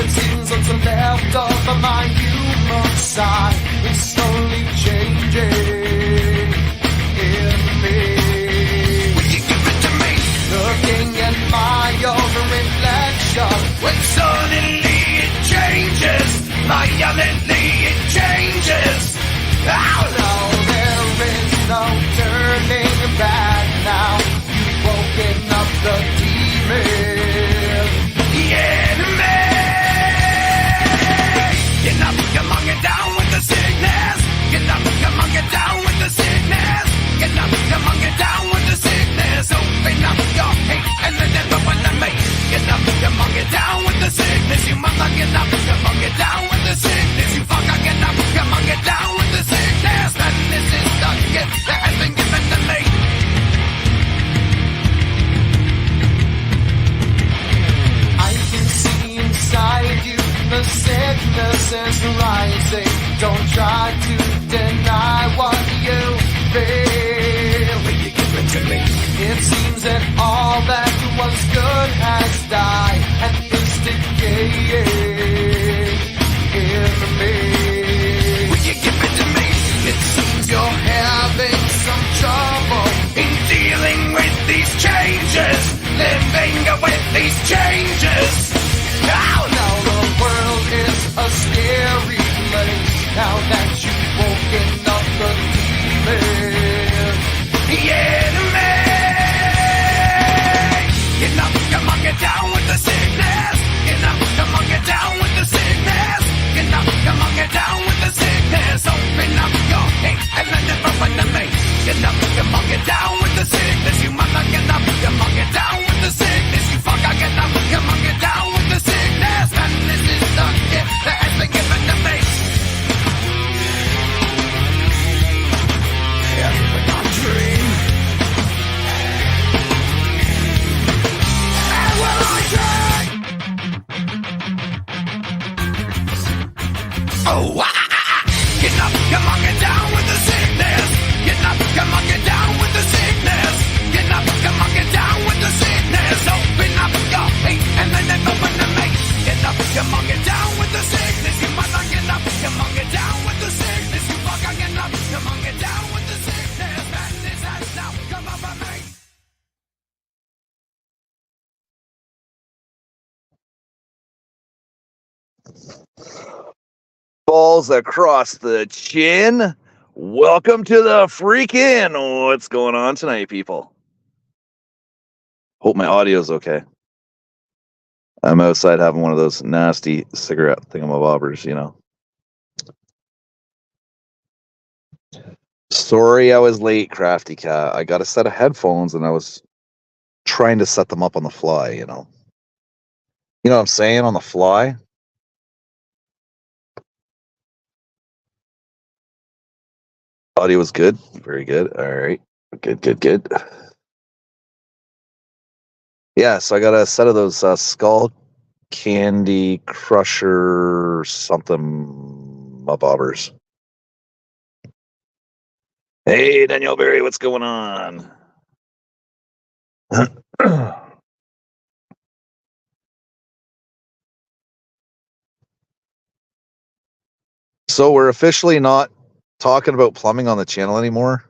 It seems what's left of my human side is slowly changing in me. Will you give it to me? Looking at my own reflection, when suddenly it changes, violently it changes. Oh no, there is no turning back now. You've woken up the demon. The enemy. Get up, come on, get down with the sickness. Get up, come on, get down with the sickness. Get up, come on, get down with the sickness. Open up your hate and let it open the me. Get up, come on, get down with the sickness. You mother, get up, come on, get down with the sickness. You fucker, get up, come on, get down with the sickness. And this is the gift that has been given to me. I can see inside you, the sickness is rising. Don't try to deny what you feel. Will you give it to me? It seems that all that was good has died and is decaying in me. Will you give it to me? It seems you're having some trouble in dealing with these changes, living with these changes. Now, the world is a scary place now that you've woken up the demon. The enemy. Get up, come on, get down with the sickness. Get up, come on, get down with the sickness. Get up, come on, get down with the sickness. Open up your hate and let it open to me. Get up, come on, get down with the sickness. You mother, get up, come on, get down with the sickness. You fucker, get up, come on, get down with the sickness. And this is the gift that has been given to me. Everything I dream. And when I dream. Oh, get up, come on, get down with the sickness. Get up, come on, get down with the sickness. Get up, come on, get down with the sickness. Open up your hate and then it open to me. Get up, come on, get down with the sickness. You mother, get up, come on, get down with the sickness. You fucker, get up, come on, get down with the sickness. And this has now come over me. Balls across the chin. Welcome to the freaking. What's going on tonight, people? Hope my audio's okay. I'm outside having one of those nasty cigarette thingamabobbers, you know. Sorry I was late, Crafty Cat. I got a set of headphones and I was trying to set them up on the fly, you know. You know what I'm saying? On the fly? Audio was good. Very good. All right. Good. Yeah, so I got a set of those Skull Candy Crusher something bobbers. Hey, Daniel Berry, what's going on? So we're officially not talking about plumbing on the channel anymore.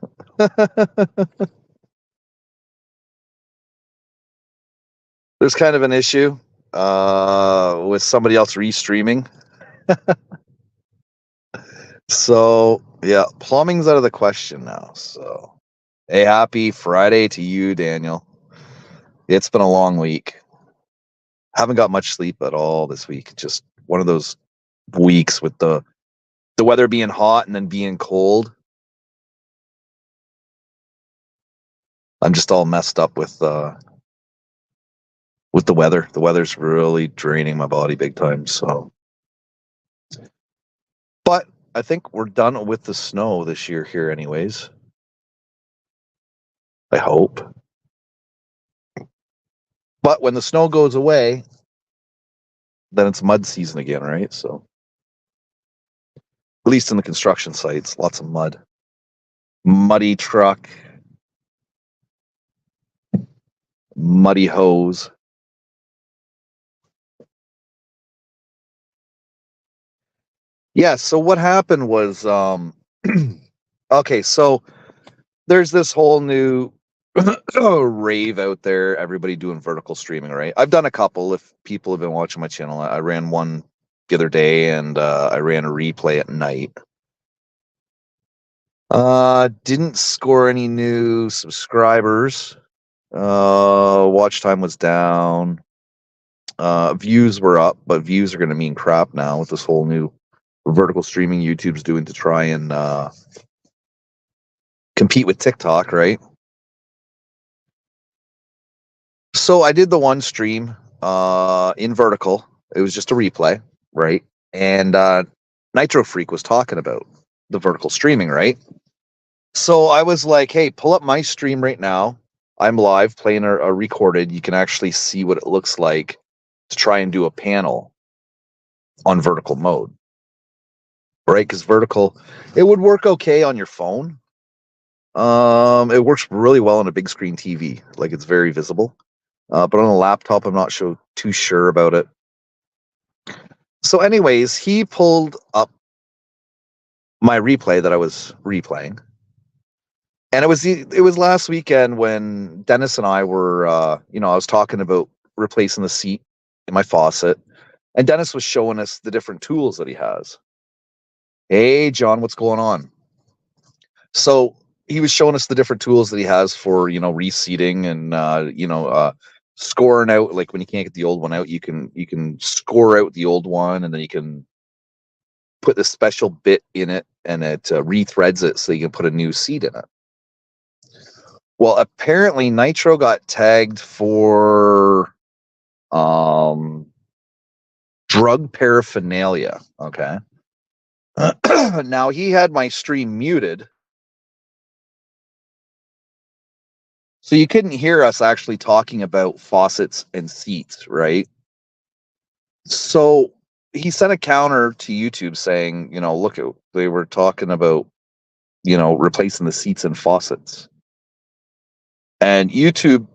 There's kind of an issue with somebody else restreaming. So yeah, plumbing's out of the question now. So hey, happy Friday to you, Daniel. It's been a long week. Haven't got much sleep at all this week. Just one of those weeks with the weather being hot and then being cold. I'm just all messed up with the weather. The weather's really draining my body big time. So, but I think we're done with the snow this year here anyways. I hope. But when the snow goes away, then it's mud season again, right? So at least in the construction sites, lots of mud. Muddy truck. Muddy hose. Yeah, so what happened was okay, so there's this whole new rave out there, everybody doing vertical streaming, right? I've done a couple if people have been watching my channel. I ran one the other day and I ran a replay at night. Didn't score any new subscribers. Watch time was down. Views were up, but views are going to mean crap now with this whole new vertical streaming YouTube's doing to try and compete with TikTok, right? So I did the one stream in vertical. It was just a replay, right? And Nitro Freak was talking about the vertical streaming, right? So I was like, hey, pull up my stream right now. I'm live playing a recorded. You can actually see what it looks like to try and do a panel on vertical mode, right? Because vertical, it would work okay on your phone. It works really well on a big screen TV, like it's very visible. But on a laptop, I'm not too sure about it. So, anyways, he pulled up my replay that I was replaying, and it was last weekend when Dennis and I were, I was talking about replacing the seat in my faucet, and Dennis was showing us the different tools that he has. Hey, John, what's going on? So he was showing us the different tools that he has for reseating and scoring out. Like when you can't get the old one out, you can score out the old one, and then you can put this special bit in it, and it rethreads it so you can put a new seat in it. Well, apparently Nitro got tagged for drug paraphernalia. Okay. Now he had my stream muted, so you couldn't hear us actually talking about faucets and seats, right? So he sent a counter to YouTube saying, look, they were talking about, replacing the seats and faucets. And YouTube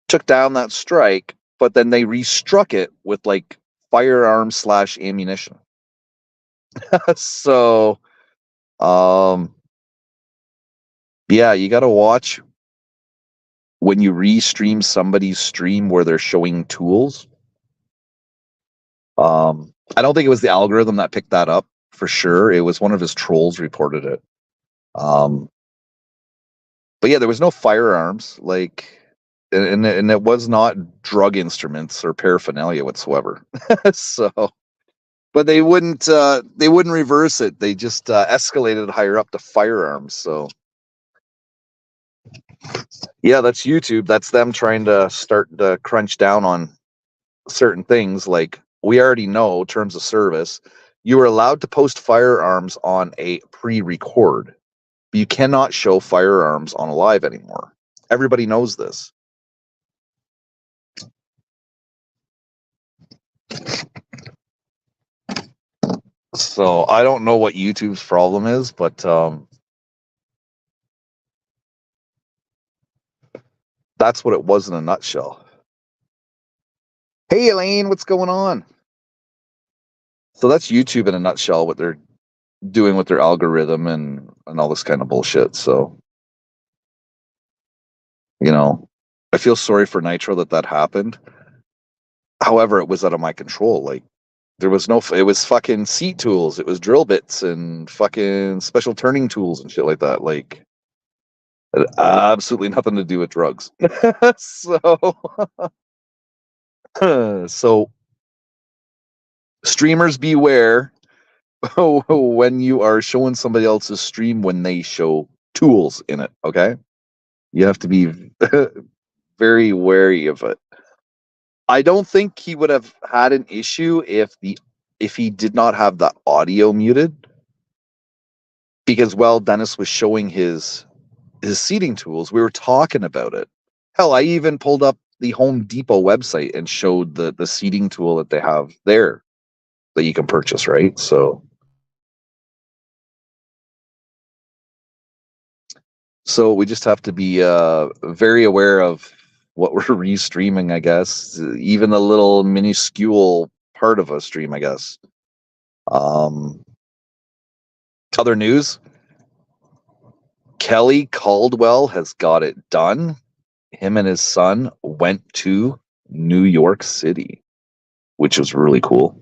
took down that strike, but then they restruck it with like firearms / ammunition. So, yeah, you got to watch when you restream somebody's stream where they're showing tools. I don't think it was the algorithm that picked that up for sure. It was one of his trolls reported it. But yeah, there was no firearms, like, and it was not drug instruments or paraphernalia whatsoever. So, but they wouldn't reverse it. They just escalated higher up to firearms. So, yeah, that's YouTube. That's them trying to start to crunch down on certain things. Like we already know terms of service. You are allowed to post firearms on a pre-record. But you cannot show firearms on a live anymore. Everybody knows this. So I don't know what YouTube's problem is, but that's what it was in a nutshell. Hey Elaine, what's going on? So that's YouTube in a nutshell, what they're doing with their algorithm and all this kind of bullshit. So, I feel sorry for Nitro that happened. However, it was out of my control. Like there was it was fucking seat tools, it was drill bits and fucking special turning tools and shit like that. Like it had absolutely nothing to do with drugs. So streamers beware when you are showing somebody else's stream when they show tools in it, okay? You have to be very wary of it. I don't think he would have had an issue if he did not have the audio muted, because Dennis was showing his seating tools. We were talking about it. Hell, I even pulled up the Home Depot website and showed the seating tool that they have there that you can purchase, right? So we just have to be very aware of what we're restreaming, I guess. Even a little minuscule part of a stream, I guess. Other news: Kelly Caldwell has got it done. Him and his son went to New York City, which was really cool.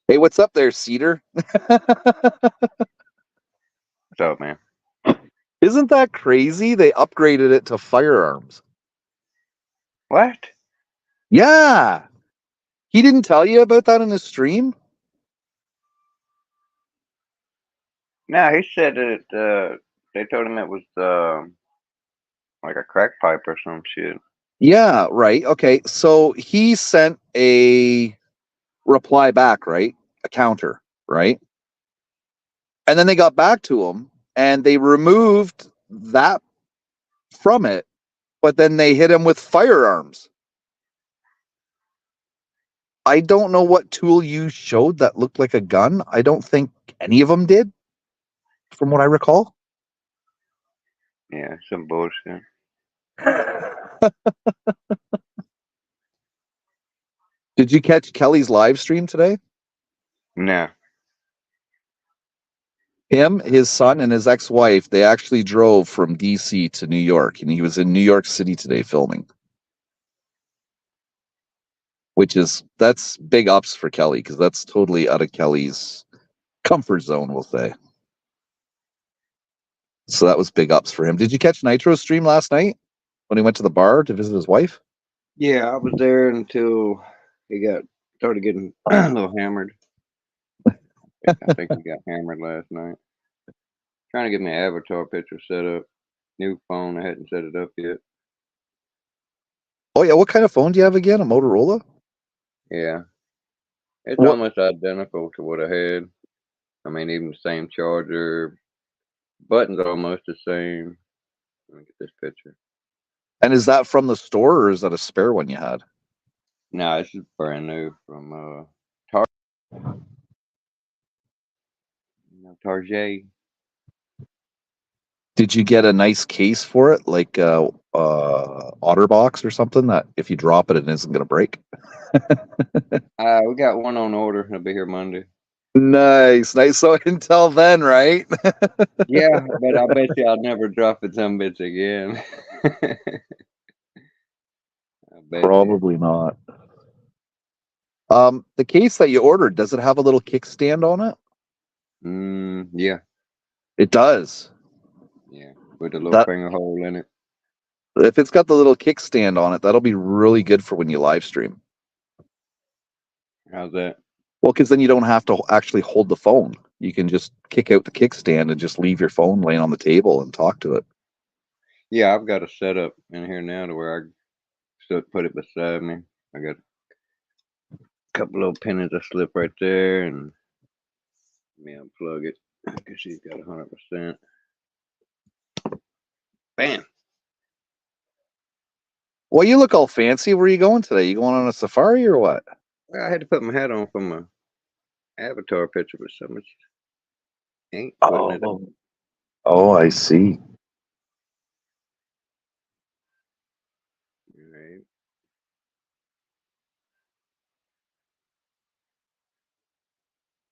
Hey, what's up there, Cedar? What's up, man? Isn't that crazy? They upgraded it to firearms. What? Yeah. He didn't tell you about that in his stream? No, he said that they told him it was like a crack pipe or some shit. Yeah, right. Okay. So he sent a reply back, right? A counter, right? And then they got back to him and they removed that from it, but then they hit him with firearms. I don't know what tool you showed that looked like a gun. I don't think any of them did, from what I recall. Yeah, some bullshit. Did you catch Kelly's live stream today? No. Him, his son, and his ex-wife, they actually drove from DC to New York, and he was in New York City today filming. That's big ups for Kelly, because that's totally out of Kelly's comfort zone, we'll say. So that was big ups for him. Did you catch Nitro's stream last night when he went to the bar to visit his wife? Yeah, I was there until he started getting a little hammered. I think he got hammered last night. Trying to get my avatar picture set up. New phone, I hadn't set it up yet. Oh yeah, what kind of phone do you have again? A Motorola? Yeah. It's What? almost identical to what I had. I mean, even the same charger. Buttons are almost the same. Let me get this picture. And is that from the store or is that a spare one you had? No, this is brand new from Target. Did you get a nice case for it, like OtterBox or something that if you drop it, it isn't going to break? We got one on order. It'll be here Monday. Nice, nice. So until then, right? Yeah, but I bet you I'll never drop it some bitch again. I bet Probably not. The case that you ordered, does it have a little kickstand on it? you. Yeah, It does. yeah, with a little That finger hole in it. if it's got the little kickstand on it, that'll be really good for when you live stream. How's that? Well, because then you don't have to actually hold the phone. You can just kick out the kickstand and just leave your phone laying on the table and talk to it. Yeah, I've got a setup in here now to where I still put it beside me. I got a couple little pennies I slip right there, and let me unplug it because she's got 100%. Bam. Well, you look all fancy. Where are you going today? You going on a safari or what? Well, I had to put my hat on for my avatar picture, but so much ain't putting it on. Oh, I see. Right.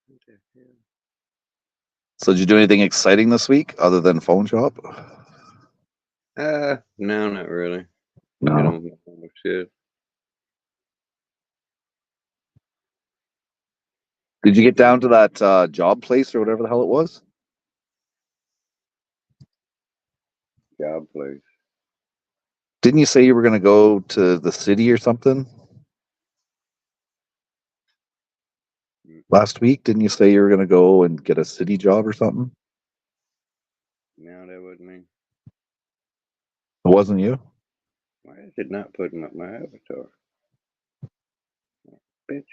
What the hell? So, did you do anything exciting this week other than phone shop? No, not really. Hit No. on my shit. Did you get down to that job place or whatever the hell it was? Job place. Didn't you say you were going to go to the city or something last week? Didn't you say you were going to go and get a city job or something? No, that wasn't me. It wasn't you? Why is it not putting up my avatar? Bitch.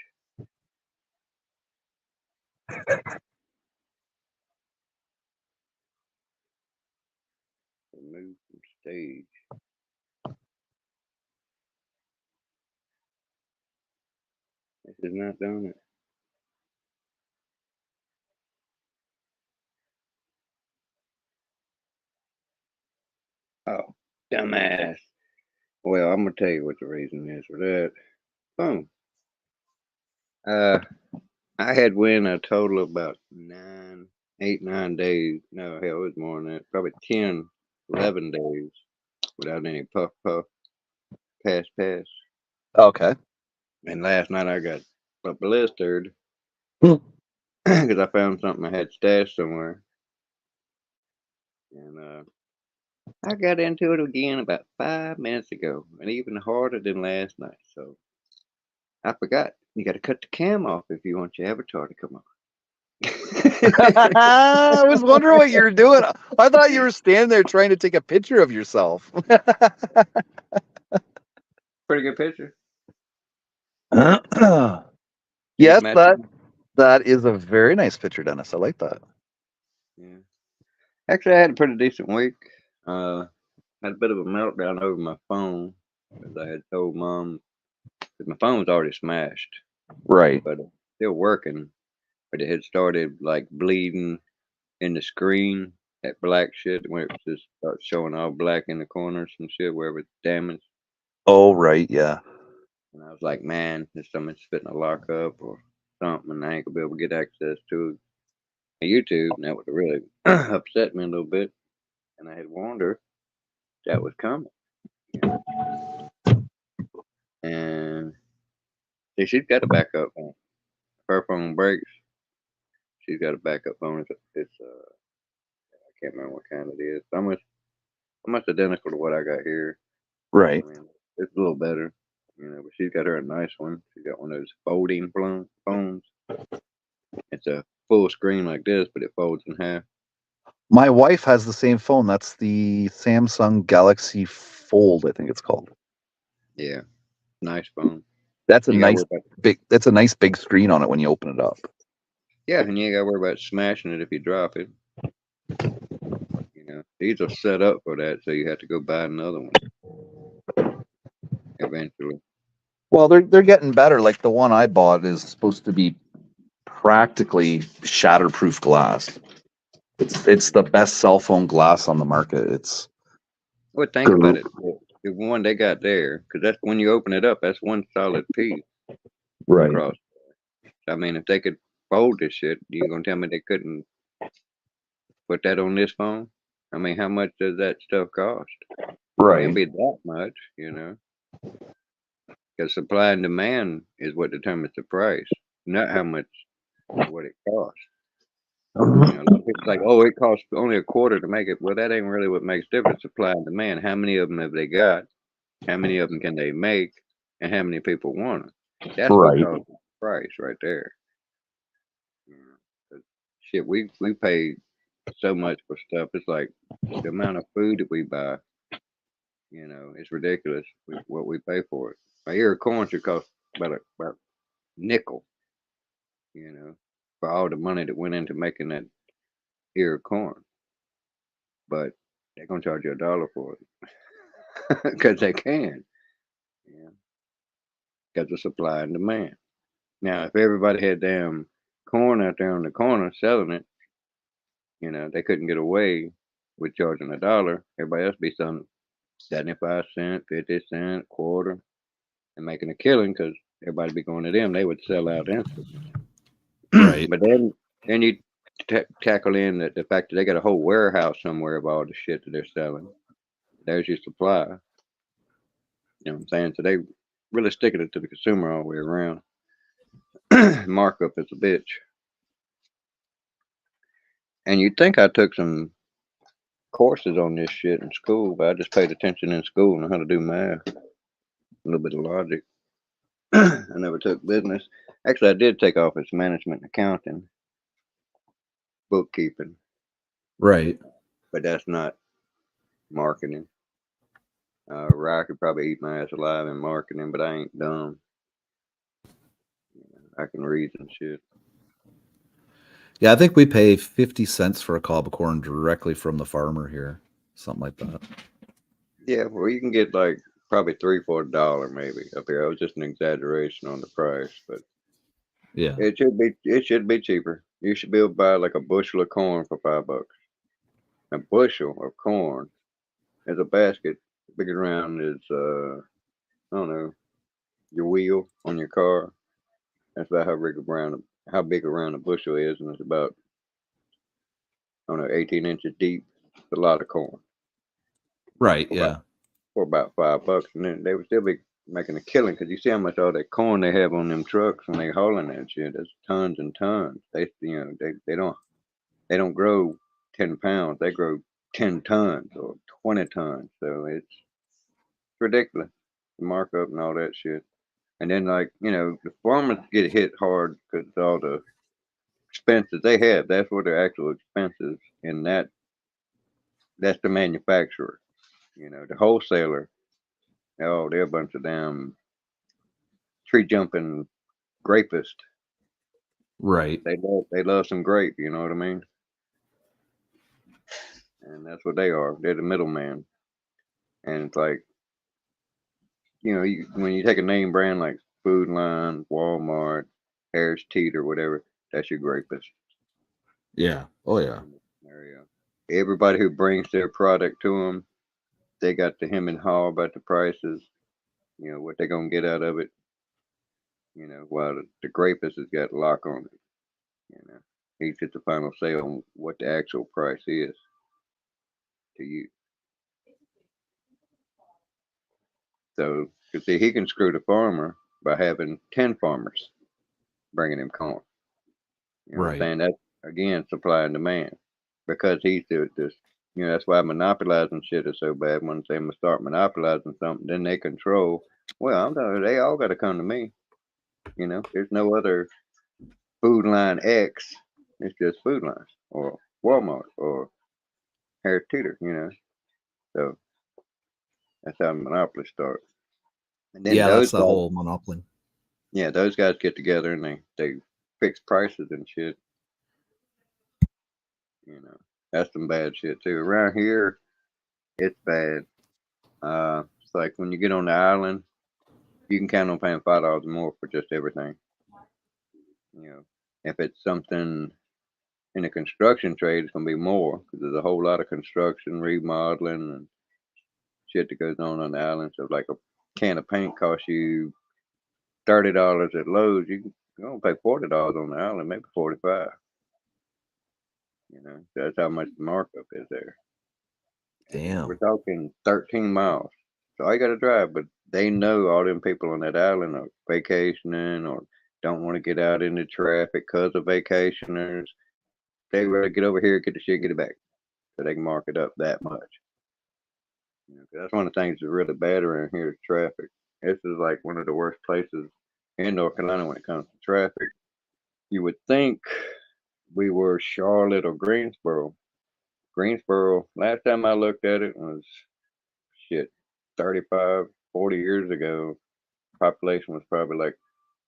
Remove from stage. This is not doing it. Oh, dumbass. Well, I'm gonna tell you what the reason is for that. Boom. I had went a total of about 9 days. No, hell, it was more than that. Probably 10, 11 days without any puff puff, pass. Okay. And last night I got blistered Hmm. because I found something I had stashed somewhere. And I got into it again about 5 minutes ago, and even harder than last night. So I forgot. You got to cut the cam off if you want your avatar to come on. I was wondering what you were doing. I thought you were standing there trying to take a picture of yourself. Pretty good picture. Yes, Matching. that is a very nice picture, Dennis. I like that. Yeah. Actually, I had a pretty decent week. Had a bit of a meltdown over my phone because I had told mom that my phone was already smashed, Right. but still working. But it had started like bleeding in the screen, that black shit where it just starts showing all black in the corners and shit wherever it's damaged. Oh, right. Yeah. And I was like, man, there's something's fitting a lock up or something, and I ain't gonna be able to get access to YouTube. And that would have really upset me a little bit. And I had warned her that was coming, you know. And see, she's got a backup phone. If her phone breaks, she's got a backup phone. It's I can't remember what kind it is. Almost identical to what I got here. Right. I mean, it's a little better, you know. But she's got her a nice one. She's got one of those folding phones. It's a full screen like this, but it folds in half. My wife has the same phone. That's the Samsung Galaxy Fold, I think it's called. Yeah, nice phone. That's a You gotta nice worry about that's a nice big screen on it when you open it up. yeah, and you ain't gotta worry about smashing it if you drop it. You know, these are set up for that, so you have to go buy another one eventually. Well, they're getting better. Like the one I bought is supposed to be practically shatterproof glass. It's the best cell phone glass on the market. It's Well, think about it. The one they got there, because that's when you open it up, that's one solid piece right. across. I mean, if they could fold this shit, you gonna tell me they couldn't put that on this phone? I mean, how much does that stuff cost? Can't Right. be that much, you know, because supply and demand is what determines the price, not how much what it costs. You know, a lot of people like, oh, it costs only a quarter to make it. Well, that ain't really what makes difference. Supply and demand. How many of them have they got? How many of them can they make? And how many people want them? That's what Right. causes the price right there. You know, 'cause shit, we pay so much for stuff. It's like the amount of food that we buy. You know, it's ridiculous what we pay for it. A ear of corn should cost about nickel. You know, for all the money that went into making that ear of corn, but they're gonna charge you $1 for it because they can. Yeah, because of supply and demand. Now, if everybody had damn corn out there on the corner selling it, you know, they couldn't get away with charging $1. Everybody else be selling 75 cents, 50 cents, quarter, and making a killing because everybody be going to them. They would sell out instantly. Right. But then you tackle in the fact that they got a whole warehouse somewhere of all the shit that they're selling. There's your supply. You know what I'm saying? So they really sticking it to the consumer all the way around. Markup is a bitch. And you'd think I took some courses on this shit in school, but I just paid attention in school on how to do math, a little bit of logic. I never took business. Actually, I did take office management and accounting, bookkeeping, Right. but that's not marketing. I could probably eat my ass alive in marketing, but I ain't dumb. I can read and shit. Yeah, I think we pay 50 cents for a cob of corn directly from the farmer here. Something like that. Yeah, well, you can get like probably $3, $4 maybe up here. It was just an exaggeration on the price, but Yeah. it should be cheaper. You should be able to buy like a bushel of corn for $5. A bushel of corn is a basket big around as I don't know, your wheel on your car. That's about how big around a bushel is, and it's about, I don't know, 18 inches deep. It's a lot of corn Right. for about Yeah. $5, and then they would still be making a killing because you see how much all that corn they have on them trucks when they hauling that shit. That's tons and tons. They don't grow 10 pounds. They grow 10 tons or 20 tons. So it's ridiculous. The markup and all that shit. And then, like, the farmers get hit hard because all the expenses they have. That's what their actual expenses. And that's the manufacturer. The wholesaler. Oh, they're a bunch of damn tree jumping grapists. Right. They love some grape. You know what I mean? And that's what they are. They're the middleman. And it's like, when you take a name brand like Food Line, Walmart, Harris Teeter, whatever, that's your grapist Yeah. Oh yeah. in this scenario. Everybody who brings their product to them, they got the hem and haw about the prices, what they're going to get out of it, while the grapist has got a lock on it. He gets the final say on what the actual price is to you. So, you see, he can screw the farmer by having 10 farmers bringing him corn. You know what I'm Right. saying? That's, again, supply and demand. Because he's this, that's why monopolizing shit is so bad. When they start monopolizing something, then they control. Well, I'm telling you, they all got to come to me. There's no other Food Line X. It's just Food Line or Walmart or Harris Teeter, So that's how monopoly starts. And then Yeah, that's those the guys, whole monopoly. yeah, those guys get together and they fix prices and shit. That's some bad shit too. Around here, it's bad. It's like when you get on the island, you can count on paying $5 more for just everything. If it's something in the construction trade, it's gonna be more because there's a whole lot of construction, remodeling, and shit that goes on the island. So, like a can of paint costs you $30 at Lowe's, you gonna pay $40 on the island, maybe 45. That's how much the markup is there. And we're Damn. talking 13 miles. So I got to drive, but they know all them people on that island are vacationing or don't want to get out into traffic because of vacationers. They rather get over here, get the shit, get it back, so they can mark it up that much. 'Cause that's one of the things that's really bad around here is traffic. This is like one of the worst places in North Carolina when it comes to traffic. You would think we were Charlotte or Greensboro. Greensboro, last time I looked at it was shit, 35, 40 years ago. Population was probably like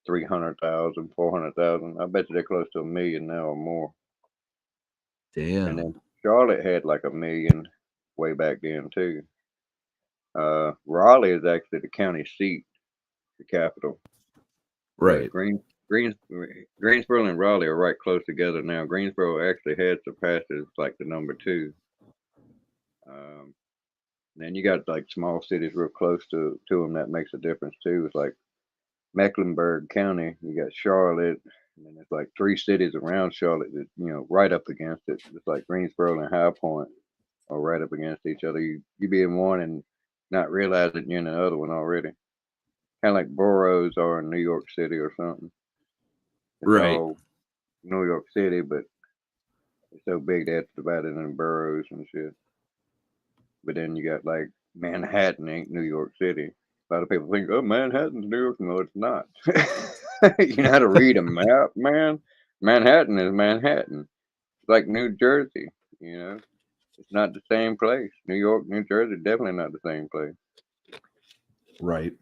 300,000, 400,000. I bet you they're close to a million now or more. And then Damn. Charlotte had like a million way back then too. Raleigh is actually the county seat, the capital. But Right. Greensboro and Raleigh are right close together now. Greensboro actually had surpassed it as like the number two. Then you got like small cities real close to them that makes a difference too. It's like Mecklenburg County, you got Charlotte, and then there's like three cities around Charlotte that, right up against it. It's like Greensboro and High Point are right up against each other. You be in one and not realizing you're in the other one already. Kind of like boroughs are in New York City or something. It's Right. all New York City, but it's so big they have to divide it into boroughs and shit. But then you got like Manhattan ain't New York City. A lot of people think, oh, Manhattan's New York. No, it's not. You know how to read a map, man? Manhattan is Manhattan. It's like New Jersey, It's not the same place. New York, New Jersey, definitely not the same place. Right.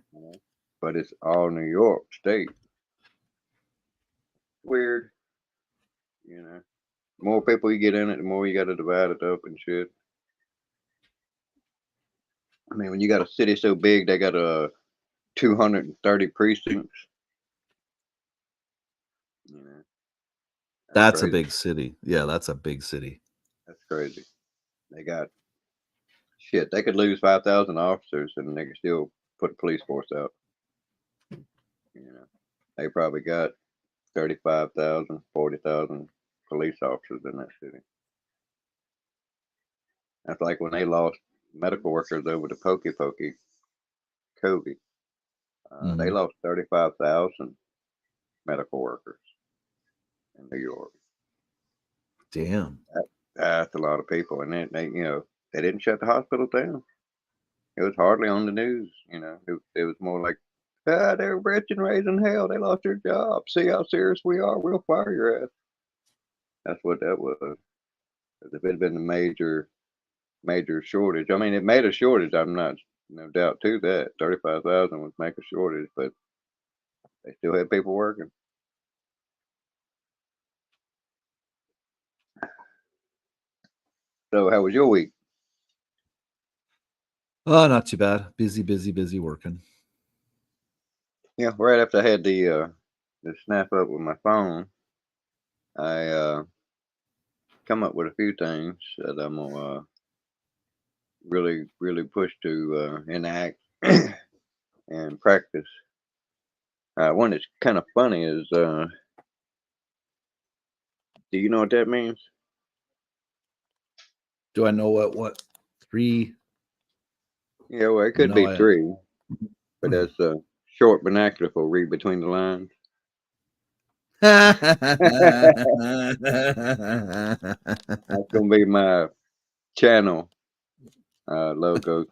But it's all New York State. Weird, you know. More people you get in it, the more you got to divide it up and shit. I mean, when you got a city so big, they got 230 precincts. You know, That's a crazy. big city. Yeah, that's a big city. That's crazy. They got shit. They could lose 5,000 officers and they could still put a police force out. They probably got 35,000, 40,000 police officers in that city. That's like when they lost medical workers over the COVID. They Mhm. lost 35,000 medical workers in New York. Damn. That's a lot of people, and they they didn't shut the hospital down. It was hardly on the news. It was more like, they're rich and raising hell. They lost their job. See how serious we are. We'll fire your ass. That's what that was. 'Cause if it had been a major shortage, I mean, it made a shortage. I'm not no doubt to that. 35,000 would make a shortage, but they still had people working. So, how was your week? Oh, not too bad. Busy working. Yeah, right after I had the snap up with my phone, I come up with a few things that I'm gonna really push to enact and practice. One that's kind of funny is, do you know what that means? Do I know what 3? Yeah, well, it could No, be I. three, but that's short vernacular for read between the lines. That's gonna be my channel logo.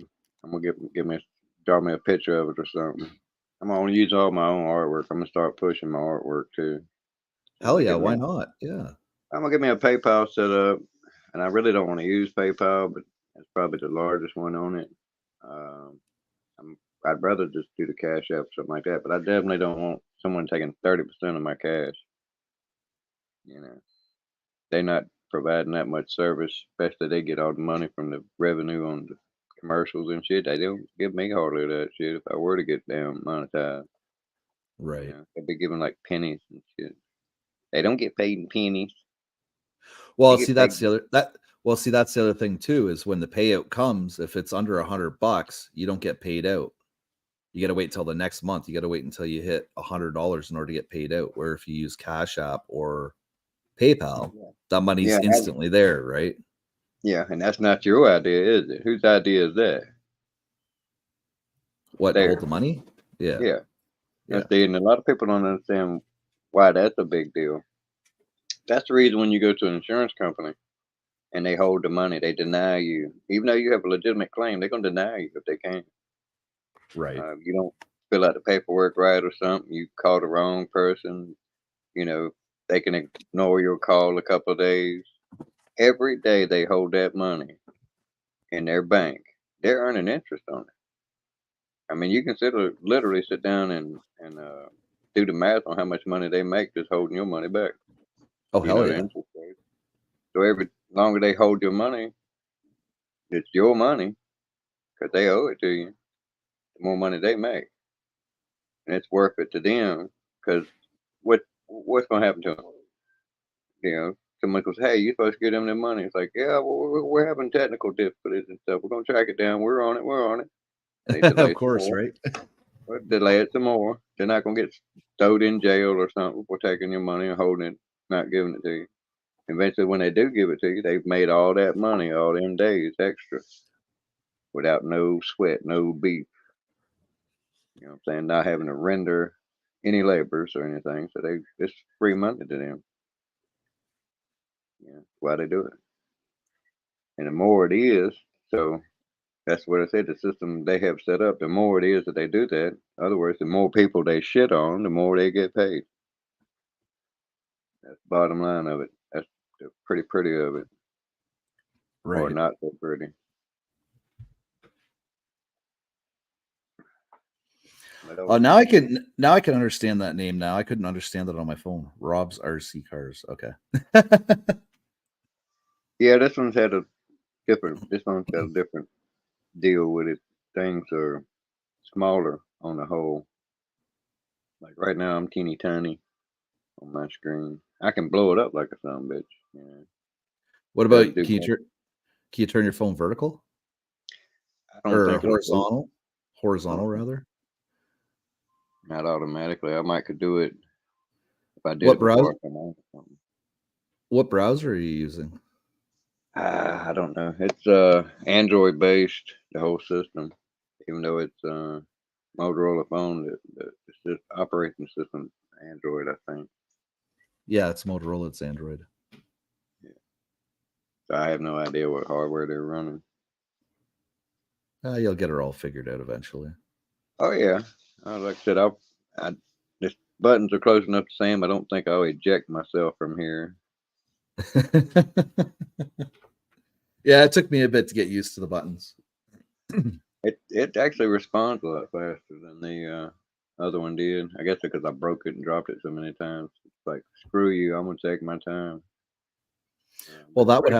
I'm gonna draw me a picture of it or something. I'm gonna use all my own artwork. I'm gonna start pushing my artwork too. I'm Hell gonna yeah, get me why not? Yeah. I'm gonna get me a PayPal set up, and I really don't want to use PayPal, but it's probably the largest one on it. Um, I'd rather just do the Cash App or something like that, but I definitely don't want someone taking 30% of my cash. You know, they're not providing that much service, especially they get all the money from the revenue on the commercials and shit. They don't give me hardly that shit if I were to get down monetized. Right. They'd be giving like pennies and shit. They don't get paid in pennies. They Well, see, get paid. that's the other thing too, is when the payout comes, if it's under $100, you don't get paid out. You got to wait till the next month. You got to wait until you hit $100 in order to get paid out. Where if you use Cash App or PayPal, that money's Yeah, instantly there, right? yeah, and that's not your idea, is it? Whose idea is that? What, to hold There. the money? Yeah. Yeah. Yeah. And a lot of people don't understand why that's a big deal. That's the reason when you go to an insurance company and they hold the money, they deny you. Even though you have a legitimate claim, they're gonna deny you if they can. Right. You don't fill out the paperwork right or something, you call the wrong person, you know, they can ignore your call a couple of days. Every day they hold that money in their bank. They're earning interest on it. I mean, you can literally sit down and do the math on how much money they make just holding your money back. Oh, hell The yeah. interest rate. So every longer they hold your money, it's your money because they owe it to you. The more money they make, and it's worth it to them because what's going to happen to them? Someone goes, "Hey, you supposed to give them their money." It's like, "Yeah, well, we're having technical difficulties and stuff. We're going to track it down. We're on it. We're on it." And they delay Of some course, more. right? Delay it some more. They're not going to get stowed in jail or something for taking your money and holding it, not giving it to you. Eventually, when they do give it to you, they've made all that money, all them days extra, without no sweat, no beef. You know what I'm saying? Not having to render any labors or anything. So it's free money to them. Yeah, that's why they do it. And the more it is, so that's what I said, the system they have set up, the more it is that they do that. In other words, the more people they shit on, the more they get paid. That's the bottom line of it. That's the pretty of it. Or Right. not so pretty. Oh, now I can understand that name now. I couldn't understand that on my phone. Rob's RC Cars. Okay. Yeah, this one's got a different deal with it. Things are smaller on the whole. Like right now, I'm teeny tiny on my screen. I can blow it up like a son bitch. Yeah, What does about do. can you turn your phone vertical I don't or think it'll do. horizontal? Horizontal Uh-uh. rather. Not automatically. I might could do it If I did What it before browser? I come on or something. What browser are you using? I don't know. It's Android based, the whole system. Even though it's Motorola phone, it's just operating system Android, I think. Yeah, it's Motorola. It's Android. Yeah. So I have no idea what hardware they're running. You'll get it all figured out eventually. Oh yeah, like I said, I this buttons are close enough to Sam. I don't think I'll eject myself from here. Yeah, it took me a bit to get used to the buttons. It actually responds a lot faster than the other one did. I guess because I broke it and dropped it so many times. It's like screw you, I'm gonna take my time. Well, But it's that would pretty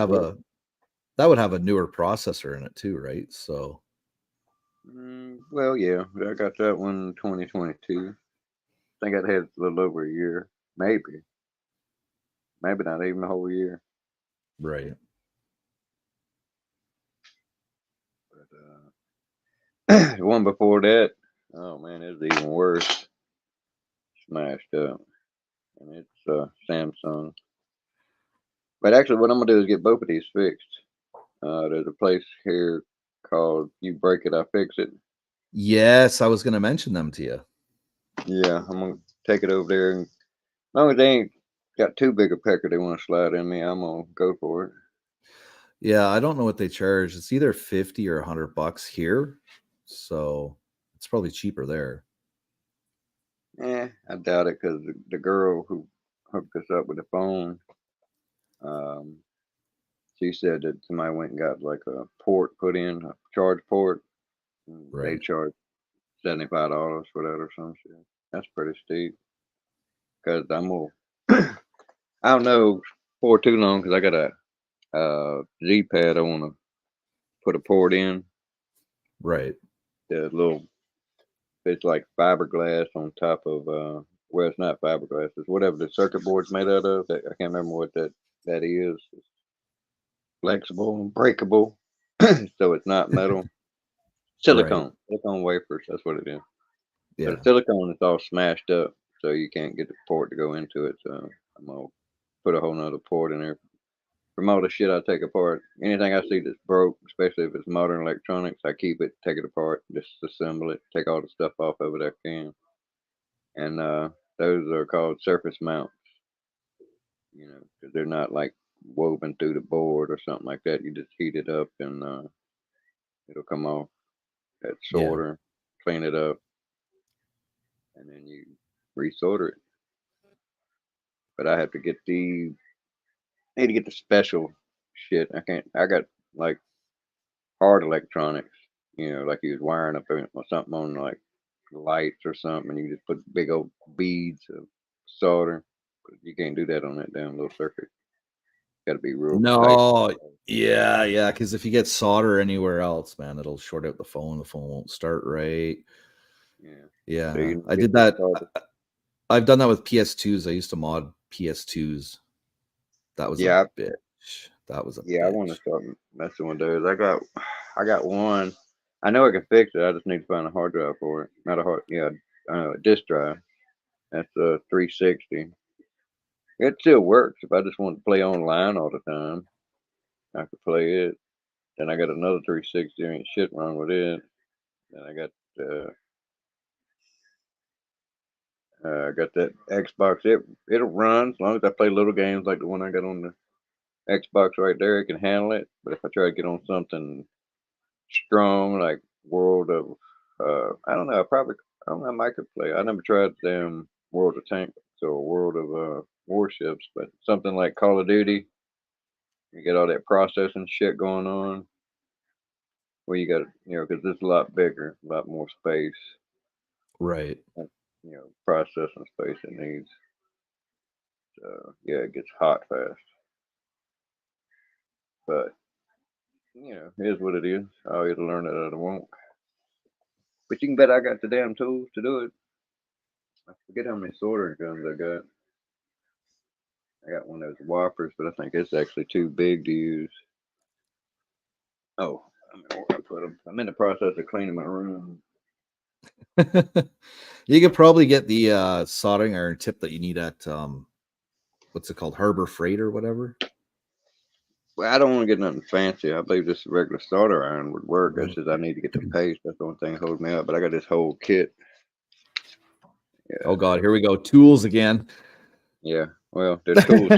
have quick. a newer processor in it too, right? So Well, yeah, I got that one 2022. I think I had it a little over a year, maybe not even a whole year. right. But the one before that, oh man, it's even worse. Smashed up, and it's Samsung. But actually, what I'm gonna do is get both of these fixed. There's a place here called "You Break It, I Fix It." Yes, I was going to mention them to you. Yeah, I'm gonna take it over there, and as long as they ain't got too big a pecker they want to slide in me, I'm gonna go for it. Yeah, I don't know what they charge. It's either 50 or $100 here, so it's probably cheaper there. I doubt it because the girl who hooked us up with the phone, um, she said that somebody went and got like a port put in, a charge port, and they Right. charged $75 for that or some shit. That's pretty steep. Because I'm gonna, I don't know for too long because I got a Z pad I want to put a port in. Right. The little, it's like fiberglass on top of, well, it's not fiberglass. It's whatever the circuit board's made out of. I can't remember what that is. It's flexible and breakable, so it's not metal. Right. Silicone wafers. That's what it is. But Yeah. the silicone is all smashed up, so you can't get the port to go into it. So I'm gonna put a whole nother port in there. From all the shit I take apart, anything I see that's broke, especially if it's modern electronics, I keep it, take it apart, disassemble it, take all the stuff off of it I can. And those are called surface mounts, because they're not like woven through the board or something like that. You just heat it up and it'll come off. That Yeah. solder, clean it up, and then you resolder it. But I have to get need to get the special shit. I can't. I got like hard electronics, like you was wiring up or something on like lights or something, and you just put big old beads of solder. But you can't do that on that damn little circuit. Got to be real precise. No. Yeah. Because if you get solder anywhere else, man, it'll short out the phone. The phone won't start right. Yeah. So Yeah. you I get did the that. solder. I've done that with PS2s. I used to mod PS2s. That was a Yeah, bitch. That was a yeah. I want to bitch. start messing with those. I got one. I know I can fix it. I just need to find a hard drive for it. Not a hard, yeah, a disk drive. That's a 360. It still works if I just want to play online all the time. I could play it. Then I got another 360. There ain't shit wrong with it. Then I got that Xbox. It'll run as long as I play little games like the one I got on the Xbox right there. It can handle it. But if I try to get on something strong like World of, I don't know. I don't know. I might could play. I never tried World of Tanks or World of Warships, but something like Call of Duty. You get all that processing shit going on. Well, you got, because it's a lot bigger, a lot more space, Right. processing space it needs. Yeah, it gets hot fast. But, here's what it is. I'll either learn it or I won't. But you can bet I got the damn tools to do it. I forget how many soldering guns I got. I got one of those whoppers, but I think it's actually too big to use. Oh, I don't know where I put them. I'm in the process of cleaning my room. You could probably get the soldering iron tip that you need at what's it called, Harbor Freight or whatever. Well, I don't want to get nothing fancy. I believe just a regular solder iron would work. It's Right. just I need to get the paste. That's the only thing holding me up. But I got this whole kit. Oh God, here we go. Tools again. Yeah. Well, the tools.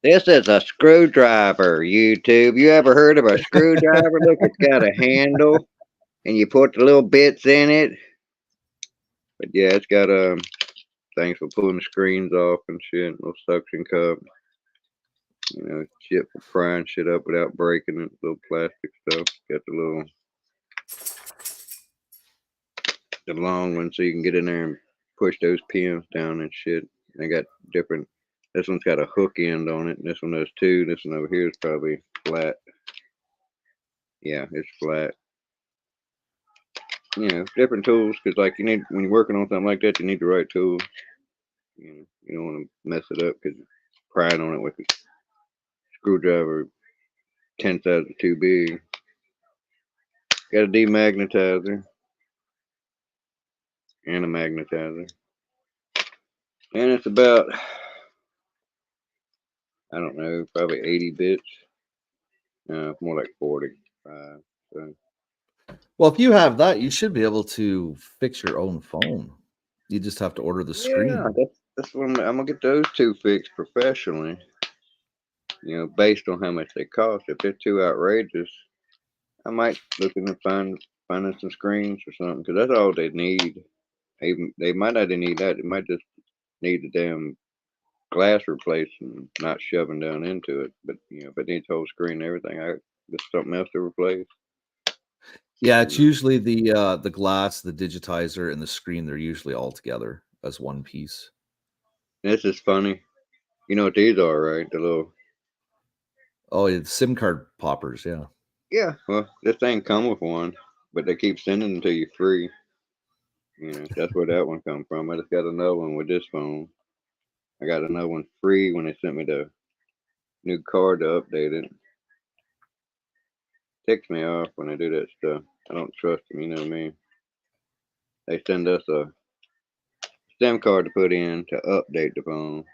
This is a screwdriver, YouTube. You ever heard of a screwdriver? Look, it's got a handle, and you put the little bits in it. But yeah, it's got things for pulling the screens off and shit. Little suction cup. Shit for prying shit up without breaking it. Little plastic stuff. Got the long one so you can get in there and push those pins down and shit. They got different. This one's got a hook end on it. And this one does too. This one over here is probably flat. Yeah, it's flat. Different tools because like you need when you're working on something like that, you need the right tools. You don't want to mess it up because prying on it with a screwdriver 10 sizes too big. Got a demagnetizer and a magnetizer, and it's about I don't know, probably 80 bits. More like 45. So. Well, if you have that, you should be able to fix your own phone. You just have to order the screen. Yeah, that's what I'm gonna get those two fixed professionally. Based on how much they cost. If they're too outrageous, I might look into finding some screens or something because that's all they need. They might not even need that. They might just need the damn glass replaced and not shoving down into it. But if it needs whole screen and everything, there's something else to replace. Yeah, it's usually the glass, the digitizer, and the screen. They're usually all together as one piece. This is funny. You know what these are, right? The little. Oh, it's SIM card poppers. Yeah. Yeah. Well, this thing come with one, but they keep sending them to you free. That's where that one come from. I just got another one with this phone. I got another one free when they sent me the new card to update it. Ticks me off when they do that stuff. I don't trust them, you know what I mean? They send us a SIM card to put in to update the phone.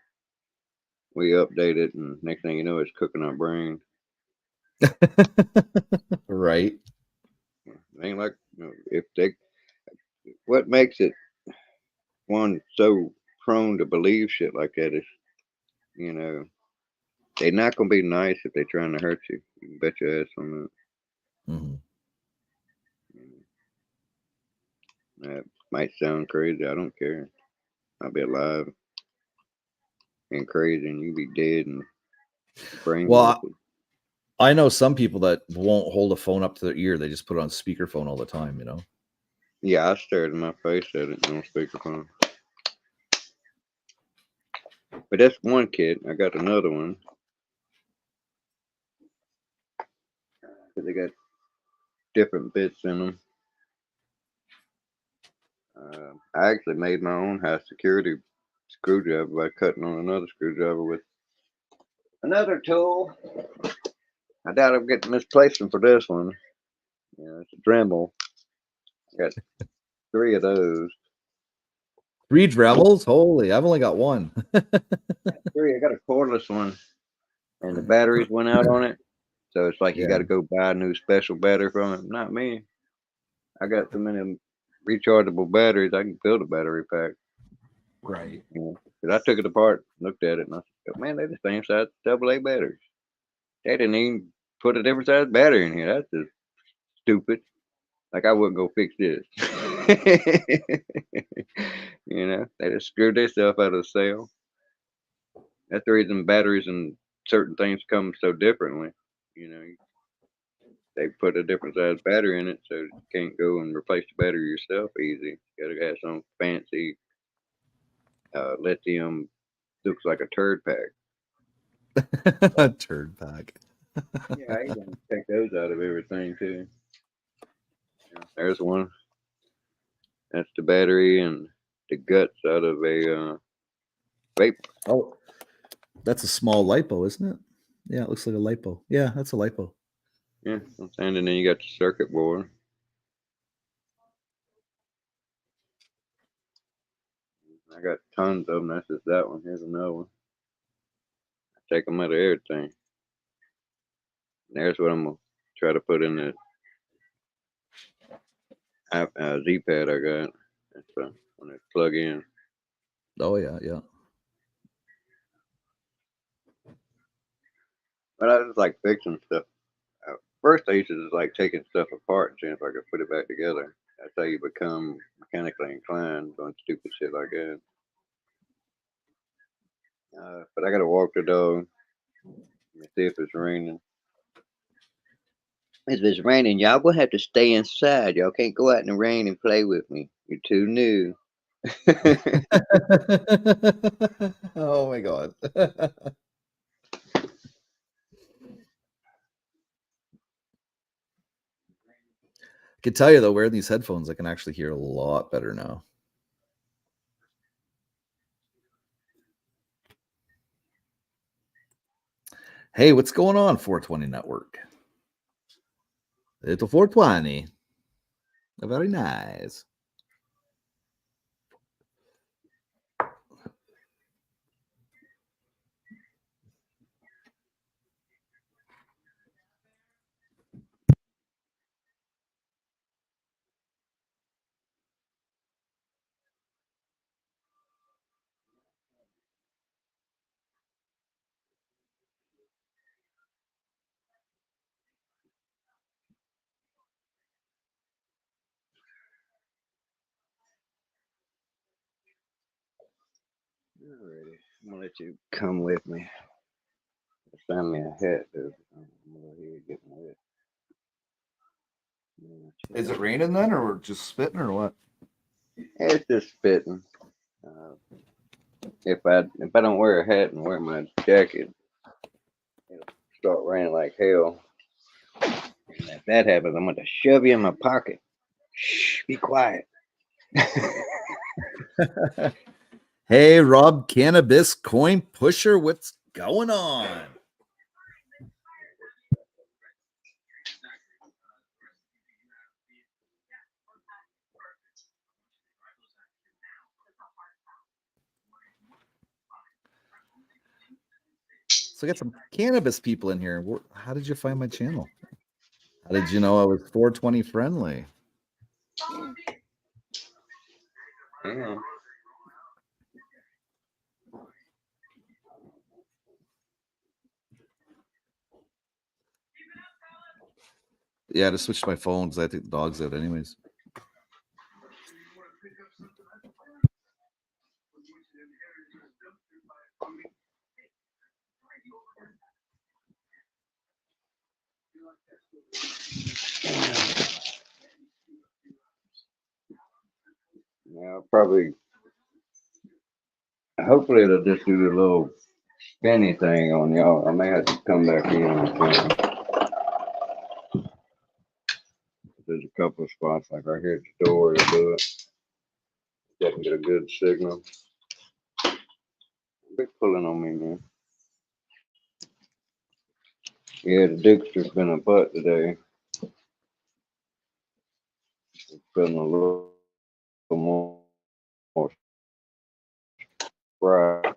We update it, and next thing you know, it's cooking our brain. Right. It ain't like if they. What makes it one so prone to believe shit like that is, they're not gonna be nice if they're trying to hurt you. You can bet your ass on that. Mm-hmm. That might sound crazy. I don't care. I'll be alive and crazy, and you be dead and brain. Well, I know some people that won't hold a phone up to their ear. They just put it on speakerphone all the time, Yeah, I stared in my face at it on speakerphone. But that's one kit. I got another one. Because they got different bits in them. I actually made my own high security screwdriver by cutting on another screwdriver with another tool. I doubt I'm getting misplacement for this one. It's a Dremel. I got 3 of those. 3 Dremels? Holy, I've only got 1. 3. I got a cordless one, and the batteries went out on it. So it's like you got to go buy a new special battery from it. Not me. I got so many rechargeable batteries, I can build a battery pack. Right. Because I took it apart, looked at it, and I said, man, they're the same size AA batteries. They didn't even put a different size battery in here. That's just stupid. Like I wouldn't go fix this. They just screwed themselves out of the sale. That's the reason batteries and certain things come so differently. They put a different size battery in it, so you can't go and replace the battery yourself easy. You gotta have some fancy lithium, looks like a turd pack. Turd pack. Yeah, I can take those out of everything too. There's one. That's the battery and the guts out of a vapor. Oh, that's a small lipo, isn't it? Yeah, it looks like a lipo. Yeah, that's a lipo. Yeah, I'm saying, and then you got the circuit board. I got tons of them. That's just that one. Here's another one. I take them out of everything. There's what I'm gonna try to put in the Z-pad I got. That's when it plug in. Oh yeah, yeah. But I just like fixing stuff. First, I used to just like taking stuff apart and seeing if I could put it back together. That's how you become mechanically inclined, doing stupid shit like that. But I gotta walk the dog. Let me see if it's raining. If it's raining, y'all gonna have to stay inside. Y'all can't go out in the rain and play with me. You're too new. Oh my god. I can tell you though, wearing these headphones, I can actually hear a lot better now. Hey, what's going on, 420 Network? It's a 420. Very nice. Alrighty, I'm gonna let you come with me. Find me a hat, dude. I'm over here getting wet. Is it raining then, or just spitting, or what? It's just spitting. If I don't wear a hat and wear my jacket, it'll start raining like hell. And if that happens, I'm gonna shove you in my pocket. Shh, be quiet. Hey, Rob Cannabis Coin Pusher, what's going on? So I got some cannabis people in here. How did you find my channel? How did you know I was 420 friendly? Yeah. Yeah, I just switched my phone because I think the dog's out anyways. Yeah, probably. Hopefully, it'll just do the little spinny thing on y'all. I may have to come back in. There's a couple of spots, like right here at the door, to do it. You can get a good signal. Big pulling on me, man. Yeah, the Dukester's been a butt today. It's been a little more fried.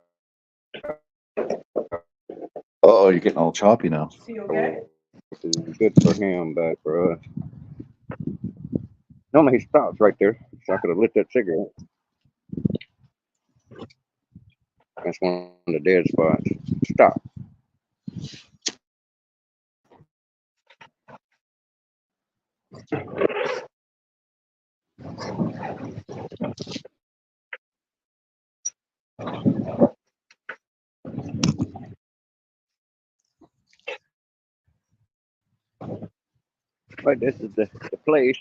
Oh, you're getting all choppy now. Good for him, bad for us. Normally he stops right there, so I could have lit that cigarette. That's one of the dead spots. Stop. But this is the place.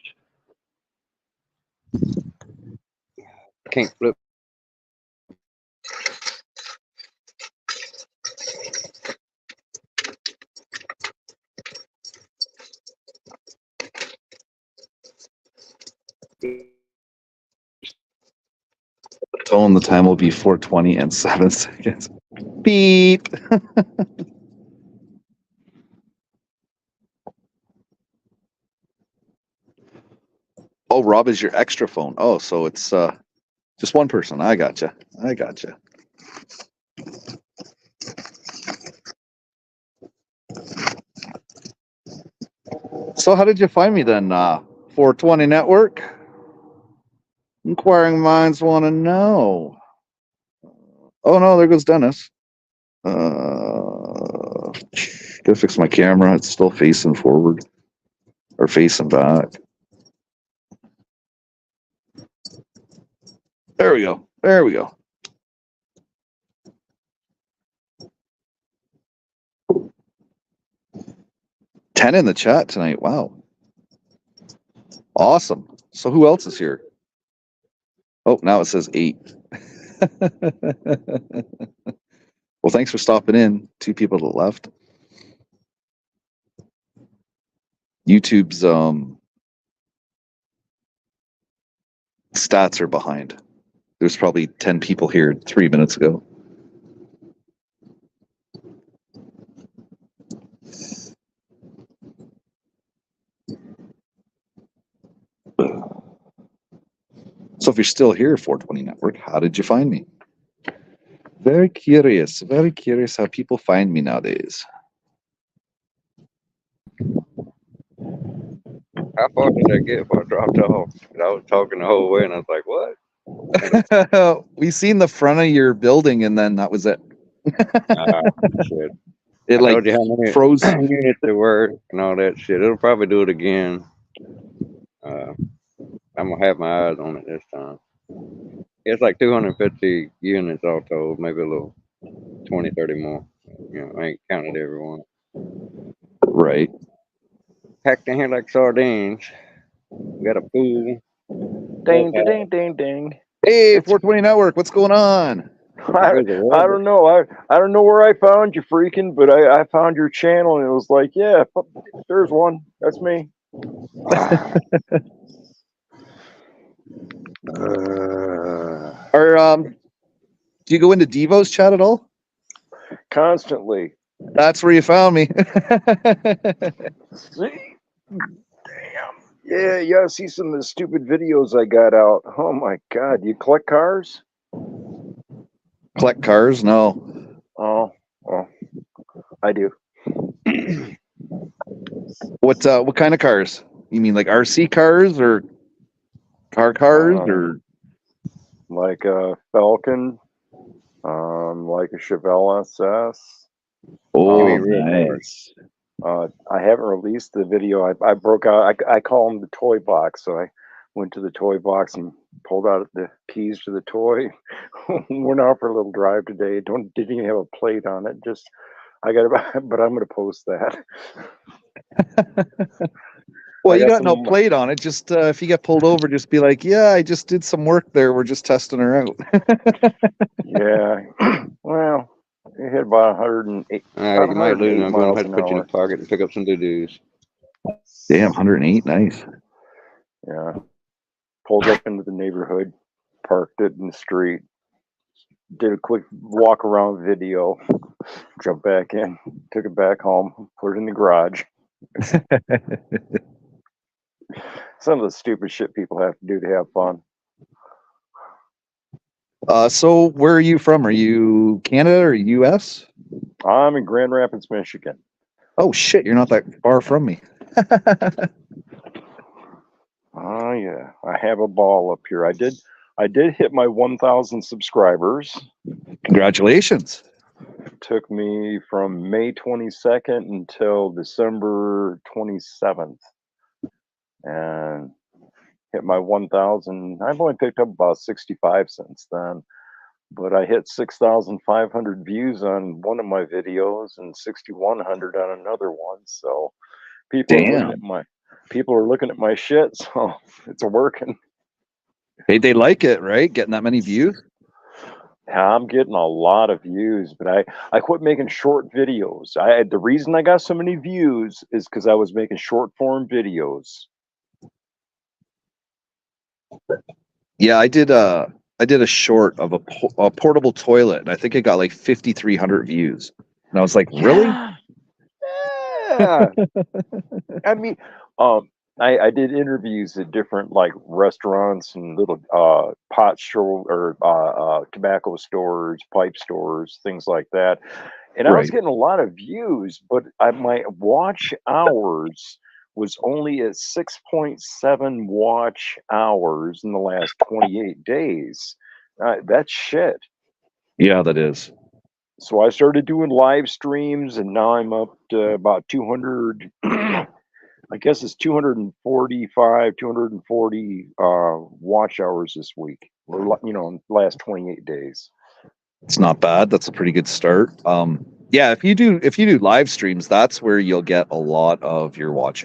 Can't flip. Tone the time will be 420 and 7 seconds. Beep. Oh, Rob is your extra phone. Oh, so it's Just one person. I gotcha. So how did you find me then, 420 Network? Inquiring minds want to know. Oh no, there goes Dennis. Gotta fix my camera. It's still facing forward or facing back. There we go. 10 in the chat tonight. Wow. Awesome. So who else is here? Oh, now it says 8. Well, thanks for stopping in. 2 people to the left. YouTube's stats are behind. There's probably 10 people here 3 minutes ago. So if you're still here, 420 Network, how did you find me? Very curious how people find me nowadays. How far did I get before I dropped off? I was talking the whole way, and I was like, "What?" We seen the front of your building, and then that was it. Shit. It I like told you how many froze. units there were and all that shit. It'll probably do it again. I'm gonna have my eyes on it this time. It's like 250 units all told, maybe a little 20, 30 more. I ain't counted everyone. Right. Packed in here like sardines. We got a pool. Ding, ding, ding, ding. Hey, 420 Network, what's going on? I don't know. I don't know where I found you, freaking, but I found your channel and it was like, yeah, there's one. That's me. Do you go into Devo's chat at all? Constantly. That's where you found me. See? Damn. Yeah. See some of the stupid videos I got out. Oh my God. Do you collect cars? Collect cars? No. Oh, well, I do. What kind of cars? You mean like RC cars or cars or like a Falcon, like a Chevelle SS. Oh, nice. I haven't released the video. I broke out. I call them the toy box. So I went to the toy box and pulled out the keys to the toy. Went out for a little drive today. Didn't even have a plate on it. Just I got it, but I'm going to post that. Well, you got no plate on it. Just if you get pulled over, just be like, "Yeah, I just did some work there. We're just testing her out." Yeah. Well, it hit about 108. You might lose them. I'm going to have to put you in hour. the pocket and pick up some doo-doos. Damn, 108. Nice. Yeah. Pulled up into the neighborhood, parked it in the street, did a quick walk around video, jumped back in, took it back home, put it in the garage. Some of the stupid shit people have to do to have fun. So where are you from? Are you Canada or US? I'm in Grand Rapids, Michigan. Oh shit, you're not that far from me. Oh yeah, I have a ball up here. I did hit my 1,000 subscribers. Congratulations. Took me from May 22nd until December 27th. And hit my 1,000. I've only picked up about 65 since then. But I hit 6,500 views on one of my videos and 6,100 on another one. So people are looking at my shit, so it's working. Hey, they like it, right? Getting that many views? I'm getting a lot of views, but I quit making short videos. The reason I got so many views is because I was making short form videos. Yeah, I did a short of a portable toilet, and I think it got like 5,300 views. And I was like, really? Yeah. I mean, I did interviews at different like restaurants and little pot store or tobacco stores, pipe stores, things like that. And I was Right. getting a lot of views, but my watch hours was only at 6.7 watch hours in the last 28 days. That's shit. Yeah, that is. So I started doing live streams, and now I'm up to about 200. I guess it's 245, 240 watch hours this week, or last 28 days. It's not bad. That's a pretty good start. Yeah, if you do live streams, that's where you'll get a lot of your watch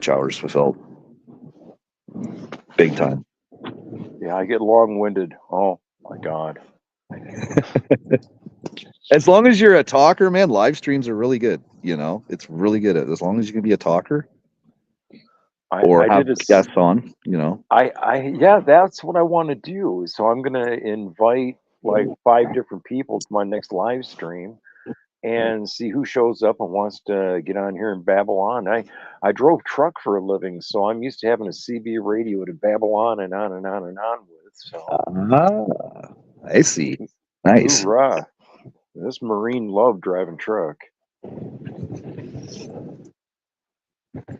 hours fulfilled. Big time. Yeah, I get long-winded. Oh my god. As long as you're a talker, man, live streams are really good. It's really good as long as you can be a talker or I have did a guests on. yeah, that's what I want to do. So I'm gonna invite like 5 different people to my next live stream and see who shows up and wants to get on here and babble on. I drove truck for a living, so I'm used to having a CB radio to babble on and on and on and on with. So I see. Nice. hoorah! This Marine loved driving truck.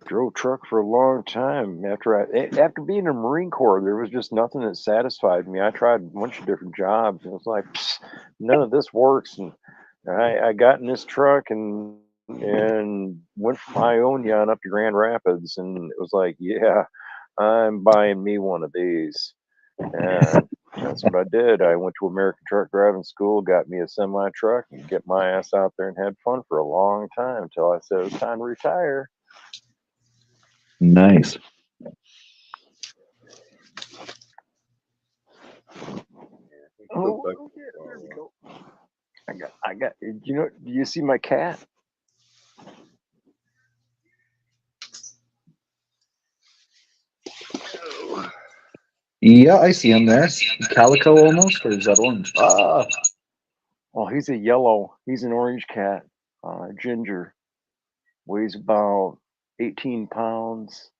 Drove truck for a long time. After being in the Marine Corps, there was just nothing that satisfied me. I tried a bunch of different jobs, and it was like none of this works. And I got in this truck and went from Ionia up to Grand Rapids, and it was like, yeah, I'm buying me one of these. And that's what I did. I went to American Truck Driving School, got me a semi truck, and get my ass out there and had fun for a long time until I said it was time to retire. Nice. Oh, yeah, there we go. I got, do you see my cat? Yeah, I see him there. Calico almost, or is that orange? Oh, he's a yellow. He's an orange cat. Ginger. Weighs about 18 pounds.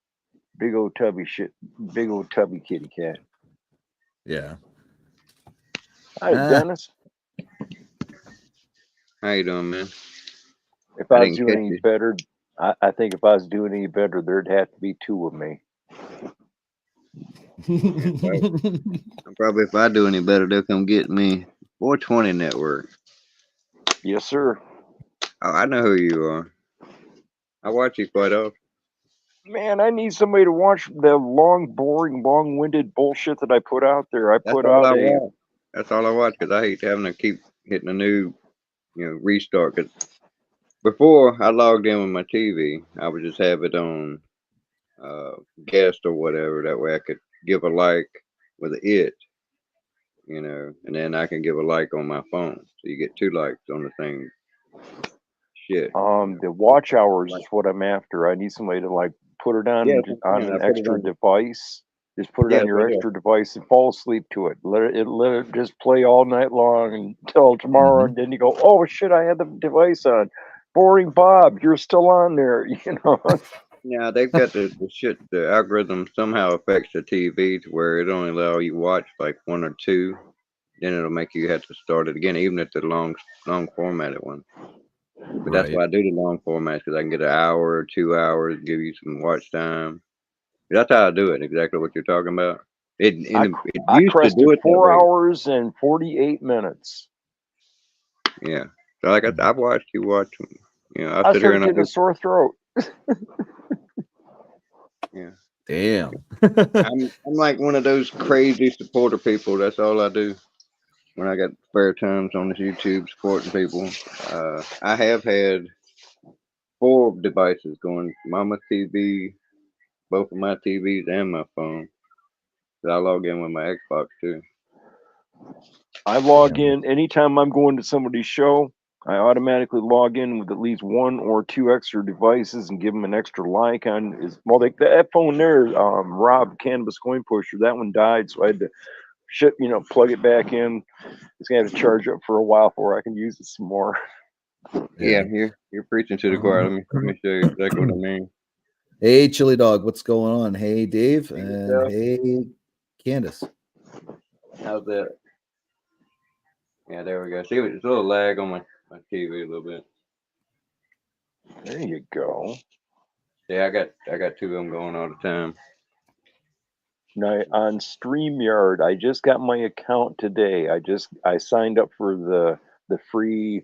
Big old tubby kitty cat. Yeah. Hi, Dennis. How you doing, man? If I was didn't doing catch any you. better, I think if I was doing any better, there'd have to be 2 of me. Probably if I do any better, they'll come get me. 420 Network. Yes, sir. Oh, I know who you are. I watch you quite often. Man, I need somebody to watch the long, boring, long-winded bullshit that I put out there. I That's put all out I a watch. That's all I watch because I hate having to keep hitting a new, restart. Cause before I logged in with my TV, I would just have it on guest or whatever. That way I could give a like with it, and then I can give a like on my phone. So you get 2 likes on the same shit. the watch hours is what I'm after. I need somebody to like put it on Yeah, on I an put it extra on. device. Just put it Yeah, on that's your what I do. extra device and fall asleep to it. Let it just play all night long until tomorrow, and then you go, oh shit, I had the device on. Boring Bob, you're still on there. Yeah, they've got the shit. The algorithm somehow affects the TV to where it only allow you watch like 1 or 2. Then it'll make you have to start it again, even if the long formatted one. But that's why I do the long formats because I can get an hour or 2 hours, give you some watch time. That's how I do it. Exactly what you're talking about. It I used to do crested it that 4 way. hours and 48 minutes. Yeah. So like I've watched you watch. I I'll sit here started and I getting a do. sore throat. Yeah. Damn. I'm like one of those crazy supporter people. That's all I do when I got spare times on this YouTube supporting people. I have had 4 devices going: Mama TV, both of my TVs, and my phone. So I log in with my Xbox too. I log in anytime I'm going to somebody's show. I automatically log in with at least 1 or 2 extra devices and give them an extra like on that phone there, Rob Cannabis Coin Pusher, that one died, so I had to plug it back in. It's gonna have to charge up for a while before I can use it some more. Yeah, you're preaching to the choir. Let me show you exactly what I mean. Hey, Chili Dog, what's going on? Hey, Dave, Hey, and yourself? hey, Candace. How's that? Yeah, there we go. See, it's a little lag on my TV a little bit. There you go. Yeah, I got two of them going all the time. Now on StreamYard, I just got my account today. I signed up for the free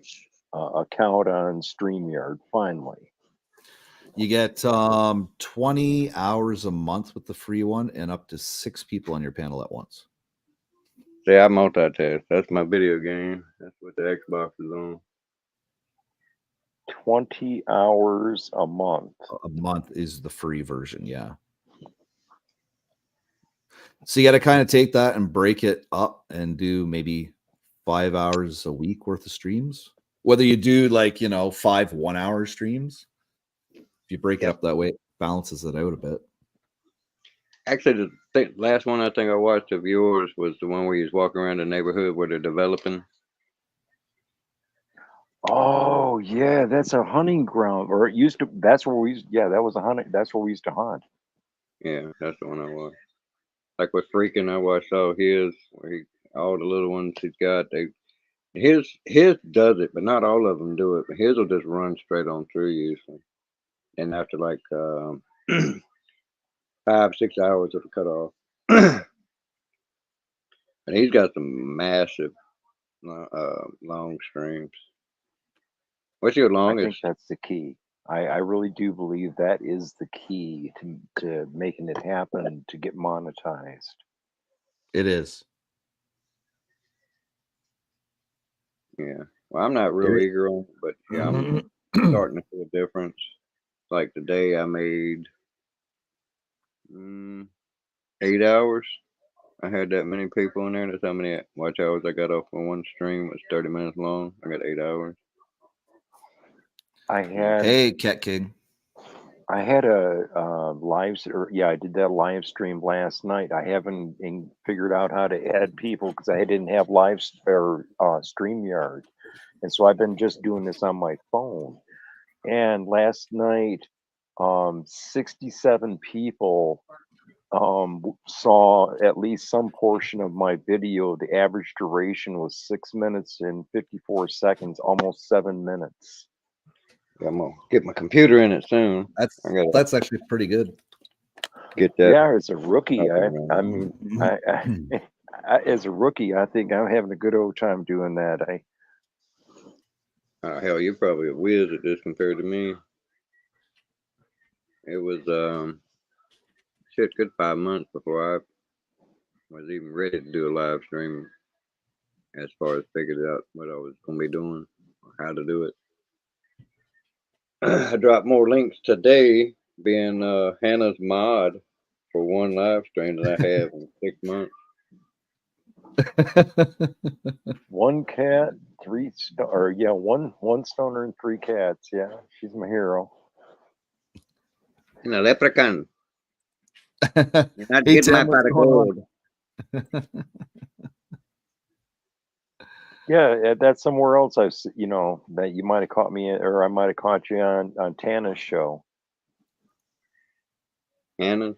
account on StreamYard finally. You get 20 hours a month with the free one and up to 6 people on your panel at once. See, I multitask. That's my video game. That's what the Xbox is on. 20 hours a month. A month is the free version, yeah. So you got to kind of take that and break it up and do maybe 5 hours a week worth of streams. Whether you do 5 1-hour streams, if you break it up that way, it balances it out a bit. Actually, the last one I think I watched of yours was the one where you was walking around the neighborhood where they're developing. Oh yeah, that's a hunting ground, or it used to. That's where we. Yeah, that was a hunting. That's where we used to hunt. Yeah, that's the one I watched. Like with Freaking, I watched all his, where all the little ones he's got. His does it, but not all of them do it. But his will just run straight on through usually, and after like 5-6 hours it'll cut off. And he's got some massive long streams. What's your I think longest? that's the key. I really do believe that is the key to making it happen to get monetized. It is. Yeah. Well, I'm not real eager on it, but yeah, I'm starting to feel a difference. Like today, I made 8 hours. I had that many people in there. That's how many watch hours I got off on one stream. It was 30 minutes long. I got 8 hours. Hey, Cat King. I had a I did that live stream last night. I haven't figured out how to add people because I didn't have StreamYard, and so I've been just doing this on my phone. And last night, 67 people saw at least some portion of my video. The average duration was 6 minutes and 54 seconds, almost 7 minutes. Yeah, I'm gonna get my computer in it soon. That's actually pretty good. Get that. Yeah, as a rookie, as a rookie, I think I'm having a good old time doing that. Hell, you're probably a whiz at this compared to me. It was good 5 months before I was even ready to do a live stream. As far as figured out what I was gonna be doing, or how to do it. I dropped more links today, being Hannah's mod for one live stream that I have in 6 months. 1 cat, 3 one stoner and 3 cats. Yeah, she's my hero. And a leprechaun. You're not Hey, getting my Tim, what's pot of going gold. Yeah, that's somewhere else. That you might have caught me, or I might have caught you on Tana's show. Hannah.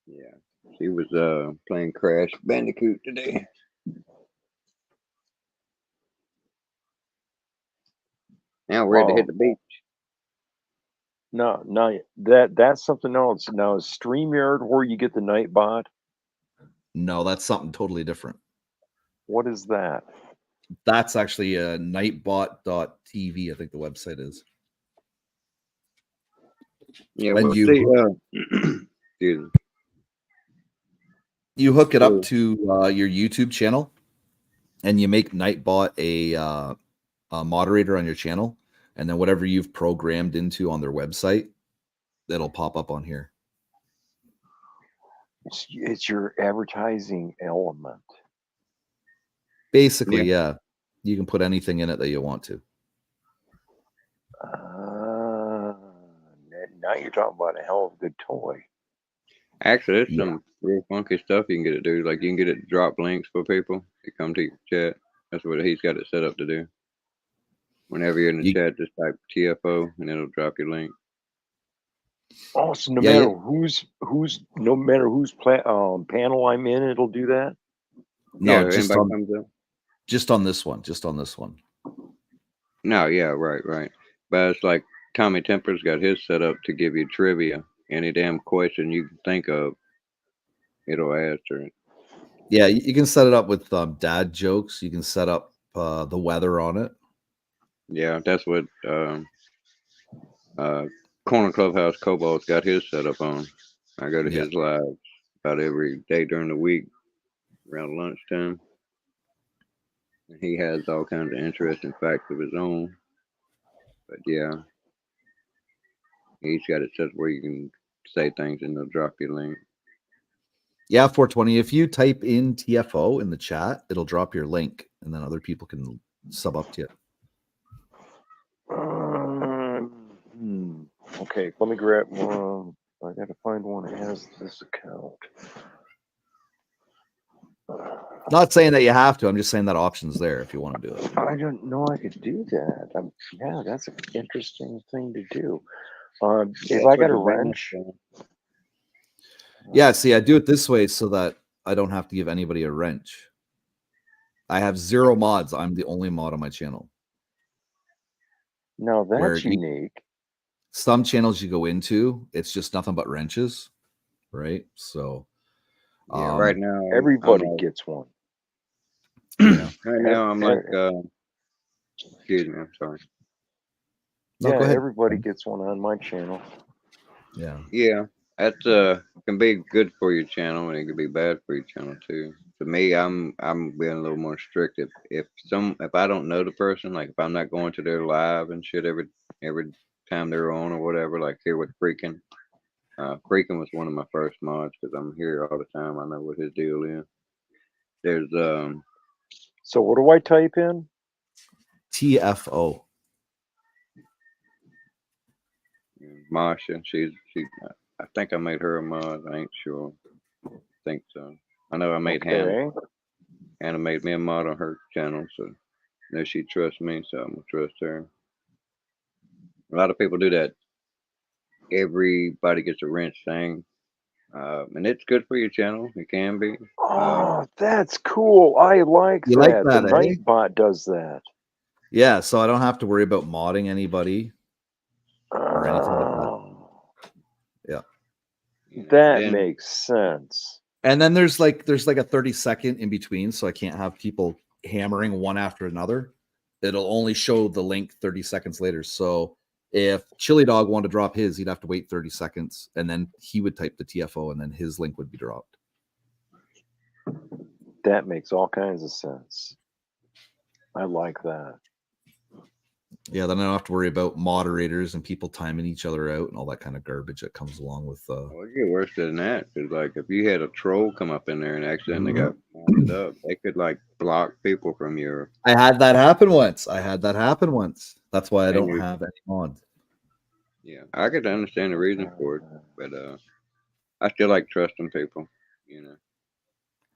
Yeah, she was playing Crash Bandicoot today. Now we're ready to hit the beach. No, that's something else. Now, is StreamYard where you get the Nightbot? No, that's something totally different. What is that? That's actually nightbot.tv, I think the website is. Yeah, and well, you hook it up to your YouTube channel, and you make Nightbot a moderator on your channel, and then whatever you've programmed into on their website, that'll pop up on here. It's your advertising element. Basically, yeah. You can put anything in it that you want to. Now you're talking about a hell of a good toy. Actually, there's some real funky stuff you can get it to do. Like you can get it to drop links for people to come to your chat. That's what he's got it set up to do. Whenever you're in the You- chat, just type TFO and it'll drop your link. Oh, so no Yeah, matter no matter whose panel I'm in, it'll do that. No, Yeah, just anybody on comes up. just on this one. Just on this one. No, yeah, right. But it's like Tommy Temper's got his set up to give you trivia. Any damn question you can think of, it'll answer it. Yeah, you can set it up with dad jokes. You can set up the weather on it. Yeah, that's what Corner Clubhouse Cobalt's got his set up on. I go to Yeah. his lives about every day during the week around lunchtime. And he has all kinds of interesting facts of his own. But yeah, he's got it set where you can say things and they'll drop your link. Yeah, 420. If you type in TFO in the chat, it'll drop your link, and then other people can sub up to you. Okay, let me grab one. I gotta find one that has this account. Not saying that you have to. I'm just saying that option's there if you want to do it. I didn't know I could do that. Yeah, that's an interesting thing to do. If I got a wrench, Yeah, see, I do it this way so that I don't have to give anybody a wrench. I have 0 mods. I'm the only mod on my channel. now Where that's unique. Some channels you go into, it's just nothing but wrenches, right? So, Yeah, right now Everybody I'm like, gets one. yeah. right now I'm like, excuse me, I'm sorry. No, Yeah, go ahead. everybody gets one on my channel. Yeah. Yeah, that's can be good for your channel and it can be bad for your channel too. To me, I'm being a little more strict. If I don't know the person, like if I'm not going to their live and shit every time they're on or whatever, like here with Freaking. Freaking was one of my first mods because I'm here all the time. I know what his deal is. There's So what do I type in? TFO. Masha. She. I think I made her a mod. I ain't sure. I think so. I know I made Hannah. Okay. Hannah made me a mod on her channel, so I know she trusts me, so I'm gonna trust her. A lot of people do that. Everybody gets a wrench thing, and it's good for your channel. It can be. Oh, that's cool. I like You that. like that, The eh? Nightbot does that. Yeah, so I don't have to worry about modding anybody or anything like that. Oh, Yeah. that Then, makes sense. And then there's like a 30-second in between, so I can't have people hammering one after another. It'll only show the link 30 seconds later. So if Chili Dog wanted to drop his, he'd have to wait 30 seconds, and then he would type the TFO, and then his link would be dropped. That makes all kinds of sense. I like that. Yeah, then I don't have to worry about moderators and people timing each other out and all that kind of garbage that comes along with. well, it get worse than that because, like, if you had a troll come up in there and accidentally got modded up, they could like block people from your. I had that happen once. That's why I And don't have any mods. Yeah, I could understand the reason for it, but I still like trusting people. You know.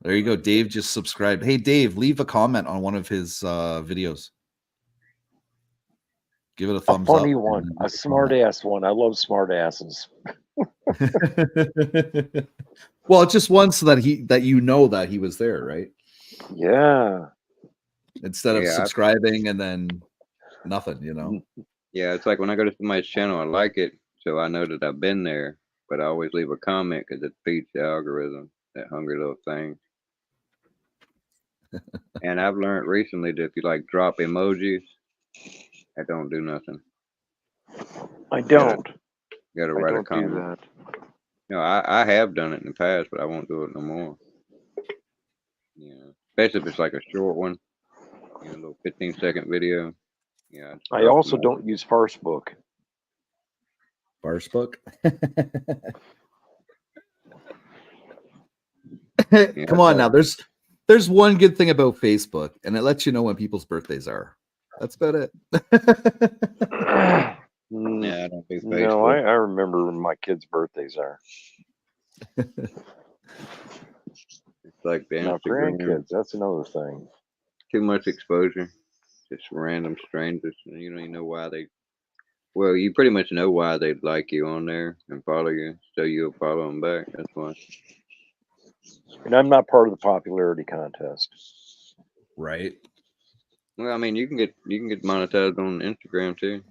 There you go. Dave just subscribed. Hey, Dave, leave a comment on one of his videos. Give it a thumbs funny up. one, a smart ass one. I love smart asses. Well, it's just one so that you know that he was there, right? Yeah. Instead of subscribing and then nothing, you know. Yeah, it's like when I go to somebody's channel, I like it, so I know that I've been there, but I always leave a comment because it feeds the algorithm, that hungry little thing. And I've learned recently that if you like drop emojis, that don't do nothing. I don't. You gotta I write a don't do comment. that. No, I have done it in the past, but I won't do it no more. Yeah, especially if it's like a short one, a little 15-second video. Yeah. I also don't use Farcebook. Farcebook? Yeah, Come on now. There's one good thing about Facebook, and it lets you know when people's birthdays are. That's about it. Yeah, I don't do Facebook. No, I remember when my kids' birthdays are. It's like the Now, Instagram. grandkids, that's another thing. Too much exposure. Just random strangers. And you don't even know why they. Well, you pretty much know why they'd like you on there and follow you, so you'll follow them back. That's why. And I'm not part of the popularity contest. Right. Well, I mean, you can get monetized on Instagram too.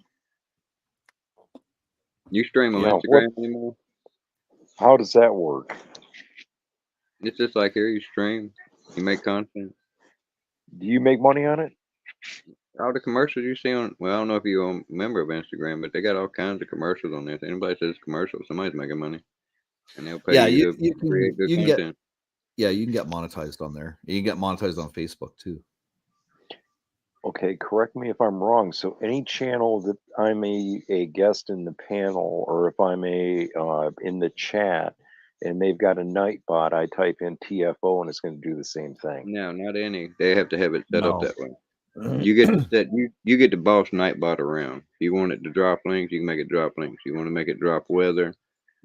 You stream on Yeah, Instagram anymore? how does that work? It's just like here, you stream, you make content. Do you make money on it? All the commercials you see on, well, I don't know if you're a member of Instagram, but they got all kinds of commercials on there. If anybody says commercial, somebody's making money, and they'll pay Yeah, you you to create good can get content. you can get monetized on there. You can get monetized on Facebook too. Okay, correct me if I'm wrong. So any channel that I'm a guest in the panel, or if I'm in the chat and they've got a Nightbot, I type in TFO and it's going to do the same thing. No, not any. They have to have it set up No. that way. You get to set you get to boss Nightbot around. If you want it to drop links, you can make it drop links. You want to make it drop weather,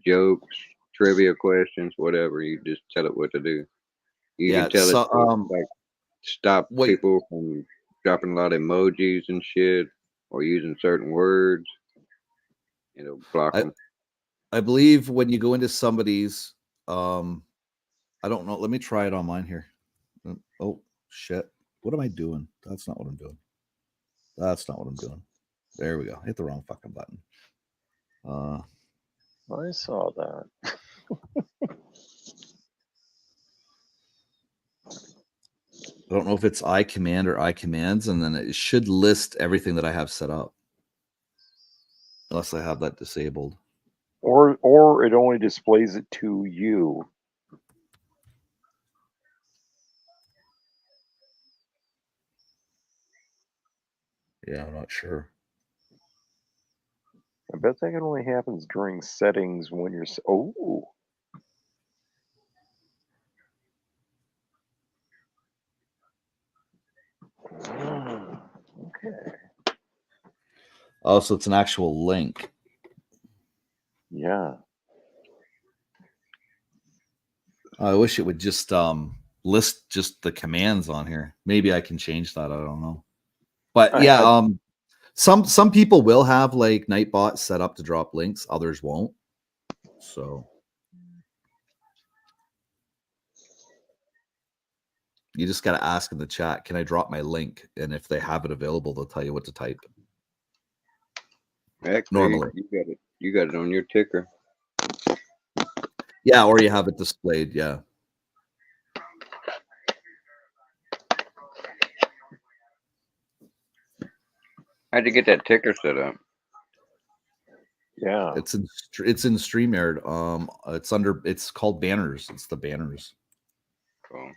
jokes, trivia questions, whatever. You just tell it what to do. You Yeah, can tell it so to, like, stop what people from dropping a lot of emojis and shit or using certain words. It'll block I them. I believe when you go into somebody's I don't know, let me try it on mine here. Oh shit. What am I doing? That's not what I'm doing. That's not what I'm doing. There we go. Hit the wrong fucking button. I saw that. I don't know if it's iCommand or iCommands, and then it should list everything that I have set up. Unless I have that disabled. Or it only displays it to you. Yeah, I'm not sure. I bet that only happens during settings when you're. Oh. Okay. Oh, so it's an actual link. Yeah. I wish it would just list just the commands on here. Maybe I can change that. I don't know. But yeah, some people will have like Nightbot set up to drop links, others won't. So you just got to ask in the chat, can I drop my link? And if they have it available, they'll tell you what to type. Actually, Normally. You got it on your ticker. Yeah, or you have it displayed. Yeah. How'd you get that ticker set up? Yeah. It's in StreamYard. It's called banners. It's the banners. Cool.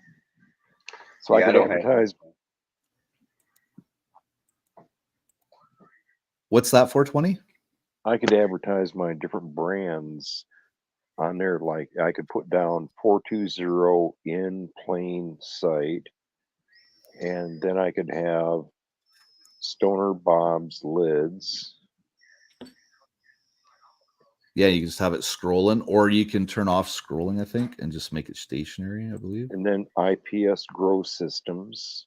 So Yeah, I I could don't have advertise. What's that for, 20? I could advertise my different brands on there. Like I could put down 420 in plain sight, and then I could have Stoner Bob's lids. Yeah, you can just have it scrolling, or you can turn off scrolling, I think, and just make it stationary, I believe. And then IPS Grow Systems.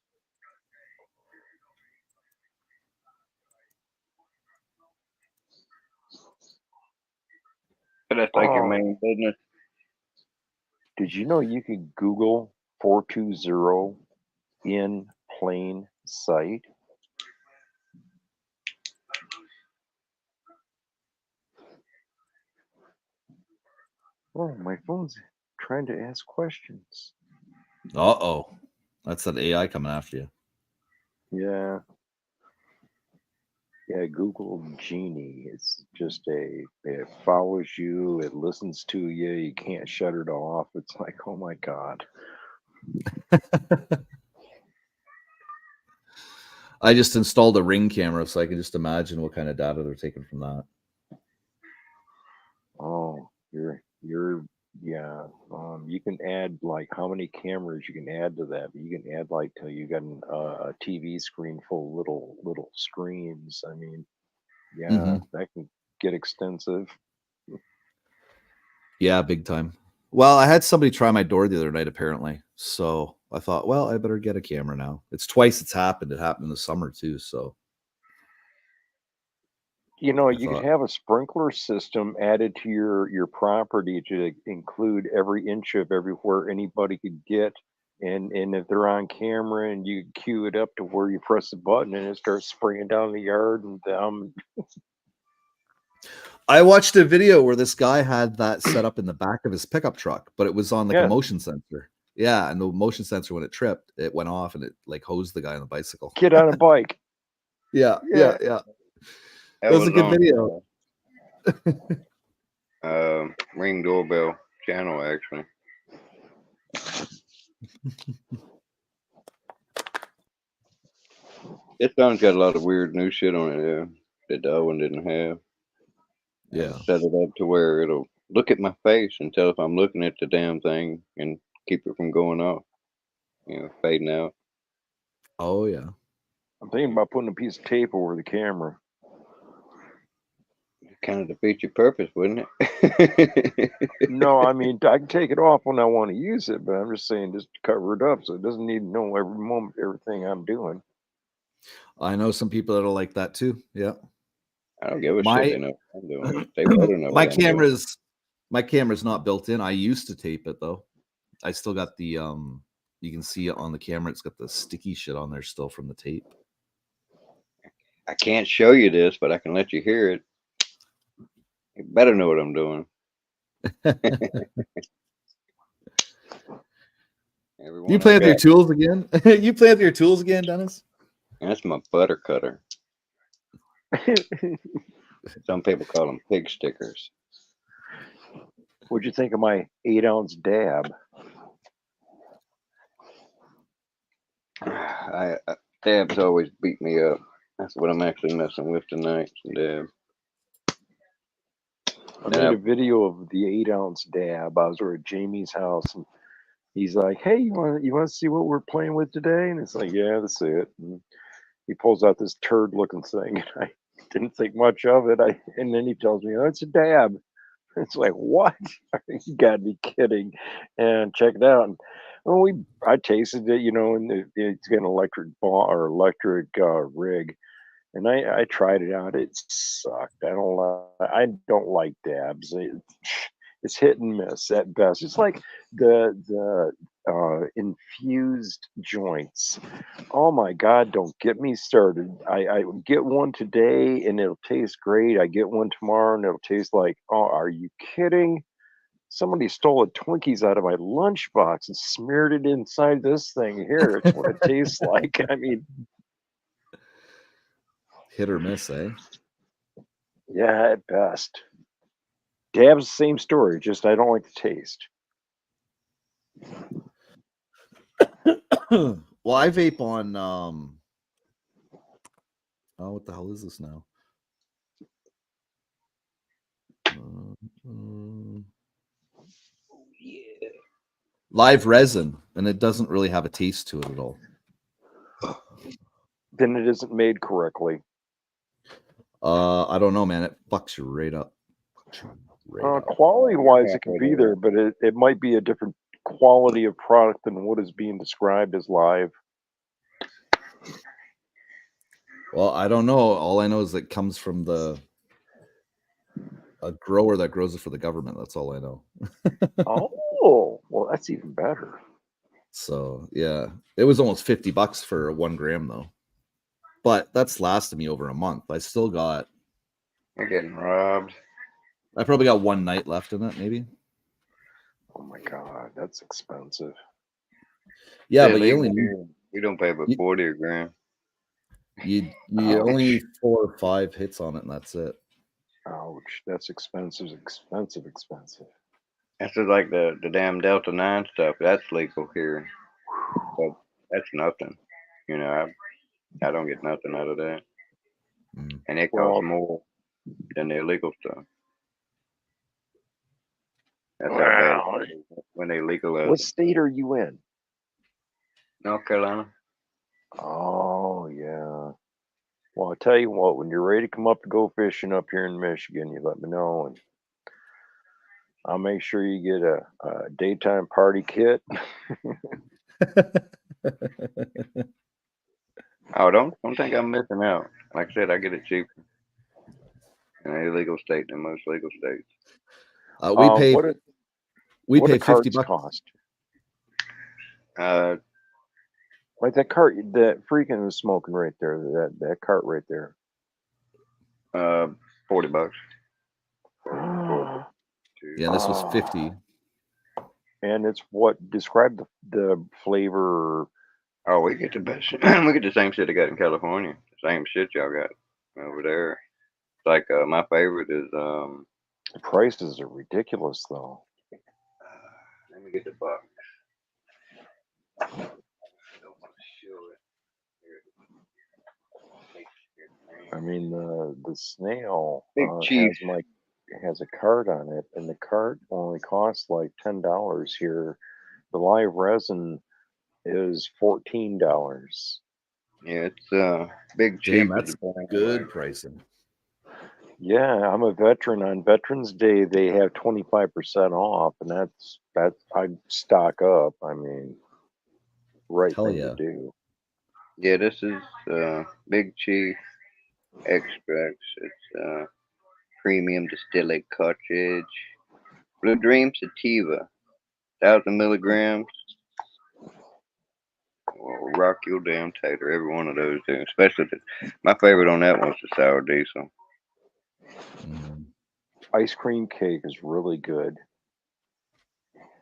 So that's like your main business. Did you know you could Google 420 in plain sight? Oh, my phone's trying to ask questions. Uh-oh. That's that AI coming after you. Yeah. Yeah, Google Genie. It's just it follows you, it listens to you, you can't shut it off. It's like, oh my God. I just installed a Ring camera, so I can just imagine what kind of data they're taking from that. Oh, yeah. You can add like how many cameras you can add to that. But you can add like till you got a TV screen full of little screens. I mean, yeah, that can get extensive. Yeah, big time. Well, I had somebody try my door the other night, apparently. So I thought, well, I better get a camera now. It's twice it's happened. It happened in the summer too. So You know, I you could thought, have a sprinkler system added to your property to include every inch of everywhere anybody could get. And if they're on camera and you cue it up to where you press the button and it starts spraying down the yard and I watched a video where this guy had that set up in the back of his pickup truck, but it was on like a yeah, motion sensor. Yeah, and the motion sensor, when it tripped, it went off and it like hosed the guy on the bicycle. get on a bike. Yeah, Yeah. yeah. That It was a good on video. Ring Doorbell channel, actually. This song's got a lot of weird new shit on it, yeah, that the other one didn't have. Yeah. Set it up to where it'll look at my face and tell if I'm looking at the damn thing and keep it from going off, fading out. Oh yeah. I'm thinking about putting a piece of tape over the camera. Kind of defeat your purpose, wouldn't it? No, I mean I can take it off when I want to use it, but I'm just saying just cover it up so it doesn't need to know every moment everything I'm doing. I know some people that'll like that too. Yeah. I don't give a shit. My They know what I'm doing. They better know my what I'm doing. camera's not built in. I used to tape it though. I still got the you can see it on the camera. It's got the sticky shit on there still from the tape. I can't show you this, but I can let you hear it. You better know what I'm doing. Everyone You I play with your got- tools again? You play with your tools again, Dennis? That's my butter cutter. Some people call them pig stickers. What'd you think of my 8-ounce dab? Dabs always beat me up. That's what I'm actually messing with tonight. Some dab. I made a video of the 8-ounce dab. I was over at Jamie's house and he's like, "Hey, you want to see what we're playing with today?" And it's like, "Yeah, that's it." And he pulls out this turd-looking thing, and I didn't think much of it. And then he tells me, "Oh, it's a dab." It's like, what? You gotta be kidding! And check it out. And I tasted it, and it's got an electric rig. And I tried it out. It sucked. I don't like dabs. It's hit and miss at best. It's like the infused joints. Oh my God! Don't get me started. I get one today and it'll taste great. I get one tomorrow and it'll taste like, oh, are you kidding? Somebody stole a Twinkies out of my lunchbox and smeared it inside this thing here. It's what it tastes like. I mean, Hit or miss, eh? yeah, at best. Dab's the same story, just I don't like the taste. Well, I vape on oh, what the hell is this now? Yeah. Live resin, and it doesn't really have a taste to it at all. Then it isn't made correctly. I don't know, man. It fucks you right up. Quality wise, it can be there, but it might be a different quality of product than what is being described as live. Well, I don't know. All I know is it comes from a grower that grows it for the government. That's all I know. Oh, well, that's even better. So yeah, it was almost $50 for 1 gram though. But that's lasted me over a month. I still got. You're getting robbed. I probably got 1 night left in it, maybe. Oh my God, that's expensive. Yeah, Say but you legal only need, here, you don't pay but 40 a gram. you Ouch. only need 4 or 5 hits on it, and that's it. Ouch, that's expensive. That's just like the damn Delta 9 stuff. That's legal here. But that's nothing. I don't get nothing out of that. Mm. And it Well, costs more than the illegal stuff. That's how wow. bad it is when they legalize What it. state are you in? North Carolina. Oh, yeah. Well, I'll tell you what, when you're ready to come up to go fishing up here in Michigan, you let me know, and I'll make sure you get a daytime party kit. Oh, don't think I'm missing out. Like I said, I get it cheaper in an illegal state than most legal states. We pay What do 50 cards bucks. cost? Uh, Like that cart that freaking is smoking right there. That cart right there. $40. Yeah, this was 50. And it's what describe the flavor. Oh, we get the best. We get the same shit I got in California. Same shit y'all got over there. It's like my favorite is The prices are ridiculous though. let me get the box. I don't want to show it. I mean the snail Big Chief. has a card on it, and the card only costs like $10 here. The live resin is $14. Yeah, it's Big Chief. Damn, that's good pricing. Yeah, I'm a veteran. On Veterans Day, they have 25% off, and that's I stock up. I mean, right Hell thing yeah. to do. Yeah, this is Big Chief extracts. It's premium distillate cartridge. Blue Dream Sativa, 1,000 milligrams. Will rock your damn tater. Every one of those do. Especially my favorite on that one's the sour diesel. Ice cream cake is really good.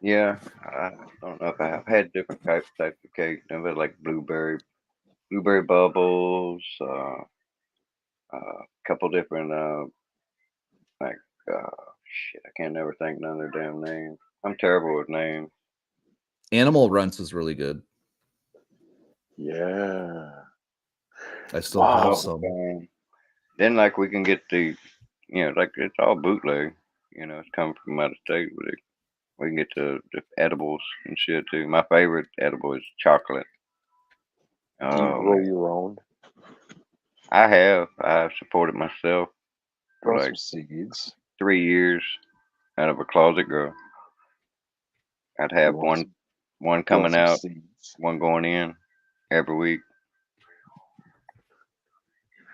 Yeah, I don't know if I've had different types of cake. I've had like blueberry bubbles, couple different like shit. I can't never think none of their damn names. I'm terrible with names. Animal Runts is really good. Yeah. I still have some. Then like we can get the, like it's all bootleg. It's coming from out of state, but we can get the edibles and shit too. My favorite edible is chocolate. Do you grow your own? I've supported myself for Grow like some seeds. 3 years out of a closet grow. I'd have one coming out, seeds. one going in every week.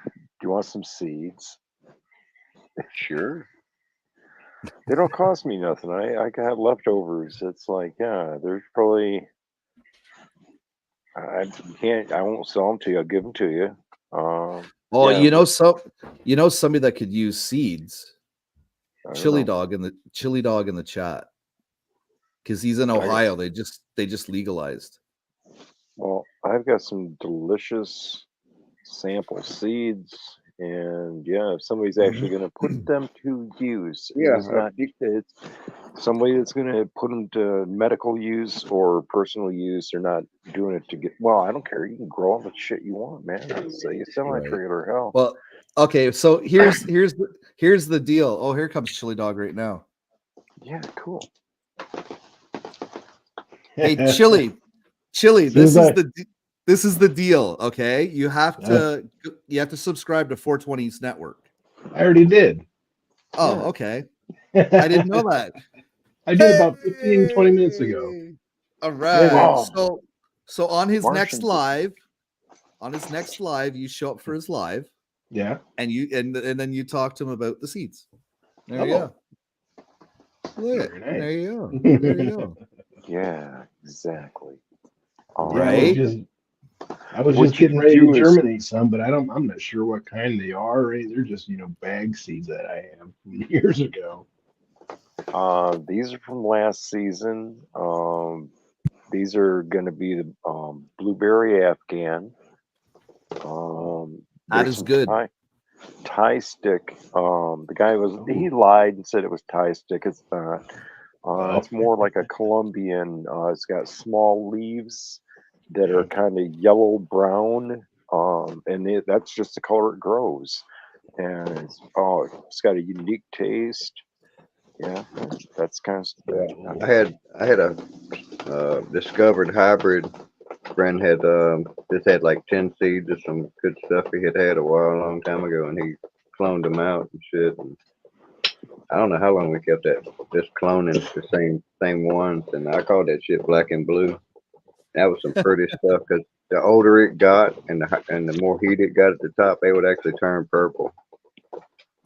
Do you want some seeds? Sure. They don't cost me nothing. I got leftovers. It's like, yeah, there's probably I won't sell them to you. I'll give them to you. Yeah, somebody that could use seeds. Chili Dog in the chat, because he's in Ohio. They just legalized. Well, I've got some delicious sample seeds, and yeah, if somebody's actually going to put them to use, it's somebody that's going to put them to medical use or personal use. They're not doing it to get. Well, I don't care. You can grow all the shit you want, man. It's a semi-trailer, hell. Well, okay. So here's the deal. Oh, here comes Chili Dog right now. Yeah, cool. Hey, Chili, this is the deal. Okay, you have to subscribe to 420's network. I already did. Oh, okay. I didn't know that. I did about 15, 20 minutes ago. All right. Yeah. So on his next live, you show up for his live. Yeah. And then you talk to him about the seeds. There you go. Look, Nice. there you go. There you go. Yeah, exactly. Right. I was just getting ready to germinate some, but I'm not sure what kind they are. Right? They're just bag seeds that I have from years ago. These are from last season. These are going to be the blueberry Afghan. That is good. Thai stick. The guy he lied and said it was Thai stick. It's not. It's more like a Colombian. It's got small leaves that are kind of yellow brown, and that's just the color it grows. And it's got a unique taste. Yeah, that's kind of. I had a discovered hybrid. Friend had just had like 10 seeds of some good stuff he had a long time ago, and he cloned them out and shit. And I don't know how long we kept that just cloning the same ones, and I called that shit black and blue. That was some pretty stuff because the older it got and the more heat it got at the top, they would actually turn purple.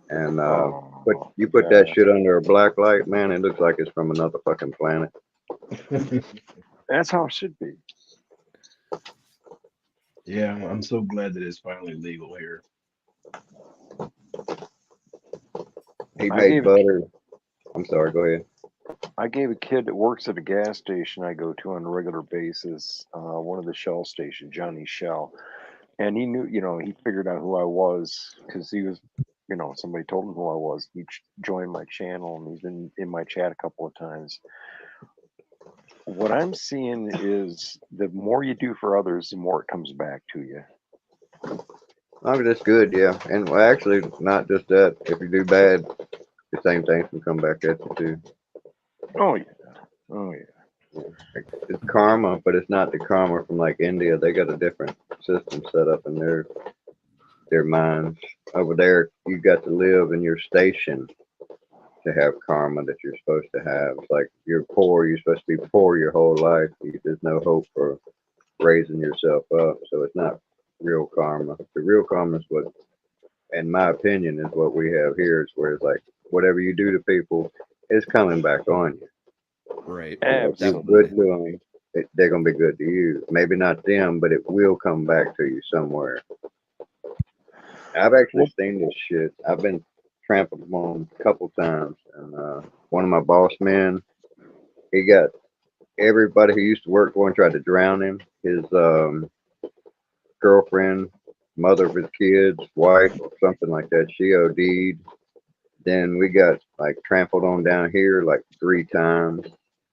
And you put that shit under a black light, man, it looks like it's from another fucking planet. That's how it should be. Yeah, I'm so glad that it's finally legal here. He made butter. I'm sorry, go ahead. I gave a kid that works at a gas station I go to on a regular basis, one of the Shell stations, Johnny Shell. And he knew, he figured out who I was because he was, somebody told him who I was. He joined my channel and he's been in my chat a couple of times. What I'm seeing is the more you do for others, the more it comes back to you. Oh, that's good, yeah. And well, actually, not just that. If you do bad, the same thing can come back at you too. Oh yeah. It's karma, but it's not the karma from like India. They got a different system set up in their minds. Over there, you got to live in your station to have karma that you're supposed to have. It's like you're poor, you're supposed to be poor your whole life. There's no hope for raising yourself up. So it's not real karma. The real karma is what, in my opinion, is what we have here. Is where it's like whatever you do to people is coming back on you. Right. If you're good to them, they're gonna be good to you. Maybe not them, but it will come back to you somewhere. I've actually seen this shit. I've been trampled on a couple times, and one of my boss men, he got everybody who used to work for him tried to drown him. His girlfriend, mother of his kids, wife, or something like that. She OD'd. Then we got like trampled on down here like 3 times.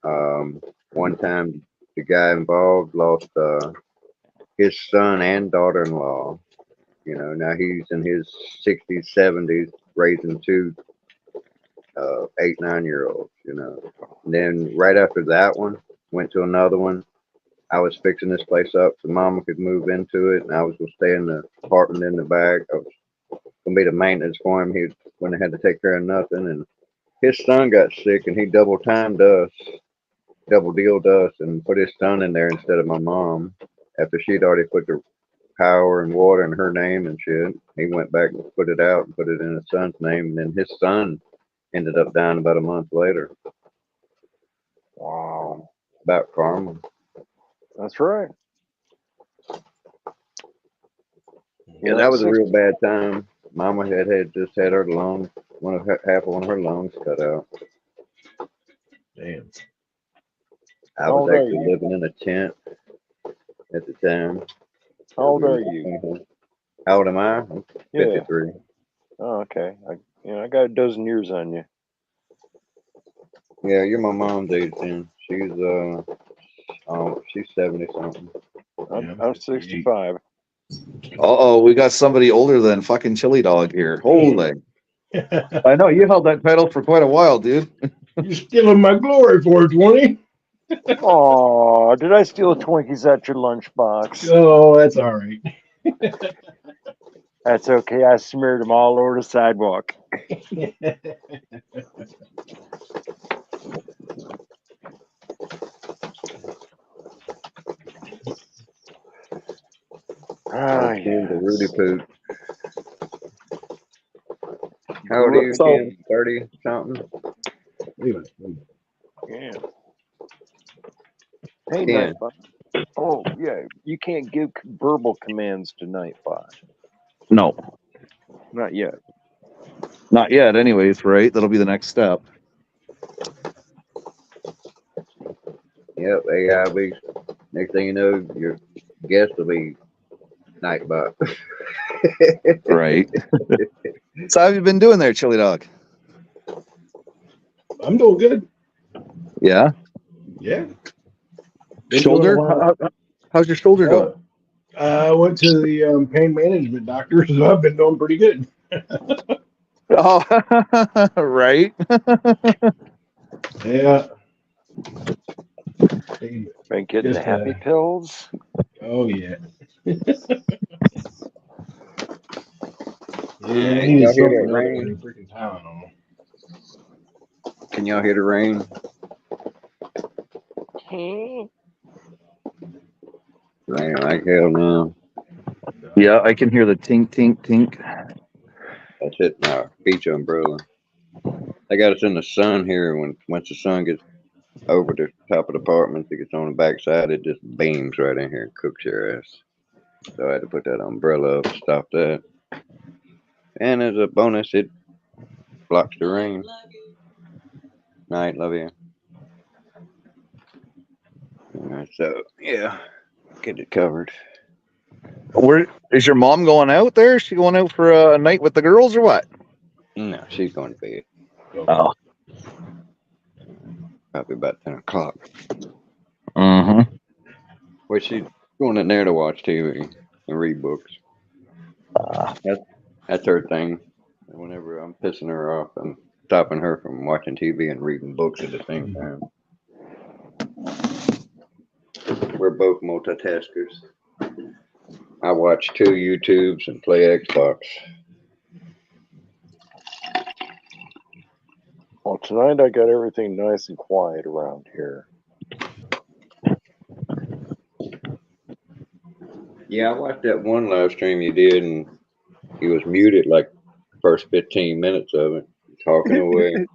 One time, the guy involved lost his son and daughter-in-law. Now he's in his 60s, 70s, raising 2 8, 9-year-olds. And then right after that one, went to another one. I was fixing this place up so Mama could move into it, and I was gonna stay in the apartment in the back. I was gonna be the maintenance for him. He when I had to take care of nothing, and his son got sick, and he double dealed us, and put his son in there instead of my mom. After she'd already put the power and water in her name and shit, he went back and put it out and put it in his son's name, and then his son ended up dying about a month later. Wow. About karma. That's right. Yeah, that was a real bad time. Mama had just had her lungs, half of one of her lungs cut out. Damn. I was actually living in a tent at the time. How old are you? How old am I? I'm 53. Yeah. Oh, okay. I got a dozen years on you. Yeah, you're my mom's age then. She's 70 something. I'm 65. We got somebody older than fucking Chili Dog here. Holy. I know you held that title for quite a while, dude. You're stealing my glory, 420. Oh, did I steal Twinkies at your lunchbox? Oh, that's all right. That's okay. I smeared them all over the sidewalk. The Rudy Poot. How old are you, Ken? 30 something? Yeah. Hey, Ken. Nightbot. Oh, yeah. You can't give verbal commands to Nightbot. No. Not yet. Not yet, anyways, right? That'll be the next step. Yep, AI will be. Next thing you know, your guest will be Nightbot. Right. So how have you been doing there, Chili Dog? I'm doing good. Yeah? Yeah. Shoulder? How's your shoulder doing? I went to the pain management doctor, so I've been doing pretty good. Oh, right. Yeah. Been getting the happy pills. Oh, yeah. Yeah, he needs something other than freaking Tylenol. Can y'all hear the rain? Raining like hell now. Yeah, I can hear the tink, tink, tink. That's hitting our beach umbrella. They got us in the sun here. Once the sun gets over the top of the apartment, it gets on the backside, it just beams right in here and cooks your ass. So I had to put that umbrella up to stop that. And as a bonus, it blocks the rain. Night, love you. So yeah, get it covered. Where is your mom going out there? Is she going out for a night with the girls or what? No, she's going to bed. Oh. Probably about 10 o'clock. Mm-hmm. Well, she's going in there to watch TV and read books. That's her thing. Whenever I'm pissing her off, I'm stopping her from watching TV and reading books at the same time. We're both multitaskers. I watch 2 YouTubes and play Xbox. Well, tonight I got everything nice and quiet around here. Yeah, I watched that one live stream you did, and he was muted like the first 15 minutes of it, talking away.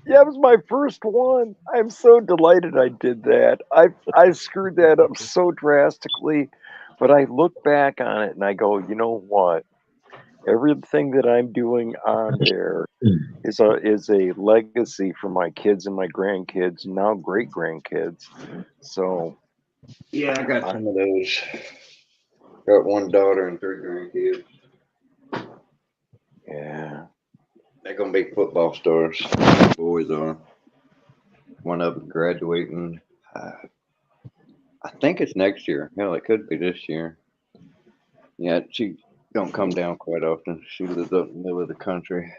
Yeah, it was my first one. I'm so delighted I did that. I screwed that up so drastically, but I look back on it and I go, you know what? Everything that I'm doing on there is a legacy for my kids and my grandkids, now great grandkids. So Yeah, I got some of those. Got 1 daughter and 3 grandkids. yeah. They're gonna be football stars. Boys are. One of them graduating. I think it's next year. Hell, it could be this year. Yeah, she don't come down quite often. She lives up in the middle of the country.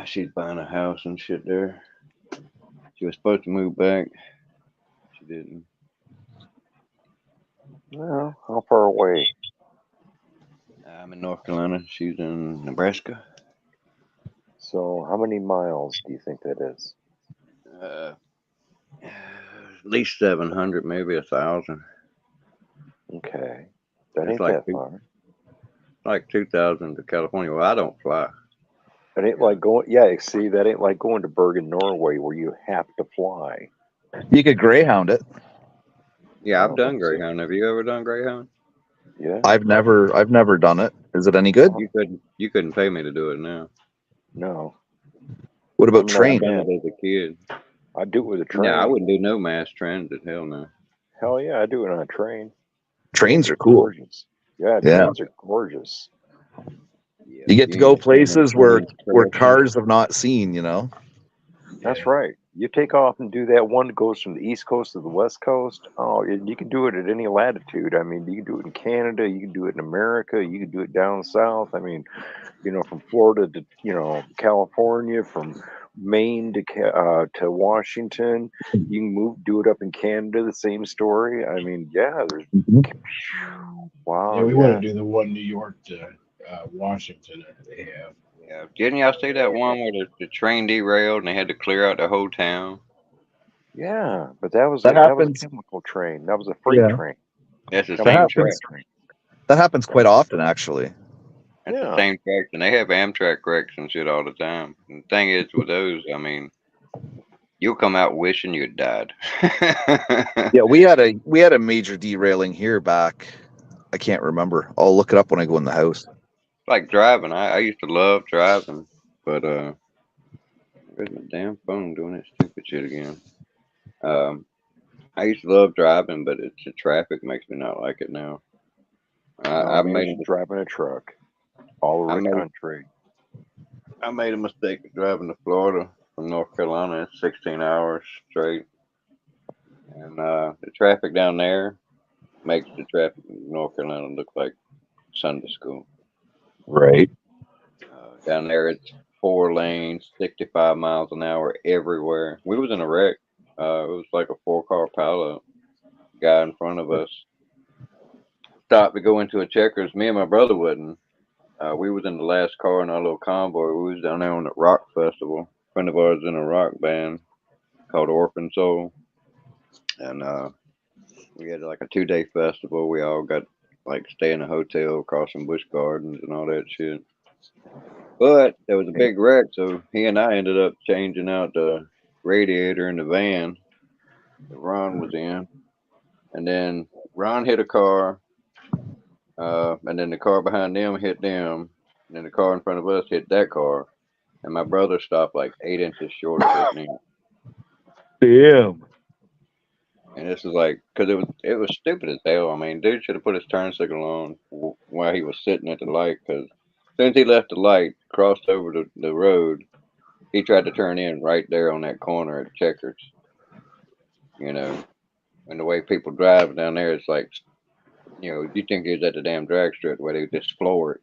She's buying a house and shit there. She was supposed to move back. She didn't. Well, how far away? I'm in North Carolina. She's in Nebraska. So how many miles do you think that is? At least 700, maybe 1,000. Okay. That It's ain't like that far. like 2,000 to California. Well, I don't fly. That ain't like going. Yeah, see, that ain't like going to Bergen, Norway, where you have to fly. You could Greyhound it. Yeah, I've Oh, done but see, Greyhound. Have you ever done Greyhound? yeah, I've never done it. Is it any good? You couldn't pay me to do it now. no, What about I'm not train? I've done mad. it as a kid. I do it with a Yeah, I train. wouldn't do no mass transit. Hell no. Hell yeah, I do it on a train. Trains are cool. Gorgeous. Yeah, Yeah. trains are gorgeous. Yeah, You get to you go ain't seen them places where trains crashing. cars have not seen, you know? That's right. You take off and do that one that goes from the East Coast to the West Coast. Oh, you can do it at any latitude. I mean, you can do it in Canada. You can do it in America. You can do it down south. I mean, from Florida to California, from Maine to Washington. You can do it up in Canada. The same story. I mean, yeah. There's wow. Yeah, we want to do the one New York to Washington they have. Yeah, didn't y'all see that one where the train derailed and they had to clear out the whole town? Yeah, but that was That a happens. chemical train. That was a freight Yeah. train. That's the That same happens. track. Train. That happens quite often, actually. That's the Yeah. same track, and they have Amtrak wrecks and shit all the time. And the thing is, with those, I mean, you'll come out wishing you'd died. Yeah, we had a major derailing here back. I can't remember. I'll look it up when I go in the house. Like driving. I used to love driving, but where's my damn phone doing that stupid shit again? I used to love driving, but it's the traffic makes me not like it now. I made driving a truck all over the country. I made a mistake of driving to Florida from North Carolina. It's 16 hours straight, and the traffic down there makes the traffic in North Carolina look like Sunday school. Right. Down there, it's 4 lanes, 65 miles an hour everywhere. We was in a wreck. It was like a 4-car pileup. Guy in front of us stopped to go into a Checkers. Me and my brother wouldn't. We was in the last car in our little convoy. We was down there on the rock festival. A friend of ours in a rock band called Orphan Soul. And We had like a 2-day festival. We all got like stay in a hotel across some busch gardens and all that shit. But there was a big wreck, so he and I ended up changing out the radiator in the van that Ron was in, and then Ron hit a car, and then the car behind them hit them, and then the car in front of us hit that car, and my brother stopped like 8 inches short of hitting him. Damn. And this is like, cause it was stupid as hell. I mean, dude should have put his turn signal on while he was sitting at the light. Cause as soon as he left the light, crossed over the road, he tried to turn in right there on that corner at Checkers. You know, and the way people drive down there, it's like, you know, you think he was at the damn drag strip where they would just floor it.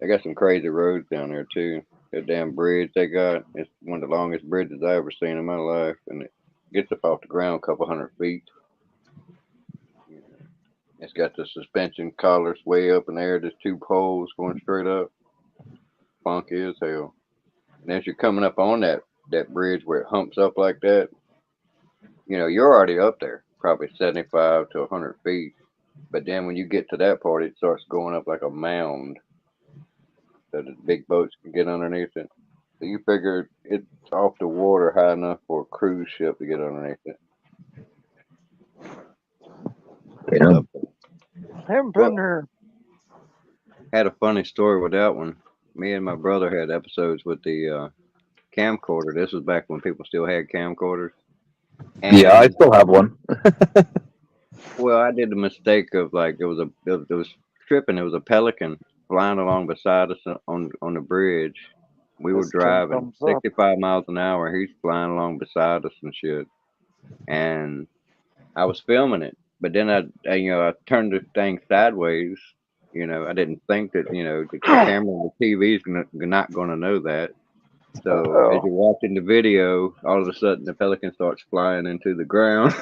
They got some crazy roads down there too. That damn bridge they got, it's one of the longest bridges I ever seen in my life, and it gets up off the ground a couple 100 feet. It's got the suspension collars way up in the air, just 2 poles going straight up. Funky as hell. And as you're coming up on that bridge where it humps up like that, you know, you're already up there, probably 75 to 100 feet. But then when you get to that part, it starts going up like a mound so the big boats can get underneath it. So you figure it's off the water high enough for a cruise ship to get underneath it. Yeah. Haven't been there. Had a funny story with that one. Me and my brother had episodes with the camcorder. This was back when people still had camcorders. And, Yeah, I still have one. well, I did the mistake of like it was tripping. It was a pelican flying along beside us on the bridge. We were This 10 driving thumbs up. 65 miles an hour. He's flying along beside us and shit. And I was filming it, but then I turned the thing sideways. You know, I didn't think that the camera and the TV is not gonna know that. So as Uh-oh. you're watching the video, all of a sudden the pelican starts flying into the ground.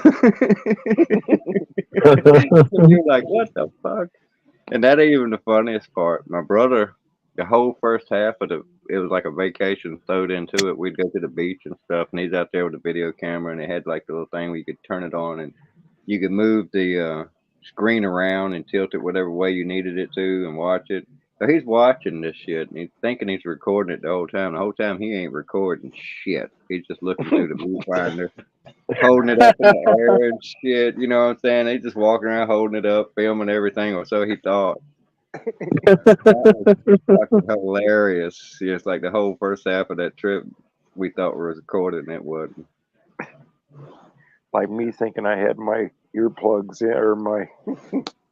And you're like, what the fuck? And that ain't even the funniest part. My brother, the whole first half of it was like a vacation thrown into it. We'd go to the beach and stuff, and he's out there with a video camera, and it had like the little thing where you could turn it on, and you could move the screen around and tilt it whatever way you needed it to, and watch it. So he's watching this shit, and he's thinking he's recording it the whole time. The whole time he ain't recording shit. He's just looking through the viewfinder, holding it up in the air and shit. You know what I'm saying? He's just walking around holding it up, filming everything, or so he thought. That was fucking hilarious. It's like the whole first half of that trip we thought was recorded, and it wasn't. Like me thinking I had my earplugs in, or my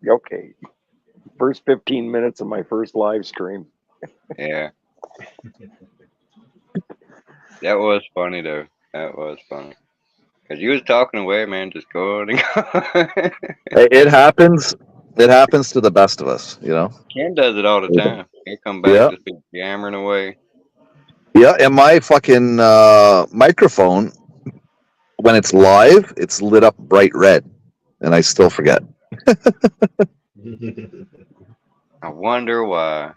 okay. First 15 minutes of my first live stream. Yeah. That was funny though. That was funny. Cause you was talking away, man, just going and going. It happens. It happens to the best of us, you know. Ken does it all the time. He'll come back, Yeah, just be yammering away. yeah. And my fucking microphone, when it's live, it's lit up bright red, and I still forget. I wonder why.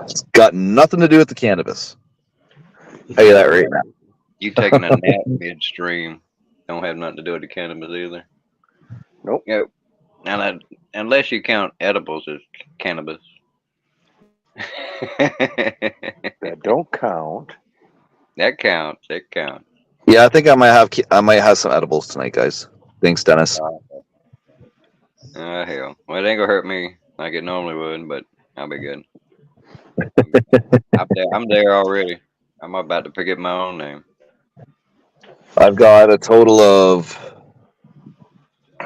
It's got nothing to do with the cannabis. I'll tell you that right now. You taking a nap midstream don't have nothing to do with the cannabis either. Nope. Yeah. And unless you count edibles as cannabis. That don't count. That counts. It counts. Yeah, I think I might have some edibles tonight, guys. Thanks, Dennis. Hell. Well, it ain't gonna hurt me like it normally would, but I'll be good. I'm there already. I'm about to forget my own name. I've got a total of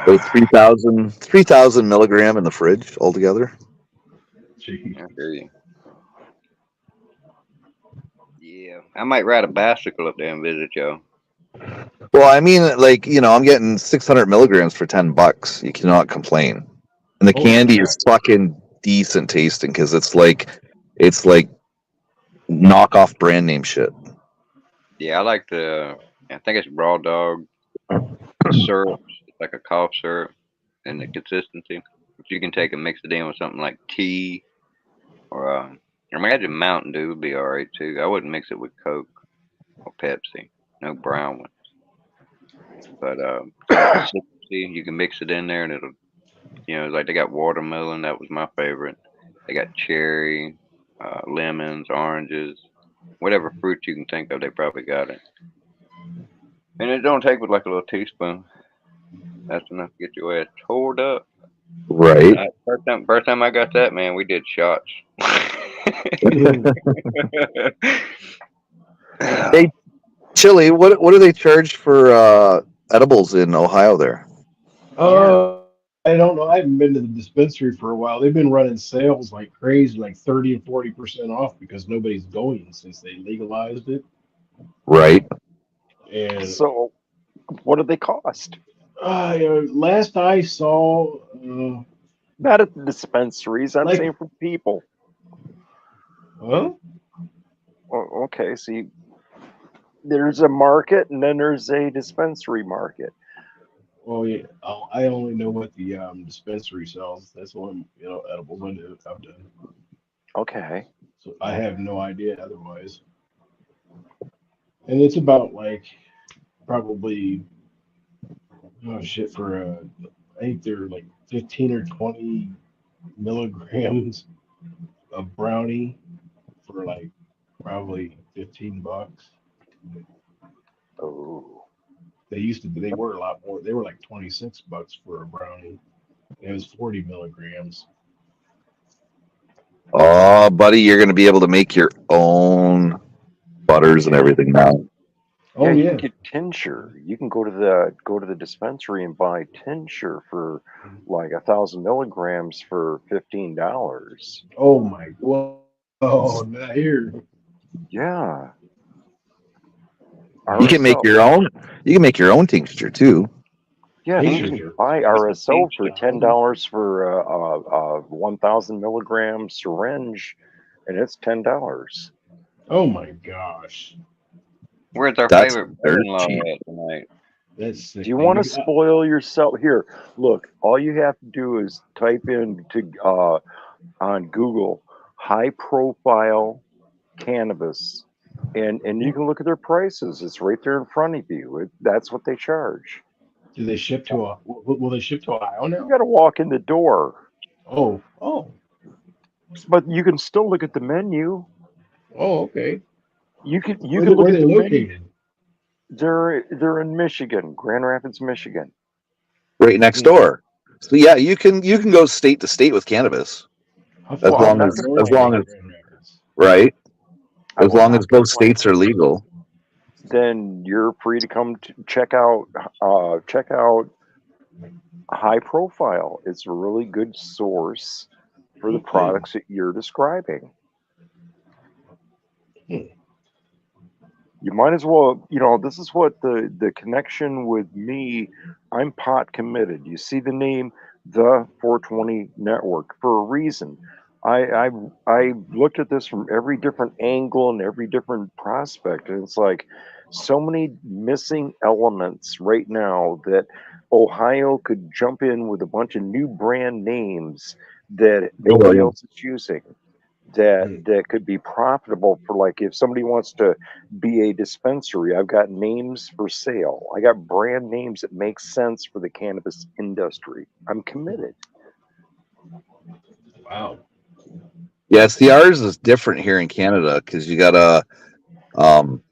3,000 milligram in the fridge altogether. Jeez. I hear you. Yeah, I might ride a bicycle up there and visit y'all. Well, I mean, like, I'm getting 600 milligrams for $10. You cannot complain. And the Oh, candy yeah. is fucking decent tasting because it's like knockoff brand name shit. Yeah, I like I think it's raw dog syrup. It's like a cough syrup and the consistency. If you can take and mix it in with something like tea or imagine Mountain Dew would be alright too. I wouldn't mix it with Coke or Pepsi. No brown ones. But see, you can mix it in there, and it'll, like they got watermelon. That was my favorite. They got cherry, lemons, oranges, whatever fruit you can think of. They probably got it. And it don't take but like a little teaspoon. That's enough to get your ass tore up. Right. First time I got that, man, we did shots. Hey, Chili, what do they charge for edibles in Ohio there? I don't know. I haven't been to the dispensary for a while. They've been running sales like crazy, like 30 and 40% off because nobody's going since they legalized it. Right. And So, what do they cost? last I saw, Not at the dispensaries. I'm like, saying for people. well, Oh, okay, see, there's a market and then there's a dispensary market. oh yeah, I only know what the dispensary sells. That's one, edibles I've done. Okay. So I have no idea otherwise. And it's about like probably oh shit for I think they're like 15 or 20 milligrams of brownie for like probably $15. Oh. They were a lot more. They were like $26 for a brownie. It was 40 milligrams. Oh, buddy, you're going to be able to make your own butters and Yeah. everything now. Oh Yeah, you yeah. can get tincture. You can go to the dispensary and buy tincture for like 1,000 milligrams for $15. Oh my. Well, oh, not here. Yeah. You can make RSO. your own. You can make your own tincture too. Yes, you Tinctures can are buy expensive. RSO for $10. $10 for a 1,000 milligram syringe, and it's $10. Oh my gosh. Where's our That's favorite dirt brother-in-law cheap. at tonight? That's Do sick, you man. want to spoil yourself? Here, look. All you have to do is type in to on Google high profile cannabis, and you can look at their prices. It's right there in front of you. That's what they charge. Do they ship to will they ship to Ohio You now? got to walk in the door, Oh, but you can still look at the menu. okay. You can Where look are at they the menu. located? They're in Michigan, Grand Rapids, Michigan. Right next door. So yeah, you can go state to state with cannabis How as far, Well, how I'm long not far as north as is long as Grand Rapids? right I as will long as not both complain. states are legal. Then you're free to come to check out High Profile. It's a really good source for the Okay. products that you're describing. Hmm. You might as well, this is what the connection with me. I'm pot committed. You see the name, the 420 Network, for a reason. I looked at this from every different angle and every different prospect, and it's like so many missing elements right now that Ohio could jump in with a bunch of new brand names that Oh, nobody yeah. else is using that Hmm. that could be profitable for, like, if somebody wants to be a dispensary. I've got names for sale. I got brand names that make sense for the cannabis industry. I'm committed. Wow. Yeah, it's the ours is different here in Canada because you gotta um,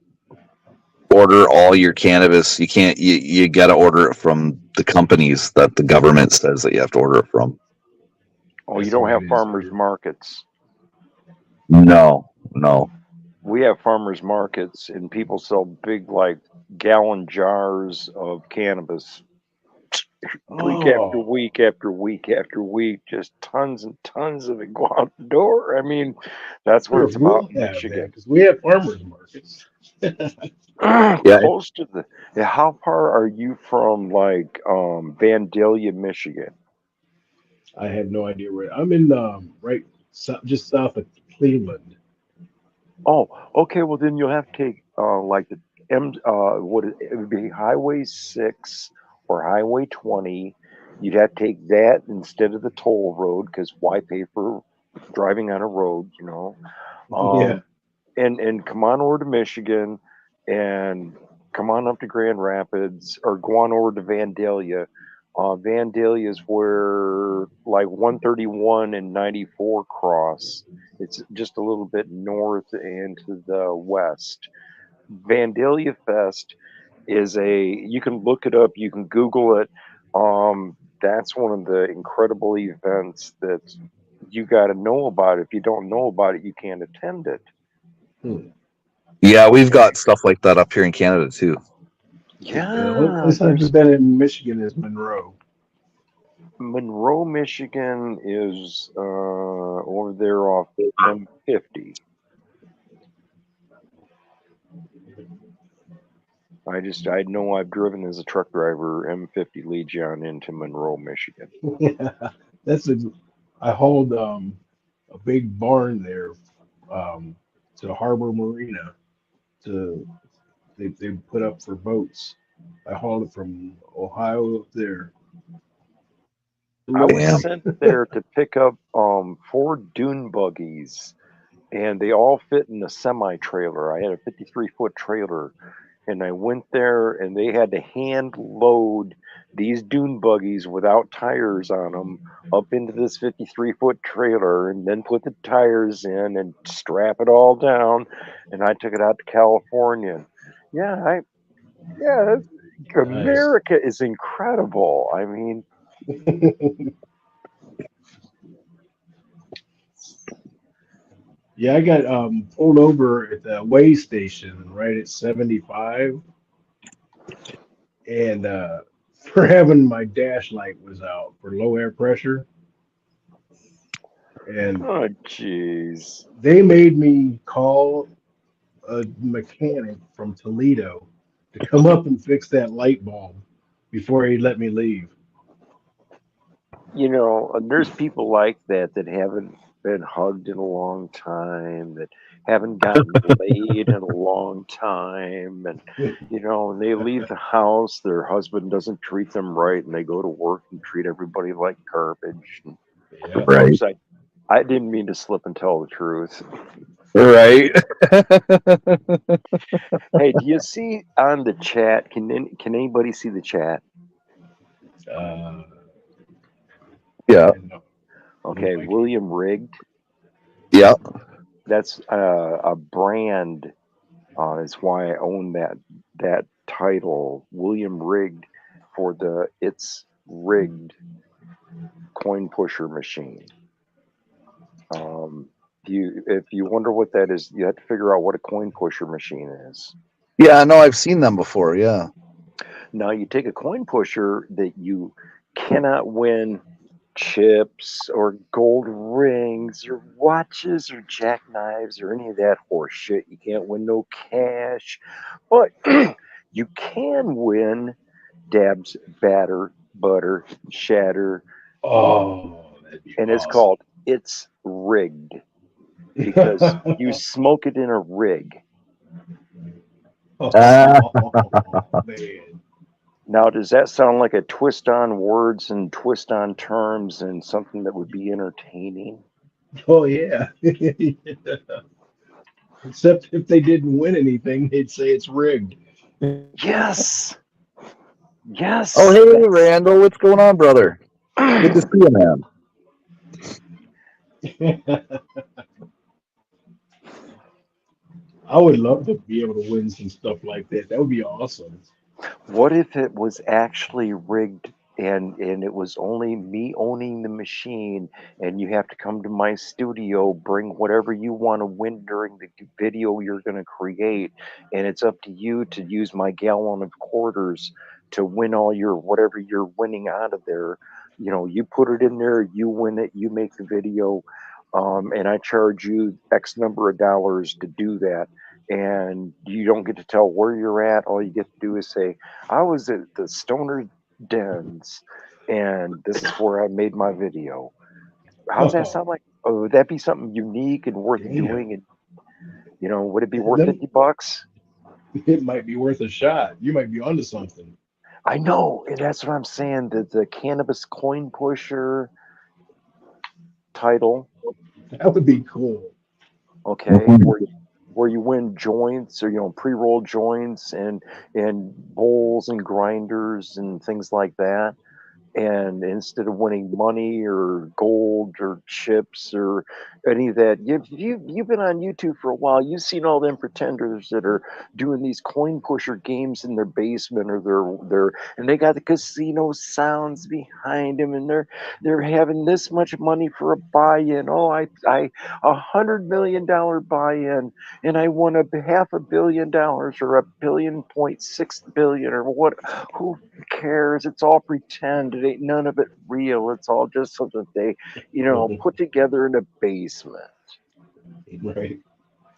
order all your cannabis. You can't. You gotta order it from the companies that the government says that you have to order it from. Oh, you That's the don't way it have is farmers here. markets. No, no. We have farmers markets, and people sell big, like, gallon jars of cannabis week after Oh, week after week after week, just tons and tons of it go out the door. I mean, that's what where it's about we'll in have that Michigan. because we have farmers markets. Yeah, Close to the. Yeah, how far are you from, like, Vandalia, Michigan? I have no idea where I'm in. Right, just south of Cleveland. Oh, okay. Well, then you'll have to take like the it would be Highway 6 or Highway 20. You'd have to take that instead of the toll road, because why pay for driving on a road? Yeah. And come on over to Michigan, and come on up to Grand Rapids or go on over to Vandalia. Vandalia is where like 131 and 94 cross. It's just a little bit north and to the west. Vandalia Fest is you can look it up, you can Google it. That's one of the incredible events that you got to know about. If you don't know about it, you can't attend it. Yeah, we've got stuff like that up here in Canada too. Yeah, the only Yeah, place I've been in Michigan is Monroe. Monroe, Michigan is over there off M50. I know I've driven as a truck driver M50 Legion into Monroe, Michigan. Yeah, that's a. I hauled a big barn there to Harbor Marina to they put up for boats. I hauled it from Ohio up there. I was Damn. sent there to pick up 4 dune buggies, and they all fit in a semi trailer. I had a 53-foot trailer, and I went there, and they had to hand load these dune buggies without tires on them up into this 53-foot trailer, and then put the tires in and strap it all down. And I took it out to California. Yeah, Nice. America is incredible. I mean, Yeah, I got pulled over at the weigh station right at 75, and for having my dash light was out for low air pressure, and oh, jeez. they made me call a mechanic from Toledo to come up and fix that light bulb before he let me leave. You know, there's people like that that haven't been hugged in a long time, that haven't gotten laid in a long time, and and they leave the house, their husband doesn't treat them right, and they go to work and treat everybody like garbage. And, Yeah. Right. oops, I didn't mean to slip and tell the truth. Right. Hey, do you see on the chat? Can anybody see the chat? Uh, Yeah. no, Okay, no, I can't. William Rigged. Yeah. That's a brand. Is why I own that title, William Rigged, for the It's Rigged coin pusher machine. If you wonder what that is, you have to figure out what a coin pusher machine is. Yeah. No, I've seen them before. Yeah. Now you take a coin pusher that you cannot win chips or gold rings or watches or jackknives or any of that horse shit. You can't win no cash, but you can win dabs, batter, butter, shatter, Oh, that'd be and it's awesome. called It's Rigged because you smoke it in a rig. Oh, man. Now, does that sound like a twist on words and twist on terms and something that would be entertaining? Oh, yeah. Except if they didn't win anything, they'd say it's rigged. Yes, Oh, yes. hey, Randall, what's going on, brother? Good to see you, man. I would love to be able to win some stuff like that. That would be awesome. What if it was actually rigged and it was only me owning the machine and you have to come to my studio, bring whatever you want to win during the video you're going to create, and it's up to you to use my gallon of quarters to win all your whatever you're winning out of there. You put it in there, you win it, you make the video, and I charge you X number of dollars to do that. And you don't get to tell where you're at. All you get to do is say, I was at the Stoner Dens, and this is where I made my video. How's that Oh, sound like? Oh, would that be something unique and worth damn. doing? And would it be worth That, $50? it might be worth a shot. You might be onto something. I know, and that's what I'm saying. The cannabis coin pusher title, That would be cool. okay, where where you win joints or pre-roll joints and bowls and grinders and things like that. And instead of winning money or gold or chips or any of that, you've been on YouTube for a while. You've seen all them pretenders that are doing these coin pusher games in their basement or and they got the casino sounds behind them, and they're having this much money for a buy-in. Oh, I $100 million buy-in, and I won $500 million or $1.6 billion or what? Who cares? It's all pretend. It ain't none of it real. It's all just something they, put together in a basement. Right.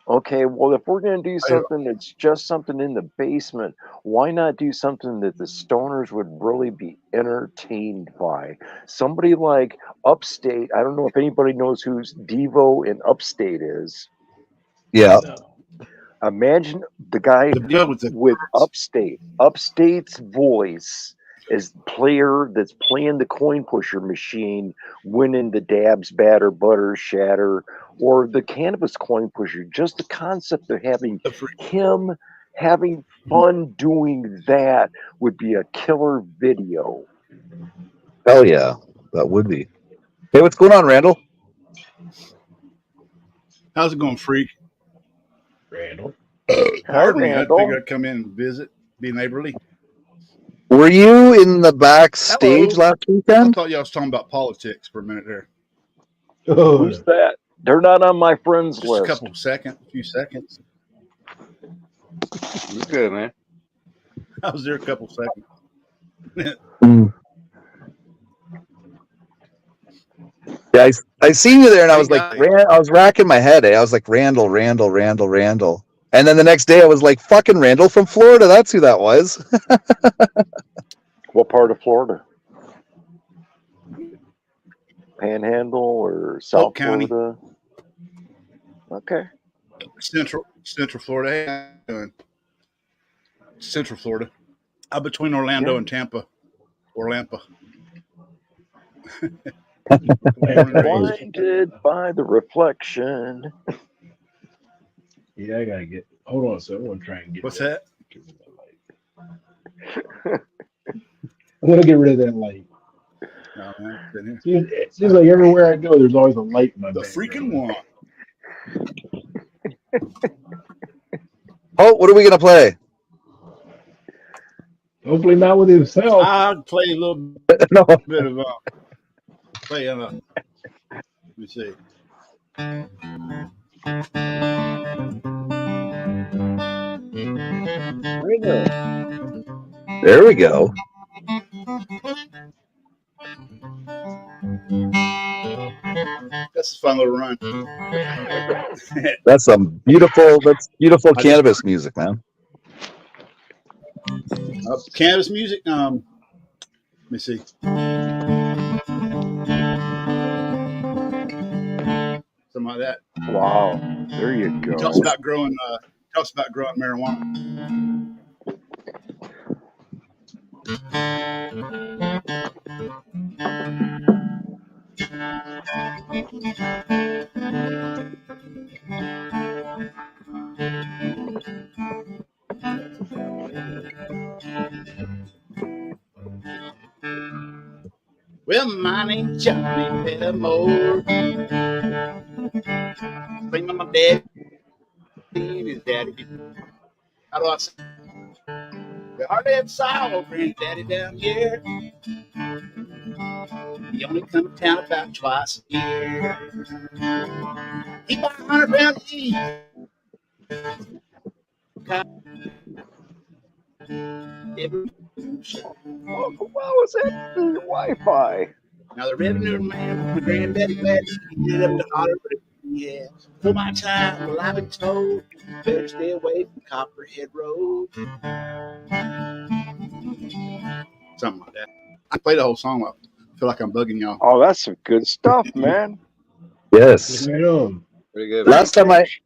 Okay, well, if we're going to do I- something that's just something in the basement, why not do something that the stoners would really be entertained by? Somebody like Upstate. I don't know if anybody knows who Devo in Upstate is. Yeah. No. Imagine the guy The deal with the with Upstate. Upstate's voice as the player that's playing the coin pusher machine, winning the dabs, batter, butter, shatter, or the cannabis coin pusher. Just the concept of having him having fun doing that would be a killer video. Hell yeah. That would be. Hey, what's going on, Randall? How's it going, freak? Randall. Pardon me. I Randall. figured I'd come in and visit, be neighborly. Were you in the backstage Hello. last I weekend? thought y'all was talking about politics for a minute there. Oh, Who's that? They're not on my friends Just list. a few seconds. You good, man? I was there a couple seconds. Mm. Yeah, I seen you there, and I was like, I was racking my head. I was like, Randall. And then the next day, I was like, fucking Randall from Florida. That's who that was. What part of Florida? Panhandle or South Polk County. Florida? Okay. Central Florida. Hey, how you doing? Central Florida. I'm between Orlando and Tampa. Orlampa. Blinded by the reflection. yeah, I gotta get. Hold on, so I'm gonna try and get. What's that? Get rid of that light. I'm gonna get rid of that light. No, man, it's been here. It seems like everywhere I go, there's always a light in my The background. freaking one. Oh, what are we gonna play? Hopefully not with himself. I'll play a little No. bit of play. Let me see. There we go. That's a fun little run. That's some beautiful. That's beautiful cannabis music, man. Cannabis music. Let me see. Something like that. Wow, there you go. He talks about growing marijuana. Well, my name's Johnny Pettimore. Bring my dad. His daddy. How do I say? We hardly ever saw granddaddy down here. He only come to town about twice a year. He bought 100 pound leaf. Oh, wow, was that the Wi-Fi? Now the revenue man, my granddaddy glad he did up to holler, but yeah, for my time, well, I've been told better stay away from Copperhead Road. Something like that. I play the whole song. I feel like I'm bugging y'all. Oh, that's some good stuff, man. Yes. Right on. Pretty good. Last time That's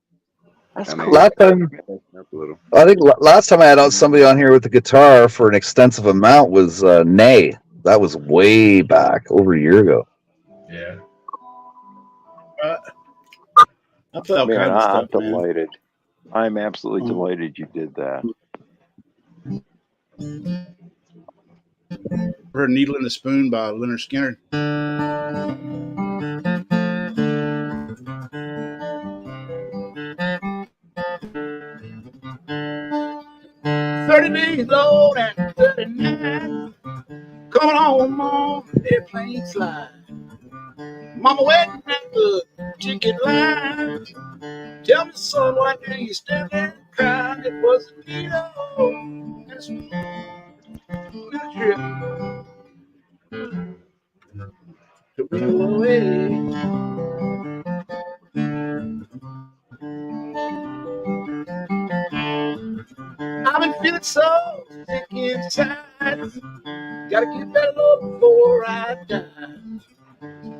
I cool. mean, last time up a little. I think last time I had somebody on here with the guitar for an extensive amount was Nay. That was way back, over a year ago. Yeah. I play all Man, kinds of I'm stuff, man. delighted. I'm absolutely delighted you did that. Her Needle and the Spoon by Leonard Skinner. 30 days low and 39. Coming home on the airplane slide. Mama waiting at the ticket line. Tell me, son, why do you stand there and cry? It was a needle and a spoon trip took me away. I've been feeling so sick inside. Gotta get that low before I die.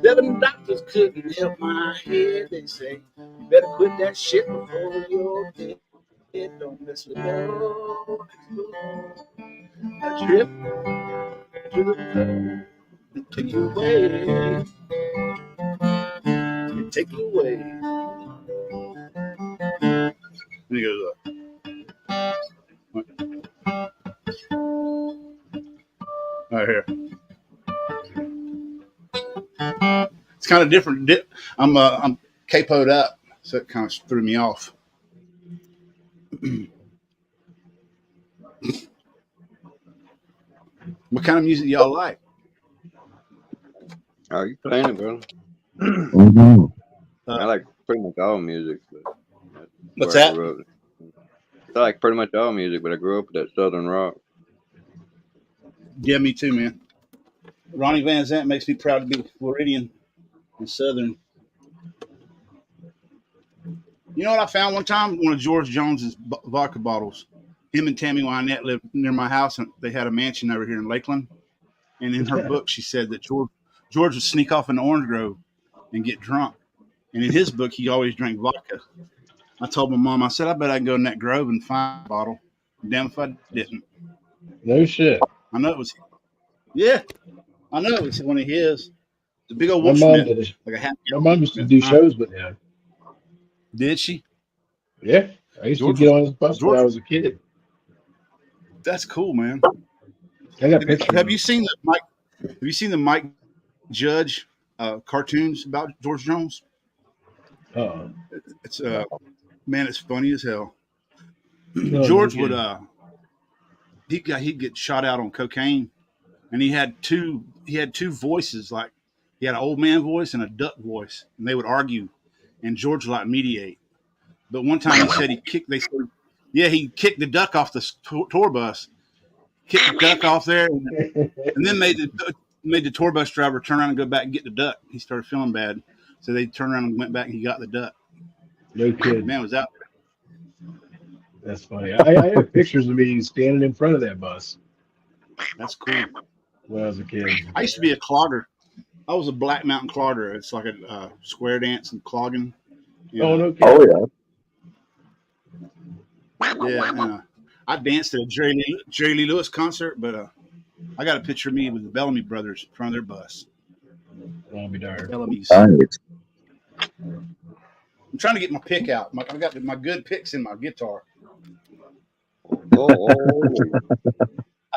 11 doctors couldn't help my head. They say, you better quit that shit before you're dead. Don't mess with love. That trip to the moon will take you away. It'll take you away. And he goes, right here. It's kind of different. I'm capoed up, so it kind of threw me off. What kind of music y'all like? Are you playing it, brother? Mm-hmm. I like pretty much all music, but that's What's where I that? grew up. I like pretty much all music, but I grew up with that Southern rock. Yeah, me too, man. Ronnie Van Zant makes me proud to be Floridian and Southern. You know what I found one time? One of George Jones's vodka bottles. Him and Tammy Wynette lived near my house, and they had a mansion over here in Lakeland. And in her book, she said that George would sneak off in the orange grove and get drunk. And in his book, he always drank vodka. I told my mom, I said, I bet I can go in that grove and find a bottle. Damn if I didn't. No shit. I know it was, yeah, I know it was one of his. The big old My Wolf mom Schmidt, did it. like a half My gallon mom Wolf used to Schmidt. do shows with him. Did she? Yeah, I used to George get was on his bus when I George. was a kid. That's cool, man. I got pictures Have of you seen the Mike? Have you seen the Mike Judge cartoons about George Jones? him. It's man, it's funny as hell. No, no George would kidding. he'd get shot out on cocaine, and he had two voices. Like he had an old man voice and a duck voice, and they would argue, and George would like mediate. But one time he said he kicked. They said, yeah, he kicked the duck off the tour bus, kicked the duck off there, and then made the tour bus driver turn around and go back and get the duck. He started feeling bad, so they turned around and went back and he got the duck. No kidding. Man was out there. That's funny. I have pictures of me standing in front of that bus That's cool. when I was a kid. I used to be a clogger. I was a Black Mountain clogger. It's like a square dance and clogging. You Oh, know? no kidding. Oh yeah. Yeah. I danced at a Jerry Lee Lewis concert, but I got a picture of me with the Bellamy brothers in front of their bus. I'll be darned. Bellamy's. Nice. I'm trying to get my pick out. I got my good picks in my guitar. Oh.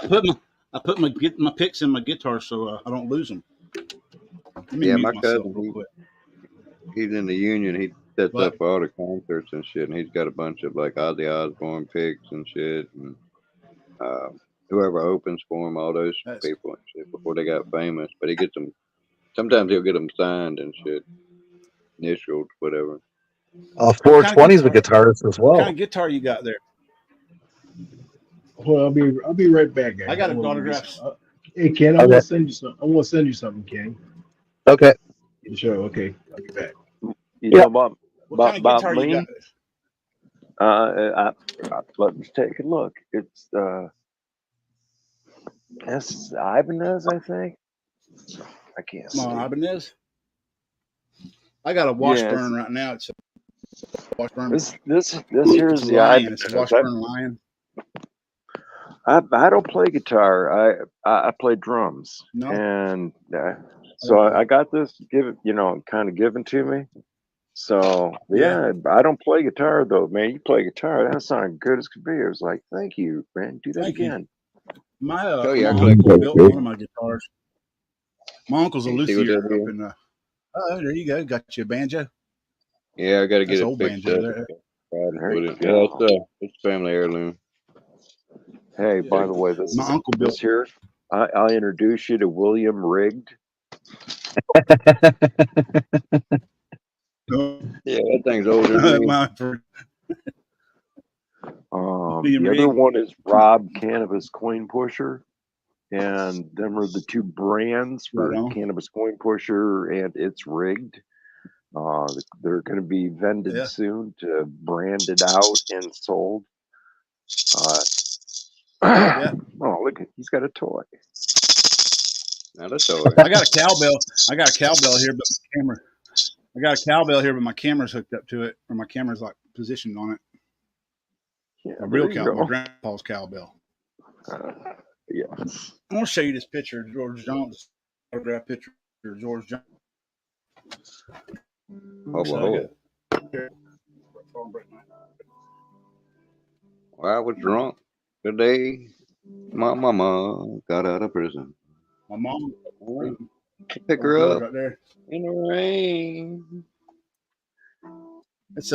I put my picks in my guitar so I don't lose them. Let me Yeah, mute my myself cousin, real quick. he's in the union. He sets What? up for all the concerts and shit, and he's got a bunch of like Ozzy Osbourne picks and shit, and whoever opens for him, all those That's people and shit before they got famous. But he gets them. Sometimes he'll get them signed and shit, initialed, whatever. what kind of 420's a guitar? guitarist as What kind well. of guitar you got there? Well, I'll be right back, guys. I got I'm an gonna get autograph. some- Hey Ken, I Okay. want to send you some. I want to send you something, Ken. Okay. Sure. Okay. I'll be back. You Yeah. know about What kind of about guitar you me? got? Let me take a look. It's Ibanez, I think. I can't see. Ibanez. I got a Yeah, Washburn right now. It's a Washburn. this here's It's a the Lion. It's a Ibanez. Washburn Lion. I don't play guitar. I play drums, No. and so I got this kind of given to me, So yeah, I don't play guitar though, man. You play guitar, that sounded good as could be. I was like, thank you, man. Do that Thank you. again. My Oh yeah, I my collect uncle built Fender. one of my guitars. My uncle's a Can you see what luthier that up is? in oh, there you go. Got you a banjo. Yeah, I got to That's get an it old fixed banjo up. there. Try to There put you it. Yeah, go. it's family heirloom. Hey, Yeah. by the way, this My is uncle built. this here. I'll introduce you to William Rigged. Yeah, that thing's older than me. William The other Rigg. one is Rob Cannabis Coin Pusher, and them are the two brands for Right on. Cannabis Coin Pusher, and it's rigged. They're going to be vended Yeah. soon to branded out and sold. Yeah. Oh, look, he's got a toy. Not a toy. I got a cowbell. I got a cowbell here, but my camera. I got a cowbell here, but my camera's hooked up to it, or my camera's like positioned on it. Yeah, My there real you cow, my go. grandpa's cowbell. Yes. I want to show you this picture of George Jones. Autograph picture of George Jones. Oh, I was drunk the day my mama got out of prison. My mom. I went to pick her George up right there. in the rain. It's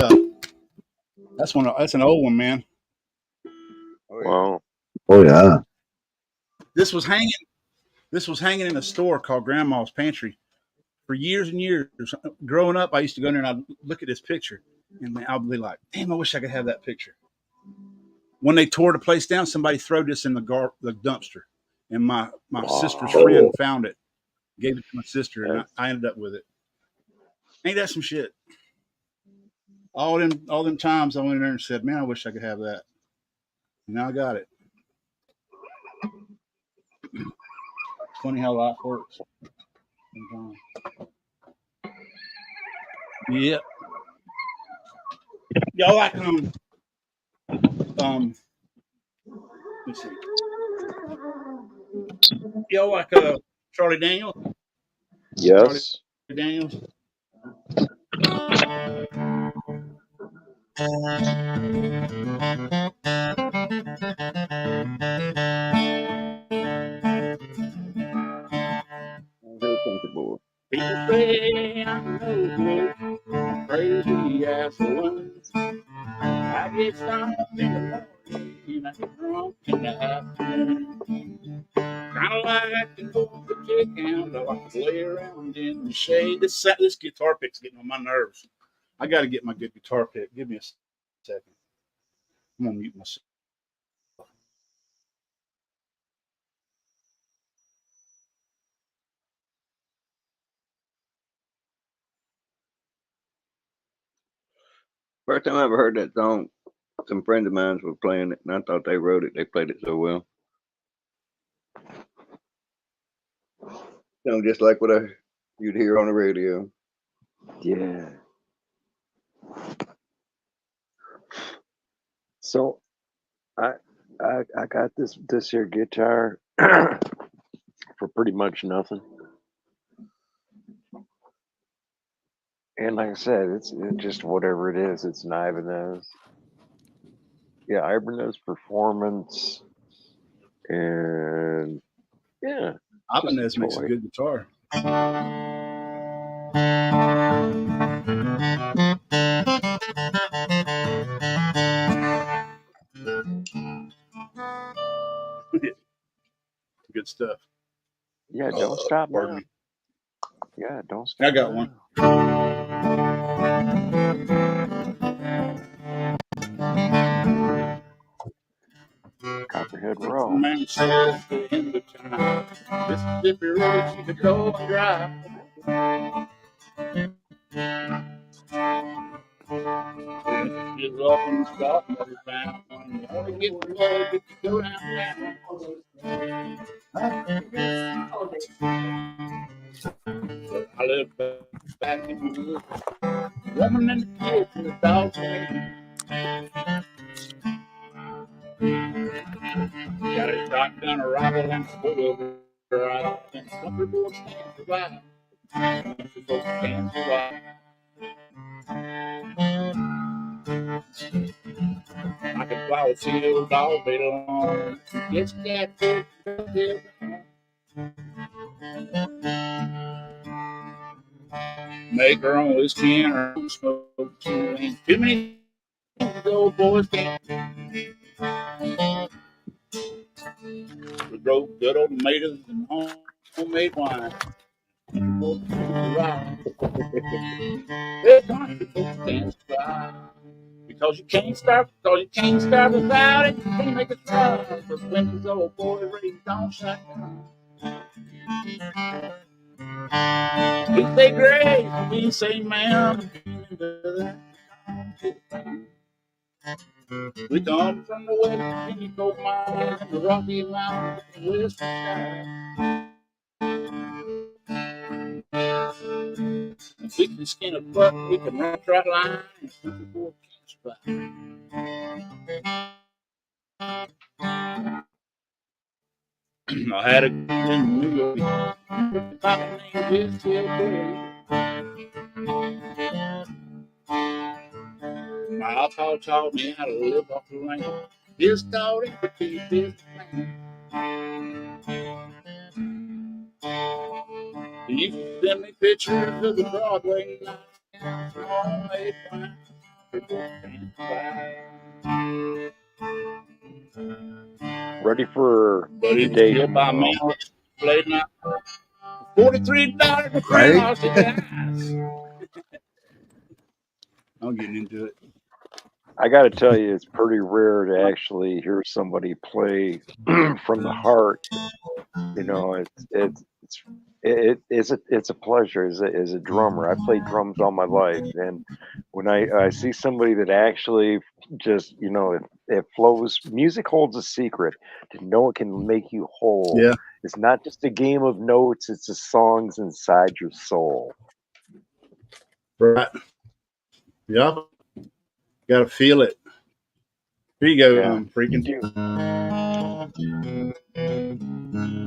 that's one. That's an old one, man. Oh, yeah. Wow. Oh yeah. This was hanging. This was hanging in a store called Grandma's Pantry for years and years. Growing up, I used to go in there and I'd look at this picture, and man, I'd be like, "Damn, I wish I could have that picture." When they tore the place down, somebody threw this in the dumpster, and my sister's friend found it, gave it to my sister, and I ended up with it. Ain't that some shit? All them times I went in there and said, "Man, I wish I could have that." And now I got it. It's funny how life works. Sometimes. Yep. Y'all like let's see. Y'all like Charlie Daniels? Charlie Yes. Daniels. Comfortable. People say I'm no good, I'm crazy as a woman. I get stomped in the morning, I get drunk in the afternoon. Kinda like to go to chick and I like to lay around in the shade. This guitar pick's getting on my nerves. I got to get my good guitar pick. Give me a second. I'm gonna mute myself. First time I ever heard that song, some friends of mine were playing it, and I thought they wrote it. They played it so well. Sound just like what you'd hear on the radio. Yeah. So I got this here guitar for pretty much nothing. And like I said, it's just whatever it is. It's an Ibanez. Yeah, Ibanez Performance. And yeah, Ibanez makes a good guitar. Good stuff. Yeah, don't stop Pardon now. me. Yeah, don't stop. I got now. one. Copperhead Row. Man says the end of time. Mississippi Road, she could go and drive. She's up and stop every time. You want to get the love, get to go down. I live back in the woods. Woman and the kids and the dogs. Got a shotgun, a rifle, and a pullover. And country boys can't survive. Country folks can't survive. flower field all day long. It's catfish. Make her own whiskey and her own smoke. Ain't too many old boys can't grow good old tomatoes and homemade wine. Because you can't start without it. You can't make it stop. Because when these old boys raise don't shut down. We say grace, we say ma'am. We come from the West Virginia gold mine and the Rocky Mountains and the West Side. If we can skin a buck, we can run a trot line and shoot the boy can't spot. I had a girl in New York, by the name of Tgif. My alcohol taught me how to live off the land. This dog ain't the this man. You send me pictures of the Broadway nights, homemade wine. Ready for But today's still by mail, late night. $43 for Right? lost his eyes. I'm getting into it. I got to tell you, it's pretty rare to actually hear somebody play from the heart. You know, it's a pleasure as a drummer. I played drums all my life, and when I see somebody that actually just it flows. Music holds a secret. To know it can make you whole. Yeah. It's not just a game of notes. It's the songs inside your soul. Right. Yep. Got to feel it. Here you go, Yeah. freaking.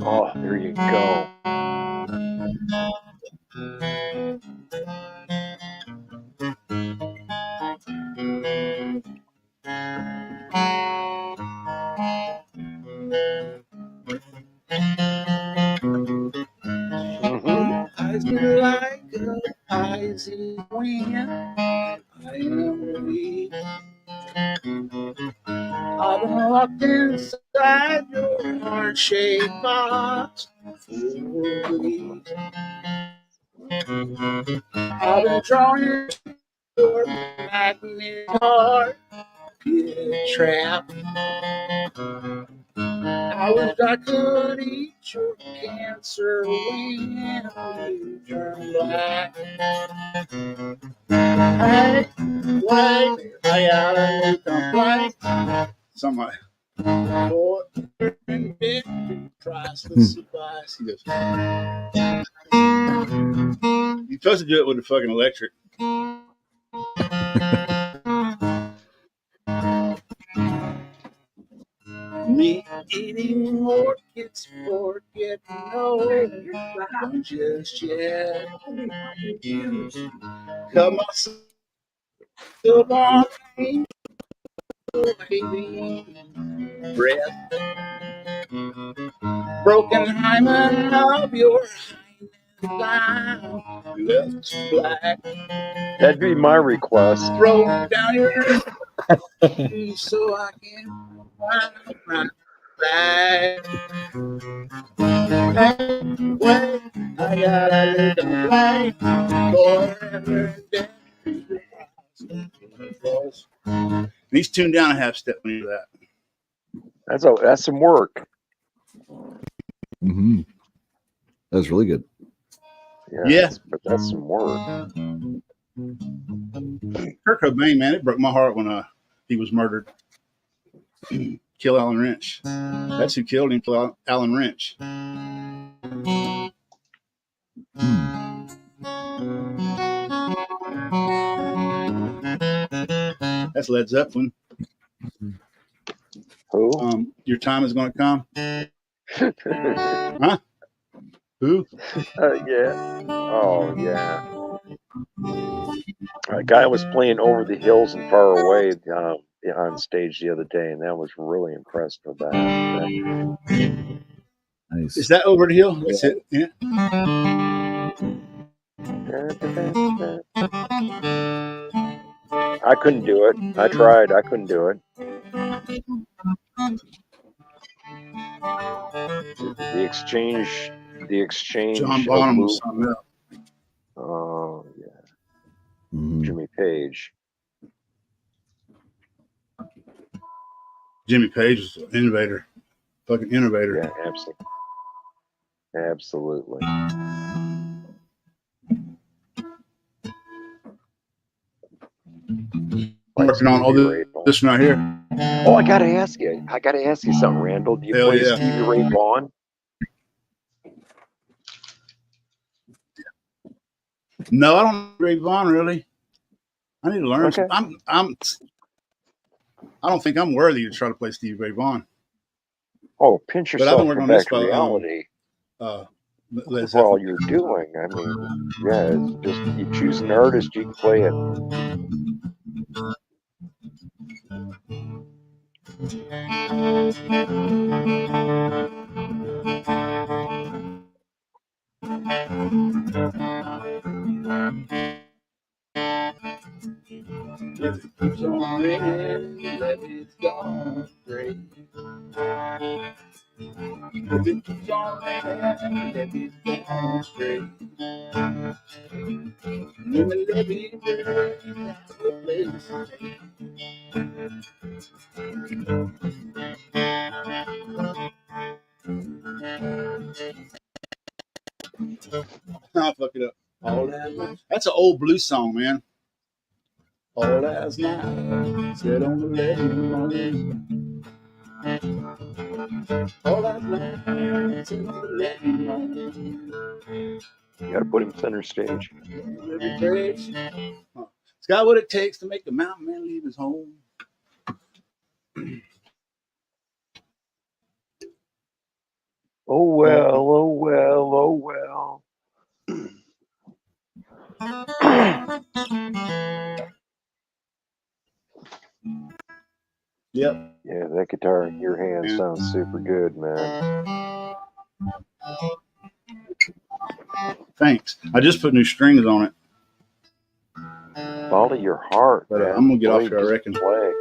Oh, there you go. Eyes me like a icy wind. I am weak. I've been locked inside your heart-shaped box for weeks. I've been drawn into your magnet heart, get trapped. I wish I could eat your cancer when you turn black. Hey, wait, I gotta look complaint. Something like for priceless advice. He goes, you're supposed to do it with the fucking electric. Me eating orchids, forget no, don't just yet. Come on, baby, breath. Broken hymen of your highness, left black. That'd be my request. Throw down your so I can find my back. Wait, I gotta live the life forever. He's tuned down a half step into that. That's some work. Mm-hmm. That was really good. Yeah. But that's some work. Kurt Cobain, man, it broke my heart when he was murdered. Kill Alan Wrench. That's who killed him. Kill Alan Wrench. That's Led Zeppelin. Who? Your time is going to come. Huh? Who? Yeah. Oh, yeah. A guy was playing Over the Hills and Far Away. on stage the other day, and I was really impressed with that. Nice. Is that over the hill? That's it. Yeah. I couldn't do it. I tried. I couldn't do it. The exchange John of Bonham was something movement. else. Oh yeah, Mhm. Jimmy Page. Jimmy Page was an innovator. Fucking innovator. Yeah, absolutely. I'm working on all this right here. Oh, I gotta ask you something, Randall. Do you Hell play yeah. Stevie Ray Vaughan? No, I don't know Ray Vaughan really. I need to learn. Okay. I don't think I'm worthy to try to play Stevie Ray Vaughan. Oh, pinch But I've been yourself working for on this back fella, reality. Led That's all Zeppelin. you're doing. I mean, yeah, it's just you choose an artist, you can play it. If it keeps on raining, let it's gone straight. If it keeps on raining, let it's gone straight. When the levee breaks, the place I'll fuck it up. All that night. That's an old blues song, man. All last night, sit on the levee. All last night, sit on the levee. You gotta put him center stage. Levee breaks. It's got what it takes to make the mountain man leave his home. Oh well, oh well, oh well. Yep. Yeah, that guitar in your hand Yeah. sounds super good, man. Thanks. I just put new strings on it. Follow your heart, But man. I'm gonna get off Play, here, I just reckon. play.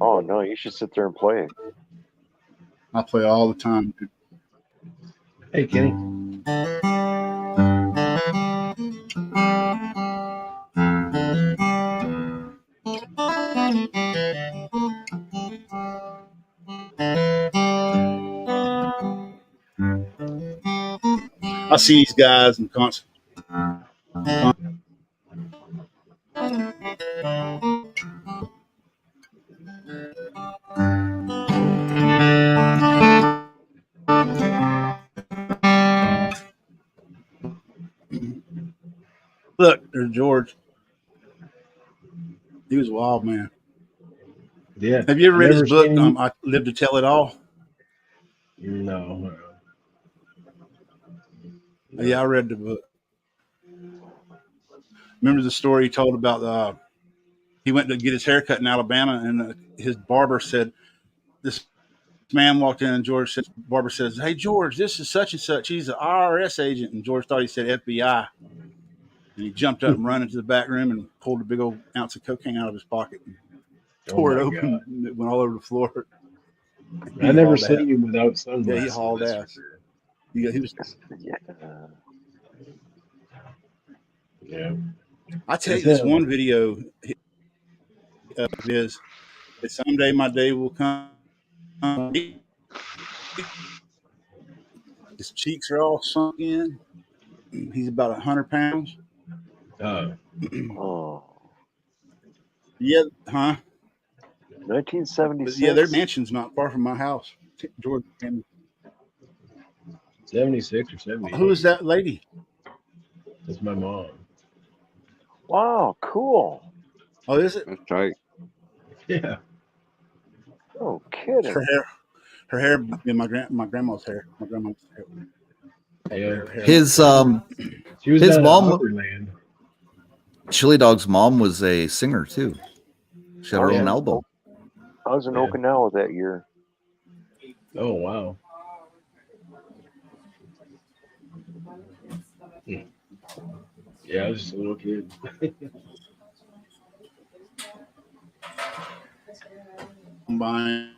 Oh no, you should sit there and play it. I play all the time, dude. Hey, Kenny. I see these guys in concert. Look, there's George. He was a wild man. Yeah. Have you ever I've read his never book, seen him. I Live to Tell It All? No. Yeah, I read the book. Remember the story he told about he went to get his hair cut in Alabama, and his barber said, this man walked in, and barber says, "Hey, George, this is such and such. He's an IRS agent." And George thought he said FBI. And he jumped up and ran into the back room and pulled a big old ounce of cocaine out of his pocket and tore it open. God. And it went all over the floor. I never seen him without sunglasses. Yeah, he hauled that's for ass. sure. He was. Yeah. Yeah. I tell you, this one video of his that someday my day will come. His cheeks are all sunk in. He's about 100 pounds. Oh. Yeah, huh? 1976. But yeah, their mansion's not far from my house. George, and 76 or 78. who is that lady? That's my mom. Wow, cool. Oh, is it? That's tight. Yeah. Oh, kidding. Her hair being my grandma's hair. My grandma's hair. Yeah. His She was his down mom- in Opryland. Chili Dog's mom was a singer too. She had her Oh, own yeah. album. I was in Yeah. Okinawa that year. Oh wow. Yeah, I was just a little kid. Combine.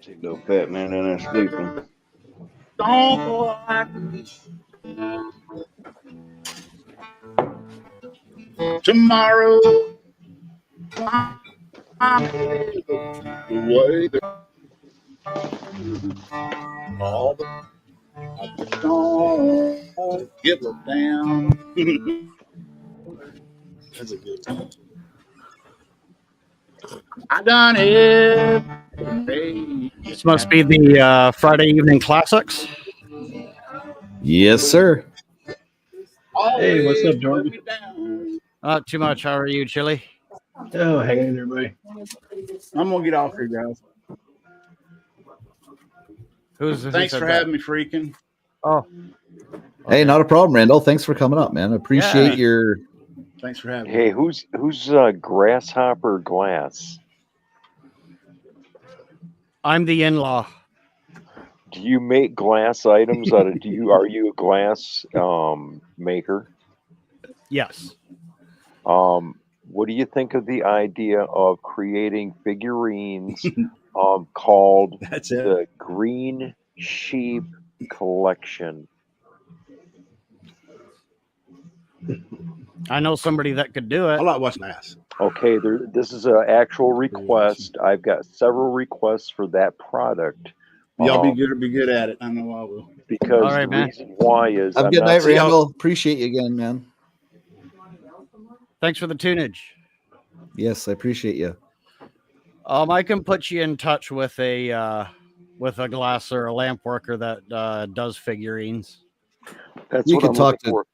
See little fat man in there sleeping. Don't like tomorrow. The way that all the I just don't give a damn. That's a good one. I done it. This must be the Friday evening classics. Yes, sir. Hey, what's up, Always put Jordan? me down. Not too much. How are you, Chili? Oh, hanging in there, buddy. I'm gonna get off here, guys. Who Thanks said for that? having me, freaking. Oh, Hey, okay. not a problem, Randall. Thanks for coming up, man. I appreciate Yeah. your. Thanks for having me. Hey, who's Grasshopper Glass? I'm the in-law. Do you make glass items out of? Are you a glass maker? Yes. What do you think of the idea of creating figurines called That's it. the Green Sheep Collection? I know somebody that could do I it. like watching glass. Okay, this is an actual request. I've got several requests for that product. Y'all be good at it. I know I will. Because All right, the man. reason why is Have a I'm good not night, See y'all. Randall. Appreciate you again, man. Thanks for the tunage. Yes, I appreciate you. I can put you in touch with a glass or a lamp worker that does figurines. That's You what could I'm talk looking to for.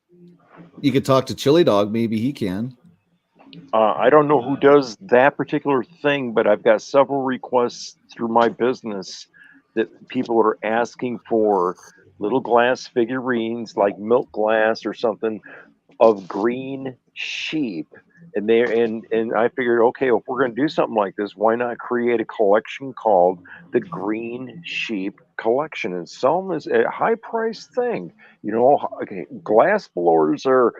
you could talk to Chili Dog. Maybe he can. I don't know who does that particular thing, but I've got several requests through my business that people are asking for little glass figurines like milk glass or something of green sheep. And I figured, okay, if we're going to do something like this, why not create a collection called the Green Sheep Collection and sell them as a high price thing? You know, okay, glass blowers are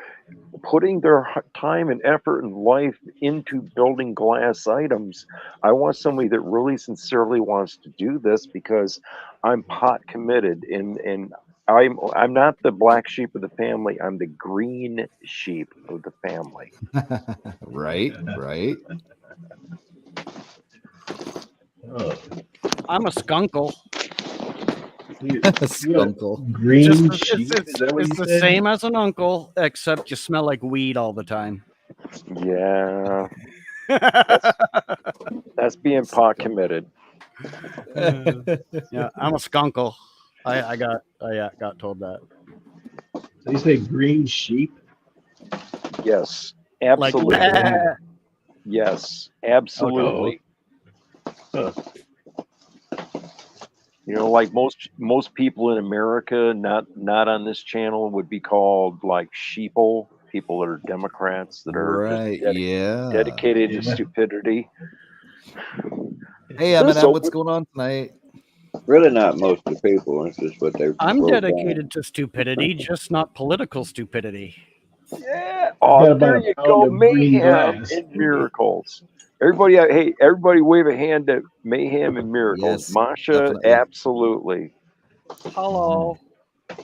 putting their time and effort and life into building glass items. I want somebody that really sincerely wants to do this because I'm pot committed and I'm not the black sheep of the family. I'm the green sheep of the family. Right, right. Oh, I'm a skunkle. you, you got Skunkle. green sheep? Is that what you It's the said? same as an uncle, except you smell like weed all the time. Yeah, that's being pot committed. Yeah, I'm a skunkle. I got told that. So you say green sheep? Yes, Like, absolutely. Yes, absolutely. Huh. You know, like most people in America, not on this channel, would be called like sheeple. People that are Democrats that are Right. just Yeah. dedicated to Yeah. stupidity. Hey, This Eminem, open, what's going on tonight? Really, not most of the people. It's just what they I'm wrote dedicated to stupidity, just not political stupidity. yeah. I've Oh, got about there a you pound go. of green Mayhem glass. and miracles. Everybody, hey, everybody, wave a hand at mayhem and miracles. Yes, Masha, definitely. absolutely. Hello. down.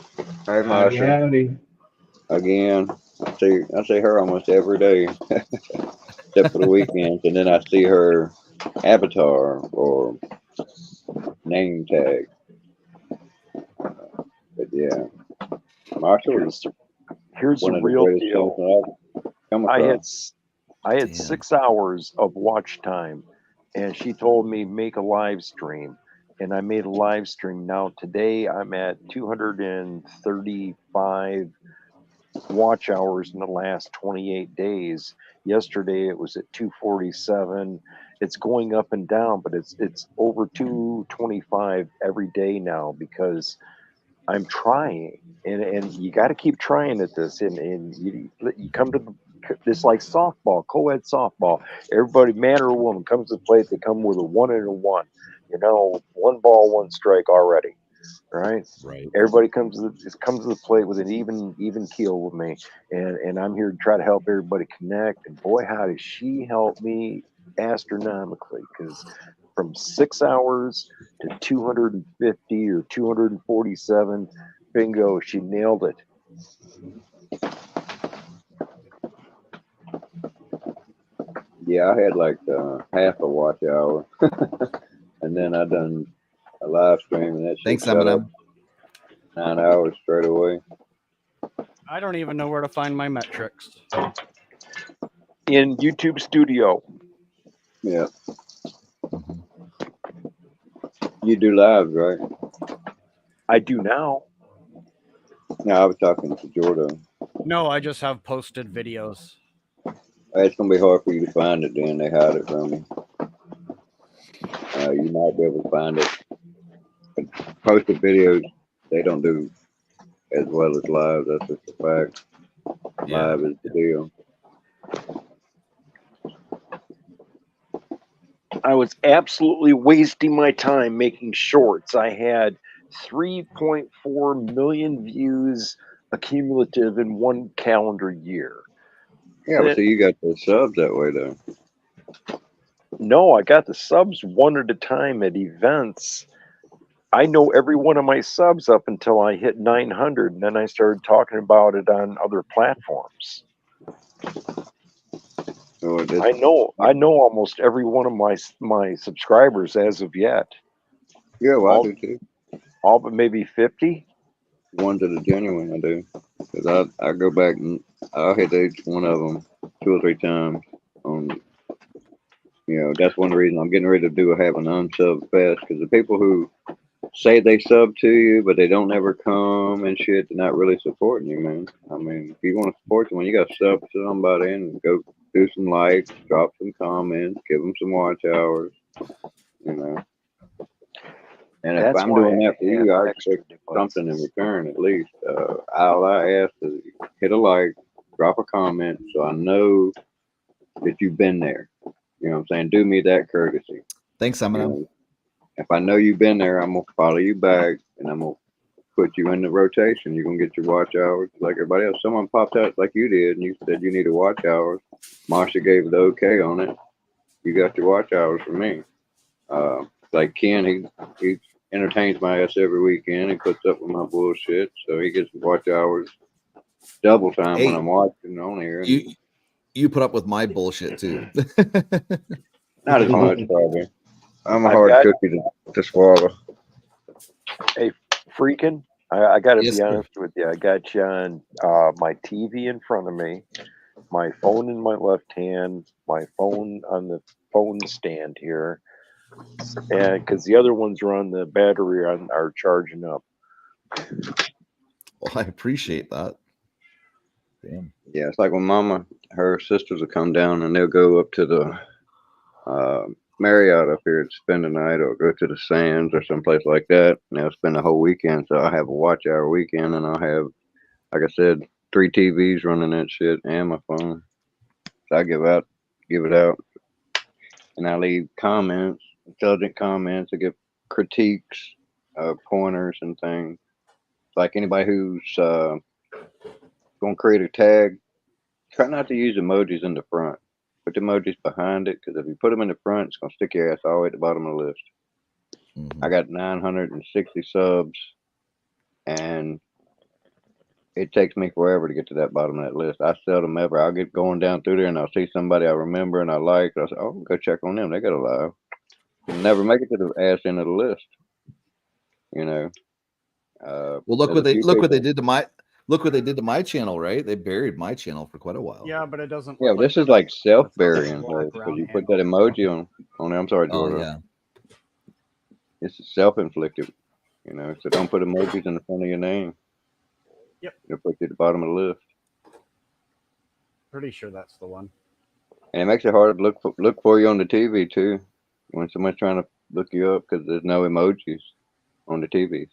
Hey, Howdy, Masha, howdy. again. I see her almost every day, except for the weekends, and then I see her avatar or name tag. But yeah, Marshall was Here's the one of the real greatest deal. gentlemen I've come I had across. I had Damn. 6 hours of watch time, and she told me make a live stream, and I made a live stream. Now today I'm at 235 watch hours in the last 28 days. Yesterday it was at 247, it's going up and down, but it's over 225 every day now because I'm trying, and you got to keep trying at this, and you come to this like softball, co-ed softball. Everybody, man or woman, comes to the plate. They come with a 1 and a 1. You know, 1 ball, 1 strike already. Right. Right. Everybody comes to the plate with an even keel with me, and I'm here to try to help everybody connect. And boy, how does she help me astronomically? Because from 6 hours to 250 or 247, bingo, she nailed it. Yeah, I had like half a watch hour, and then I done a live stream, and that shit Thanks, shut up Eminem. 9 hours straight away. I don't even know where to find my metrics. In YouTube Studio. Yeah, Mhm. you do lives, right? I do now. No, I was talking to Jordan. No, I just have posted videos. It's gonna be hard for you to find it. Then they hide it from you. You might be able to find it. But posted videos, they don't do as well as live. That's just a fact. Yeah. Live is the deal. I was absolutely wasting my time making shorts. I had 3.4 million views accumulative in 1 calendar year. Yeah, but see, you got the subs that way though. No, I got the subs one at a time at events. I know every one of my subs up until I hit 900, and then I started talking about it on other platforms. So I know almost every one of my subscribers as of yet. Yeah, well, I do too. All but maybe 50. Ones that are genuine, I do. Because I go back and I'll hit each one of them 2 or 3 times. That's one reason I'm getting ready to have an unsub fest. Because the people who say they sub to you, but they don't ever come and shit, they're not really supporting you, man. I mean, if you want to support someone, you got to sub to somebody and go do some likes, drop some comments, give them some watch hours, you know. And if I'm doing that for you, I expect something in return at least. All I ask is hit a like, drop a comment, so I know that you've been there. You know what I'm saying? Do me that courtesy. Thanks, You Eminem. know, if I know you've been there, I'm gonna follow you back, and I'm gonna put you in the rotation. You're gonna get your watch hours like everybody else. Someone popped out like you did, and you said you needed watch hours. Marsha gave the okay on it. You got your watch hours from me. Like Ken, he entertains my ass every weekend. He puts up with my bullshit, so he gets watch hours double time when I'm watching on here. You put up with my bullshit too. Not as much, probably. I'm a hard cookie to swallow. Hey, freaking! I got to Yes, be sir. honest with you. I got you on my TV in front of me, my phone in my left hand, my phone on the phone stand here, and because the other ones are on the battery are charging up. Well, I appreciate that. Damn. Yeah, it's like when Mama, her sisters will come down and they'll go up to the Marriott up here to spend the night, or go to the Sands or someplace like that. And they'll spend the whole weekend. So I have a watch hour weekend, and I'll have, like I said, 3 TVs running that shit and my phone. So I give it out, and I leave comments, intelligent comments. I give critiques, pointers, and things. Like anybody who's gonna create a tag, try not to use emojis in the front. Put the emojis behind it, because if you put them in the front, it's gonna stick your ass all the way at the bottom of the list. Mm-hmm. I got 960 subs, and it takes me forever to get to that bottom of that list. I seldom ever. I'll get going down through there, and I'll see somebody I remember and I like. I'll say, "Oh, go check on them. They got a live." Never make it to the ass end of the list. You know. Well, look what they did to my channel, right? They buried my channel for quite a while. Yeah, but it doesn't. Yeah, this is like self-burying, because you put that emoji on there. I'm sorry, Jordan. Oh yeah. It's self-inflicted, you know. So don't put emojis in the front of your name. Yep. It'll put you at the bottom of the list. Pretty sure that's the one. And it makes it hard to look for you on the TV too, when somebody's trying to look you up because there's no emojis on the TVs.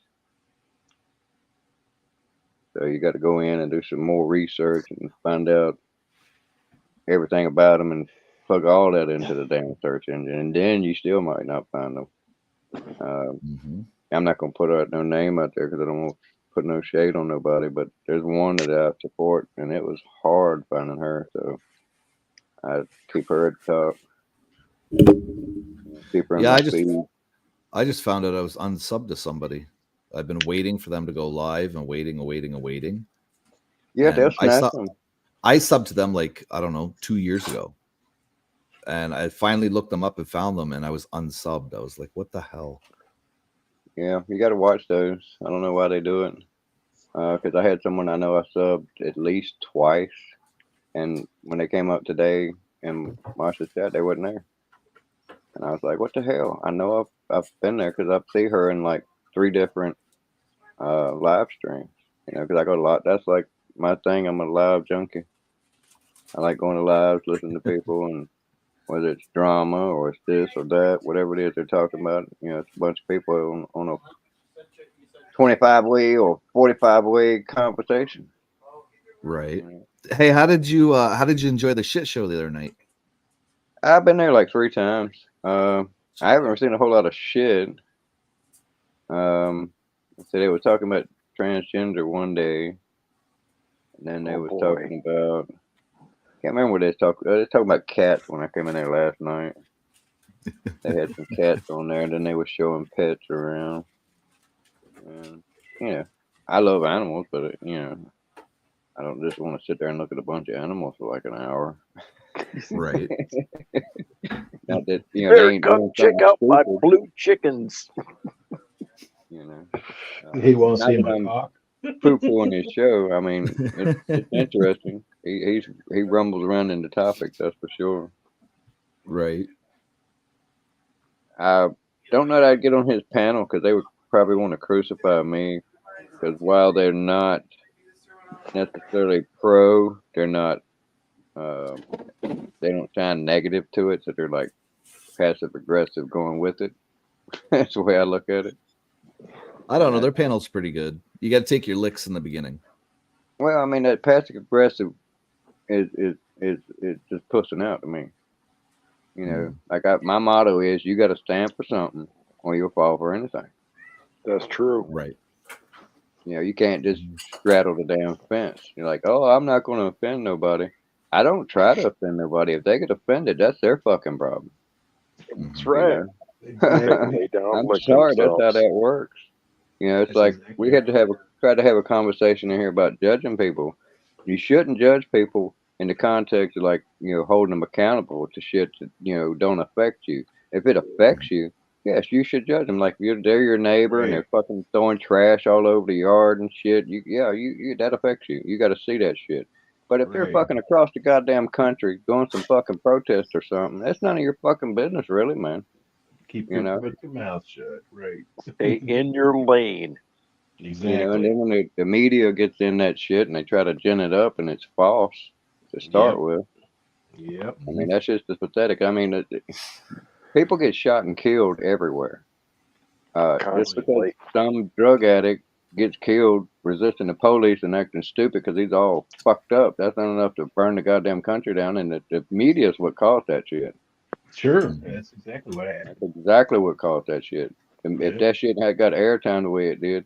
So you got to go in and do some more research and find out everything about them and plug all that into the damn search engine, and then you still might not find them. I'm not gonna put out no name out there because I don't want to put no shade on nobody. But there's one that I support, and it was hard finding her, so I keep her at the top. Keep her on Yeah, my I just feed. I just found out I was unsubbed to somebody. I've been waiting for them to go live and waiting. Yeah, they'll And snatch them. I subbed to them like, I don't know, 2 years ago. And I finally looked them up and found them, and I was unsubbed. I was like, what the hell? Yeah, you got to watch those. I don't know why they do it. Because I had someone I know I subbed at least twice, and when they came up today and watched the chat, they wasn't there. And I was like, what the hell? I know I've been there because I see her in like 3 different live streams. You know, because I go to lot. That's like my thing. I'm a live junkie. I like going to lives, listening to people, and whether it's drama or it's this or that, whatever it is they're talking about. You know, it's a bunch of people on a 25-way or 45-way conversation. Right. Hey, how did you enjoy the shit show the other night? I've been there like 3 times. I haven't seen a whole lot of shit. So they were talking about transgender one day, and then they was talking about. Can't remember what they was talking. They was talking about cats when I came in there last night. They had some cats on there, and then they were showing pets around. And you know, I love animals, but you know, I don't just want to sit there and look at a bunch of animals for like an hour. Right. Not that you know they ain't doing check something out my stupid, blue chickens. you know. He won't Not see that my I'm cock. poo-pooing his show. I mean, it's interesting. He rumbles around in the topics, that's for sure. Right. I don't know that I'd get on his panel because they would probably want to crucify me. Because while they're not necessarily pro, they're not. They don't sound negative to it, so they're like passive aggressive going with it. That's the way I look at it. I don't know. Their panel's pretty good. You got to take your licks in the beginning. Well, I mean that passive aggressive is just pussing out to me. You know, like my motto is you got to stand for something or you'll fall for anything. That's true. Right. You know, you can't just straddle the damn fence. You're like, oh, I'm not going to offend nobody. I don't try to offend nobody. If they get offended, that's their fucking problem. That's right. Exactly. They don't I'm lick sorry, that's how themselves. that works. You know, it's That's like exactly we had to right. try to have a conversation in here about judging people. You shouldn't judge people in the context of like, you know, holding them accountable to shit that, you know, don't affect you. If it affects you, yes, you should judge them. Like if they're your neighbor and Right. they're fucking throwing trash all over the yard and shit, you that affects you. You got to see that shit. But if they're Right. fucking across the goddamn country doing some fucking protest or something, that's none of your fucking business, really, man. Keep You know, your mouth shut. Right. Stay in your lane. Exactly. you know, and then when the media gets in that shit and they try to gin it up and it's false to start with. Yep. I mean, that's just as pathetic. I mean, people get shot and killed everywhere. Just because Constantly. some drug addict gets killed resisting the police and acting stupid because he's all fucked up, that's not enough to burn the goddamn country down. And the media is what caused that shit. Sure. That's exactly what happened. That's exactly what caused that shit. And if Yep. that shit had got airtime the way it did,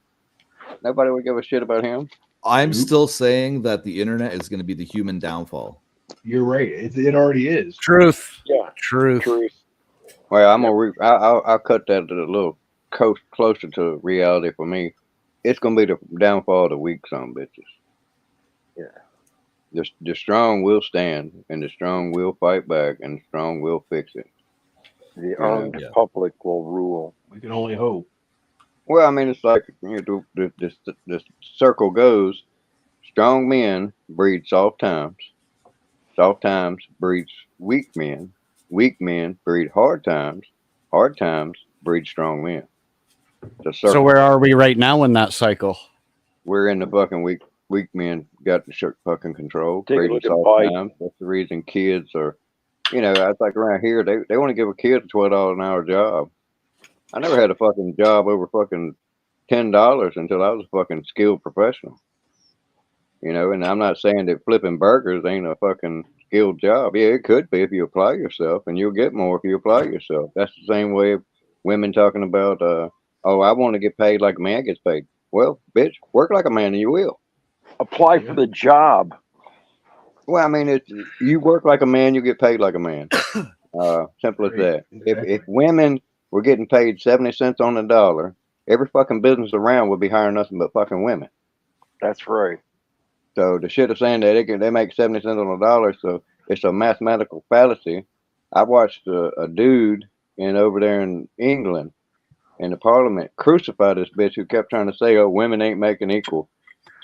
nobody would give a shit about him. I'm Nope. still saying that the internet is going to be the human downfall. You're right. It already is. Truth. Yeah. Truth. Well, I'm gonna I'll cut that a little closer to reality for me. It's gonna be the downfall of the weak, some bitches. Yeah. The strong will stand, and the strong will fight back, and the strong will fix it. The armed Yeah. public will rule. We can only hope. Well, I mean, it's like you know, the circle goes. Strong men breed soft times. Soft times breeds weak men. Weak men breed hard times. Hard times breed strong men. The circle. So where are we right now in that cycle? We're in the fucking weak men got the fucking control. Take a Crazy look at soft Biden. times. That's the reason kids are You know, I like around here, they want to give a kid a $12 an hour job. I never had a fucking job over fucking $10 until I was a fucking skilled professional. You know, and I'm not saying that flipping burgers ain't a fucking skilled job. Yeah, it could be if you apply yourself, and you'll get more if you apply yourself. That's the same way of women talking about, oh, I want to get paid like a man gets paid. Well, bitch, work like a man and you will. Apply for the job. Well, I mean, it's you work like a man, you get paid like a man. Simple as Right, that. exactly. If women were getting paid 70 cents on the dollar, every fucking business around would be hiring nothing but fucking women. That's right. So the shit of saying that they make 70 cents on the dollar, so it's a mathematical fallacy. I watched a dude over there in England in the parliament crucify this bitch who kept trying to say, "Oh, women ain't making equal,"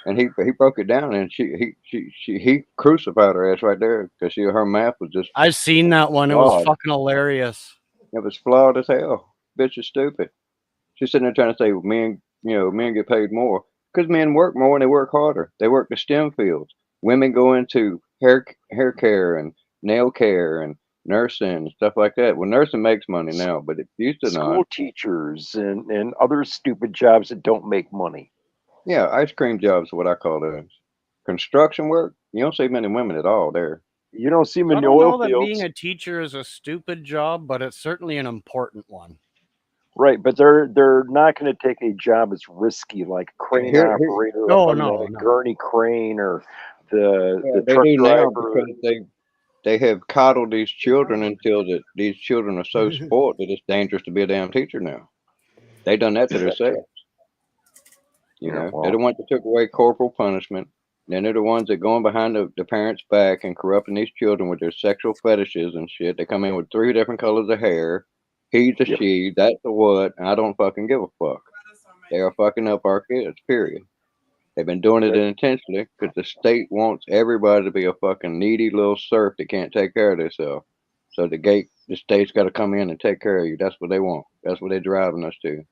and he broke it down, and he crucified her ass right there because her math was just I've seen that one. It was flawed. fucking hilarious. It was flawed as hell. Bitch is stupid. She's sitting there trying to say, well, men get paid more because men work more and they work harder. They work the STEM fields. Women go into hair care and nail care and nursing and stuff like that. Well, nursing makes money now, but it used to School not. teachers and other stupid jobs that don't make money. Yeah, ice cream jobs is what I call those. Construction work, you don't see many women at all there. You don't see them I in the don't know oil that fields. being a teacher is a stupid job, but it's certainly an important one. Right, but they're not going to take a job as risky like crane Here, operator No, up on no, the no. gurney crane or the they truck do now driver. because they have coddled these children until these children are so spoiled that it's dangerous to be a damn teacher now. They done that to themselves. You Yeah, know, well, they're the ones that took away corporal punishment. Then they're the ones that going behind the parents' back and corrupting these children with their sexual fetishes and shit. They come in with 3 different colors of hair. He's a Yep. she, that's a what, and I don't fucking give a fuck. They are fucking up our kids, period. They've been doing it intentionally because the state wants everybody to be a fucking needy little serf that can't take care of themselves. So the state's got to come in and take care of you. That's what they want. That's what they're driving us to.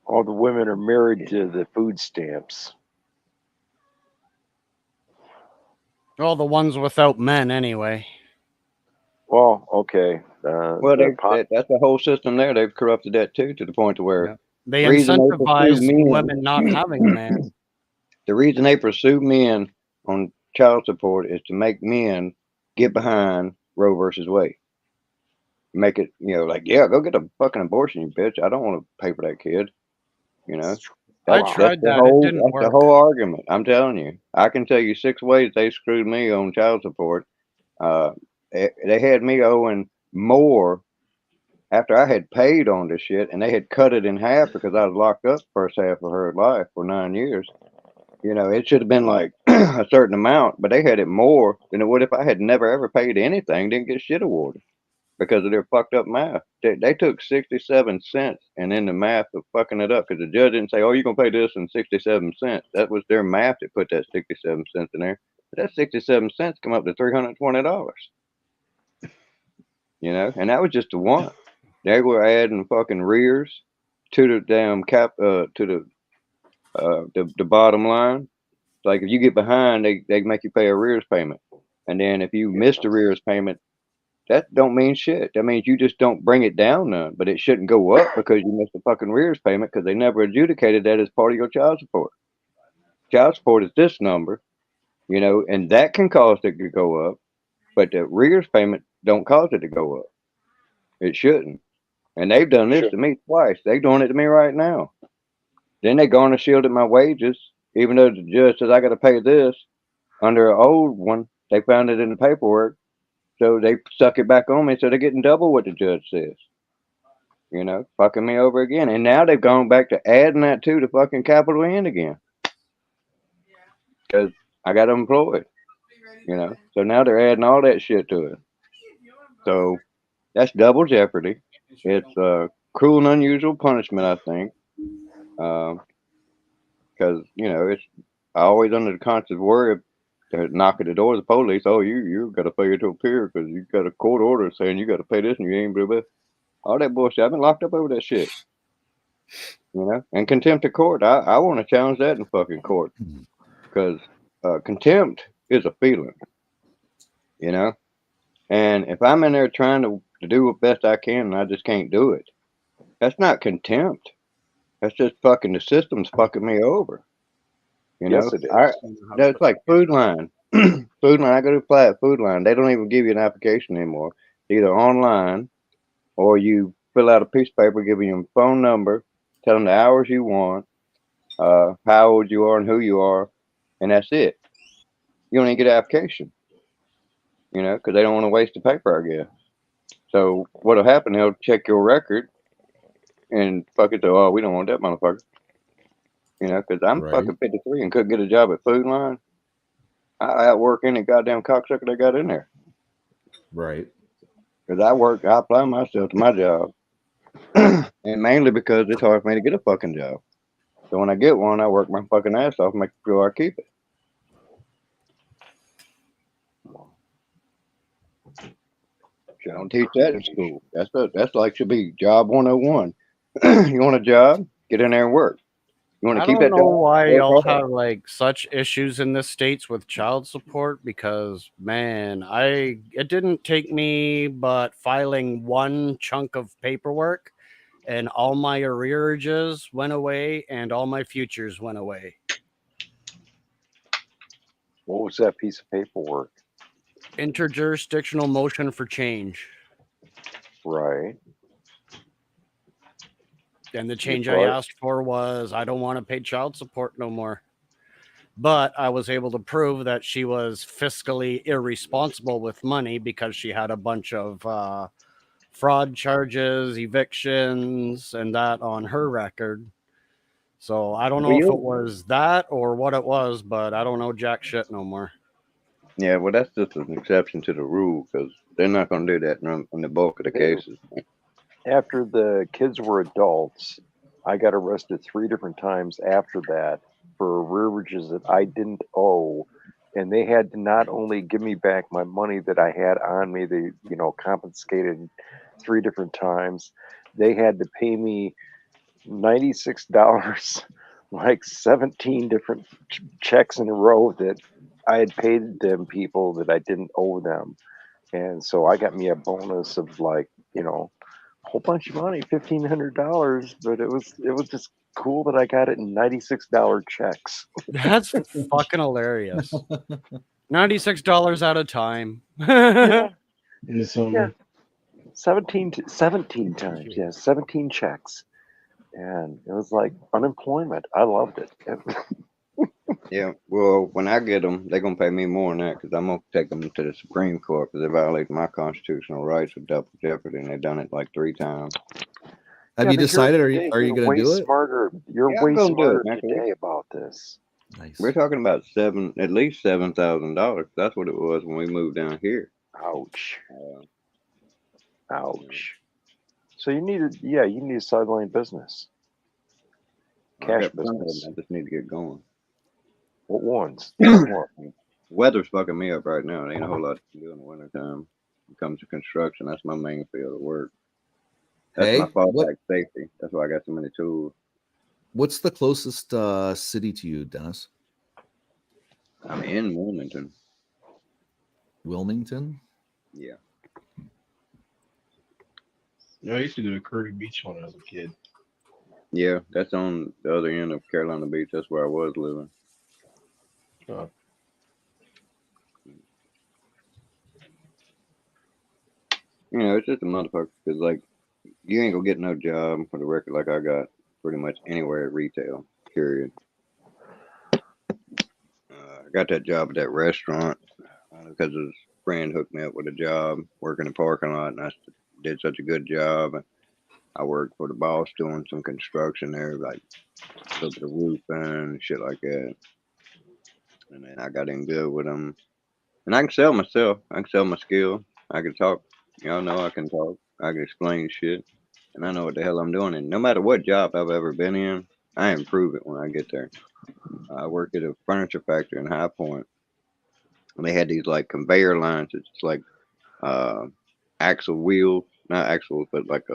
all the women are married to the food stamps. Well, the ones without men, anyway. Well, okay. Well, that's the whole system there. They've corrupted that too to the point to where Yeah. They reason they pursue incentivize men, women not having a man. the reason they pursue men on child support is to make men get behind Roe versus Wade. Make it, like, yeah, go get a fucking abortion, you bitch. I don't want to pay for that kid. You know, I that's tried the that. It didn't that's the work. whole argument. I'm telling you, I can tell you 6 ways they screwed me on child support. They had me owing more after I had paid on this shit, and they had cut it in half because I was locked up the first half of her life for 9 years. You know, it should have been like a certain amount, but they had it more than it would if I had never ever paid anything, didn't get shit awarded because of their fucked up math. They took 67 cents and then the math of fucking it up because the judge didn't say, oh, you're going to pay this in 67 cents. That was their math that put that 67 cents in there. But that 67 cents come up to $320. You know, and that was just the one. They were adding fucking rears to the damn to the bottom line. Like if you get behind, they make you pay a rears payment, and then if you miss the rears payment, that don't mean shit. That means you just don't bring it down none, but it shouldn't go up because you missed the fucking rears payment because they never adjudicated that as part of your child support. Child support is this number, and that can cause it to go up, but the rears payment don't cause it to go up. It shouldn't. And they've done this to me twice. They're doing it to me right now. Then they garner shielded my wages, even though the judge says I got to pay this under an old one. They found it in the paperwork, so they stuck it back on me. So they're getting double what the judge says. Fucking me over again. And now they've gone back to adding that to the fucking capital N again, because I got employed. So now they're adding all that shit to it. So that's double jeopardy. It's cruel and unusual punishment, I think. Because it's always under the constant worry of they're knocking the door of the police. Oh, you got to pay it to appear because you got a court order saying you got to pay this and you ain't blah, blah. All that bullshit. I've been locked up over that shit. And contempt of court. I want to challenge that in fucking court because contempt is a feeling. And if I'm in there trying to do what best I can and I just can't do it, that's not contempt. That's just fucking the system's fucking me over. You know, Yes, it I is. that's like Food Line. Food Line. I go to apply at Food Line. They don't even give you an application anymore. Either online or you fill out a piece of paper, giving them a phone number, tell them the hours you want, how old you are, and who you are, and that's it. You don't even get an application. You know, because they don't want to waste the paper, I guess. So what'll happen? They'll check your record and fuck it. Oh, we don't want that motherfucker. You know, because I'm Right. fucking 53 and couldn't get a job at Food Line. I outwork any goddamn cocksucker they got in there. Right. Because I apply myself to my job. And mainly because it's hard for me to get a fucking job. So when I get one, I work my fucking ass off and make sure I keep it. You don't teach that in school. That's like should be job 101. You want a job? Get in there and work. You want to I keep don't that know job? why Work y'all hard. have like such issues in the States with child support because man, it didn't take me but filing one chunk of paperwork and all my arrearages went away and all my futures went away. What was that piece of paperwork? Interjurisdictional motion for change. Right. And the You change I brought asked for was I don't want to pay child support no more. But I was able to prove that she was fiscally irresponsible with money because she had a bunch of fraud charges, evictions, and that on her record. So I don't Well, know if it was that or what it was, but I don't know jack shit no more. yeah, well, that's just an exception to the rule because they're not going to do that in the bulk of the cases. after the kids were adults, I got arrested 3 different times after that for arrearages that I didn't owe. And they had to not only give me back my money that I had on me, they, confiscated 3 different times. They had to pay me $96, like 17 different checks in a row that I had paid them people that I didn't owe them. And so I got me a bonus of like, a whole bunch of money, $1,500, but it was just cool that I got it in $96 checks. That's fucking hilarious. $96 at a time. Yeah, In the summer. 17 times, yeah, 17 checks. And it was like unemployment. I loved it. Yeah, well, when I get them, they're going to pay me more than that because I'm going to take them to the Supreme Court because they violate my constitutional rights with double jeopardy, and they've done it like 3 times. Have Yeah, you but decided? you're Are you going way to do it? smarter. You're Yeah, I'm way gonna do it, smarter man. today about this. Nice. We're talking about at least $7,000. That's what it was when we moved down here. Ouch. Uh, Ouch. So you need a sideline business. I Cash got plenty of business. them. I just need to get going. What ones? Tell me one. Weather's fucking me up right now. There ain't a whole lot to do in the wintertime. When it comes to construction, that's my main field of work. That's my Hey, fallback safety. That's why I got so many tools. what's the closest city to you, Dennis? I'm in Wilmington. Wilmington? Yeah. No, I used to go to Curry Beach when I was a kid. Yeah, that's on the other end of Carolina Beach. That's where I was living. Oh. You know, it's just a motherfucker because, like, you ain't gonna get no job for the record like I got pretty much anywhere at retail, period. I got that job at that restaurant because his friend hooked me up with a job working in the parking lot, and I did such a good job. And I worked for the boss doing some construction there, like a little bit of roofing and shit like that. And then I got in good with him. And I can sell myself. I can sell my skill. I can talk. Y'all know I can talk. I can explain shit. And I know what the hell I'm doing. And no matter what job I've ever been in, I improve it when I get there. I worked at a furniture factory in High Point, and they had these like conveyor lines. It's like uh, axle wheels, not axles, but like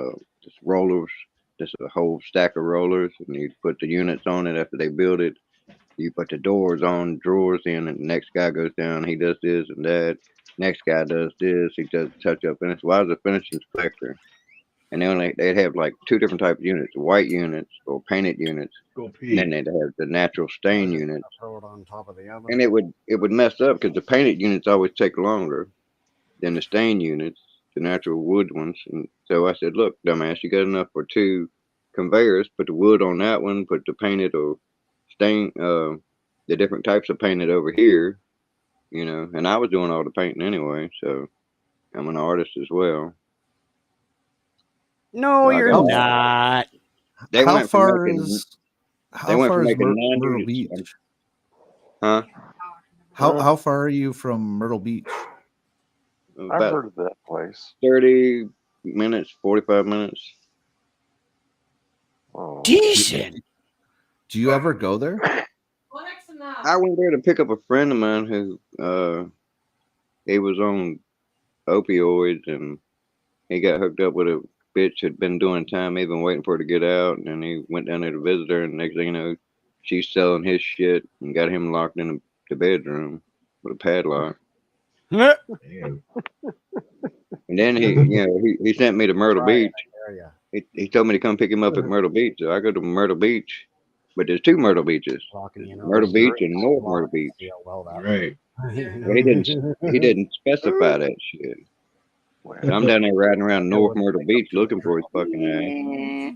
just rollers, just a whole stack of rollers, and you put the units on it after they build it. you put the doors on, drawers in, and the next guy goes down, he does this and that. Next guy does this, he does touch up finish. Well, I was a finish inspector, and they'd have like two different types of units: white units or painted units, Go and pee. then they'd have the natural stain units. Throw it on top of the oven. And it would mess up because the painted units always take longer than the stain units, the natural wood ones. And so I said, "Look, dumbass, you got enough for two conveyors. Put the wood on that one. Put the painted or stain, the different types of painted over here." You know, and I was doing all the painting anyway, so I'm an artist as well. No, So I you're got not. They how went from far making is they how went far from is making Myrtle 9 Beach? units. Huh? How far are you from Myrtle Beach? I've About heard of that place. 30 minutes, 45 minutes. Oh, Decent. Do you ever go there? I went there to pick up a friend of mine who he was on opioids and he got hooked up with a bitch who'd been doing time. He'd been waiting for her to get out, and then he went down there to visit her. And next thing you know, she's selling his shit and got him locked in the bedroom with a padlock. Damn. And then he sent me to Myrtle Beach. He told me to come pick him up at Myrtle Beach. So I go to Myrtle Beach, but there's two Myrtle Beaches: Myrtle Beach and North Myrtle Beach. Right. But he didn't specify that shit. So I'm down there riding around North Myrtle Beach looking for his fucking ass.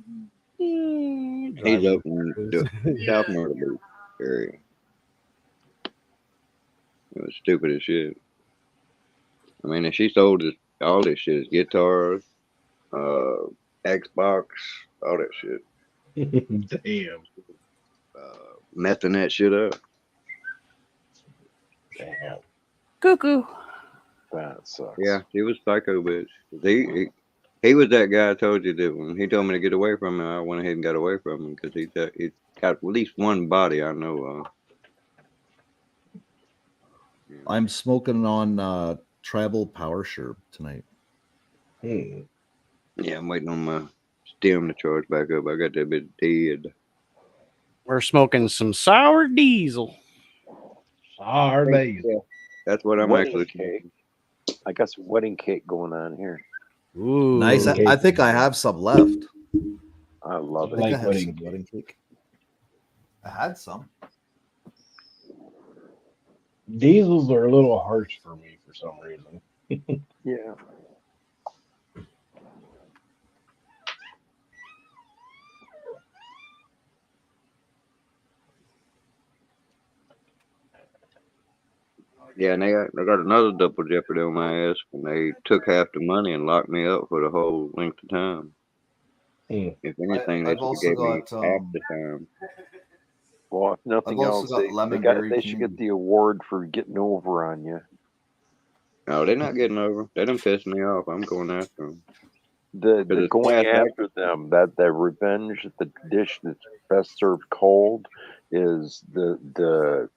He's up in the South Myrtle Beach area. It was stupid as shit. I mean, and she sold all this shit: guitars, Xbox, all that shit. Damn. Messing that shit up. Damn. Cuckoo. that sucks. Yeah, he was psycho bitch. He was that guy I told you that when he told me to get away from him, I went ahead and got away from him because he got at least one body I know of. I'm smoking on Tribal Power Sherb tonight. Hmm. Yeah, I'm waiting on my stem to charge back up. I got that bit dead. We're smoking some sour diesel. Sour days. Yeah, that's what I'm Wedding actually. cake. I got some wedding cake going on here. Ooh. Nice. I think I have some left. I love I it. think like I have wedding some cake. wedding cake. I had some. Diesels are a little harsh for me for some reason. Yeah. Yeah, and they got another double jeopardy on my ass when they took half the money and locked me up for the whole length of time. Hmm. If anything, they I've should have also gave me got half the time. Well, if nothing I've also else, got Lemonberry they should get Candy. the award for getting over on you. No, they're not getting over. They done pissed me off. I'm going after them. The it's going fast after them, that revenge, the dish that's best served cold, is the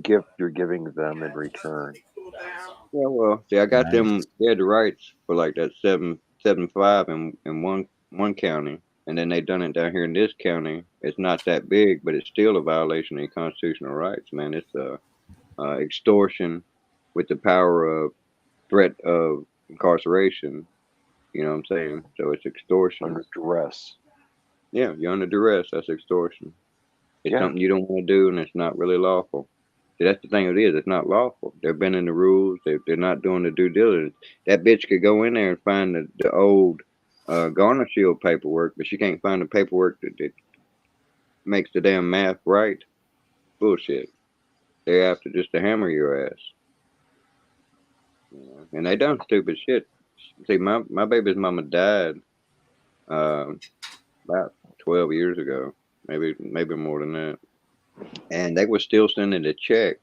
gift you're giving them in return. Yeah, well, see, I got Nice. them. They had the rights for like that 775 in one county, and then they done it down here in this county. It's not that big, but it's still a violation of your constitutional rights, man. It's extortion with the power of threat of incarceration. You know what I'm saying? So it's extortion. Under duress. Yeah, you're under duress. That's extortion. It's Yeah. something you don't want to do, and it's not really lawful. See, that's the thing it is. It's not lawful. They're bending the rules. They're not doing the due diligence. That bitch could go in there and find the old Garner Shield paperwork, but she can't find the paperwork that makes the damn math right. Bullshit. They're after just to hammer your ass. You know? And they done stupid shit. See, my baby's mama died about 12 years ago, maybe more than that. And they were still sending a check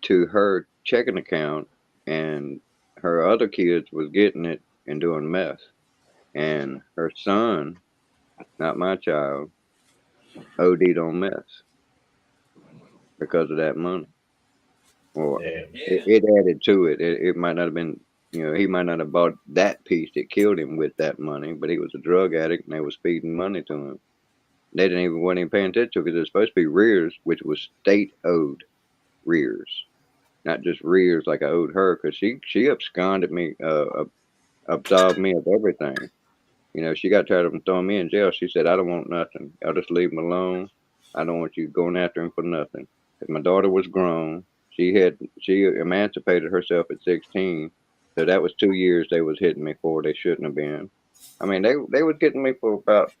to her checking account, and her other kids was getting it and doing meth. And her son, not my child, OD'd on meth because of that money. Or Damn. it added to it. It might not have been, he might not have bought that piece that killed him with that money, but he was a drug addict and they was feeding money to him. They didn't even wasn't even paying attention to it because it was supposed to be rears, which was state owed rears, not just rears like I owed her, because she absconded me, absolved me of everything. You know, she got tired of them throwing me in jail. She said, I don't want nothing. I'll just leave him alone. I don't want you going after him for nothing. Because my daughter was grown. She emancipated herself at 16. So that was 2 years they was hitting me for. They shouldn't have been. I mean, they was getting me for about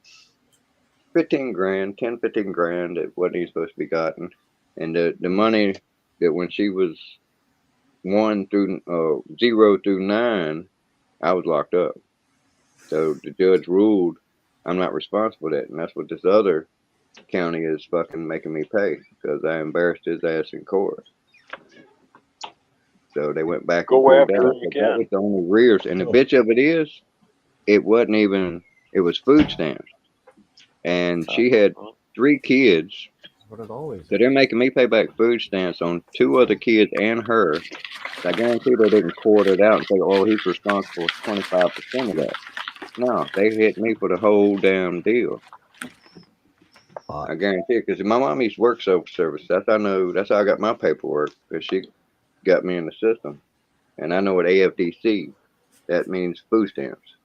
15 grand, 10, 15 grand at what he's supposed to be gotten. And the money that when she was 0 through 9, I was locked up. So the judge ruled I'm not responsible for that. And that's what this other county is fucking making me pay because I embarrassed his ass in court. So they went back and Go pulled after out. him But that was again. the only rears. And the bitch of it is, it wasn't even, it was food stamps. And she had 3 kids. What it always So they're making me pay back food stamps on 2 other kids and her. I guarantee they didn't court it out and say, oh, he's responsible for 25% of that. No, they hit me for the whole damn deal. I guarantee it, because my mom used to work social service. That's how I know. That's how I got my paperwork, because she got me in the system. And I know what AFDC, that means food stamps.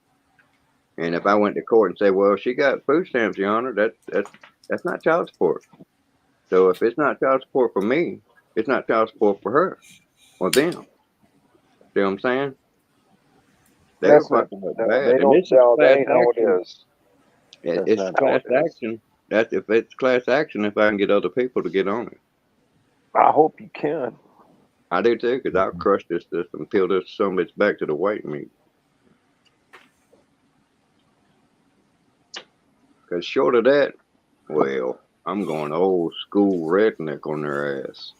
And if I went to court and say, well, she got food stamps, Your Honor, that's not child support. So if it's not child support for me, it's not child support for her or them. See what I'm saying? They were That's not. fucking up No, bad. they And don't this is tell. That class ain't how it action. is. That's It's not how class it is. action. That's if it's class action. If I can get other people to get on it, I hope you can. I do too. Because I'll crush this system, peel this some bitch back to the white meat. Because short of that, well, I'm going old school redneck on their ass.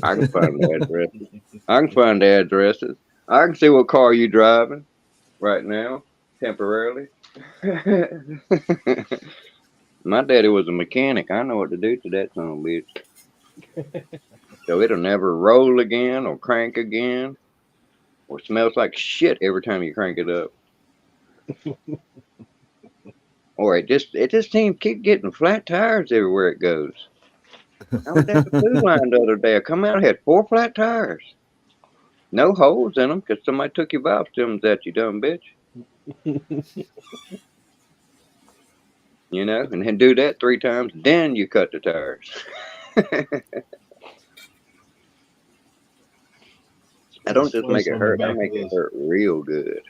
I can find the addresses. I can find the addresses. I can see what car you driving right now, temporarily. My daddy was a mechanic. I know what to do to that son of a bitch. So it'll never roll again or crank again or smells like shit every time you crank it up. Or it just seems keep getting flat tires everywhere it goes. I was at the food line the other day. I come out, I had 4 flat tires. No holes in them because somebody took your valve stems at you, dumb bitch. You know, and then do that 3 times, then you cut the tires. I don't just make it hurt, I make it hurt real good.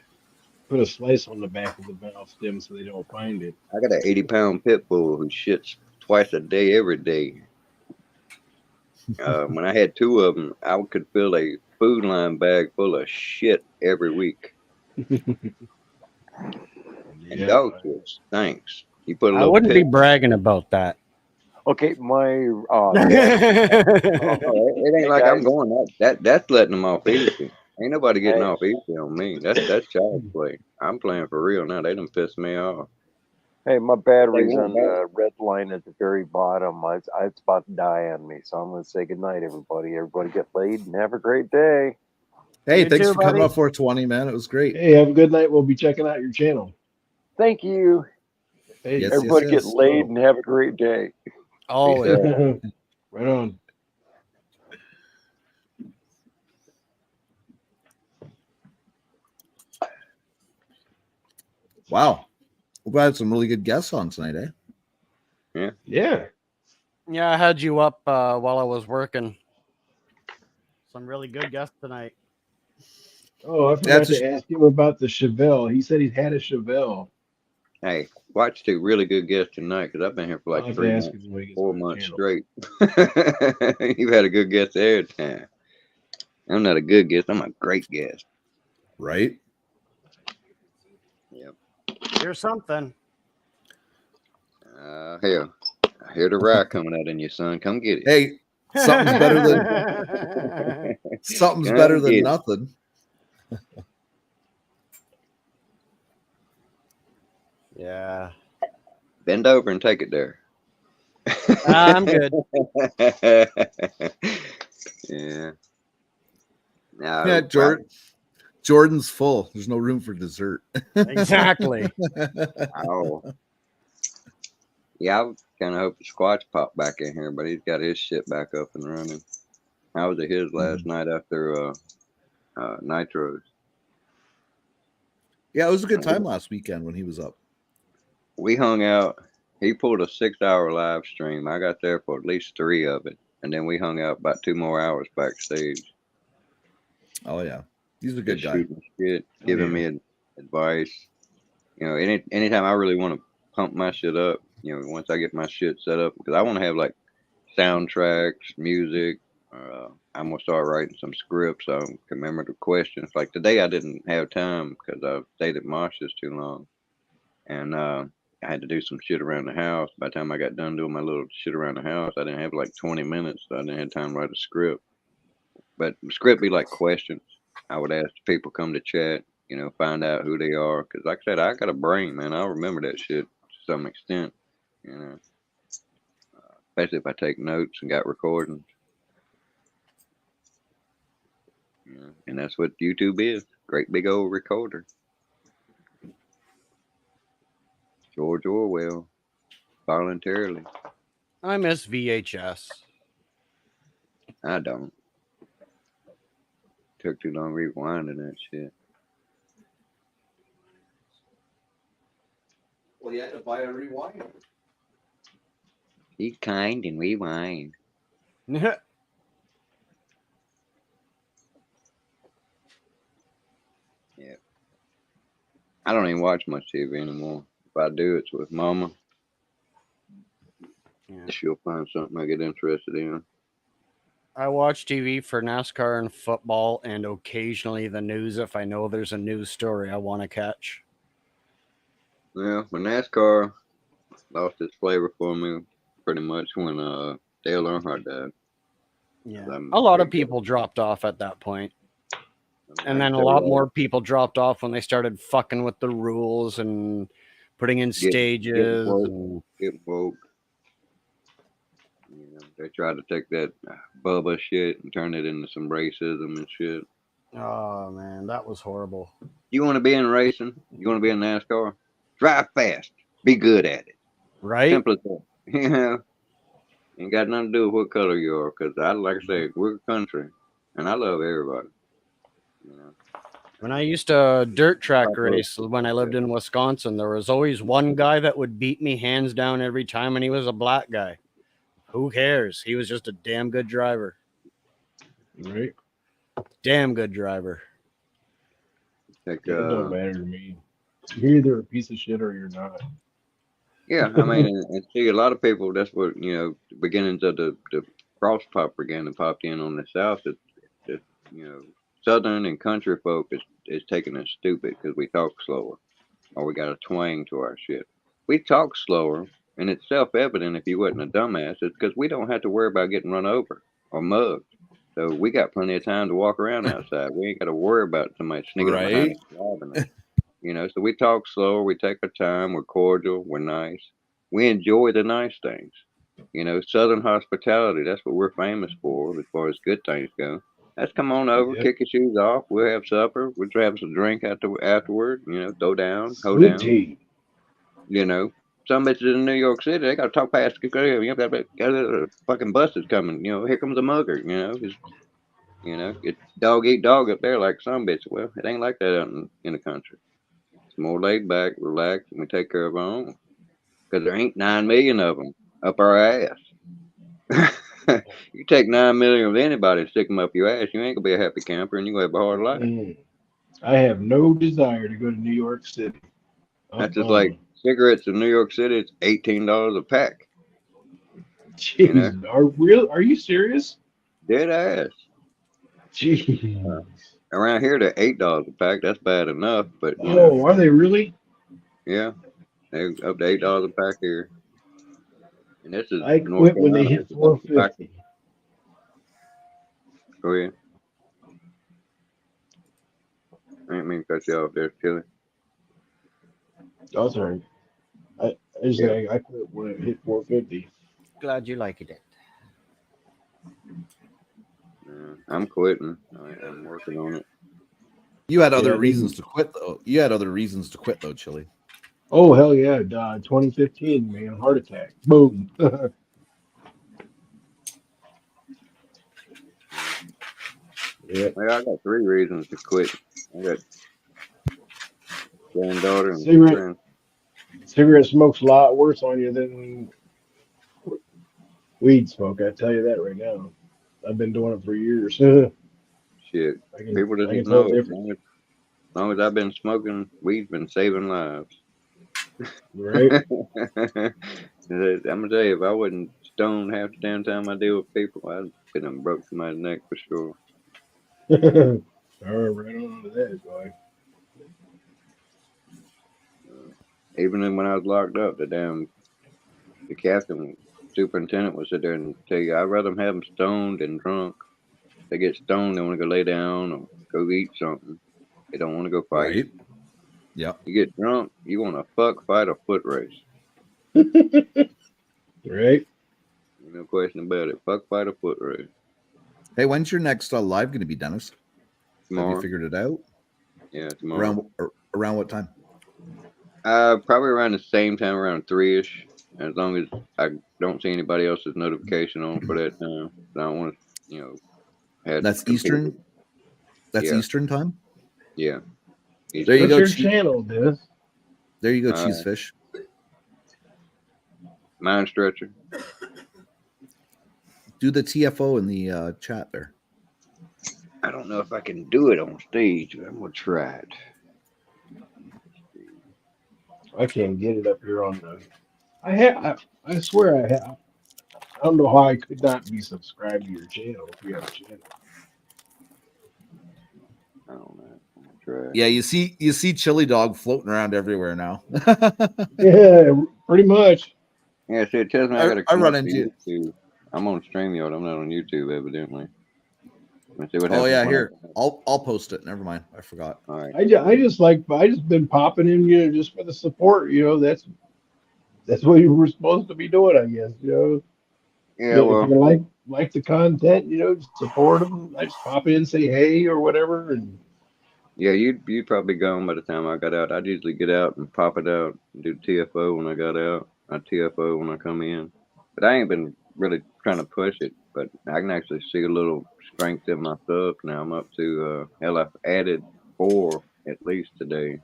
Put a slice on the back of the valve stem so they don't find it. I got an 80-pound pit bull who shits twice a day, every day. When I had 2 of them, I could fill a food line bag full of shit every week. And dog shit stinks. You put a I little wouldn't be pit. bragging about that. Okay, my. It ain't Hey, like I'm guys. going that's letting them off easy. Ain't nobody getting Hey. off easy on me. That's child's play. I'm playing for real now. They done pissed me off. Hey, my battery's won't on back. the red line at the very bottom. It's about to die on me, so I'm going to say goodnight, everybody. Everybody get laid and have a great day. Hey, You thanks too, for coming buddy. up 420, man. It was great. Hey, have a good night. We'll be checking out your channel. Thank you. Hey, Yes, Everybody get yes. laid and have a great day. Always. Right on. Wow. We've had some really good guests on tonight, eh? Yeah. Yeah, I had you up while I was working. Some really good guests tonight. Oh, I forgot to ask him about the Chevelle. He said he's had a Chevelle. Hey, watch 2 really good guests tonight because I've been here for I'll like have 3 to ask months, him when he gets 4 on the months channel. straight. You've had a good guest every time. I'm not a good guest. I'm a great guest. Right? Yep. Here's something. Hell, I hear the rye coming out in you, son. Come get it. Hey, something's better than Come get it. nothing. Yeah. Bend over and take it there. I'm good. Yeah. No, Yeah, Jordan's full. There's no room for dessert. Exactly. Oh. Yeah, I kind of hope the Squatch popped back in here, but he's got his shit back up and running. I was at his last night after Nitros. Yeah, it was a good time last weekend when he was up. We hung out. He pulled a 6-hour live stream. I got there for at least 3 of it, and then we hung out about 2 more hours backstage. Oh yeah, he's a good Just guy. shooting shit, giving me advice. You know, anytime I really want to pump my shit up, you know, once I get my shit set up, because I want to have like soundtracks, music. I'm gonna start writing some scripts so I can remember the questions. Like today, I didn't have time because I stayed at Marsh's too long, and I had to do some shit around the house. By the time I got done doing my little shit around the house, I didn't have like 20 minutes, so I didn't have time to write a script. But the script be like questions. I would ask people come to chat, you know, find out who they are. Because like I said, I got a brain, man. I'll remember that shit to some extent, you know. Especially if I take notes and got recordings. You know, and that's what YouTube is. Great big old recorder. George Orwell. Voluntarily. I miss VHS. I don't. Took too long rewinding that shit. Well, you had to buy a rewinder. Be kind and rewind. Yeah. Yeah. I don't even watch much TV anymore. If I do, it's with Mama. Yeah. She'll find something I get interested in. I watch TV for NASCAR and football and occasionally the news if I know there's a news story I want to catch. Yeah, when NASCAR lost its flavor for me pretty much when Dale Earnhardt died. Yeah. I'm A lot of big- people dropped off at that point. I And then a tell lot you, more people dropped off when they started fucking with the rules and putting in stages. Getting woke. You know, they tried to take that Bubba shit and turn it into some racism and shit. Oh man, that was horrible. You want to be in racing? You want to be in NASCAR? Drive fast. Be good at it. Right? Simple as that. You know, ain't got nothing to do with what color you are. Because like I say, we're a country, and I love everybody. You know. When I used to dirt track race when I lived in Wisconsin, there was always one guy that would beat me hands down every time, and he was a black guy. Who cares? He was just a damn good driver. Right? Damn good driver. Like, It don't matter to me. You're either a piece of shit or you're not. yeah, I mean, and see, a lot of people, that's what, you know, the beginnings of the cross propaganda popped in on the South. That, you know, Southern and country folk is taking us stupid because we talk slower or we got a twang to our shit. We talk slower, and it's self-evident if you wasn't a dumbass. It's because we don't have to worry about getting run over or mugged. So we got plenty of time to walk around outside. We ain't got to worry about somebody sneaking up behind us driving us. You know, so we talk slower, we take our time, we're cordial, we're nice. We enjoy the nice things. You know, Southern hospitality, that's what we're famous for as far as good things go. Let's come on over, Yep. kick your shoes off, we'll have supper, we'll have some drink afterward, you know, throw down, hold Sweet down. tea. You know, some bitches in New York City, they got to talk past, you know, got fucking bus is coming, you know, here comes a mugger, you know, it's dog eat dog up there like some bitch. Well, it ain't like that out in the country. It's more laid back, relaxed, and we take care of our own. Because there ain't 9 million of them up our ass. You take 9 million of anybody and stick them up your ass, you ain't gonna be a happy camper, and you have a hard life. I have no desire to go to New York City. That's just like cigarettes in New York City. It's $18 a pack. Jeez, are you serious? Dead ass. Jeez. Around here, they're $8 a pack. That's bad enough, but you Oh, know, are they really? yeah, they're up to $8 a pack here. And this is I North quit when they Carolina. hit 450. Go ahead. I didn't mean to cut you off there, Tilly. Oh, sorry. I quit when it hit 450. Glad you liked it. I'm quitting. I'm working on it. You had other reasons to quit, though. You had other reasons to quit, though, Chili. Oh hell yeah, 2015, man, heart attack. Boom. Yeah. Well, I got 3 reasons to quit. I got granddaughter and Cigarette grand. cigarette smoke's a lot worse on you than weed smoke. I tell you that right now. I've been doing it for years. I Shit, can people I can doesn't tell know the it. difference. As long as I've been smoking, weed's been saving lives. Right? I'm gonna tell you, if I wasn't stoned half the damn time I deal with people, I'd been and broke somebody's neck for sure. All right on to that, boy. Even then when I was locked up, the captain superintendent would sit there and tell you, I'd rather them have them stoned than drunk. They get stoned, they want to go lay down or go eat something. They don't want to go fight. Right. Yep. You get drunk, you want to fuck, fight, or foot race. Right? No question about it. Fuck, fight, or foot race. Hey, when's your next live going to be, Dennis? Have you Tomorrow. figured it out? Yeah, tomorrow. Around what time? Probably around the same time, around 3-ish. As long as I don't see anybody else's notification on for that time. I don't want to, have That's computers. Eastern. That's Yeah. Eastern time. Yeah. There you What's go. your channel, Dennis? There you go, Cheesefish. Mind stretcher. Do the TFO in the chat there. I don't know if I can do it on stage, but I'm gonna try it. I can't get it up here on the. I swear I have. I don't know how I could not be subscribed to your channel if you have a channel. I don't know. I'm gonna try. Yeah, you see Chili Dog floating around everywhere now. Yeah, pretty much. Yeah, see, it tells me I gotta I come run up to into. YouTube. I'm on StreamYard. I'm not on YouTube, evidently. Let's see what Oh happens. yeah, when here I'll post it. Never mind, I forgot. All right. I just been popping in, just for the support. That's what you were supposed to be doing, I guess. Yeah, If well, you like the content, just support them. I just pop in, say hey or whatever, and yeah, you'd probably gone by the time I got out. I'd usually get out and pop it out and do TFO when I got out. I TFO when I come in. But I ain't been really trying to push it. But I can actually see a little strength in my subs now. I'm up to hell. I've added 4 at least today.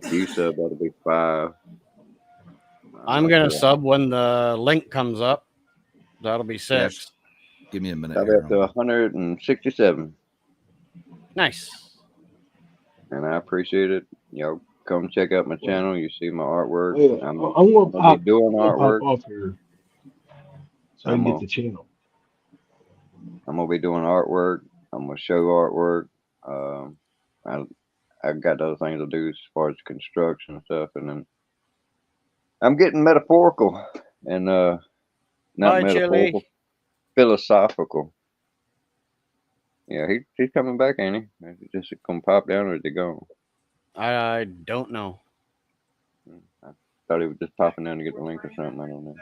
If you sub, that'll be 5. I'm gonna sub when the link comes up. That'll be 6. Yes. Give me a minute I've here. up to 167, Nice. and I appreciate it. Come check out my channel. You see my artwork. wait, I'm I'm gonna be doing gonna pop artwork. off here so I can get the channel. I'm gonna be doing artwork. I'm gonna show artwork. Um, I got other things to do as far as construction and stuff, and then I'm getting metaphorical and not Bye, metaphorical, Chili. philosophical. Yeah, he's coming back, ain't he? Is he just gonna pop down or is he gone? I don't know. I thought he was just popping down to get the link or something. I don't know.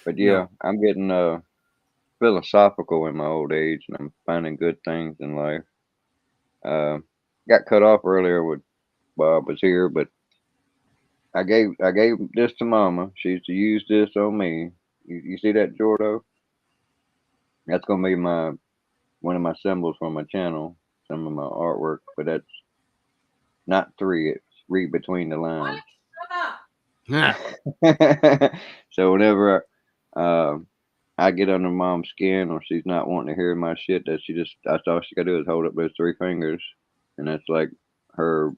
But yeah, I'm getting philosophical in my old age, and I'm finding good things in life. Got cut off earlier with Bob was here, but I gave this to Mama. She's to use this on me. You see that, Jordo? That's gonna be one of my symbols for my channel, some of my artwork. But that's not 3. It's read between the lines. So whenever I get under Mom's skin or she's not wanting to hear my shit, that's all she gotta do is hold up those 3 fingers, and that's like her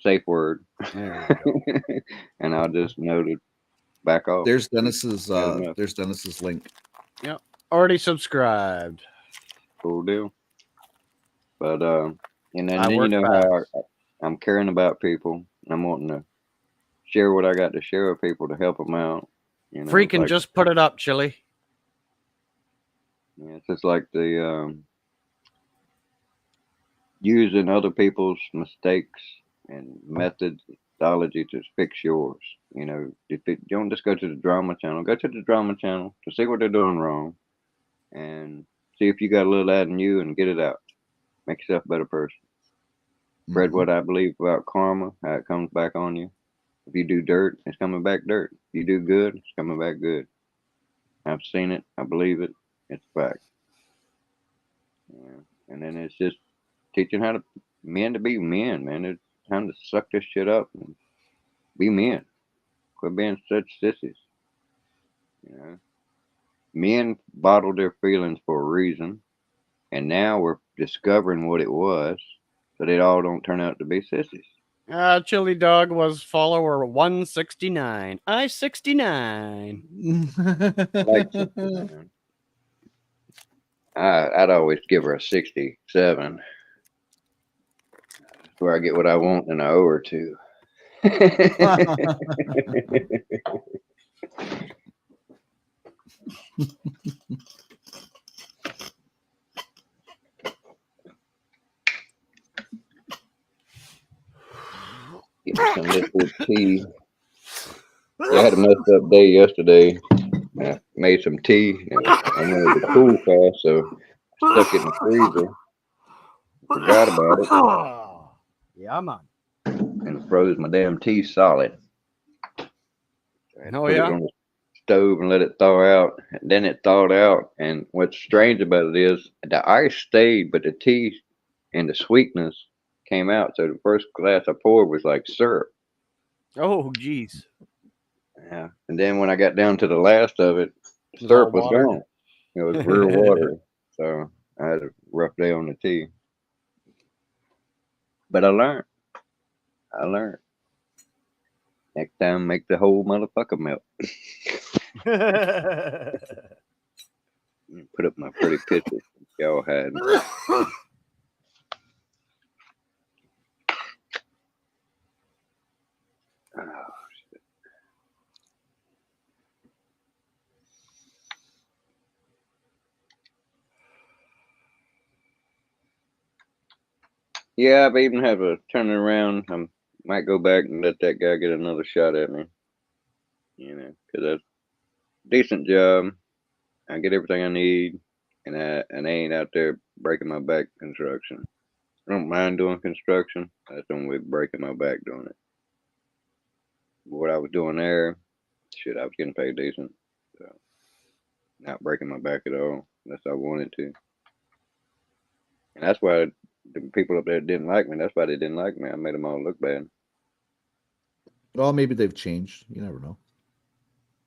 safe word. There you go. And I'll just know to back off. There's Dennis's link. Yep. Already subscribed. Cool deal. But and then I you work know fast. how I'm caring about people, and I'm wanting to share what I got to share with people to help them out. Freaking just put it up, Chili. Yeah, it's just like the using other people's mistakes and methodology to fix yours. If you don't just go to the drama channel, go to the drama channel to see what they're doing wrong and see if you got a little of that in you and get it out. Make yourself a better person. Spread what I believe about karma, how it comes back on you. If you do dirt, it's coming back dirt. If you do good, it's coming back good. I've seen it. I believe it. It's fact. Yeah. And then it's just teaching how to men to be men, man. It's time to suck this shit up and be men. Quit being such sissies. You know, men bottle their feelings for a reason, and now we're discovering what it was, so they all don't turn out to be sissies. Chili Dog was follower 169. I 69. Like, I'd always give her a 67. That's where I get what I want, and I owe her to. Get me some liquid tea. Yeah, I had a messed up day yesterday. I made some tea, and I wanted to cool fast, so I stuck it in the freezer. Forgot about it, Yeah, man. and froze my damn tea solid. I had to Oh, put yeah? it on the stove and let it thaw out. And then it thawed out, and what's strange about it is the ice stayed, but the tea and the sweetness came out. So the first glass I poured was like syrup. Oh, geez. Yeah. And then when I got down to the last of it, the It was syrup all was watered. gone. It was real watery. So I had a rough day on the tea. But I learned. Next time, make the whole motherfucker melt. Put up my pretty pictures y'all had. Oh, shit. Yeah, I even have a turning around. I might go back and let that guy get another shot at me. You know, because that's a decent job. I get everything I need, and I ain't out there breaking my back construction. I don't mind doing construction. I just don't like breaking my back doing it. What I was doing there, shit, I was getting paid decent. So not breaking my back at all unless I wanted to. And that's why the people up there didn't like me. That's why they didn't like me. I made them all look bad. Well, maybe they've changed. You never know.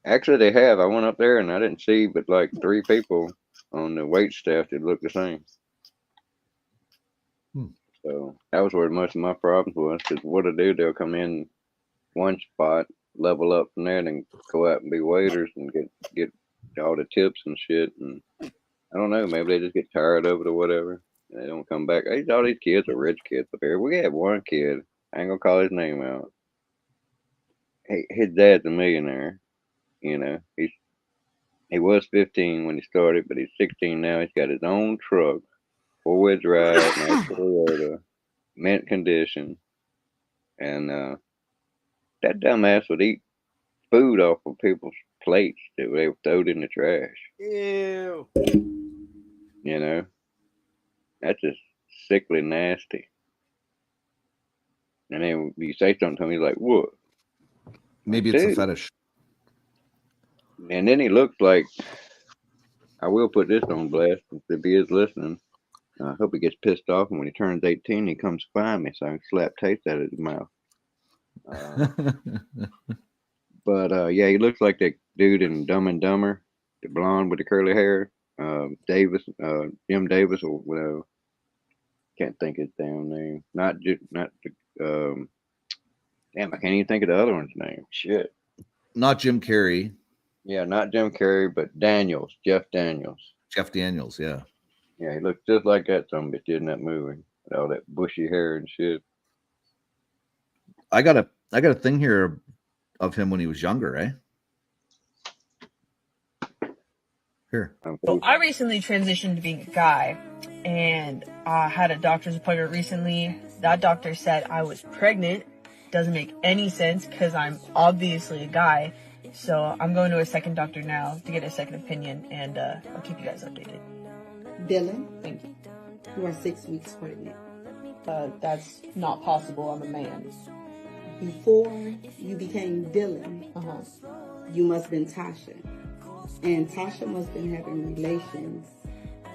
Actually, they have. I went up there and I didn't see but like 3 people on the wait staff that looked the same. So that was where most of my problems was. Because what they do, they'll come in one spot, level up from there, then go out and be waiters and get all the tips and shit. And I don't know, maybe they just get tired of it or whatever. And they don't come back. All these kids are rich kids up here. We had one kid. I ain't gonna call his name out. His dad's a millionaire. You know, he was 15 when he started, but he's 16 now. He's got his own truck, 4-wheel drive, nice Toyota, mint condition, and that dumbass would eat food off of people's plates that they throwed in the trash. Ew. You know, that's just sickly nasty. And then you say something to him, he's like, "What?" Maybe Like, it's a dude. fetish. And then he looks like, I will put this on blast if he is listening. I hope he gets pissed off, and when he turns 18, he comes find me so I can slap taste out of his mouth. But yeah, he looks like that dude in Dumb and Dumber, the blonde with the curly hair, Jim Davis, or whatever. Can't think his damn name. Not the damn. I can't even think of the other one's name. Shit. Not Jim Carrey. Yeah, not Jim Carrey, but Daniels, Jeff Daniels. Jeff Daniels, yeah. Yeah, he looks just like that son bitch did in that movie. With all that bushy hair and shit. I got a thing here of him when he was younger, eh? Here. So I recently transitioned to being a guy, and I had a doctor's appointment recently. That doctor said I was pregnant. Doesn't make any sense because I'm obviously a guy. So I'm going to a second doctor now to get a second opinion, and I'll keep you guys updated. Dylan, Thank you. you are 6 weeks pregnant. That's not possible. I'm a man. before you became Dylan, you must have been Tasha. And Tasha must have been having relations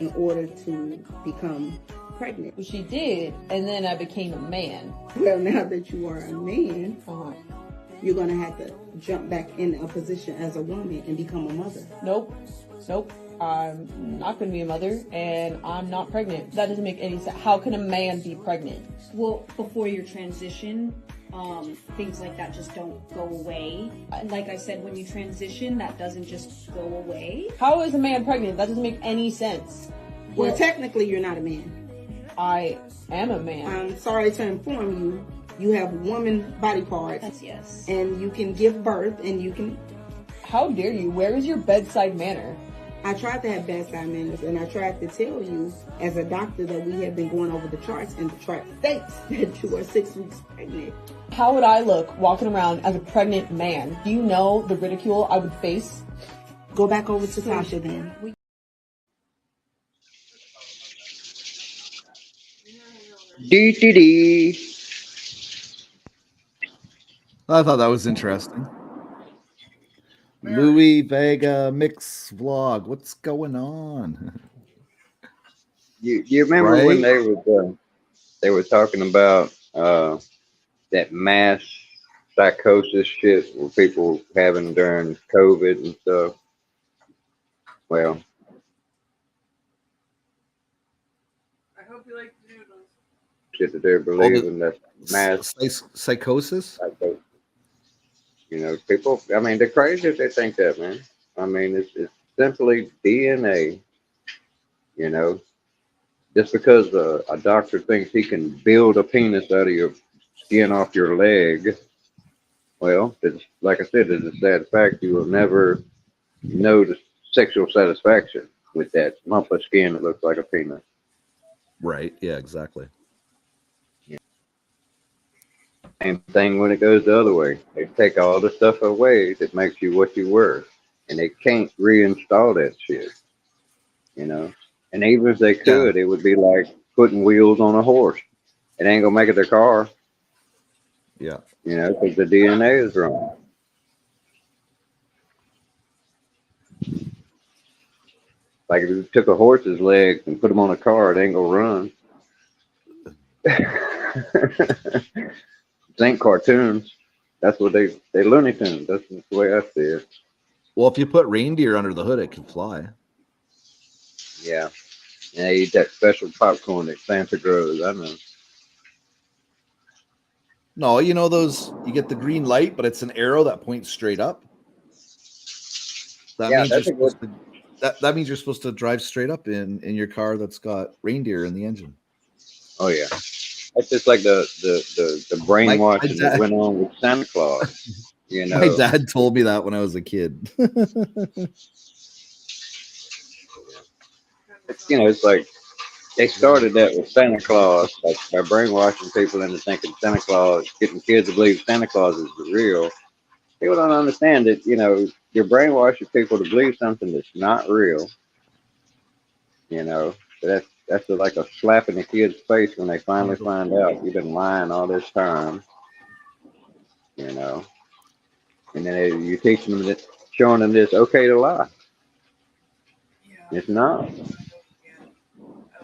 in order to become pregnant. Well, she did, and then I became a man. Well, now that you are a man, you're going to have to jump back in a position as a woman and become a mother. Nope. I'm not going to be a mother, and I'm not pregnant. That doesn't make any sense. How can a man be pregnant? Well, before your transition, things like that just don't go away. Like I said, when you transition, that doesn't just go away. How is a man pregnant? That doesn't make any sense. Well, technically, you're not a man. I am a man. I'm sorry to inform you, you have woman body parts. Yes. And you can give birth, and you can... How dare you? Where is your bedside manner? I tried to have bedside manners, and I tried to tell you, as a doctor, that we have been going over the charts, and the chart states that you are 6 weeks pregnant. How would I look walking around as a pregnant man? Do you know the ridicule I would face? Go back over to Tasha then. Dee. I thought that was interesting. Louis Vega mix vlog. What's going on? You remember Right? when they were talking about that mass psychosis shit where people having during COVID and stuff? Well, I hope you like the noodles. shit that they're believing that mass Psychosis? psychosis. You know, people, I mean, they're crazy if they think that, man. I mean, it's simply DNA, you know. Just because a doctor thinks he can build a penis out of your skin off your leg, well, it's, like I said, it's a sad fact. You will never know the sexual satisfaction with that lump of skin that looks like a penis. Right. Yeah, exactly. Same thing when it goes the other way. They take all the stuff away that makes you what you were, and they can't reinstall that shit, you know. And even if they could, it would be like putting wheels on a horse. It ain't gonna make it their car. Yeah. You know, because the DNA is wrong. Like if you took a horse's legs and put them on a car, it ain't gonna run. It ain't cartoons. That's what they Looney Tunes. That's the way I see it. Well, if you put reindeer under the hood, it can fly. Yeah. And they eat that special popcorn that Santa grows. I know. No, you know those, you get the green light, but it's an arrow that points straight up. That means you're supposed to, that means you're supposed to drive straight up in your car that's got reindeer in the engine. Oh yeah. That's just like the brainwashing that went on with Santa Claus. You know. My dad told me that when I was a kid. It's like they started that with Santa Claus, like by brainwashing people into thinking Santa Claus, getting kids to believe Santa Claus is real. People don't understand that, you know, you're brainwashing people to believe something that's not real. You know, that's like a slap in the kid's face when they finally find out you've been lying all this time. You know, and then you're teaching them that, showing them it's okay to lie. It's not.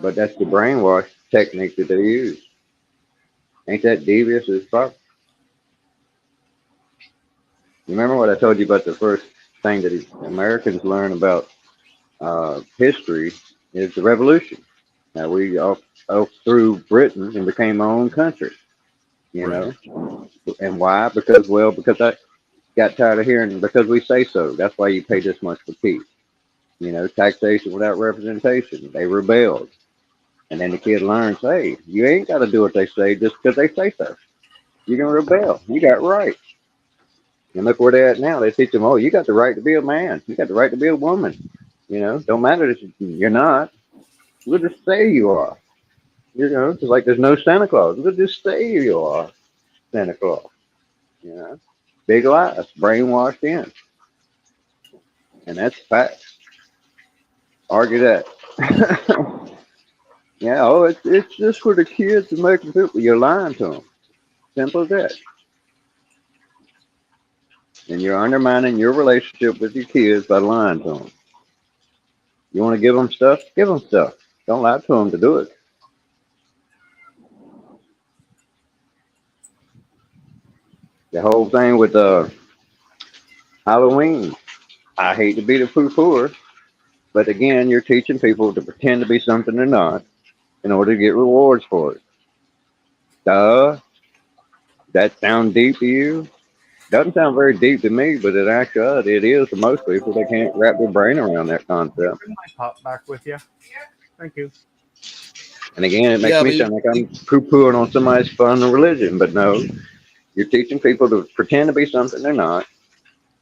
But that's the brainwash technique that they use. Ain't that devious as fuck? Remember what I told you about the first thing that Americans learn about history is the revolution. Now we all through Britain and became our own country, you know. And why? Because I got tired of hearing because we say so. That's why you pay this much for peace. You know, taxation without representation. They rebelled. And then the kid learns, hey, you ain't got to do what they say just because they say so. You can rebel. You got rights. And look where they're at now. They teach them, oh, you got the right to be a man. You got the right to be a woman. You know, don't matter that you're not. We'll just say you are. You know, it's like there's no Santa Claus. We'll just say you are Santa Claus. You know, big lies, brainwashed in. And that's facts. Argue that. Yeah, it's just for the kids to make people. You're lying to them. Simple as that. And you're undermining your relationship with your kids by lying to them. You want to give them stuff? Give them stuff. Don't lie to them to do it. The whole thing with Halloween. I hate to be the poo-pooer, but again, you're teaching people to pretend to be something they're not in order to get rewards for it. Duh. That sound deep to you? Doesn't sound very deep to me, but in actuality, it is to most people. They can't wrap their brain around that concept. Bring my pop back with you. Thank you. And again, it makes Yeah, me but sound like I'm poo-pooing on somebody's fun or religion, but no, you're teaching people to pretend to be something they're not,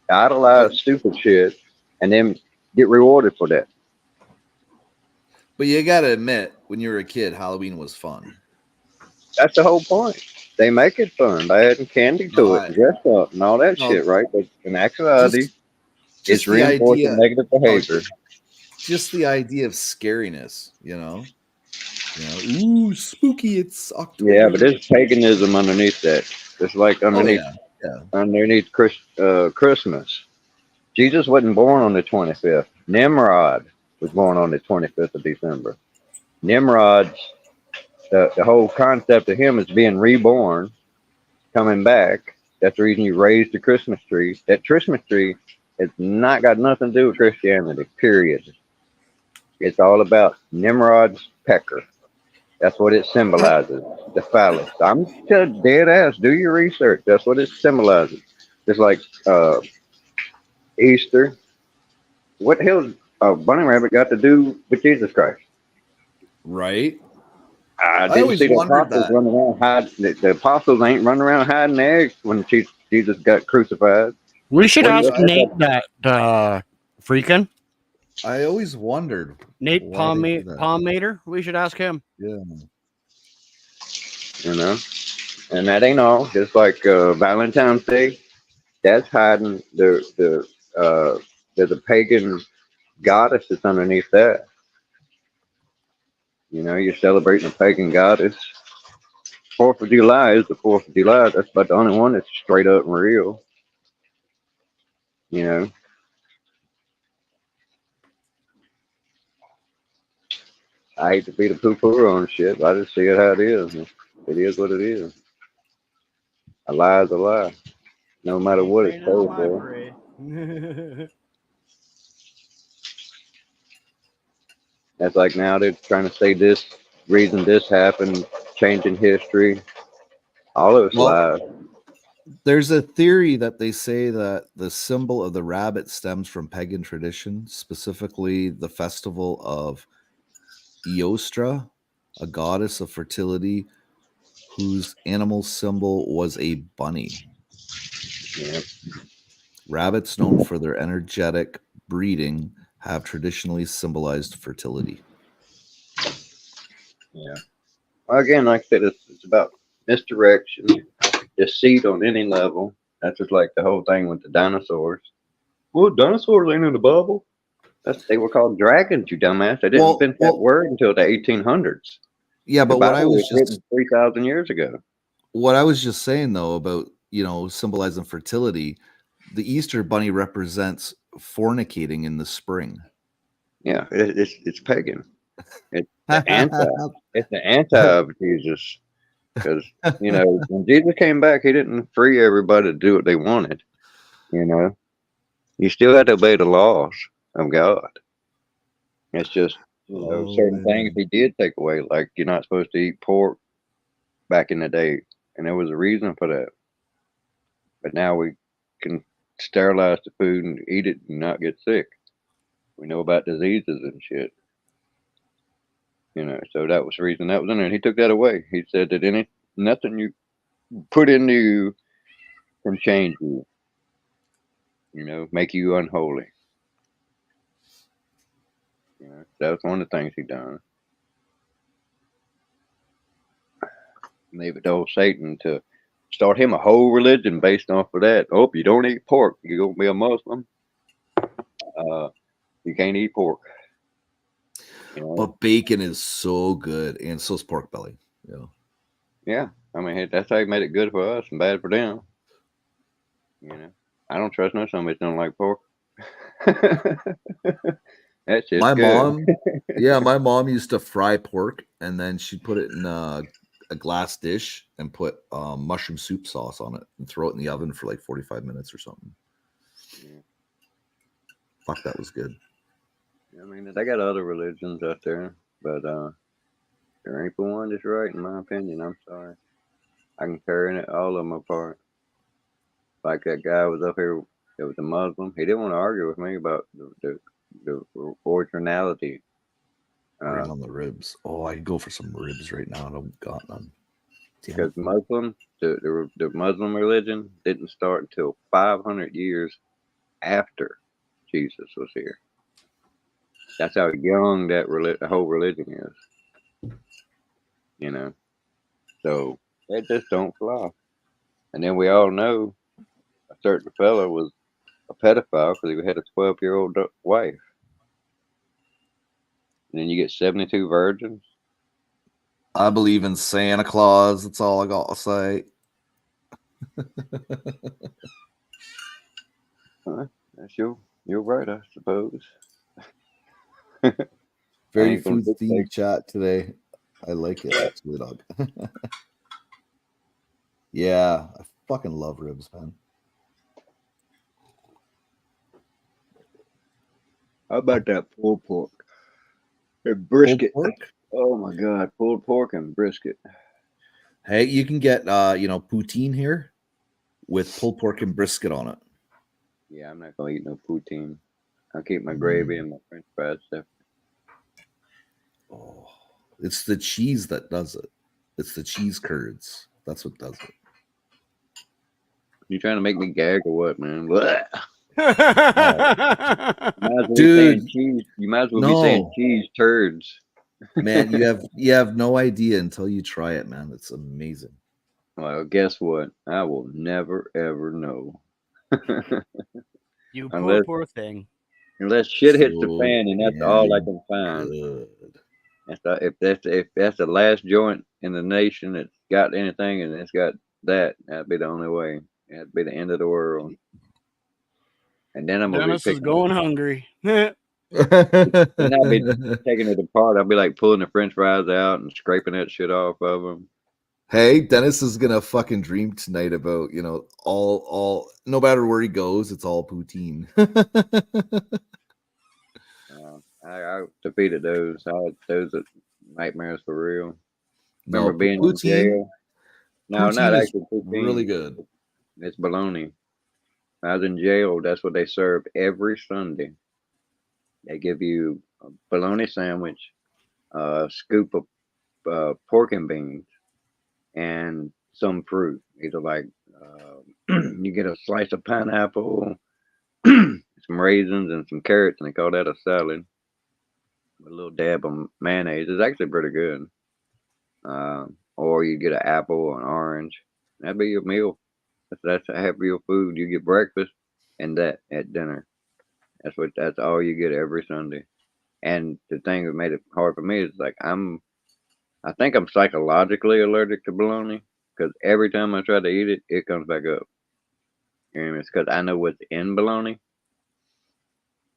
idolize stupid shit, and then get rewarded for that. but you got to admit, when you were a kid, Halloween was fun. That's the whole point. They make it fun by adding candy to it, No, and dress up, and all that no, shit, right? But in actuality, just it's just the reinforcing idea. negative No, behavior. just the idea of scariness. Ooh, spooky! It's Yeah, but October. there's paganism underneath that. It's like Oh yeah, yeah. underneath Christmas. Jesus wasn't born on the 25th. Nimrod was born on the 25th of December. Nimrod's the whole concept of him is being reborn, coming back. That's the reason you raise the Christmas tree. That Christmas tree has not got nothing to do with Christianity. Period. It's all about Nimrod's pecker. That's what it symbolizes. The phallus. I'm dead ass. Do your research. That's what it symbolizes. It's like Easter. What the hell a bunny rabbit got to do with Jesus Christ? Right. I I didn't always see the wondered apostles that. running around hiding. The apostles ain't running around hiding eggs when Jesus got crucified. We should What do you ask I, Nate that freaking I always wondered Nate why they do that. Palmater. We should ask him. Yeah. You know, and that ain't all. Just like Valentine's Day, that's hiding there's a pagan goddess that's underneath that. You know, you're celebrating a pagan goddess. 4th of July is the 4th of July. That's about the only one that's straight up and real. You know, I hate to be the poo-pooer on shit, but I just see it how it is. It is what it is. A lie is a lie, no matter what it's told for. That's like now they're trying to say this reason this happened, changing history. All of it's Well, lies. there's a theory that they say that the symbol of the rabbit stems from pagan tradition, specifically the festival of Eostra, a goddess of fertility whose animal symbol was a bunny. Yeah. Rabbits, known for their energetic breeding, have traditionally symbolized fertility. Yeah. Well, again, like I said, it's about misdirection, deceit on any level. That's just like the whole thing with the dinosaurs. Well, dinosaurs ain't in the Bible. They were called dragons, you dumbass. They didn't invent that word until the 1800s. Yeah, The but what I Bible was was written 3,000 years ago. just saying though about symbolizing fertility, the Easter bunny represents fornicating in the spring. Yeah, it's pagan. It's the anti. It's the anti of Jesus. Because when Jesus came back, he didn't free everybody to do what they wanted. You know, you still had to obey the laws of God. It's just certain things he did take away, like you're not supposed to eat pork back in the day, and there was a reason for that. But now we can sterilize the food and eat it and not get sick. We know about diseases and shit. So that was the reason that was in there. And he took that away. He said that nothing you put into you can change you. Make you unholy. That was one of the things he done. Leave it to old Satan to start him a whole religion based off of that. Oh, you don't eat pork, you're gonna be a Muslim. You can't eat pork. But bacon is so good, and so is pork belly. Yeah, I mean that's how he made it good for us and bad for them. I don't trust no somebody that don't like pork. That shit's My good. mom, yeah, my mom used to fry pork and then she'd put it in a glass dish and put mushroom soup sauce on it and throw it in the oven for like 45 minutes or something. Yeah. Fuck, that was good. I mean, they got other religions out there, but there ain't the one that's right, in my opinion. I'm sorry. I can tear all of them apart. Like that guy was up here that was a Muslim. He didn't want to argue with me about the originality. Right on the ribs. Oh, I could go for some ribs right now. I don't got none. Damn Because it. Muslim, the Muslim religion didn't start until 500 years after Jesus was here. That's how young that the whole religion is. You know, so they just don't fly. And then we all know a certain fella was a pedophile because he had a 12-year-old wife. And then you get 72 virgins. I believe in Santa Claus. That's all I got to say. That's you're right, I suppose. Very ain't gonna food themed chat today. I like it, actually, dog. Yeah, I fucking love ribs, man. How about that pulled pork and brisket? Pulled pork? Oh my god, pulled pork and brisket. Hey, you can get poutine here with pulled pork and brisket on it. Yeah, I'm not gonna eat no poutine. I'll keep my gravy and my French fries separate. Oh, it's the cheese that does it. It's the cheese curds. That's what does it. You trying to make me gag or what, man? Blah. Dude, you might as well be saying cheese turds. Man, you have no idea until you try it, man. It's amazing. Well, guess what? I will never ever know. You unless, poor thing. Unless shit hits the fan, and that's all I can find. Good. If that's the last joint in the nation that's got anything, and it's got that'd be the only way. That'd be the end of the world. And then I'm gonna Dennis be is going hungry. Then I'll be taking it apart. I'll be like pulling the French fries out and scraping that shit off of them. Hey, Dennis is gonna fucking dream tonight about all no matter where he goes, it's all poutine. I defeated those. Those are nightmares for real. No, Remember being in jail? No, not is actually poutine. really good. It's bologna. When I was in jail, that's what they served every Sunday. They give you a bologna sandwich, a scoop of pork and beans, and some fruit. Either like you get a slice of pineapple, some raisins, and some carrots, and they call that a salad. With a little dab of mayonnaise. It's actually pretty good. Or you get an apple or an orange. That'd be your meal. That's half of your food. You get breakfast and that at dinner. That's all you get every Sunday. And the thing that made it hard for me is like I think I'm psychologically allergic to bologna because every time I try to eat it, it comes back up. And it's because I know what's in bologna.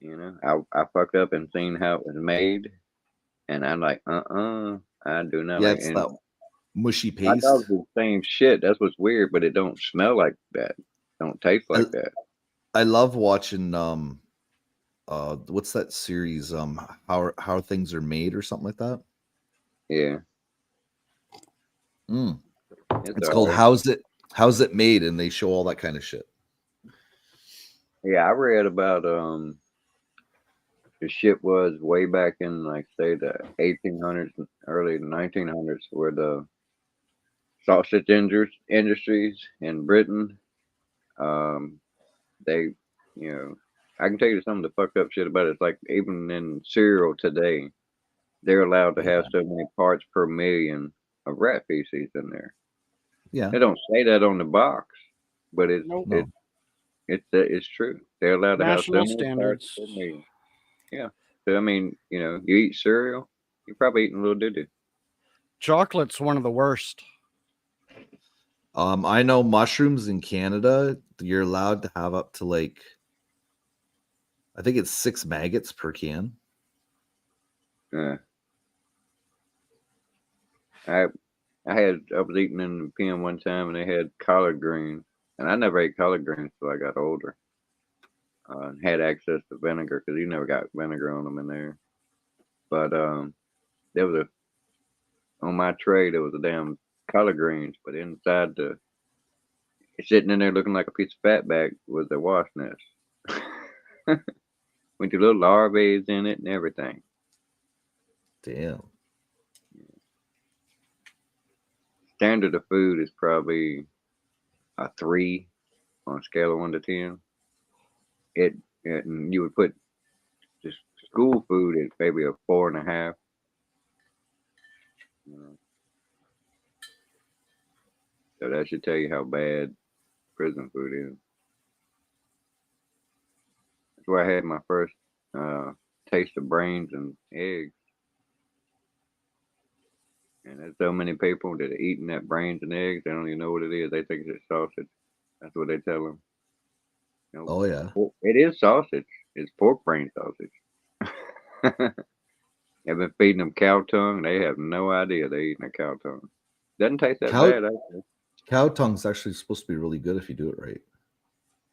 You know, I fucked up and seen how it was made, and I'm like, I do not Yeah, like it's it. that mushy Hot paste. dogs are the same shit. That's what's weird, but it don't smell like that. Don't taste like that. I love watching what's that series? How things are made or something like that. Yeah. It's called How's It Made, and they show all that kind of shit. Yeah, I read about the shit was way back in like say the 1800s, early 1900s, where the sausage industries in Britain, they, you know, I can tell you some of the fucked up shit about it. It's like even in cereal today, they're allowed to have so many parts per million of rat feces in there. Yeah, they don't say that on the box, but it's true. They're allowed to have so National many standards. parts per million. Yeah. So I mean, you know, you eat cereal, you're probably eating a little doo-doo. Chocolate's one of the worst. I know mushrooms in Canada, you're allowed to have up to like, I think it's 6 maggots per can. Yeah. I was eating in the pen one time and they had collard greens, and I never ate collard greens till I got older. And had access to vinegar because you never got vinegar on them in there. But there was on my tray there was a damn collard greens, but inside sitting in there looking like a piece of fatback was a wasp nest. With the little larvae in it and everything. Damn. Standard of food is probably a 3 on a scale of 1 to 10. And you would put just school food at maybe a 4.5. So that should tell you how bad prison food is. That's where I had my first taste of brains and eggs. And there's so many people that are eating that brains and eggs, they don't even know what it is. They think it's sausage. That's what they tell them. Oh yeah. It is sausage. It's pork brain sausage. I've been feeding them cow tongue. They have no idea they're eating a cow tongue. Doesn't taste that bad, actually. Cow tongue's actually supposed to be really good if you do it right.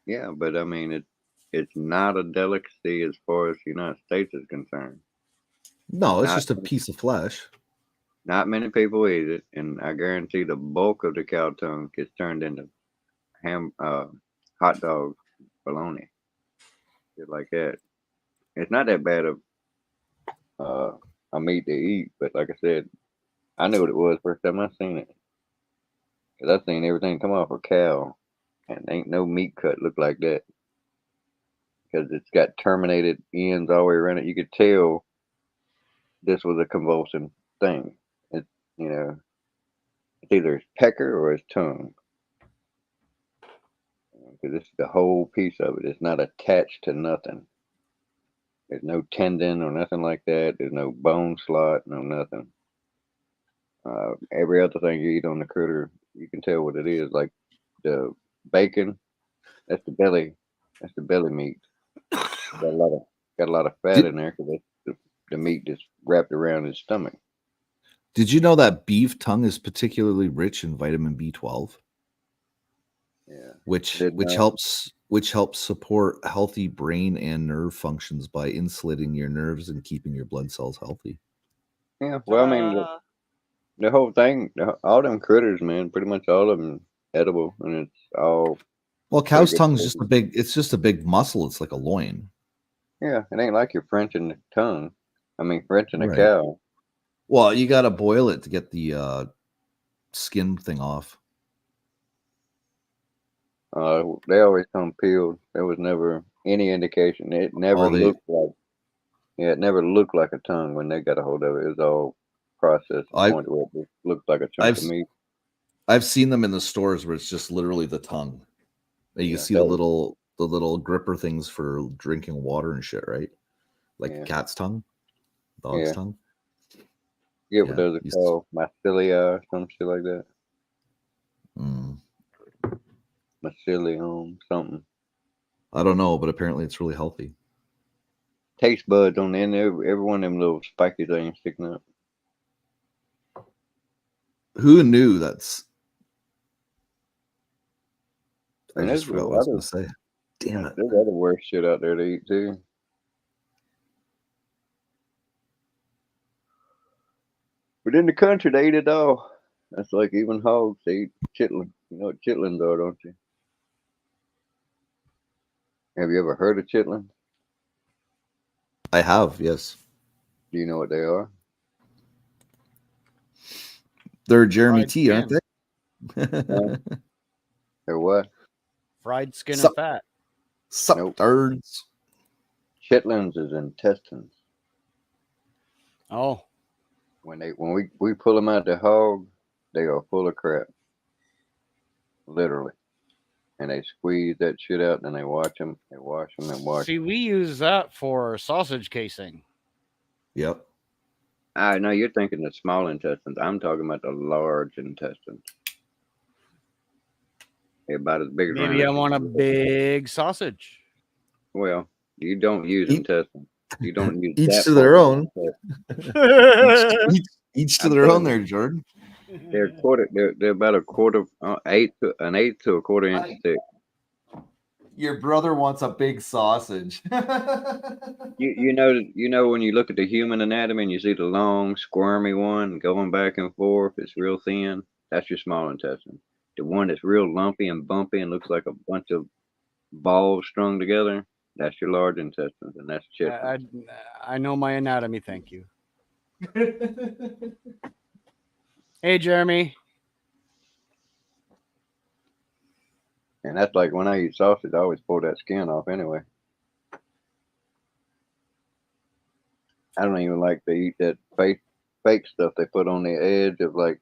Yeah, but I mean, it's not a delicacy as far as the United States is concerned. No, it's just a piece of flesh. Not many people eat it, and I guarantee the bulk of the cow tongue gets turned into hot dog bologna, shit like that. It's not that bad of a meat to eat, but like I said, I knew what it was first time I seen it. Cause I seen everything come off a cow, and ain't no meat cut look like that. Because it's got terminated ends all the way around it. You could tell this was a convulsing thing. It's either his pecker or his tongue. Because this is the whole piece of it. It's not attached to nothing. There's no tendon or nothing like that. There's no bone slot, no nothing. Every other thing you eat on the critter, you can tell what it is. Like the bacon, that's the belly. That's the belly meat. Got a lot of fat in there because the meat just wrapped around his stomach. Did you know that beef tongue is particularly rich in vitamin B12? Yeah. Which helps support healthy brain and nerve functions by insulating your nerves and keeping your blood cells healthy. Yeah, well, I mean, the whole thing, all them critters, man, pretty much all of them edible, and it's all. Well, cow's tongue is just a big muscle. It's like a loin. Yeah, it ain't like you're Frenching the tongue. I mean, Frenching a cow. Well, you got to boil it to get the skin thing off. They always come peeled. There was never any indication. It never looked like. Yeah, it never looked like a tongue when they got a hold of it. It was all processed to the point where it looked like a chunk of meat. I've seen them in the stores where it's just literally the tongue. And you see the little gripper things for drinking water and shit, right? Like cat's tongue, dog's tongue. Yeah, what does it call? Mycelia or some shit like that. Mycelium, something. I don't know, but apparently it's really healthy. Taste buds on the end, every one of them little spiky things sticking up. Who knew that's... I just forgot what I was going to say. Damn it. There's other worse shit out there to eat, too. But in the country, they eat it all. That's like even hogs, they eat chitlin. You know what chitlins are, don't you? Have you ever heard of chitlins? I have, yes. Do you know what they are? They're Jeremy T, aren't they? They're what? Fried skin and fat. Birds. Chitlins is intestines. Oh. When we pull them out the hog, they are full of crap. Literally. And they squeeze that shit out and they wash them. They wash them and wash them. See, we use that for sausage casing. Yep. I know you're thinking the small intestines. I'm talking about the large intestines. They're about as big as Maybe I round. want a big sausage. Well, you don't use intestines. You don't use Each that to their part own. of the Each to I'm their own telling there, you. Jordan. They're quarter. They're about a quarter, an eighth to a quarter inch thick. Your brother wants a big sausage. You know when you look at the human anatomy and you see the long squirmy one going back and forth, it's real thin. That's your small intestine. The one that's real lumpy and bumpy and looks like a bunch of balls strung together, that's your large intestines, and that's chitlins. I know my anatomy. Thank you. Hey, Jeremy. And that's like when I eat sausage, I always pull that skin off anyway. I don't even like to eat that fake stuff they put on the edge of like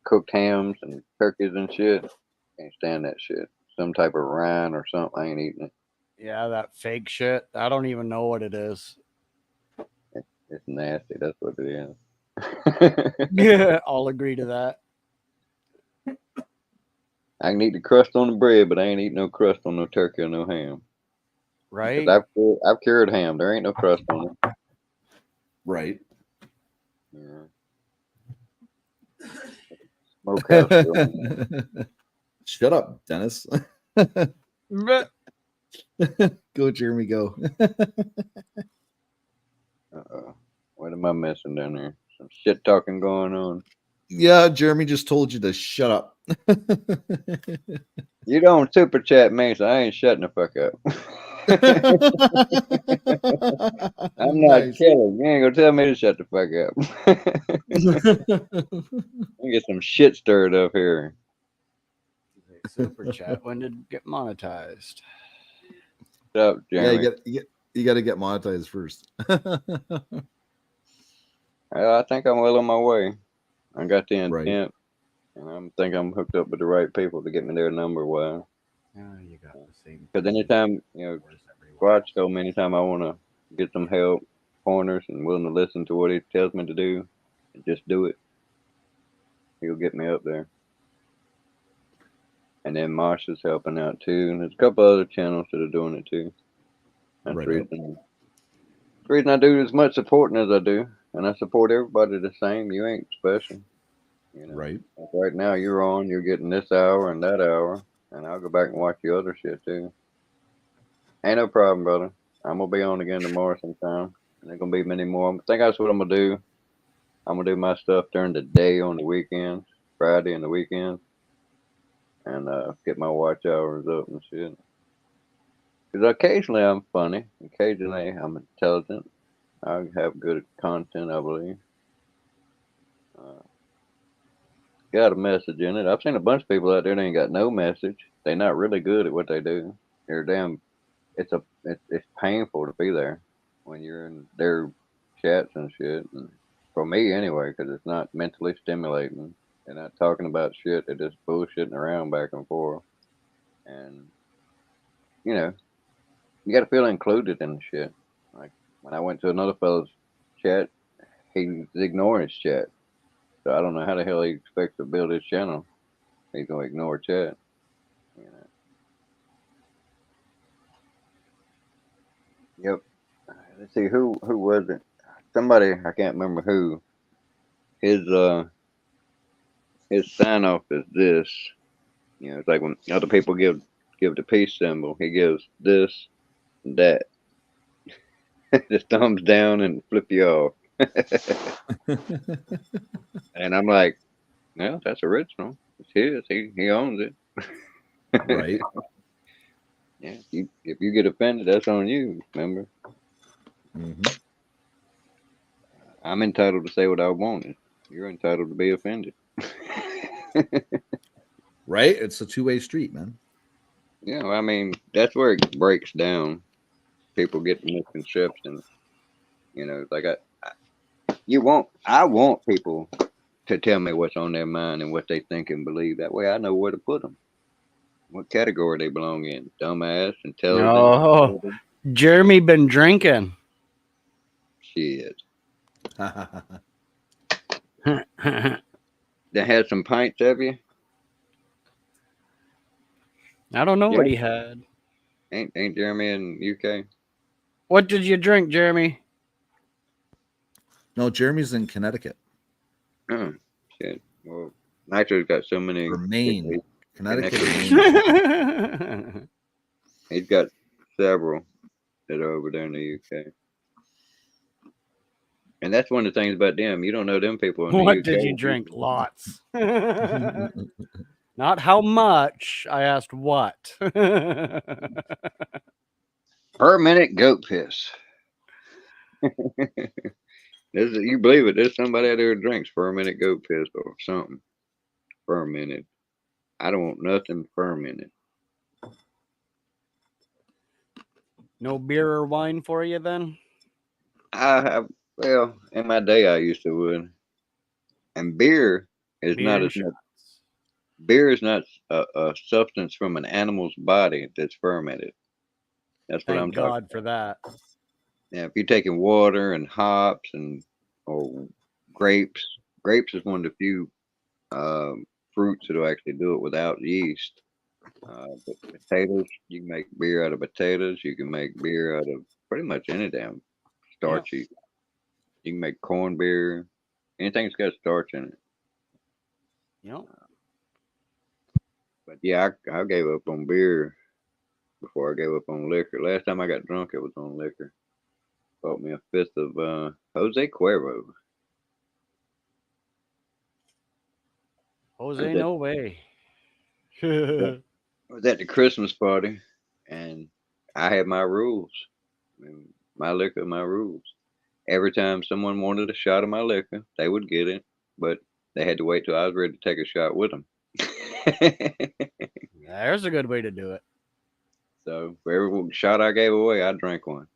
cooked hams and turkeys and shit. Can't stand that shit. Some type of rind or something. I ain't eating it. Yeah, that fake shit. I don't even know what it is. It's nasty. That's what it is. Yeah, I'll agree to that. I can eat the crust on the bread, but I ain't eating no crust on no turkey or no ham. Right? I've cured ham. There ain't no crust on it. Right. Yeah. Smokehouse. Shut up, Dennis. Go, Jeremy, go. What am I missing down there? Some shit talking going on. Yeah, Jeremy just told you to shut up. You don't super chat me, so I ain't shutting the fuck up. I'm not Nice. kidding. You ain't gonna tell me to shut the fuck up. I get some shit stirred up here. Super chat. When did it get monetized? What's up, Jeremy? Yeah, you got to get monetized first. I think I'm well on my way. I got the intent, Right. and I think I'm hooked up with the right people to get me their number. Well, You got the same. because anytime Squatch told me anytime I want to get some help, pointers, and willing to listen to what he tells me to do, and just do it, he'll get me up there. And then Marsha's helping out too, and there's a couple other channels that are doing it too. That's Right. the reason I do as much supporting as I do, and I support everybody the same. You ain't special, you know. Right. Like right now, you're getting this hour and that hour, and I'll go back and watch the other shit too. Ain't no problem, brother. I'm gonna be on again tomorrow sometime, and there's gonna be many more. I think that's what I'm gonna do. I'm gonna do my stuff during the day on the weekends, Friday and the weekends, and get my watch hours up and shit. Because occasionally I'm funny, occasionally I'm intelligent. I have good content, I believe. Got a message in it. I've seen a bunch of people out there that ain't got no message. They're not really good at what they do. They're damn. It's painful to be there when you're in their chats and shit. And for me anyway, because it's not mentally stimulating. They're not talking about shit. They're just bullshitting around back and forth. And you know, you got to feel included in the shit. Like when I went to another fellow's chat, he's ignoring his chat. So I don't know how the hell he expects to build his channel. He's gonna ignore chat. You know. Yep. Let's see who was it? Somebody I can't remember who. His sign off is this. You know, it's like when other people give the peace symbol, he gives this and that. Just thumbs down and flip you off. And I'm like, well, that's original. It's his. He owns it. Right. Yeah. If you get offended, that's on you. Remember, Mm-hmm. I'm entitled to say what I wanted. You're entitled to be offended. Right. It's a two-way street, man. Yeah, I mean, that's where it breaks down. People get misconceptions. You know, like I want people to tell me what's on their mind and what they think and believe. That way I know where to put them. What category they belong in. Dumbass, intelligent. Oh, Jeremy been drinking. Shit. They had some pints of you? I don't know Yeah. what he had. Ain't Jeremy in UK? What did you drink, Jeremy? No, Jeremy's in Connecticut Oh, shit. Well, Nitro's got so many. or Maine. Connecticut or connected. Maine. He's got several that are over there in the UK. And that's one of the things about them. You don't know them people in the What UK. did you drink? Lots. Not how much. I asked what. Per minute goat piss. You believe it? There's somebody out there who drinks fermented goat piss or something. Fermented. I don't want nothing fermented. No beer or wine for you then? I have, well, in my day I used to would. And beer is Beer not and as much. shots. Beer is not a substance from an animal's body that's fermented. That's what I'm Thank talking God for that. Now, if you're taking water and hops or grapes, grapes is one of the few fruits that'll actually do it without yeast. But potatoes, you can make beer out of potatoes. You can make beer out of pretty much any damn starchy. You can make corn beer. Anything that's got starch in it. Yep. But yeah, I gave up on beer before I gave up on liquor. Last time I got drunk, it was on liquor. Bought me a fifth of Jose Cuervo. Jose, no way. I was at the Christmas party, and I had my rules. I mean, my liquor, my rules. Every time someone wanted a shot of my liquor, they would get it, but they had to wait till I was ready to take a shot with them. There's a good way to do it. So for every shot I gave away, I drank one.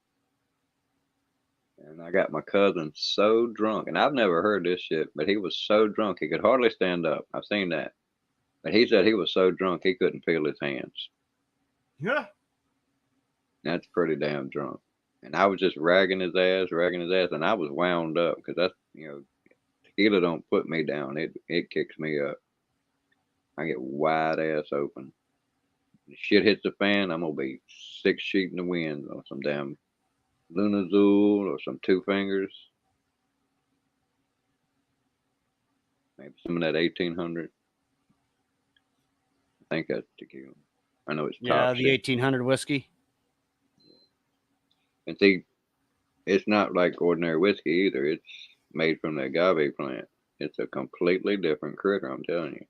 And I got my cousin so drunk, and I've never heard this shit, but he was so drunk he could hardly stand up. I've seen that. But he said he was so drunk he couldn't feel his hands. Yeah. That's pretty damn drunk. And I was just ragging his ass, and I was wound up because that's, tequila don't put me down. It kicks me up. I get wide ass open. The shit hits the fan, I'm gonna be 6 feet in the wind on some damn Lunazul or some Two Fingers. Maybe some of that 1800. I think that's tequila. I know it's Yeah, top the shit. 1800 whiskey. And see, it's not like ordinary whiskey either. It's made from the agave plant. It's a completely different critter, I'm telling you.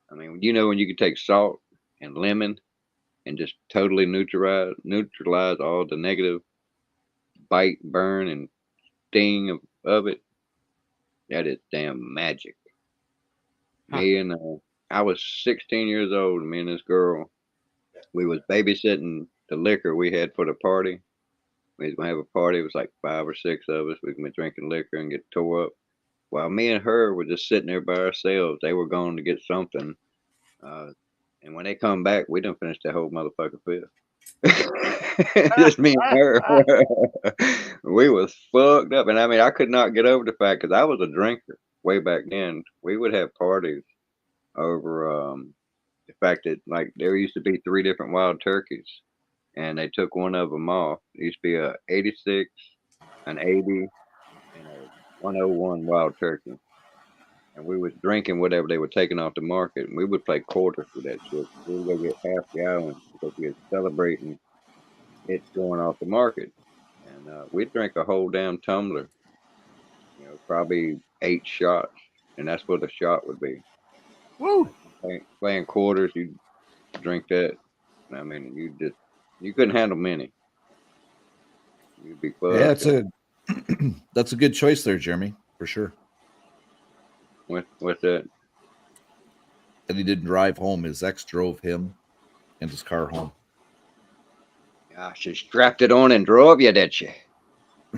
I mean, when you can take salt and lemon and just totally neutralize all the negative bite, burn, and sting of it, that is damn magic. Huh. I was 16 years old, and me and this girl, we was babysitting the liquor we had for the party. We was gonna have a party. It was like 5 or 6 of us. We been drinking liquor and get tore up. While me and her were just sitting there by ourselves, they were going to get something. And when they come back, we done finished that whole motherfucker fifth. Just me and her. We was fucked up. And I mean, I could not get over the fact because I was a drinker way back then. We would have parties over the fact that like there used to be 3 different wild turkeys, and they took one of them off. It used to be a 86, an 80, and a 101 wild turkey. And we was drinking whatever they were taking off the market, and we would play quarters with that shit. We would go get half gallon because we were celebrating it going off the market. And we'd drink a whole damn tumbler, probably 8 shots, and that's what a shot would be. Woo! Playing quarters, you drink that. I mean, you couldn't handle many. You'd be fucked. Yeah, that's a good choice there, Jeremy, for sure. What's that? And he didn't drive home. His ex drove him and his car home. Gosh, she strapped it on and drove you, did she?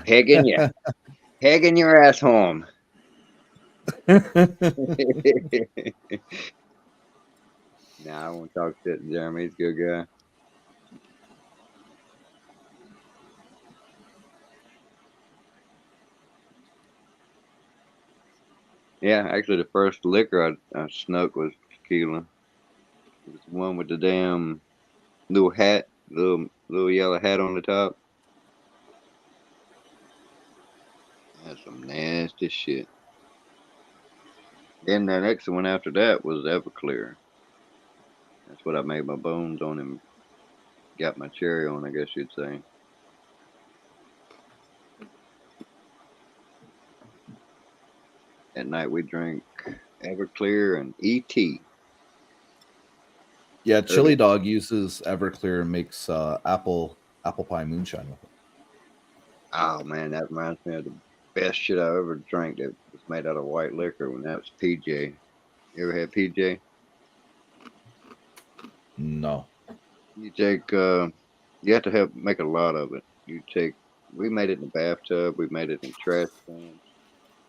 Pegging you. Pegging your ass home. Nah, I won't talk shit to Jeremy. He's a good guy. Yeah, actually, the first liquor I snuck was tequila. It was one with the damn little hat, little yellow hat on the top. That's some nasty shit. Then the next one after that was Everclear. That's what I made my bones on and got my cherry on, I guess you'd say. At night we drank Everclear and ET. Yeah, Chili Dog uses Everclear and makes apple pie moonshine with it. Oh man, that reminds me of the best shit I ever drank that was made out of white liquor when that was PJ. You ever had PJ? No. You take you have to make a lot of it. We made it in the bathtub, we made it in trash cans.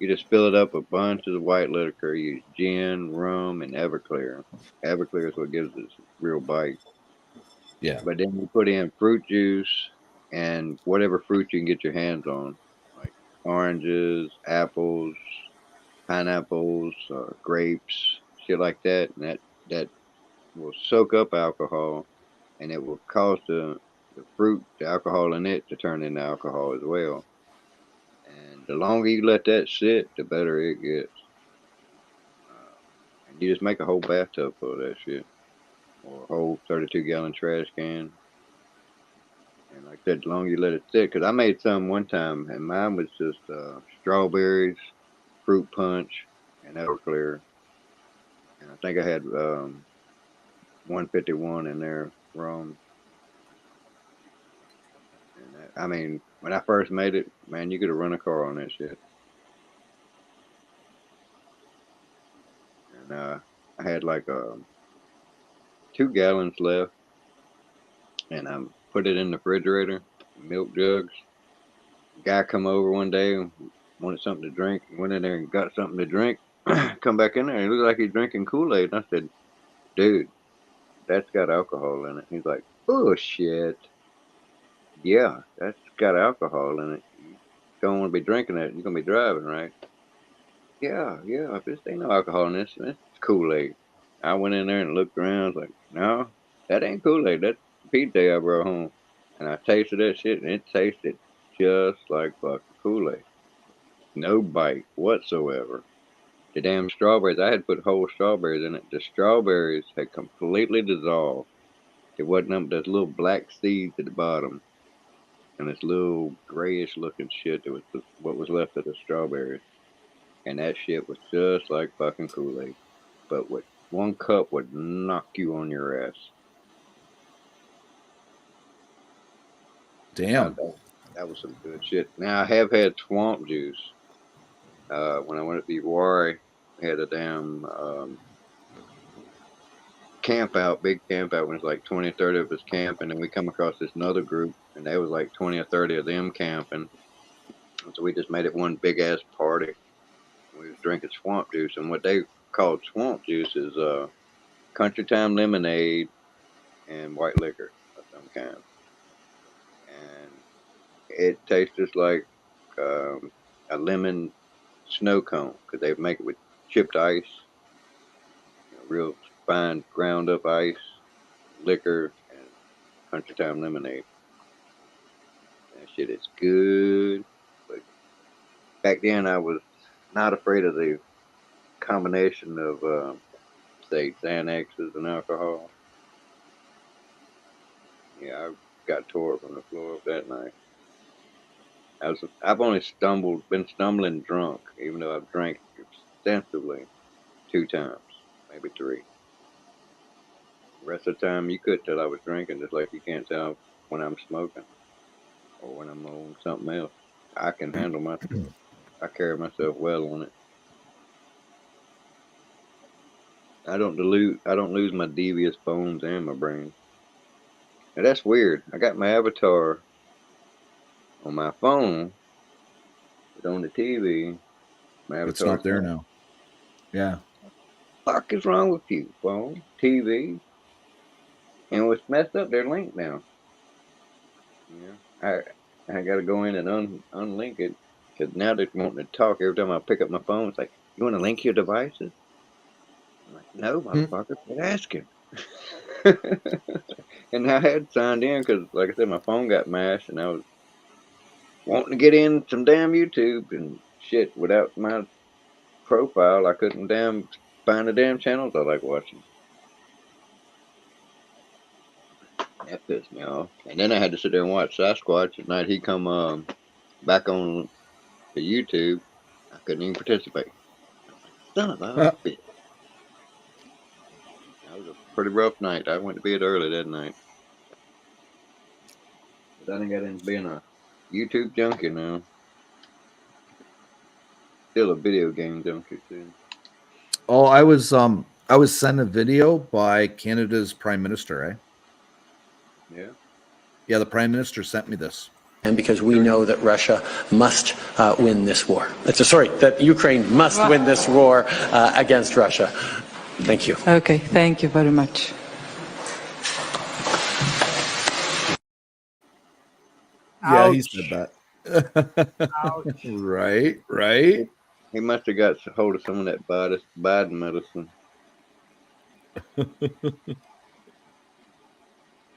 You just fill it up a bunch of the white liquor, use gin, rum, and Everclear. Everclear is what gives it its real bite. Yeah. But then you put in fruit juice and whatever fruit you can get your hands on, like oranges, apples, pineapples, grapes, shit like that, and that will soak up alcohol, and it will cause the fruit, the alcohol in it, to turn into alcohol as well. And the longer you let that sit, the better it gets. And you just make a whole bathtub full of that shit, or a whole 32-gallon trash can. And like that, the longer you let it sit, because I made some one time, and mine was just strawberries, fruit punch, and Everclear. And I think I had 151 in there, rum. And I mean, when I first made it, man, you could have run a car on that shit. And I had like 2 gallons left, and I put it in the refrigerator, milk jugs. Guy come over one day and wanted something to drink. Went in there and got something to drink. Come back in there, he looked like he's drinking Kool-Aid. And I said, dude, that's got alcohol in it. He's like, bullshit. Yeah, that's got alcohol in it. You don't want to be drinking that. You're going to be driving, right? Yeah, this ain't no alcohol in this. It's Kool-Aid. I went in there and looked around. I was like, no, that ain't Kool-Aid. That's PJ I brought home. And I tasted that shit, and it tasted just like fucking Kool-Aid. No bite whatsoever. The damn strawberries, I had put whole strawberries in it. The strawberries had completely dissolved. It wasn't nothing but those little black seeds at the bottom and this little grayish looking shit that was what was left of the strawberries. And that shit was just like fucking Kool-Aid. But with 1 cup would knock you on your ass. Damn. That was some good shit. Now I have had swamp juice. When I went to Uwari, we had a damn camp out, big camp out when it's like 20 or 30 of us camping, and we come across this another group, and there was like 20 or 30 of them camping. And so we just made it one big ass party. We was drinking swamp juice, and what they called swamp juice is country time lemonade and white liquor of some kind. And it tastes just like a lemon snow cone because they make it with chipped ice, real fine ground up ice, liquor, and country time lemonade. That shit is good. But back then, I was not afraid of the combination of, say, Xanaxes and alcohol. Yeah, I got tore up on the floor that night. I've only been stumbling drunk, even though I've drank extensively 2 times, maybe 3. The rest of the time, you could tell I was drinking, just like you can't tell when I'm smoking or when I'm on something else. I can handle myself. I carry myself well on it. I don't lose my devious bones and my brain. Now that's weird. I got my avatar on my phone, but on the TV, my It's avatar's not there not. now. Yeah. What the fuck is wrong with you, phone, TV? And what's messed up, they're linked now. Yeah, I got to go in and unlink it because now they're wanting to talk every time I pick up my phone. It's like, you want to link your devices? I'm like, no, motherfucker, quit asking. And I had signed in because, like I said, my phone got mashed, and I was wanting to get in some damn YouTube and shit. Without my profile, I couldn't damn find the damn channels I like watching. That pissed me off. And then I had to sit there and watch Sasquatch at night. He come back on the YouTube. I couldn't even participate. I was like, son of a bitch. That was a pretty rough night. I went to bed early that night. But I done got into being a YouTube junkie now. Still a video game junkie too. Oh, I was sent a video by Canada's Prime Minister, eh? Yeah. Yeah, the Prime Minister sent me this. And because we know that Russia must win this war. Sorry, that Ukraine must win this war against Russia. Thank you. Okay, thank you very much. Yeah, he said that. Right. He must have got hold of some of that Biden medicine.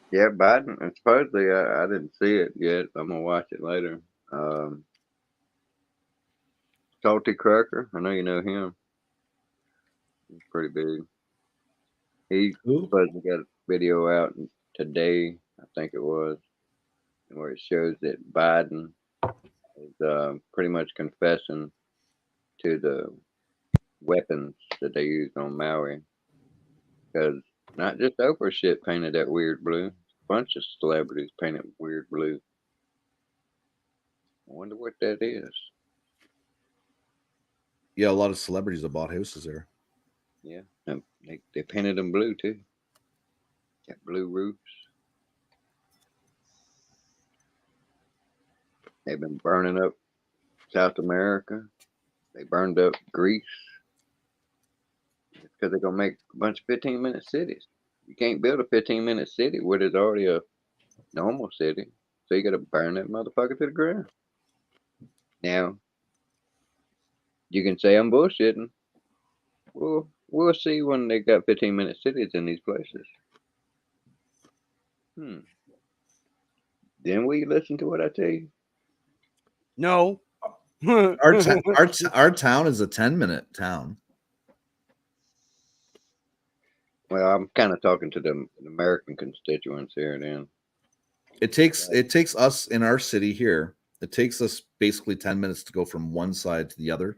Yeah, Biden. And supposedly, I didn't see it yet. I'm gonna watch it later. Salty Cracker. I know you know him. He's pretty big. He supposedly got a video out today, I think it was, where it shows that Biden is pretty much confessing to the weapons that they used on Maui. Because not just Oprah shit painted that weird blue. A bunch of celebrities painted weird blue. I wonder what that is. Yeah, a lot of celebrities have bought houses there. Yeah, they painted them blue too. Got blue roofs. They've been burning up South America. They burned up Greece. It's because they're gonna make a bunch of 15-minute cities. You can't build a 15-minute city where there's already a normal city. So you gotta burn that motherfucker to the ground. Now, you can say I'm bullshitting. Well, we'll see when they got 15-minute cities in these places. Then will you listen to what I tell you? No. our town is a 10-minute town. Well, I'm kind of talking to the American constituents here then. It takes us in our city here. It takes us basically 10 minutes to go from one side to the other,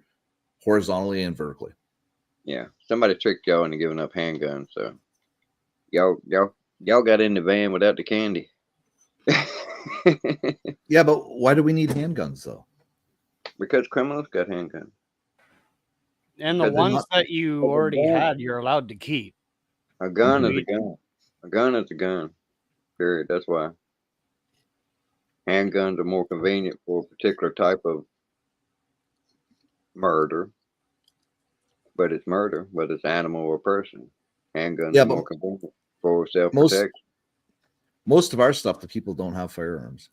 horizontally and vertically. Yeah, somebody tricked y'all into giving up handguns, so y'all got in the van without the candy. Yeah, but why do we need handguns though? Because criminals got handguns. And the ones that you already had, you're allowed to keep. A gun is a gun. A gun is a gun. Period. That's why. Handguns are more convenient for a particular type of murder. But it's murder, whether it's animal or person. Handguns are more convenient for self-protection. Most of our stuff, the people don't have firearms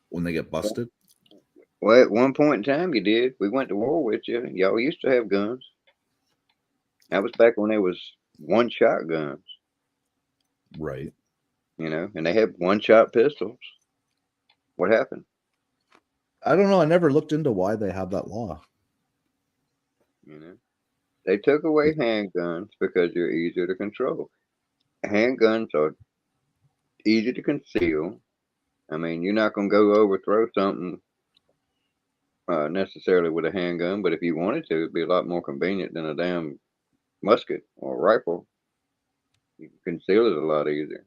when they get busted. Well, at one point in time, you did. We went to war with you. Y'all used to have guns. That was back when there was one-shot guns. Right. You know, and they had one-shot pistols. What happened? I don't know. I never looked into why they have that law. You know, they took away handguns because you're easier to control. Handguns are easy to conceal. I mean, you're not going to go overthrow something necessarily with a handgun, but if you wanted to, it'd be a lot more convenient than a damn musket or a rifle. You can conceal it a lot easier.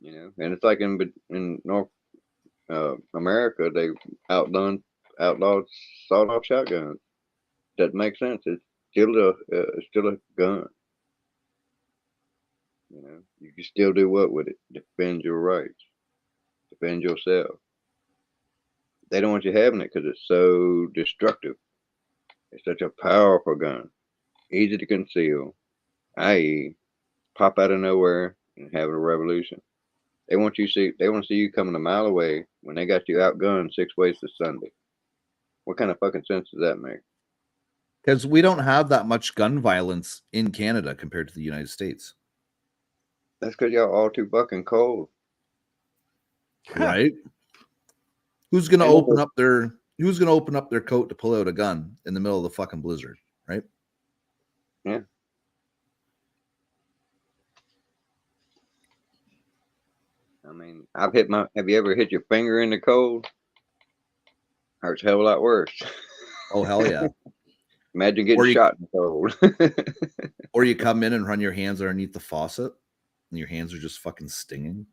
You know, and it's like in North America, they outlawed sawed-off shotguns. Doesn't make sense. It's still a gun. You know, you can still do what with it? Defend your rights. Defend yourself. They don't want you having it because it's so destructive. It's such a powerful gun, easy to conceal, i.e., pop out of nowhere and have a revolution. They want to see you coming a mile away when they got you outgunned 6 ways to Sunday. What kind of fucking sense does that make? Because we don't have that much gun violence in Canada compared to the United States. That's because y'all all too fucking cold. Right? Who's gonna open up their coat to pull out a gun in the middle of the fucking blizzard, right? Yeah. I mean, have you ever hit your finger in the cold? Hurts a hell of a lot worse. Oh, hell yeah. Imagine getting shot in the cold. Or you come in and run your hands underneath the faucet and your hands are just fucking stinging.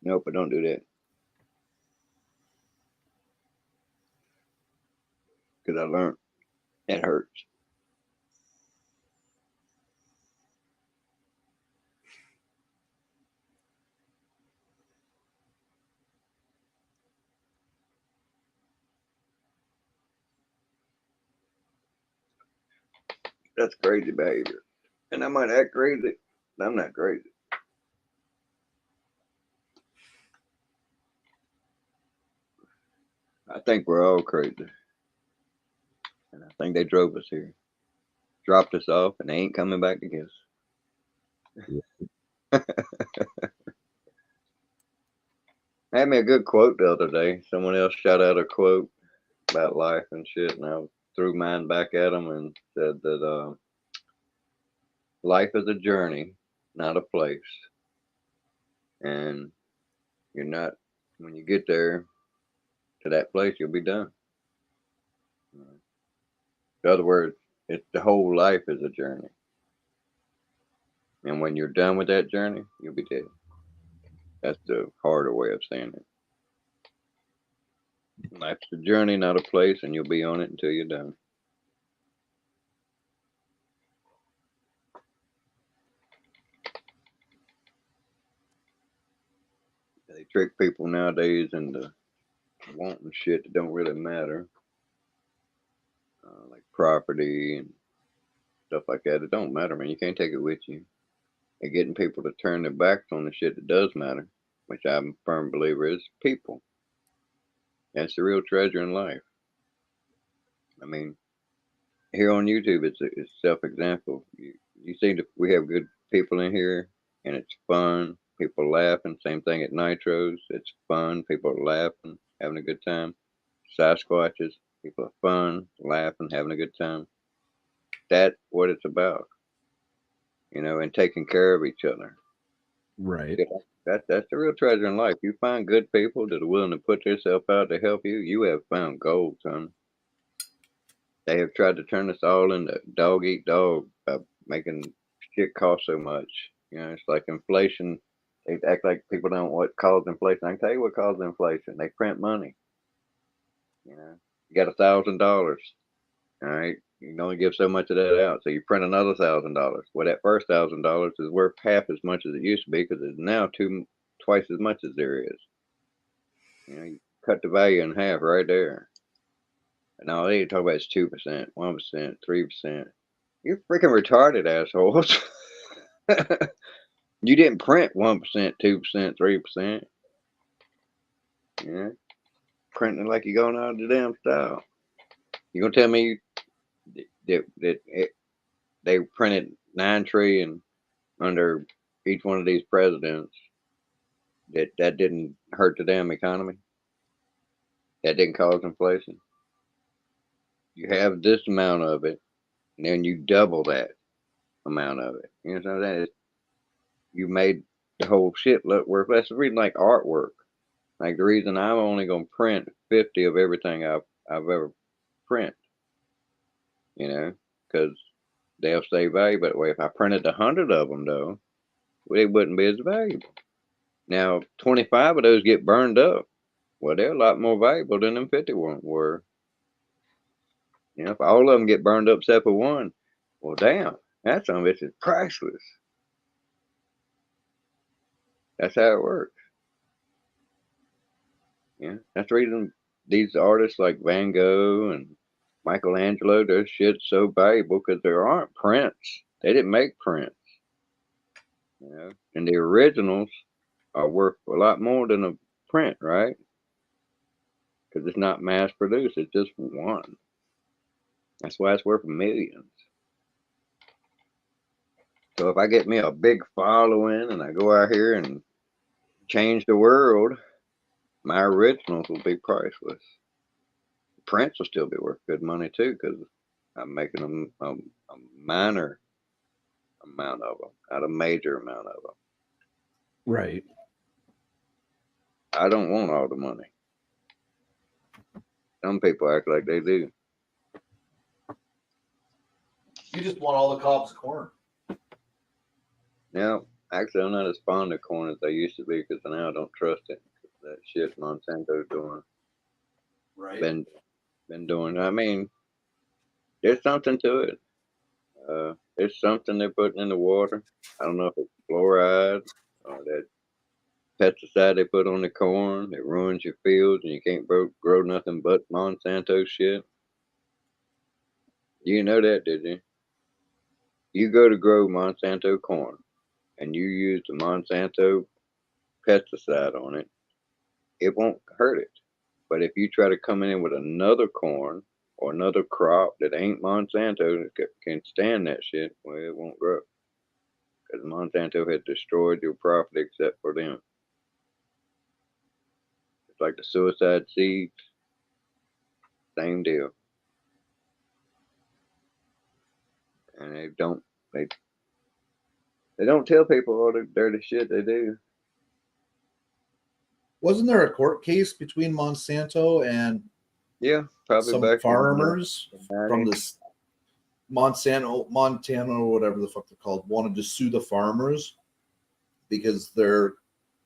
Nope, but don't do that. Because I learned it hurts. That's crazy behavior. And I might act crazy. I'm not crazy. I think we're all crazy. And I think they drove us here. Dropped us off and they ain't coming back to get us. I had me a good quote the other day. Someone else shot out a quote about life and shit, and I threw mine back at them and said that life is a journey, not a place. And you're not, when you get there to that place, you'll be done. In other words, the whole life is a journey. And when you're done with that journey, you'll be dead. That's the harder way of saying it. Life's a journey, not a place, and you'll be on it until you're done. They trick people nowadays into wanting shit that don't really matter, like property and stuff like that. It don't matter, man. You can't take it with you. And getting people to turn their backs on the shit that does matter, which I'm a firm believer is people. That's the real treasure in life. I mean, here on YouTube, it's self-example. You see that we have good people in here, and it's fun. People laughing. Same thing at Nitros. It's fun. People are laughing, having a good time. Sasquatches. People are fun, laughing, having a good time. That's what it's about. And taking care of each other. Right. Yeah, that's the real treasure in life. You find good people that are willing to put themselves out to help you, you have found gold, son. They have tried to turn us all into dog eat dog by making shit cost so much. It's like inflation. They act like people don't know what causes inflation. I can tell you what causes inflation. They print money. You got $1,000. All right. You can only give so much of that out. So you print another $1,000. Well, that first $1,000 is worth half as much as it used to be because it's now twice as much as there is. You cut the value in half right there. And all they talk about is 2%, 1%, 3%. You're freaking retarded, assholes. You didn't print 1%, 2%, 3%. Printing like you're going out of the damn style. You gonna tell me that they printed $9 trillion under each one of these presidents? That didn't hurt the damn economy? That didn't cause inflation? You have this amount of it, and then you double that amount of it. You know what I'm saying? You made the whole shit look worth less. The reason, like artwork, like the reason I'm only gonna print 50 of everything I've ever print, because they'll stay valuable that way. If I printed 100 of them, though, they wouldn't be as valuable. Now, 25 of those get burned up. Well, they're a lot more valuable than them 50 were. If all of them get burned up except for one, well, damn, that some of it is priceless. That's how it works. That's the reason these artists like Van Gogh and Michelangelo, their shit's so valuable because there aren't prints. They didn't make prints. And the originals are worth a lot more than a print, right? because it's not mass produced. It's just one. That's why it's worth millions. So if I get me a big following and I go out here and change the world, my originals will be priceless. Prints will still be worth good money too, because I'm making them a minor amount of them, not a major amount of them. Right. I don't want all the money. Some people act like they do. You just want all the cobs of corn. Yeah, actually, I'm not as fond of corn as I used to be because now I don't trust it. That shit Monsanto's doing. Right. Been doing. I mean, there's something to it. There's something they're putting in the water. I don't know if it's fluoride or that pesticide they put on the corn that ruins your fields and you can't grow nothing but Monsanto shit. You know that, did you? You go to grow Monsanto corn and you use the Monsanto pesticide on it, it won't hurt it. But if you try to come in with another corn or another crop that ain't Monsanto that can stand that shit, well, it won't grow. Because Monsanto had destroyed your property except for them. It's like the suicide seeds, same deal. And they don't tell people all the dirty shit they do. Wasn't there a court case between Monsanto and Yeah, probably some back farmers in the from 90s. this Montana, or whatever the fuck they're called, wanted to sue the farmers because their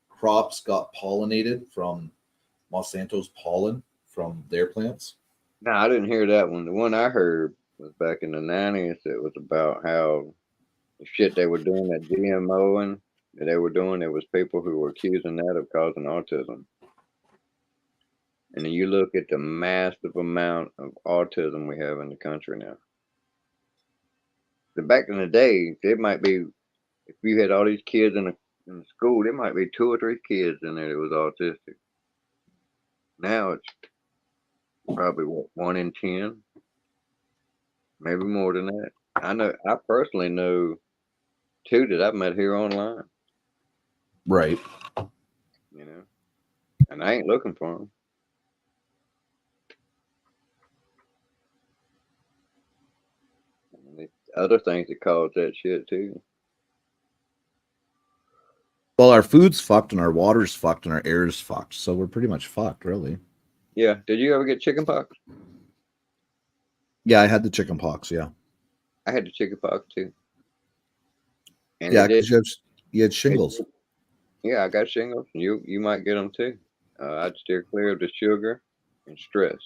crops got pollinated from Monsanto's pollen from their plants? No, I didn't hear that one. The one I heard was back in the 90s. It was about how the shit they were doing, that GMOing that they were doing, there was people who were accusing that of causing autism. And then you look at the massive amount of autism we have in the country now. So back in the day, there might be, if you had all these kids in the school, there might be 2 or 3 kids in there that was autistic. Now it's probably 1 in 10, maybe more than that. I personally know 2 that I've met here online. Right. You know, and I ain't looking for them. There's other things that cause that shit too. Well, our food's fucked and our water's fucked and our air's fucked, so we're pretty much fucked, really. Yeah. Did you ever get chicken pox? Yeah, I had the chicken pox. Yeah. I had the chicken pox too. And Yeah, because you had shingles. Yeah, I got shingles. You might get them too. I'd steer clear of the sugar and stress.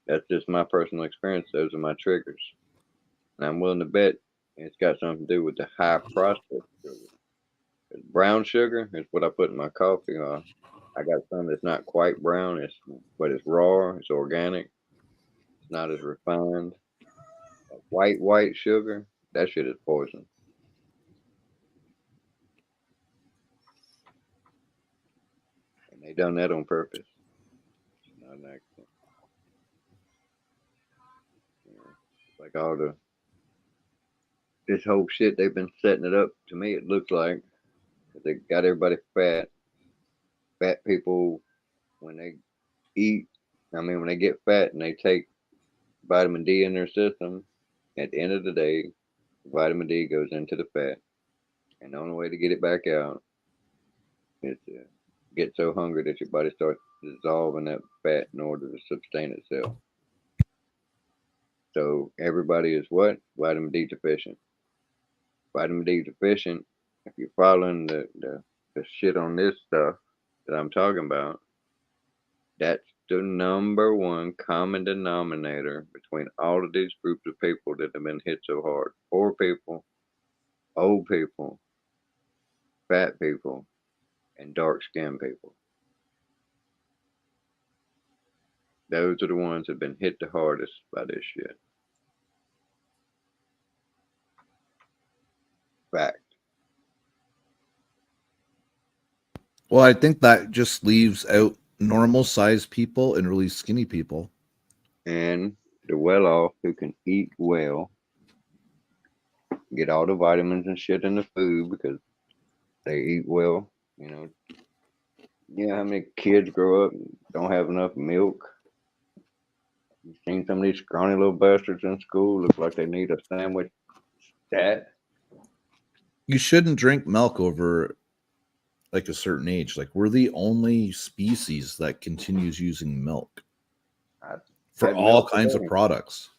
That's just my personal experience. Those are my triggers. And I'm willing to bet it's got something to do with the high processed sugar. Brown sugar is what I put in my coffee. I got some that's not quite brown, but it's raw, it's organic, it's not as refined. White sugar, that shit is poison. And they done that on purpose. It's not an accident. Like all this whole shit they've been setting it up, to me it looks like they got everybody fat. Fat people, when they eat, when they get fat and they take vitamin D in their system, at the end of the day, vitamin D goes into the fat. And the only way to get it back out is to get so hungry that your body starts dissolving that fat in order to sustain itself. So everybody is what? Vitamin D deficient. Vitamin D deficient, if you're following the shit on this stuff that I'm talking about, that's the number one common denominator between all of these groups of people that have been hit so hard. Poor people, old people, fat people, and dark skinned people. Those are the ones that have been hit the hardest by this shit. Fact. Well, I think that just leaves out normal sized people and really skinny people. And the well off who can eat well, get all the vitamins and shit in the food because they eat well. You know, how many kids grow up and don't have enough milk? You've seen some of these scrawny little bastards in school look like they need a sandwich stat. You shouldn't drink milk over like a certain age. Like we're the only species that continues using milk I for had all milk kinds of today. products.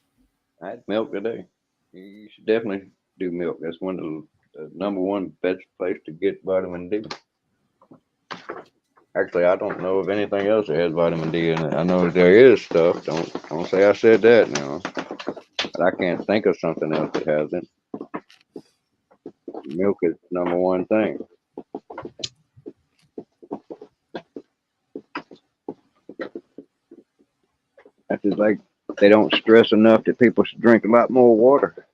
I had milk today. You should definitely do milk. That's one of the number one best place to get vitamin D. Actually, I don't know of anything else that has vitamin D in it. I know there is stuff. Don't say I said that now. But I can't think of something else that has it. Milk is number one thing. That's just like they don't stress enough that people should drink a lot more water.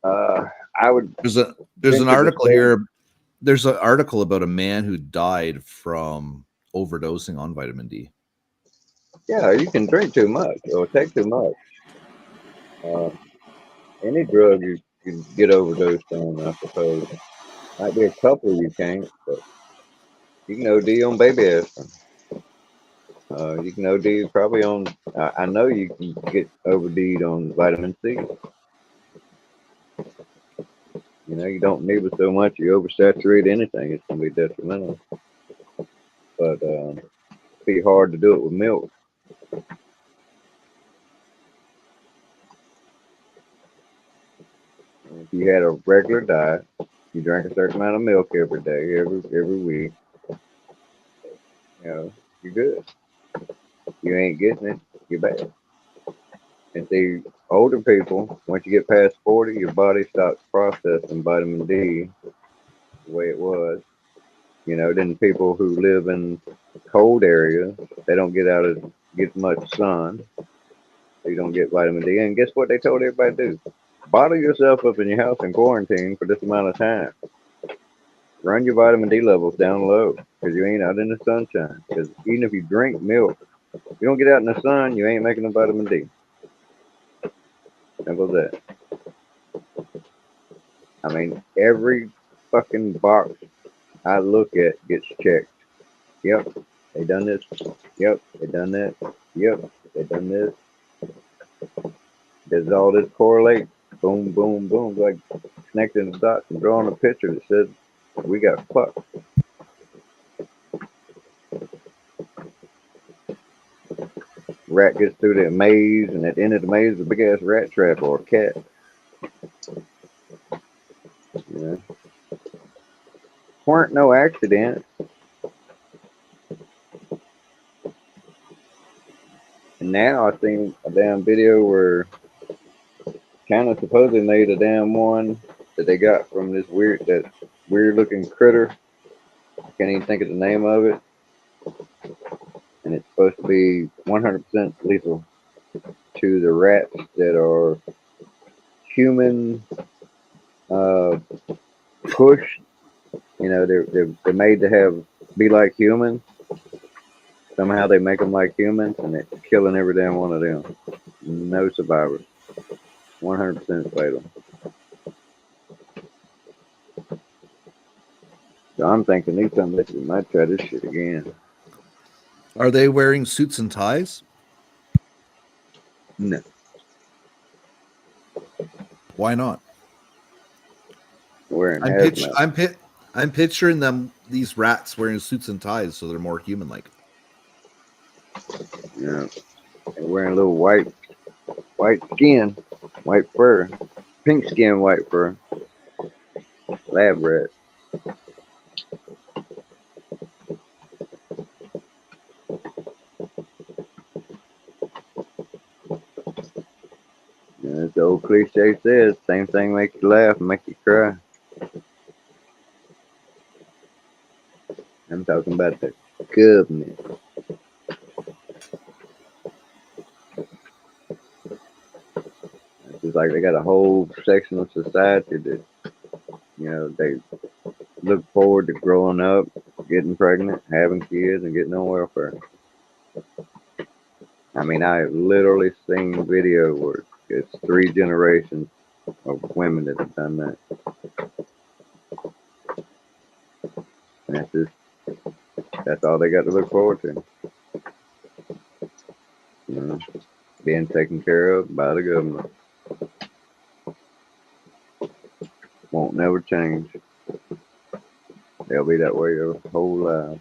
I would There's an think of the article same. here. There's an article about a man who died from overdosing on vitamin D. Yeah, you can drink too much or take too much. Any drug you can get overdosed on, I suppose. Might be a couple you can't, but you can OD on baby aspirin. You can OD probably on. I know you can get OD'd on vitamin C. You don't need it so much. You oversaturate anything, it's gonna be detrimental. But it'd be hard to do it with milk. If you had a regular diet, you drank a certain amount of milk every day, every week. You're good. You ain't getting it, you're bad. And see, older people, once you get past 40, your body stops processing vitamin D the way it was. Then people who live in cold areas, they don't get much sun. So you don't get vitamin D. And guess what they told everybody to do? Bottle yourself up in your house and quarantine for this amount of time. Run your vitamin D levels down low because you ain't out in the sunshine. Because even if you drink milk, if you don't get out in the sun, you ain't making no vitamin D. Simple as that. I mean, every fucking box I look at gets checked. Yep, they done this. Yep, they done that. Yep, they done this. Does all this correlate? Boom, boom, boom. Like connecting the dots and drawing a picture that says we got fucked. Rat gets through the maze, and at the end of the maze is a big ass rat trap or a cat. Weren't no accident. And now I seen a damn video where kind of supposedly made a damn one that they got from this weird looking critter. I can't even think of the name of it. And it's supposed to be 100% lethal to the rats that are human pushed. They're made to be like humans. Somehow they make them like humans, and it's killing every damn one of them. No survivors. 100% fatal. So I'm thinking these some bitches might try this shit again. Are they wearing suits and ties? No. Why not? Wearing hazmat. I'm picturing these rats wearing suits and ties, so they're more human-like. Yeah. They're wearing little white skin, white fur, pink skin, white fur. Lab rat. As the old cliche says, same thing makes you laugh and make you cry. I'm talking about the government. It's just like they got a whole section of society that, they look forward to growing up getting pregnant, having kids, and getting on welfare. I mean, I have literally seen video where it's 3 generations of women that have done that. And that's all they got to look forward to. You know, being taken care of by the government. Won't never change. They'll be that way their whole life.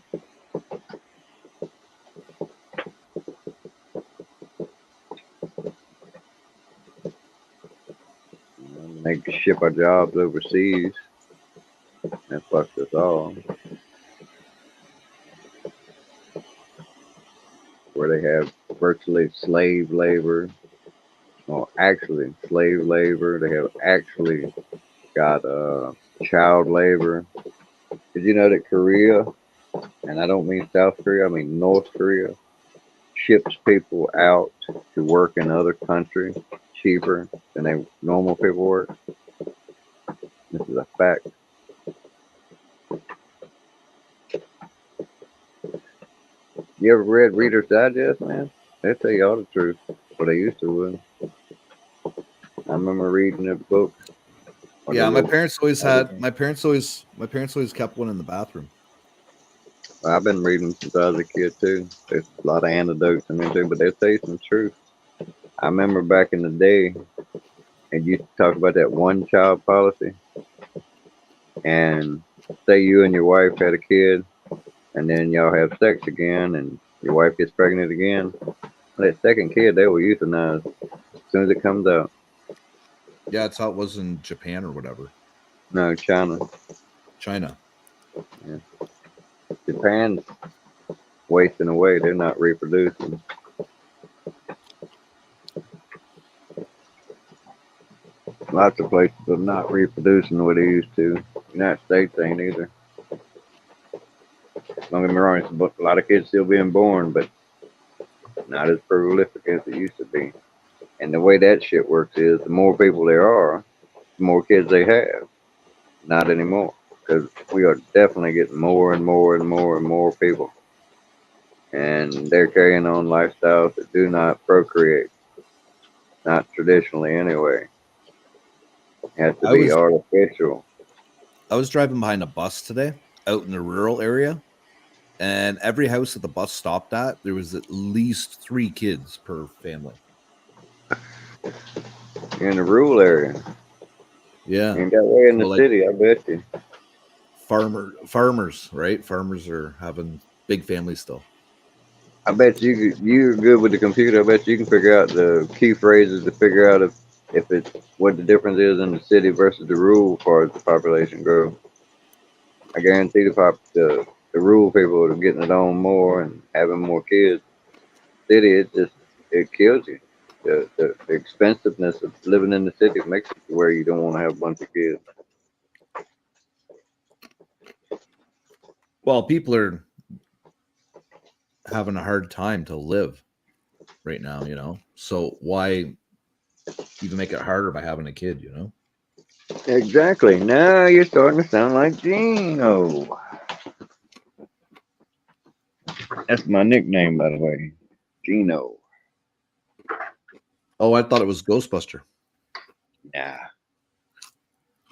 They ship our jobs overseas. That fucks us all. Where they have virtually slave labor, or actually slave labor. They have actually got child labor. Did you know that Korea, and I don't mean South Korea, I mean North Korea, ships people out to work in other countries cheaper than they normal people work? This is a fact. You ever read Reader's Digest, man? They tell you all the truth. What they used to would. I remember reading a book. Yeah, my parents always kept one in the bathroom. I've been reading since I was a kid too. There's a lot of anecdotes in there too, but they say some truth. I remember back in the day, and you talk about that one child policy, and say you and your wife had a kid, and then y'all have sex again, and your wife gets pregnant again. That second kid, they will euthanize as soon as it comes out. Yeah, that's how it was in Japan or whatever. No, China. Yeah. Japan's wasting away. They're not reproducing. Lots of places are not reproducing the way they used to. United States ain't either. Don't get me wrong, it's a lot of kids still being born, but not as prolific as it used to be. And the way that shit works is the more people there are, the more kids they have. Not anymore. Because we are definitely getting more and more and more and more people. And they're carrying on lifestyles that do not procreate. Not traditionally anyway. It has to be artificial. I was driving behind a bus today out in a rural area, and every house that the bus stopped at, there was at least 3 kids per family. You're in the rural area. Yeah. Ain't that way in the city, I bet you. Farmers, right? Farmers are having big families still. I bet you're good with the computer. I bet you can figure out the key phrases to figure out if it's what the difference is in the city versus the rural part of the population growth. I guarantee the rural people are getting it on more and having more kids. City, it kills you. The expensiveness of living in the city makes it where you don't want to have a bunch of kids. Well, people are having a hard time to live right now, you know. So why even make it harder by having a kid, you know? Exactly. Now you're starting to sound like Gino. That's my nickname, by the way. Gino. Oh, I thought it was Ghostbuster. Nah.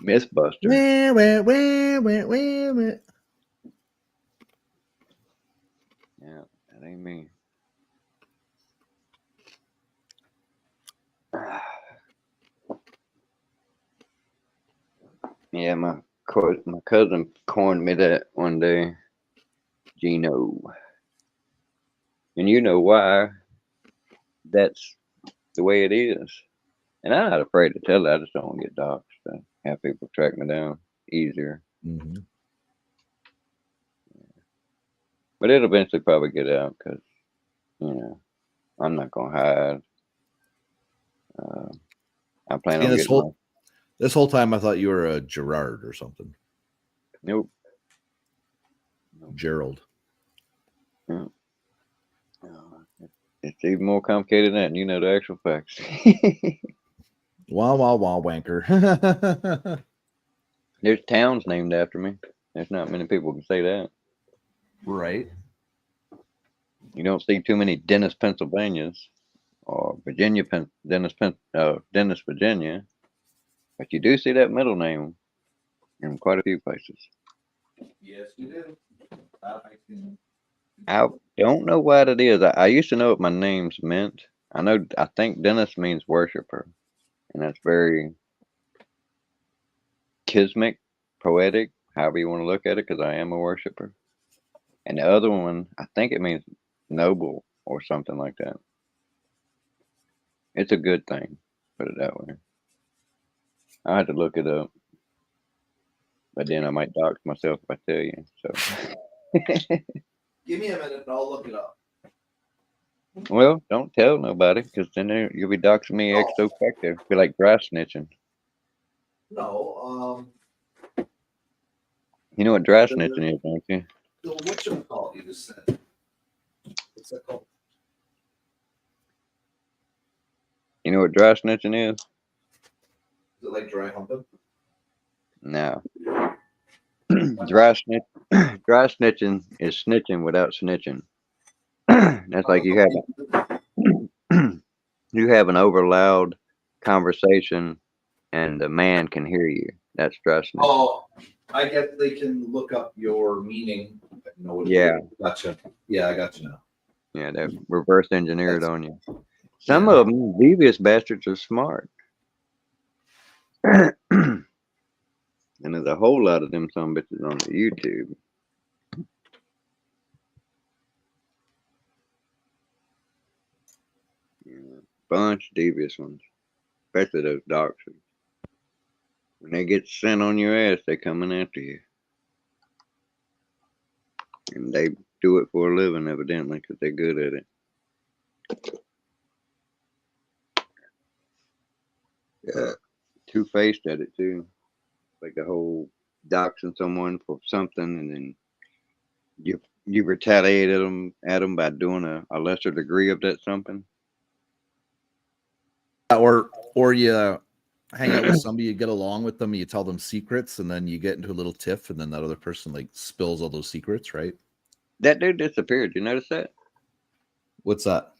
Missbuster. Yeah, that ain't me. Yeah, my cousin coined me that one day. Gino. And you know why that's the way it is. And I'm not afraid to tell it. I just don't want to get doxxed. To have people track me down easier. Mm-hmm. But it'll eventually probably get out because, you know, I'm not going to hide. I plan on getting this whole time I thought you were a Gerard or something. Nope. Gerald. Yeah. It's even more complicated than that, and you know the actual facts. Wah, wah, wah, wanker. There's towns named after me. There's not many people can say that. Right. You don't see too many Dennis, Pennsylvanias or Dennis, Virginia, but you do see that middle name in quite a few places. Yes, you do. That I can. I don't know what it is. I used to know what my names meant. I think Dennis means worshiper, and that's very kismic, poetic, however you want to look at it, because I am a worshiper. And the other one, I think it means noble or something like that. It's a good thing, put it that way. I had to look it up, but then I might dox myself if I tell you. So, Give me a minute and I'll look it up. well, don't tell nobody, because then you'll be doxing me ex facto. Be like dry snitching. No, You know what dry snitching is, don't you? what you call it? You just said. What's that called? You know what dry snitching is? Is it like dry humping? No. dry snitching is snitching without snitching. That's like you have an over loud conversation and the man can hear you. That's dry snitching. Oh, I guess they can look up your meaning. Know what Yeah. Gotcha. Yeah, I got you now. Yeah, they reverse engineered on you. Some of them, devious bastards, are smart. And there's a whole lot of them some bitches on the YouTube. Yeah, bunch of devious ones, especially those doctors. When they get sent on your ass, they coming after you, and they do it for a living, evidently, because they're good at it. Yeah, two-faced at it too, like the whole doxing someone for something, and then you retaliate at them by doing a lesser degree of that something. Or you hang out with somebody, you get along with them, you tell them secrets, and then you get into a little tiff, and then that other person like spills all those secrets, right? That dude disappeared. You notice that? What's that?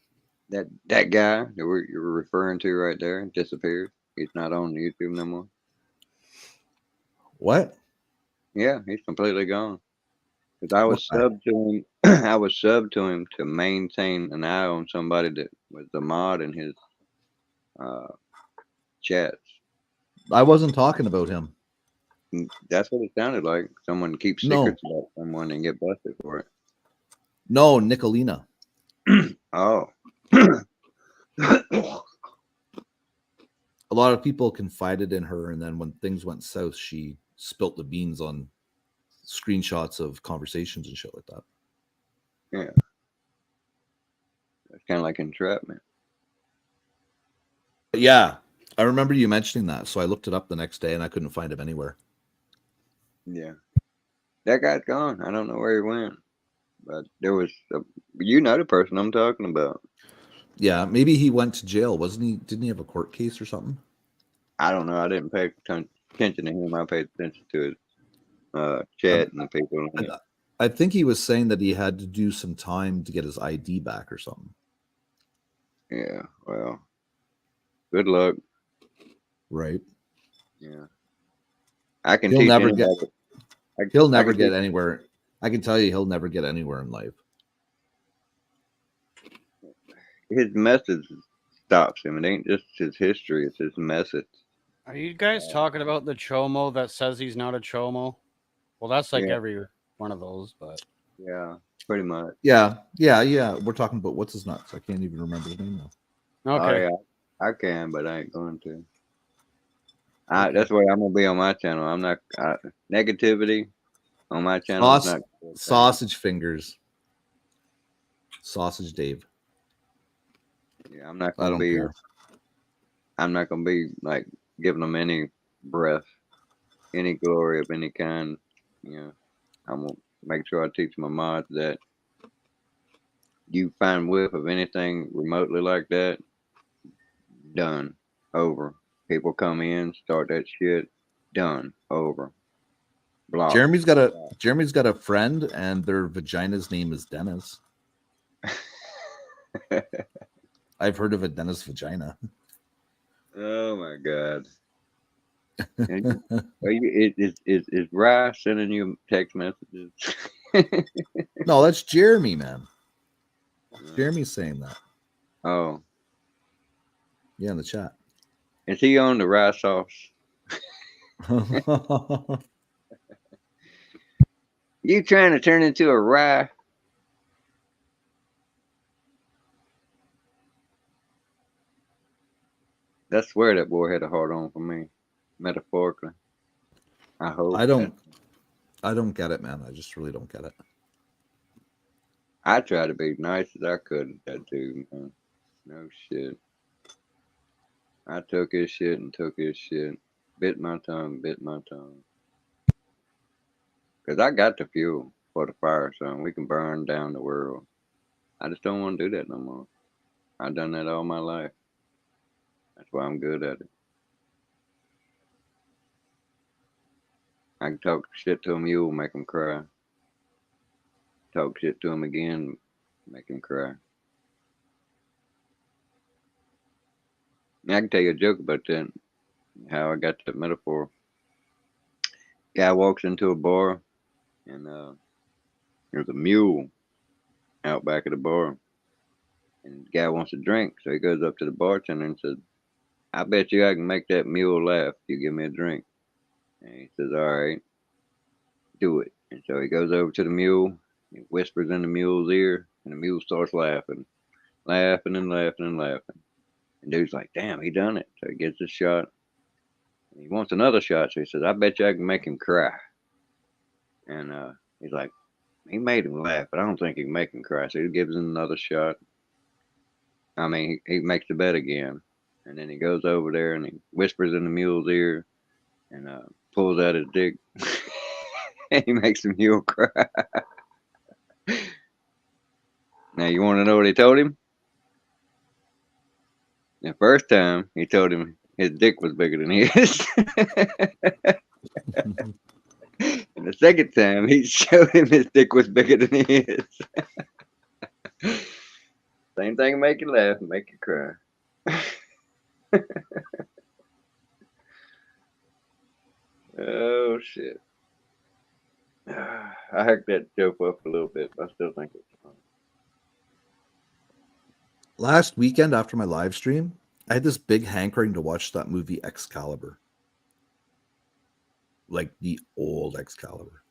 That guy that you were referring to right there disappeared. He's not on YouTube no more. What? Yeah, he's completely gone. Because I was What? subbed to him. I was subbed to him to maintain an eye on somebody that was the mod in his chats. I wasn't talking about him. That's what it sounded like. Someone keeps No. secrets about someone and get busted for it. No, Nicolina. Oh. A lot of people confided in her, and then when things went south, she spilt the beans on screenshots of conversations and shit like that. Yeah. That's kind of like entrapment. Yeah, I remember you mentioning that, so I looked it up the next day, and I couldn't find him anywhere. Yeah. That guy's gone. I don't know where he went. But there was you know the person I'm talking about. Yeah, maybe he went to jail, wasn't he? Didn't he have a court case or something? I don't know. I didn't pay attention to him. I paid attention to his chat and the people. I think he was saying that he had to do some time to get his ID back or something. Yeah, well, good luck. Right. Yeah. I can He'll teach never anybody. He'll never get anywhere. I can tell you he'll never get anywhere in life. His message stops him. It ain't just his history, it's his message. Are you guys talking about the chomo that says he's not a chomo? Well, that's like every one of those, but yeah, pretty much. Yeah. We're talking about what's his nuts. I can't even remember his name now. okay. Oh, yeah, I can, but I ain't going to. That's why I'm gonna be on my channel. I'm not negativity on my channel. Is not Sausage fingers. Sausage Dave. Yeah, I'm not gonna be. Care. I'm not gonna be like giving them any breath, any glory of any kind. You know, I'm gonna make sure I teach my mods that you find whiff of anything remotely like that, done, over. People come in, start that shit, done, over. Block. Jeremy's got a friend, and their vagina's name is Dennis. I've heard of a Dennis vagina. Oh my God. Is Rye sending you text messages? No, that's Jeremy, man. Jeremy's saying that. Oh, Yeah, in the chat. is he on the Rye sauce? You trying to turn into a Rye? I swear that boy had a hard on for me, metaphorically. I hope. I don't get it, man. I just really don't get it. I tried to be nice as I could with that dude, man. No shit. I took his shit and took his shit. Bit my tongue. Because I got the fuel for the fire, son. We can burn down the world. I just don't want to do that no more. I've done that all my life. That's why I'm good at it. I can talk shit to a mule, make him cry. Talk shit to him again, make him cry. I can tell you a joke about that, how I got that metaphor. Guy walks into a bar, and there's a mule out back of the bar. And the guy wants a drink, so he goes up to the bartender and says, I bet you I can make that mule laugh if you give me a drink. And he says, all right, do it. And so he goes over to the mule, he whispers in the mule's ear, and the mule starts laughing. Laughing and laughing and laughing. And dude's like, damn, he done it. So he gets a shot. And he wants another shot, so he says, I bet you I can make him cry. And he's like, he made him laugh, but I don't think he can make him cry. So he gives him another shot. I mean, he makes the bet again. And then he goes over there and he whispers in the mule's ear and pulls out his dick. And he makes the mule cry. Now, you want to know what he told him? The first time, he told him his dick was bigger than his. And the second time, he showed him his dick was bigger than his. Same thing, make you laugh and make you cry. Oh, shit. I hacked that joke up a little bit, but I still think it's funny. Last weekend after my live stream, I had this big hankering to watch that movie Excalibur. Like the old Excalibur.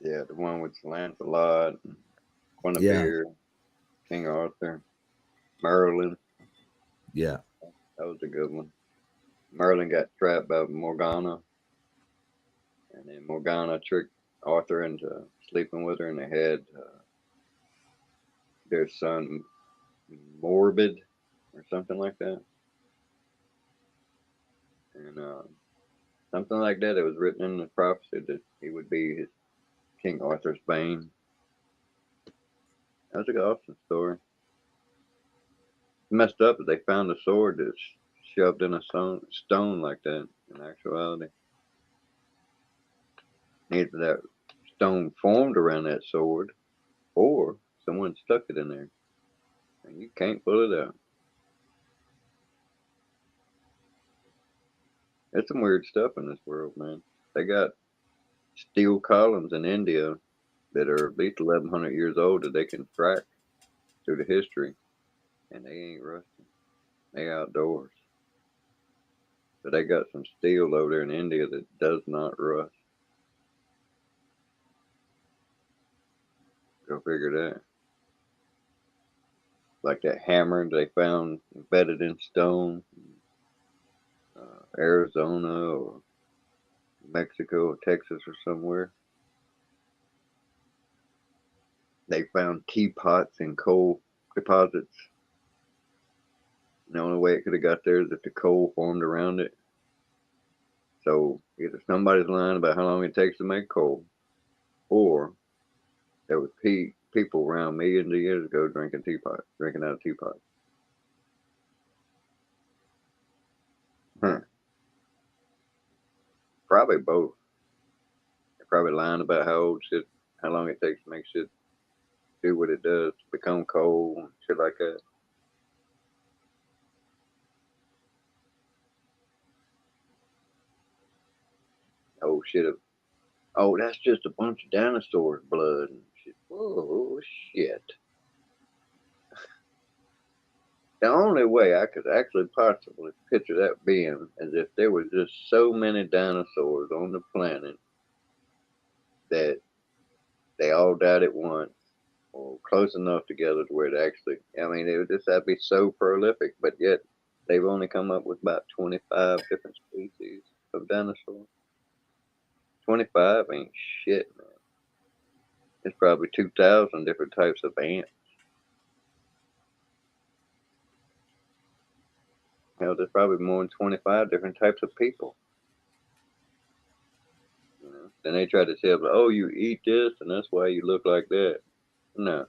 Yeah, the one with Lancelot, Guinevere, King Arthur, Merlin. Yeah. That was a good one. Merlin got trapped by Morgana. And then Morgana tricked Arthur into sleeping with her, and they had their son Morbid or something like that. And something like that. It was written in the prophecy that he would be his King Arthur's bane. That was a good awesome story. Messed up that they found a sword that's shoved in a stone like that in actuality. Either that stone formed around that sword or someone stuck it in there. And you can't pull it out. There's some weird stuff in this world, man. They got steel columns in India that are at least 1,100 years old that they can track through the history, and they ain't rusting. They outdoors. But they got some steel over there in India that does not rust. Go figure that. Like that hammer they found embedded in stone, Arizona or Mexico or Texas or somewhere. They found teapots in coal deposits. And the only way it could have got there is if the coal formed around it. So either somebody's lying about how long it takes to make coal, or there was people around millions of years ago drinking out of teapots. Probably both. probably lying about how long it takes to make shit do what it does, become cold, and shit like that. Oh shit! Oh, that's just a bunch of dinosaurs' blood and shit. Whoa, shit! The only way I could actually possibly picture that being is if there was just so many dinosaurs on the planet that they all died at once or close enough together to where it actually, I mean, it would just have to be so prolific, but yet they've only come up with about 25 different species of dinosaurs. 25 ain't shit, man. There's probably 2,000 different types of ants. Hell, there's probably more than 25 different types of people. You know? Then they try to tell me, oh, you eat this and that's why you look like that. No.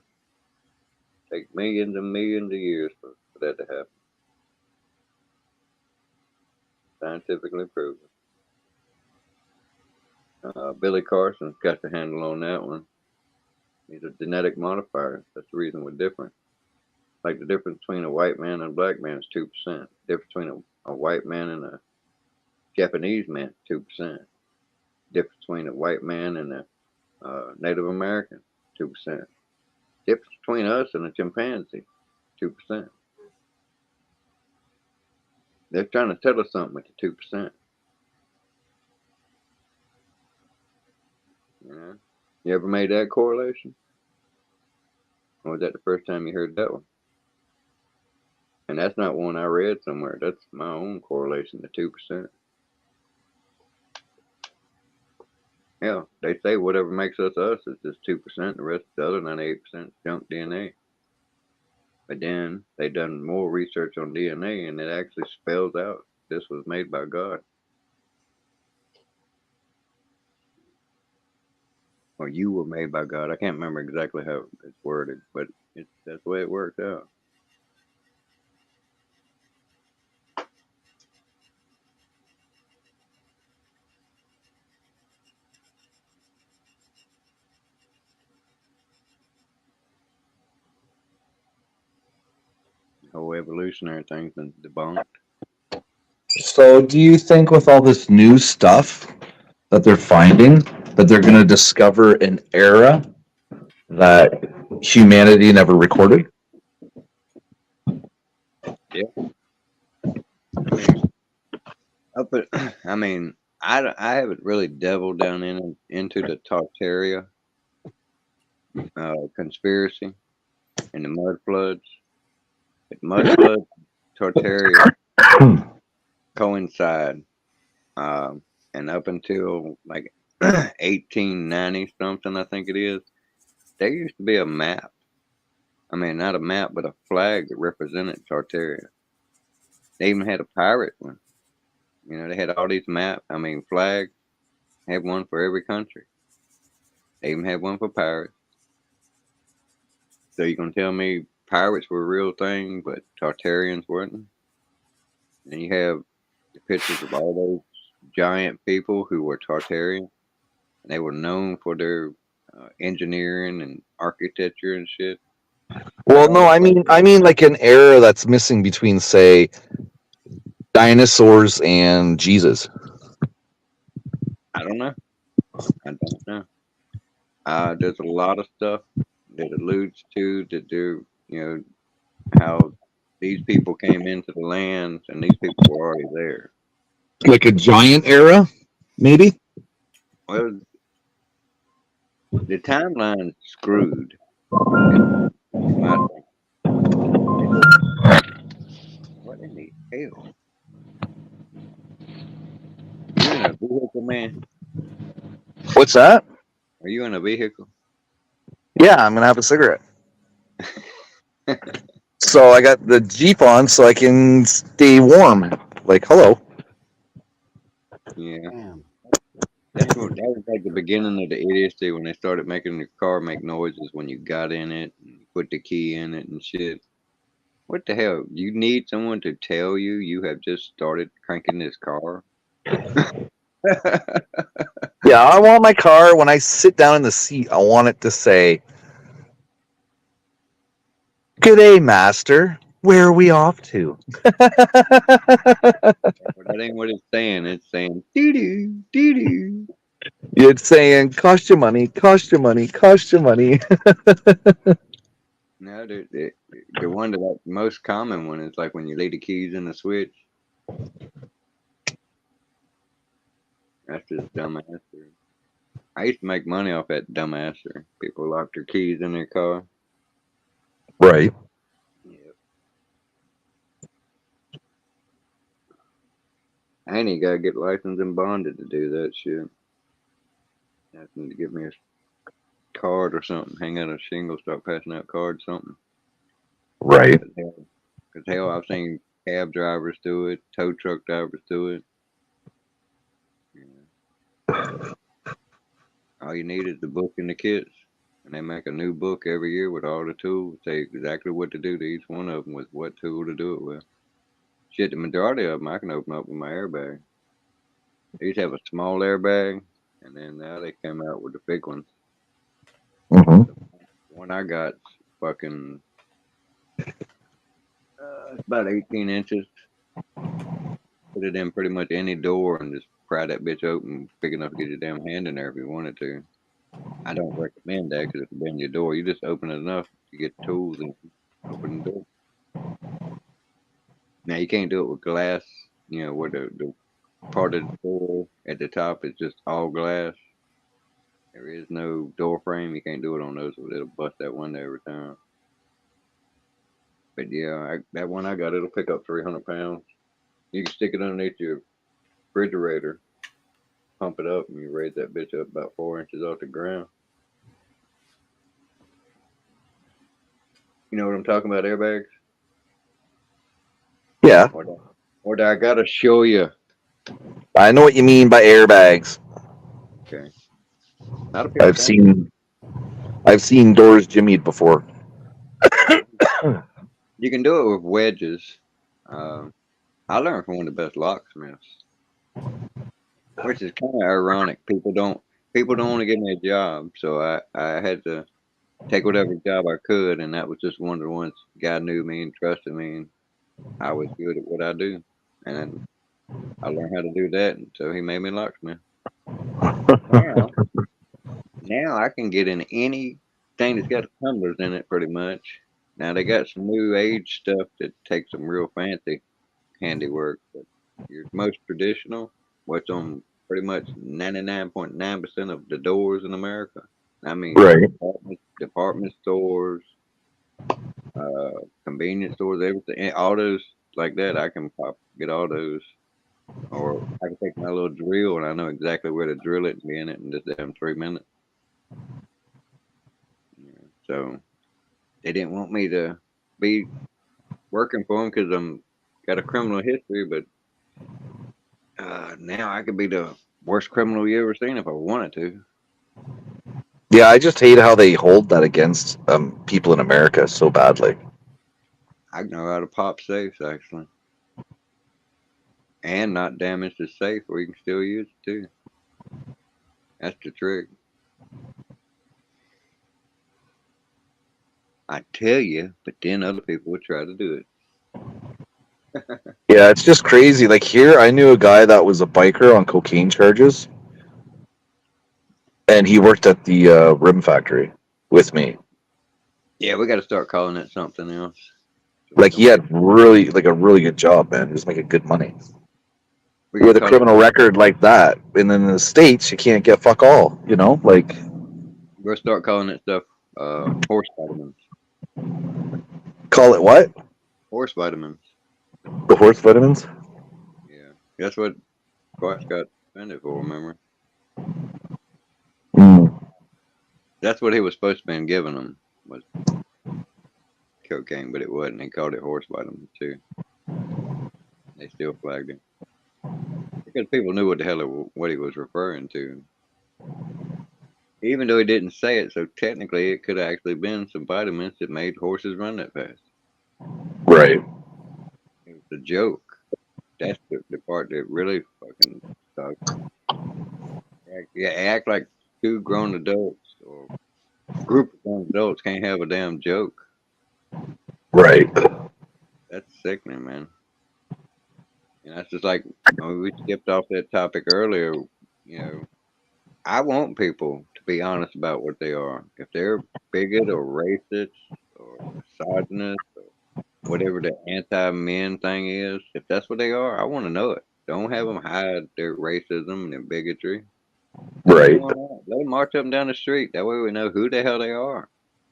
Take millions and millions of years for that to happen. Scientifically proven. Billy Carson's got the handle on that one. He's a genetic modifier. That's the reason we're different. Like the difference between a white man and a black man is 2%. The difference between a white man and a Japanese man, 2%. The difference between a white man and a Native American, 2%. The difference between us and a chimpanzee, 2%. They're trying to tell us something with the 2%. You know? You ever made that correlation? Or was that the first time you heard that one? And that's not one I read somewhere. That's my own correlation, the 2%. Yeah, they say whatever makes us us is just 2%. The rest of the other 98% is junk DNA. But then they done more research on DNA, and it actually spells out this was made by God. Or you were made by God. I can't remember exactly how it's worded, but that's the way it worked out. The whole evolutionary thing's been debunked. So, do you think with all this new stuff that they're finding, that they're going to discover an era that humanity never recorded? Yeah. I mean, I haven't really delved down into the Tartaria conspiracy and the mud floods. But mud floods, Tartaria coincide, and up until like 1890 something, I think it is, there used to be a map. I mean, not a map, but a flag that represented Tartaria. They even had a pirate one. You know, they had all these flags. Had one for every country. They even had one for pirates. So you gonna tell me pirates were a real thing, but Tartarians weren't? And you have the pictures of all those giant people who were Tartarian, and they were known for their engineering and architecture and shit. Well, no, I mean like an era that's missing between, say, dinosaurs and Jesus. I don't know. There's a lot of stuff that alludes to that do, how these people came into the land and these people were already there. Like a giant era, maybe? Well, the timeline's screwed. My thing. What in the hell? You in a vehicle, man? What's that? Are you in a vehicle? Yeah, I'm gonna have a cigarette. So I got the Jeep on so I can stay warm. Like, hello. Yeah. That was like the beginning of the idiocy when they started making the car make noises when you got in it and you put the key in it and shit. What the hell? You need someone to tell you have just started cranking this car? Yeah, Yeah, I want my car, when I sit down in the seat, I want it to say, "G'day, master. Where are we off to?" But that ain't what it's saying. It's saying doo-doo, doo-doo. It's saying, "Cost you money, cost you money, cost you money." No, the one that most common one is like when you leave the keys in the switch. That's just dumbassery. I used to make money off that dumbassery. People lock their keys in their car. Right. Yep. And you gotta get licensed and bonded to do that shit. Have to give me a card or something. Hang out a shingle, start passing out cards, something. Right. Because hell, I've seen cab drivers do it, tow truck drivers do it. Yeah. All you need is the book and the kits. And they make a new book every year with all the tools. Tell you exactly what to do to each one of them with what tool to do it with. Shit, the majority of them I can open up with my airbag. They used to have a small airbag, and then now they came out with the big ones. Mm-hmm. The one I got fucking it's about 18 inches. Put it in pretty much any door and just pry that bitch open big enough to get your damn hand in there if you wanted to. I don't recommend that because it's been your door. You just open it enough to get tools and open the door. Now you can't do it with glass, where the part of the door at the top is just all glass. There is no door frame. You can't do it on those. It'll bust that window every time. But yeah, that one I got, it'll pick up 300 pounds. You can stick it underneath your refrigerator, pump it up, and you raise that bitch up about 4 inches off the ground. You know what I'm talking about, airbags? Yeah. Or I gotta show you. I know what you mean by airbags. Okay. A lot of people I've think seen doors jimmied before. you can do it with wedges. I learned from one of the best locksmiths, which is kind of ironic. People don't want to give me a job, so I had to take whatever job I could, and that was just one of the ones. God knew me and trusted me, and I was good at what I do, and I learned how to do that, and so he made me locksmith. Now I can get in anything that's got tumblers in it, pretty much. Now they got some new age stuff that takes some real fancy handiwork, but your most traditional, what's on pretty much 99.9% of the doors in America. I mean, Right. department stores, convenience stores, everything, all those like that. I can get all those, or I can take my little drill and I know exactly where to drill it and be in it in just damn 3 minutes. Yeah, so they didn't want me to be working for them because I'm got a criminal history, but now I could be the worst criminal you ever seen if I wanted to. Yeah, I just hate how they hold that against people in America so badly. I know how to pop safes actually, and not damage the safe where you can still use it too. That's the trick. I tell you, but then other people would try to do it. Yeah, it's just crazy. Like here, I knew a guy that was a biker on cocaine charges, and he worked at the rim factory with me. Yeah, we got to start calling it something else. So we Like he don't get. had really, like a really good job, man. He was making good money We got to with a call it. criminal record like that. And then in the States, you can't get fuck all. Like We'll start calling it stuff. Horse vitamins. call it what? Horse vitamins. The horse vitamins. Yeah, that's what Squatch got suspended for. Remember? Mm. That's what he was supposed to been giving them was cocaine, but it wasn't. He called it horse vitamins too. They still flagged him because people knew what the hell what he was referring to. Even though he didn't say it, so technically it could have actually been some vitamins that made horses run that fast. Right. It was a joke. That's the part that really fucking sucks. Yeah, act like two grown adults or group of grown adults can't have a damn joke. Right. That's sickening, man. And that's just like, I mean, we skipped off that topic earlier. You know, I want people to be honest about what they are. If they're bigot or racist or misogynist or whatever the anti-men thing is, if that's what they are, I want to know it. Don't have them hide their racism and their bigotry. Let them Right. on out. Let them march up and down the street. That way we know who the hell they are.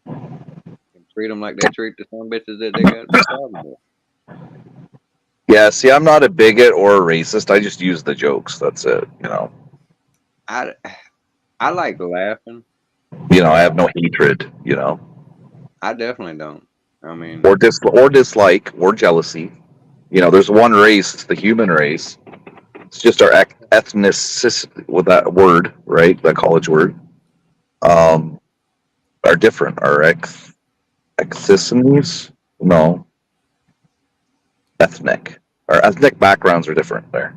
And treat them like they treat the some bitches that they got the problem with. Yeah, see, I'm not a bigot or a racist. I just use the jokes. That's it. I like laughing. I have no hatred, I definitely don't. I mean, or dislike or jealousy. There's one race, it's the human race. It's just our ethnicity with that word, right? That college word. Are different. Our ethnicities? No, ethnic. Our ethnic backgrounds are different there.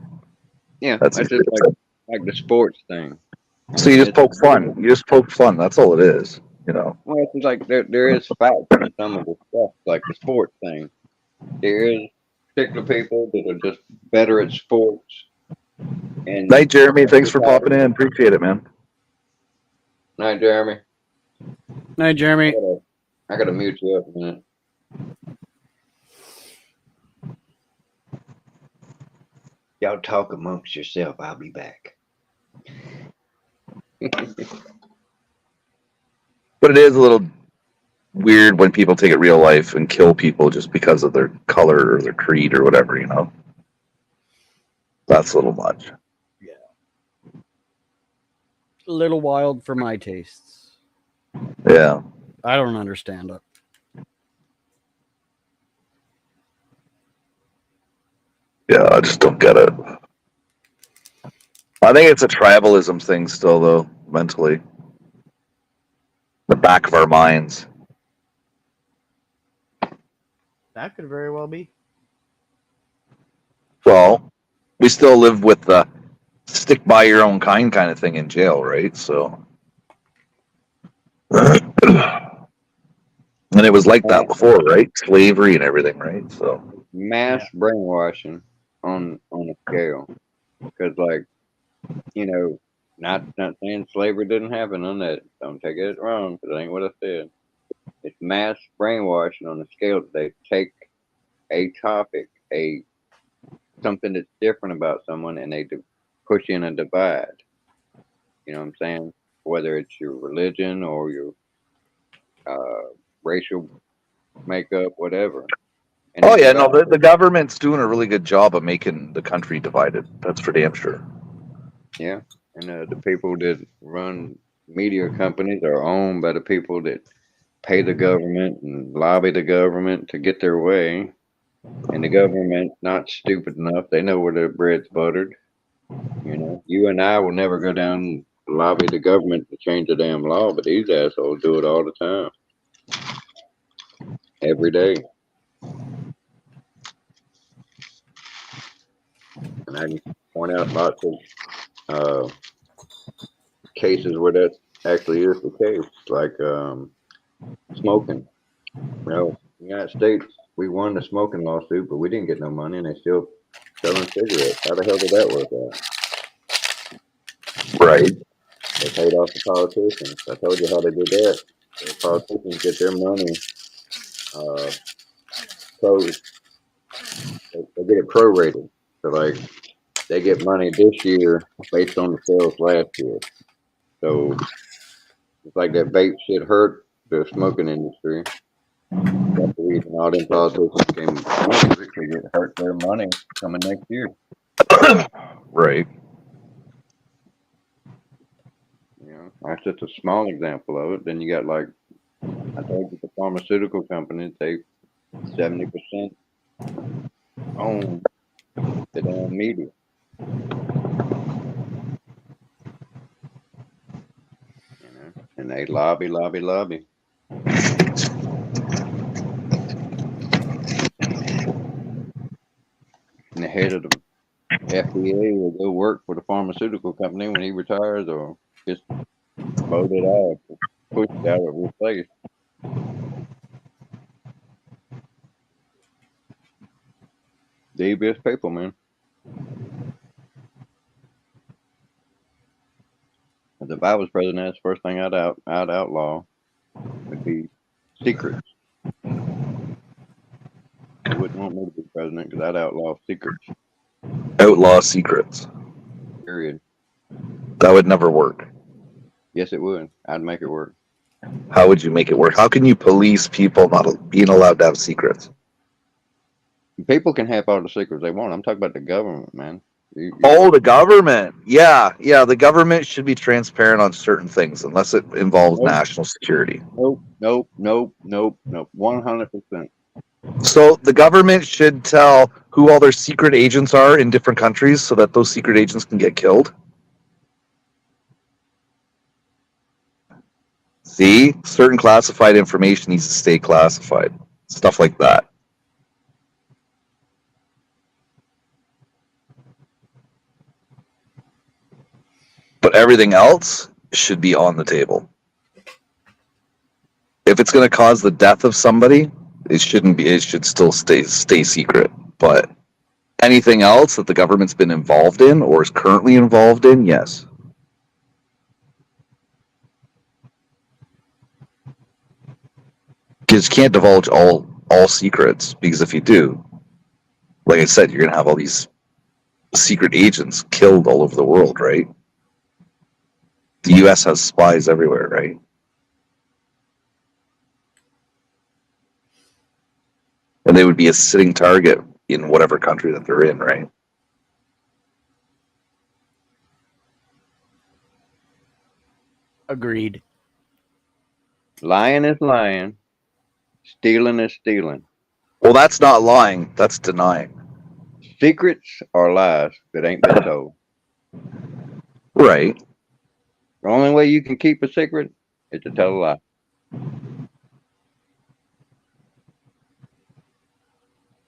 yeah, That's that's easy just to say. like the sports thing. I So you mean, just it's poke fun. You just poke fun. That's all it is. well, it's just like there is facts in some of the stuff, like the sports thing. There is particular people that are just better at sports, and Night, Jeremy. Thanks for everybody. popping in. Appreciate it, man. Night, Jeremy. Hey, Jeremy. I gotta mute you up a minute. Y'all talk amongst yourself. I'll be back. But it is a little weird when people take it real life and kill people just because of their color or their creed or whatever. That's a little much. A little wild for my tastes. Yeah. I don't understand it. Yeah, I just don't get it. I think it's a tribalism thing still, though, mentally. The back of our minds. That could very well be. Well, we still live with the stick by your own kind of thing in jail, right? So. And it was like that before, right? Slavery and everything, right? So. Mass brainwashing on a scale, because like not saying slavery didn't happen on that. Don't take it wrong, because it ain't what I said. It's mass brainwashing on a scale that they take a topic, something that's different about someone, and they push in a divide. You know what I'm saying? Whether it's your religion or your racial makeup, whatever. And Oh they yeah, no, divide. the government's doing a really good job of making the country divided. That's for damn sure. Yeah, and the people that run media companies are owned by the people that pay the government and lobby the government to get their way. And the government's not stupid enough; they know where their bread's buttered. You and I will never go down and lobby the government to change a damn law, but these assholes do it all the time, every day. And I can point out lots of cases where that actually is the case, like smoking. In the United States, we won the smoking lawsuit, but we didn't get no money, and they still selling cigarettes. How the hell did that work out? Right. They paid off the politicians. I told you how they did that. The politicians get their money, so they get it prorated. So like they get money this year based on the sales last year. So it's like that vape shit hurt the smoking industry. That's the reason all them politicians came because it hurt their money coming next year. Right. That's just a small example of it. Then you got like I told you, the pharmaceutical companies take 70% own the damn media. And they lobby. And the head of FDA will go work for the pharmaceutical company when he retires, or just vote it out, push it out, or replace. The best people, man. If I was president, that's the first thing I'd outlaw would be secrets. They wouldn't want me to be president because I'd outlaw secrets. Outlaw secrets. Period. That would never work. Yes, it would. I'd make it work. How would you make it work? How can you police people not being allowed to have secrets? People can have all the secrets they want. I'm talking about the government, man. Oh, the government. Yeah. The government should be transparent on certain things unless it involves national security. Nope. 100%. So the government should tell who all their secret agents are in different countries so that those secret agents can get killed. See? Certain classified information needs to stay classified. Stuff like that. But everything else should be on the table. If it's going to cause the death of somebody, it shouldn't be. It should still stay secret. But anything else that the government's been involved in or is currently involved in, yes. Because you can't divulge all secrets, because if you do, like I said, you're going to have all these secret agents killed all over the world, right? The U.S. has spies everywhere, right? And they would be a sitting target in whatever country that they're in, right? Agreed. Lying is lying. Stealing is stealing. Well, that's not lying. That's denying. Secrets are lies that ain't been told. Right. The only way you can keep a secret is to tell a lie.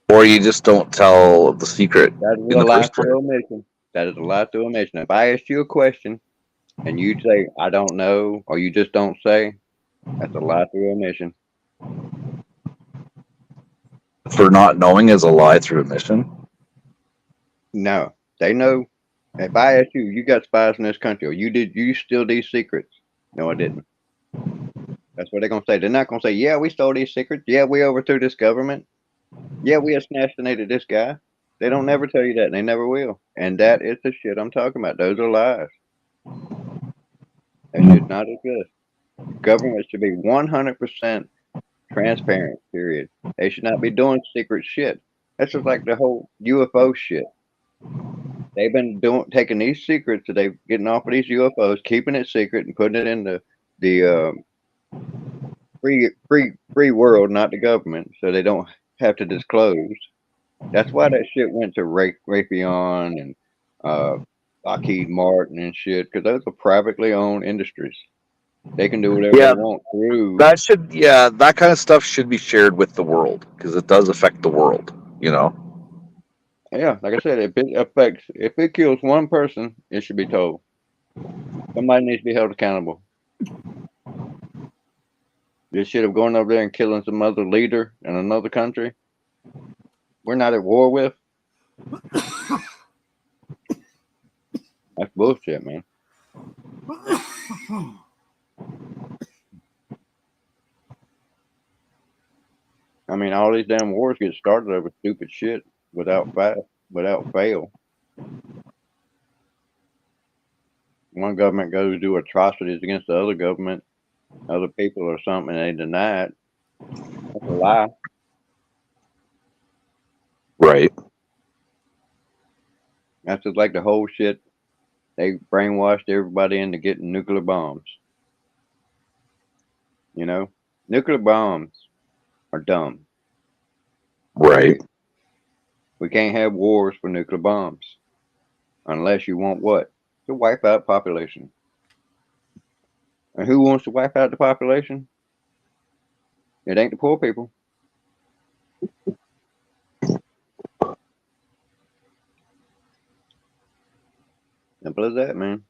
Or you just don't tell the secret That is in a the lie first place. through omission. That is a lie through omission. If I ask you a question and you say, I don't know, or you just don't say, that's a lie through omission. For not knowing is a lie through omission? No, they know. If I ask you, you got spies in this country, or you steal these secrets? No, I didn't. That's what they're gonna say. They're not gonna say, yeah, we stole these secrets. Yeah, we overthrew this government. Yeah, we assassinated this guy. They don't never tell you that, and they never will. And that is the shit I'm talking about. Those are lies. They should not exist. Government should be 100% transparent, period. They should not be doing secret shit. That's just like the whole UFO shit. They've been taking these secrets that they're getting off of these UFOs, keeping it secret and putting it in the free world, not the government, so they don't have to disclose. That's why that shit went to Raytheon and Lockheed Martin and shit, because those are privately owned industries. They can do whatever they want through. That kind of stuff should be shared with the world because it does affect the world, you know? Yeah, like I said, if it kills one person, it should be told. Somebody needs to be held accountable. This shit of going over there and killing some other leader in another country we're not at war with. That's bullshit, man. I mean, all these damn wars get started over stupid shit without fail. One government goes to do atrocities against the other government, other people or something, and they deny it. That's a lie. Right. That's just like the whole shit. They brainwashed everybody into getting nuclear bombs. You know, nuclear bombs are dumb. Right. We can't have wars for nuclear bombs unless you want what? To wipe out population. And who wants to wipe out the population? It ain't the poor people. Simple as that, man.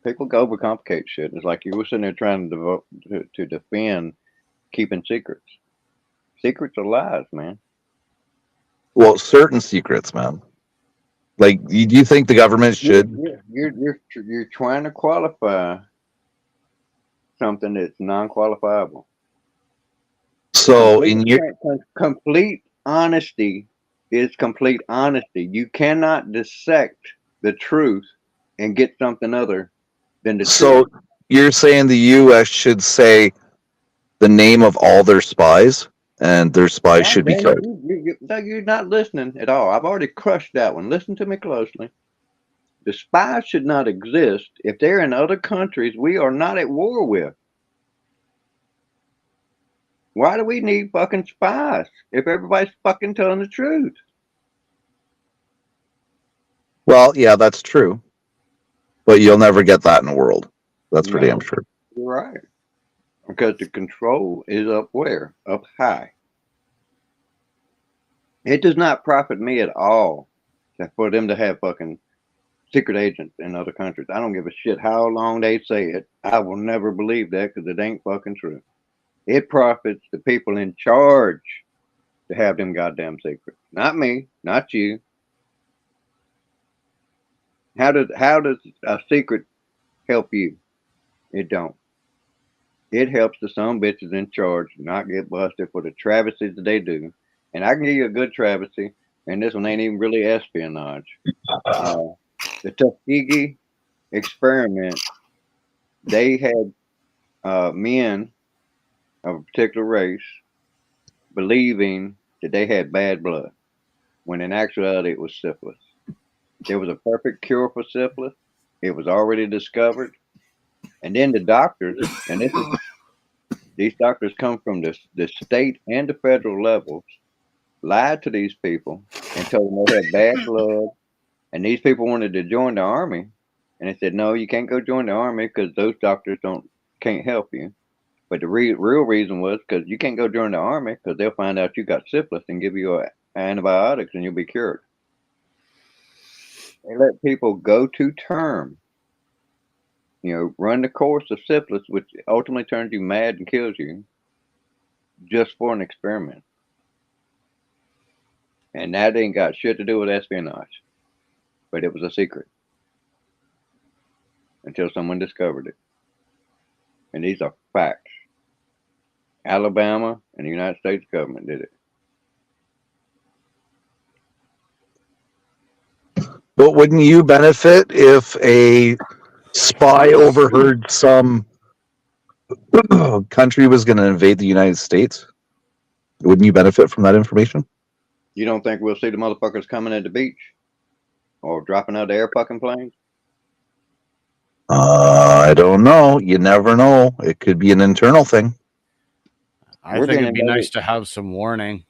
People go overcomplicate shit. It's like you were sitting there trying to defend keeping secrets. Secrets are lies, man. Well, certain secrets, man. Like, do you think the government should? You're trying to qualify something that's non-qualifiable. So, in your Complete honesty is complete honesty. You cannot dissect the truth and get something other than the so truth. you're saying the U.S. should say the name of all their spies, and their spies God should be damn it, killed. no, you're not listening at all. I've already crushed that one. Listen to me closely. The spies should not exist. If they're in other countries we are not at war with. Why do we need fucking spies if everybody's fucking telling the truth? Well, yeah, that's true, but you'll never get that in the world. That's for damn No, sure. you're right. Because the control is up where? Up high. It does not profit me at all for them to have fucking secret agents in other countries. I don't give a shit how long they say it. I will never believe that because it ain't fucking true. It profits the people in charge to have them goddamn secrets. Not me, not you. How does a secret help you? It don't. It helps the some bitches in charge not get busted for the travesties that they do. And I can give you a good travesty, and this one ain't even really espionage. The Tuskegee experiment, they had men of a particular race believing that they had bad blood, when in actuality it was syphilis. There was a perfect cure for syphilis. It was already discovered. And then the doctors, and these doctors come from the state and the federal levels, lied to these people and told them they had bad blood. And these people wanted to join the army. And they said, no, you can't go join the army because those doctors can't help you. But the real reason was because you can't go join the army because they'll find out you got syphilis and give you antibiotics and you'll be cured. They let people go to term, run the course of syphilis, which ultimately turns you mad and kills you, just for an experiment. And that ain't got shit to do with espionage. But it was a secret until someone discovered it. And these are facts. Alabama and the United States government did it. But wouldn't you benefit if a spy overheard some country was going to invade the United States? Wouldn't you benefit from that information? You don't think we'll see the motherfuckers coming at the beach or dropping out of air fucking planes? I don't know. You never know. It could be an internal thing. I think it'd be nice to have some warning.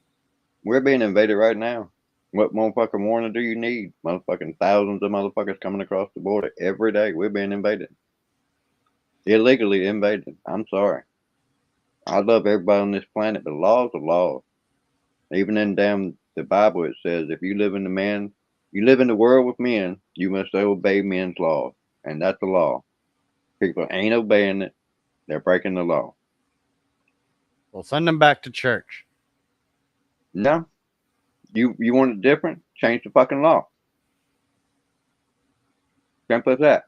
We're being invaded right now. What motherfucking warning do you need? Motherfucking thousands of motherfuckers coming across the border every day. We're being invaded. Illegally invaded. I'm sorry. I love everybody on this planet, but laws are laws. Even in the Bible it says if you live in the world with men, you must obey men's laws. And that's the law. People ain't obeying it. They're breaking the law. Well, send them back to church. No. You want it different? Change the fucking law. Simple as that.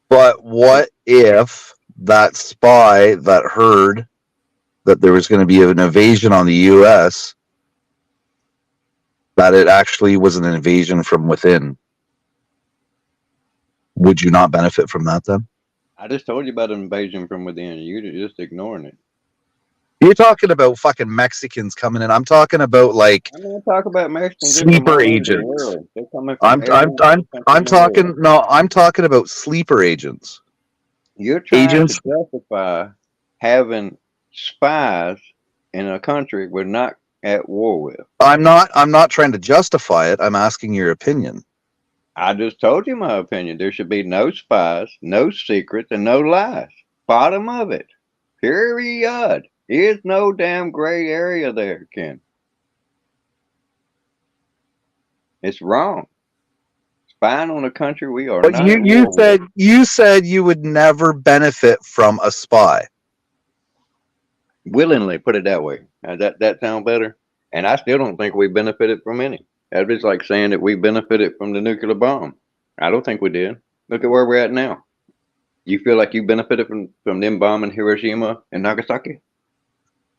But what if that spy that heard that there was going to be an invasion on the U.S., that it actually was an invasion from within? Would you not benefit from that then? I just told you about an invasion from within. You're just ignoring it. You're talking about fucking Mexicans coming in. I'm talking about like I'm not talking about Mexicans. sleeper agents. They're coming from I'm talking about sleeper agents. You're trying to justify having spies in a country we're not at war with. I'm not trying to justify it. I'm asking your opinion. I just told you my opinion. There should be no spies, no secrets, and no lies. Bottom of it. Period. There's no damn gray area there, Ken. It's wrong. Spying on a country we are But not at you war with. said you would never benefit from a spy. Willingly, put it that way. That sound better? And I still don't think we benefited from any. That is like saying that we benefited from the nuclear bomb. I don't think we did. Look at where we're at now. You feel like you benefited from them bombing Hiroshima and Nagasaki?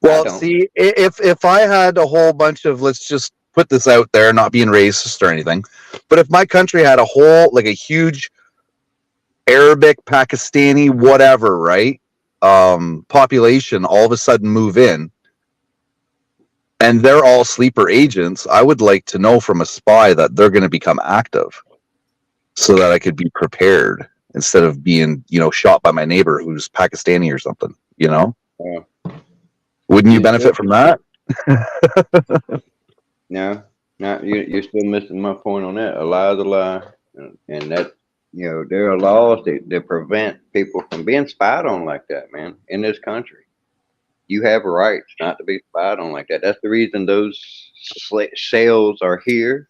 I Well, don't. see, if I had a whole bunch of, let's just put this out there, not being racist or anything, but if my country had a whole, like a huge Arabic, Pakistani, whatever, right, population all of a sudden move in, and they're all sleeper agents, I would like to know from a spy that they're going to become active, so that I could be prepared instead of being, shot by my neighbor who's Pakistani or something. Wouldn't you benefit from that? No, not you. You're still missing my point on that. A lie is a lie, and that there are laws that prevent people from being spied on like that, man. In this country, you have rights not to be spied on like that. That's the reason those sales are here.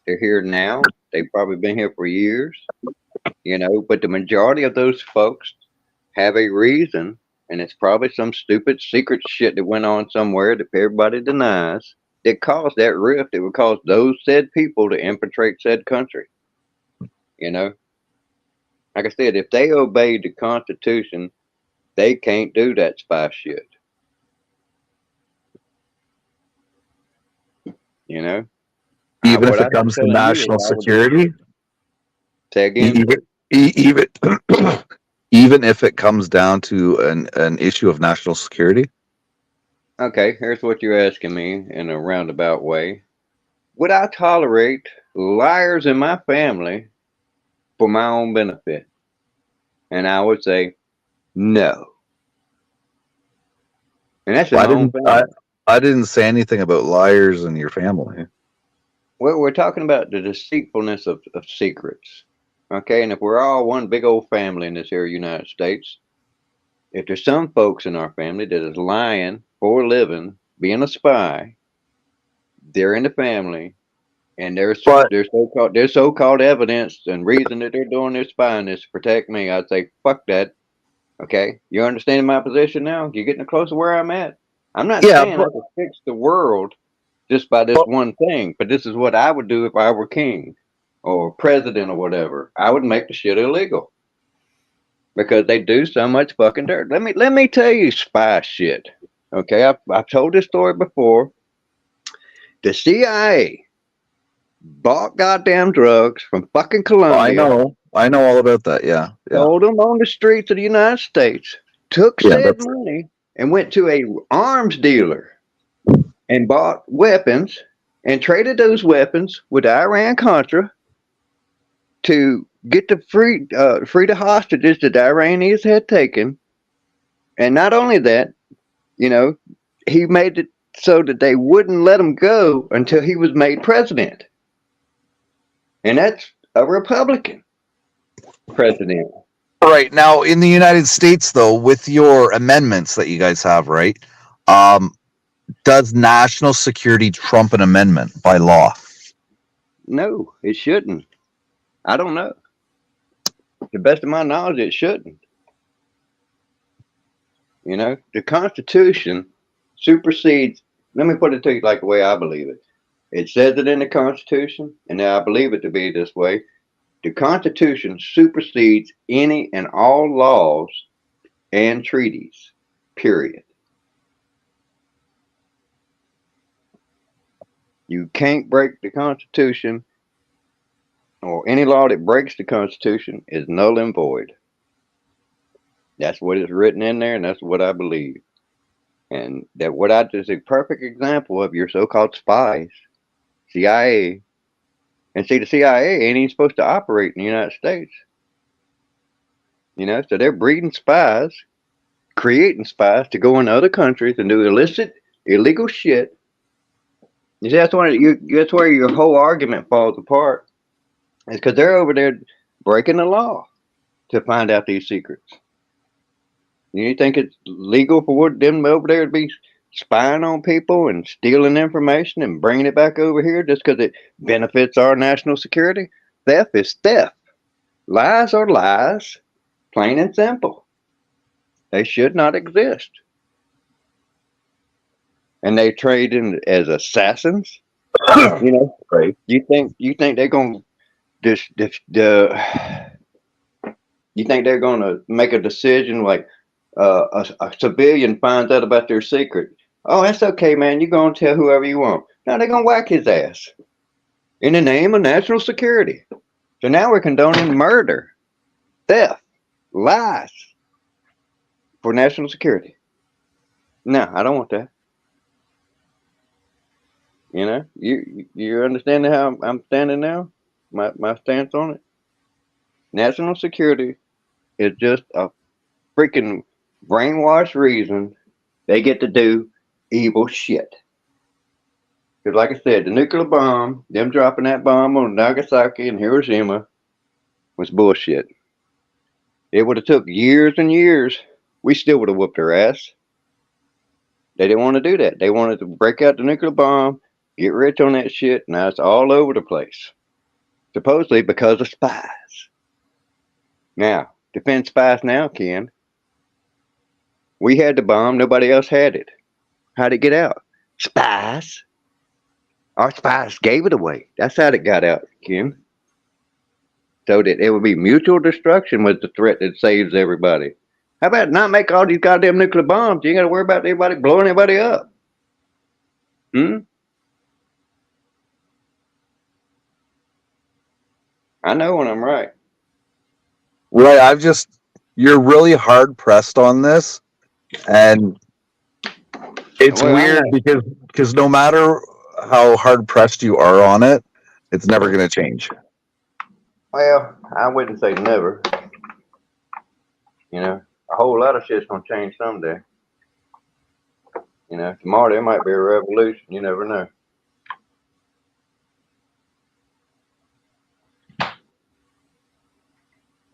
They're here now. They've probably been here for years, But the majority of those folks have a reason, and it's probably some stupid secret shit that went on somewhere that everybody denies that caused that rift. It would cause those said people to infiltrate said country. Like I said, if they obeyed the Constitution, they can't do that spy shit. Even if it comes to national security. Say again. Even if it comes down to an issue of national security. Okay, here's what you're asking me in a roundabout way. Would I tolerate liars in my family for my own benefit? And I would say no. And that's my own family. I didn't say anything about liars in your family. Well, we're talking about the deceitfulness of secrets. Okay, and if we're all one big old family in this here United States, if there's some folks in our family that is lying for a living, being a spy, they're in the family, and there's so-called evidence and reason that they're doing their spying is to protect me, I'd say fuck that. Okay, you understanding my position now? You're getting close to where I'm at. I'm not saying I could fix the world just by this one thing, but this is what I would do if I were king or president or whatever. I would make the shit illegal because they do so much fucking dirt. Let me tell you spy shit. Okay, I've told this story before. The CIA bought goddamn drugs from fucking Colombia. I know all about that. Yeah. Sold them on the streets of the United States. Took said money and went to a arms dealer and bought weapons and traded those weapons with Iran-Contra to get the free the hostages that the Iranians had taken. And not only that, he made it so that they wouldn't let him go until he was made president. And that's a Republican president. Right. Now, in the United States, though, with your amendments that you guys have, right, does national security trump an amendment by law? No, it shouldn't. I don't know. To the best of my knowledge, it shouldn't. The Constitution supersedes, let me put it to you like the way I believe it. It says it in the Constitution, and I believe it to be this way. The Constitution supersedes any and all laws and treaties, period. You can't break the Constitution, or any law that breaks the Constitution is null and void. That's what is written in there, and that's what I believe. And that is a perfect example of your so-called spies, CIA. And see, the CIA ain't even supposed to operate in the United States. So they're breeding spies, creating spies to go into other countries and do illicit, illegal shit. You see, that's where your whole argument falls apart. It's because they're over there breaking the law to find out these secrets. You think it's legal for them over there to be spying on people and stealing information and bringing it back over here just because it benefits our national security. Theft is theft. Lies are lies, plain and simple. They should not exist. And they trade in as assassins. You know, Right. you think they're gonna you think they're gonna make a decision like a civilian finds out about their secret? Oh, that's okay, man. You're gonna tell whoever you want. No, they're gonna whack his ass in the name of national security. So now we're condoning murder, theft, lies for national security. No, I don't want that. You know, you understand how I'm standing now? My stance on it. National security is just a freaking brainwashed reason they get to do evil shit. Because, like I said, the nuclear bomb, them dropping that bomb on Nagasaki and Hiroshima, was bullshit. It would have took years and years. We still would have whooped their ass. They didn't want to do that. They wanted to break out the nuclear bomb, get rich on that shit. Now it's all over the place. Supposedly because of spies. Now, defend spies now, Ken. We had the bomb. Nobody else had it. How'd it get out? Spies. Our spies gave it away. That's how it got out, Ken. So that it would be mutual destruction was the threat that saves everybody. How about not make all these goddamn nuclear bombs? You ain't got to worry about anybody blowing anybody up. I know when I'm right. Right. You're really hard pressed on this. And it's Well, weird because no matter how hard pressed you are on it, it's never going to change. Well, I wouldn't say never. You know, a whole lot of shit's gonna change someday. You know, tomorrow there might be a revolution. You never know.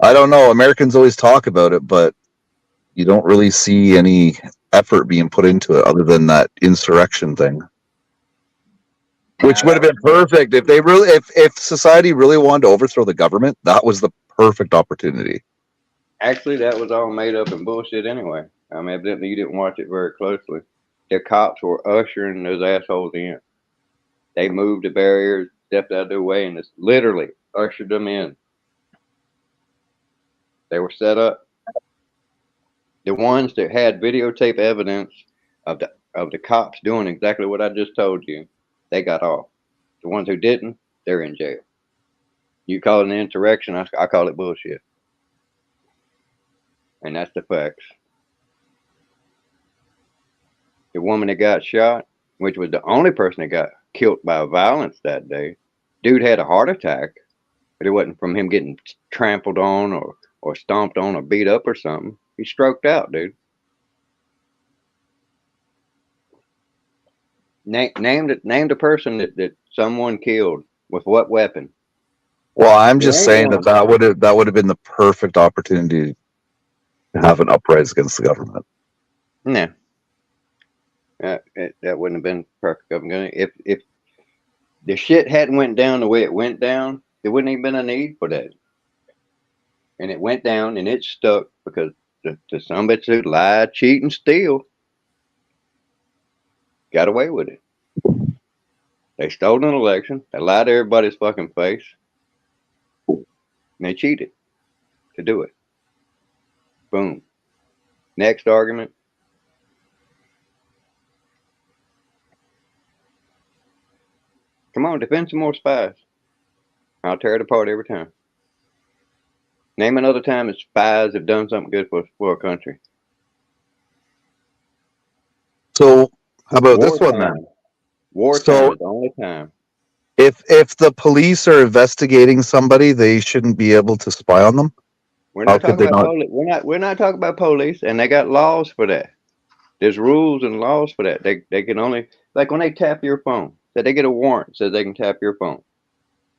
I don't know. Americans always talk about it, but you don't really see any effort being put into it other than that insurrection thing. Which would have been perfect if society really wanted to overthrow the government. That was the perfect opportunity. Actually, that was all made up and bullshit anyway. I mean, evidently you didn't watch it very closely. The cops were ushering those assholes in. They moved the barriers, stepped out of their way, and just literally ushered them in. They were set up. The ones that had videotape evidence of the cops doing exactly what I just told you, they got off. The ones who didn't, they're in jail. You call it an insurrection, I call it bullshit. And that's the facts. The woman that got shot, which was the only person that got killed by violence that day, dude had a heart attack, but it wasn't from him getting trampled on or stomped on or beat up or something. He stroked out, dude. Name the person that someone killed with what weapon? Well, I'm just saying that would have been the perfect opportunity to have an uprising against the government. No. That wouldn't have been perfect. If the shit hadn't went down the way it went down, there wouldn't even been a need for that. And it went down and it stuck because the some bitch who lied, cheat, and steal got away with it. They stole an election. They lied to everybody's fucking face. And they cheated to do it. Boom. Next argument. Come on, defend some more spies. I'll tear it apart every time. Name another time that spies have done something good for a country. So how about this one then? Wartime is the only time. If the police are investigating somebody, they shouldn't be able to spy on them. We're not talking about police. We're not talking about police, and they got laws for that. There's rules and laws for that. They can only, like when they tap your phone, that they get a warrant says they can tap your phone.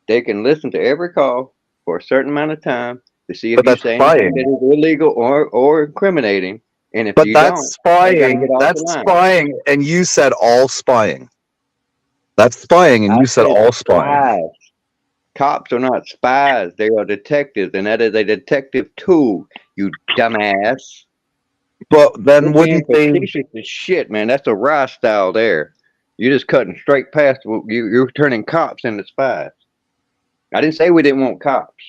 They can listen to every call for a certain amount of time to see if you say anything that is illegal or incriminating And if But you that's don't, they got to spying. get off the That's line. spying, and you said all spying. That's spying, and I you said said all spying. spies. Cops are not spies. They are detectives, and that is a detective tool, you dumbass. But then You're being wouldn't they? facetious as shit, man. That's a Rice style there. You're just cutting straight past. You're turning cops into spies. I didn't say we didn't want cops.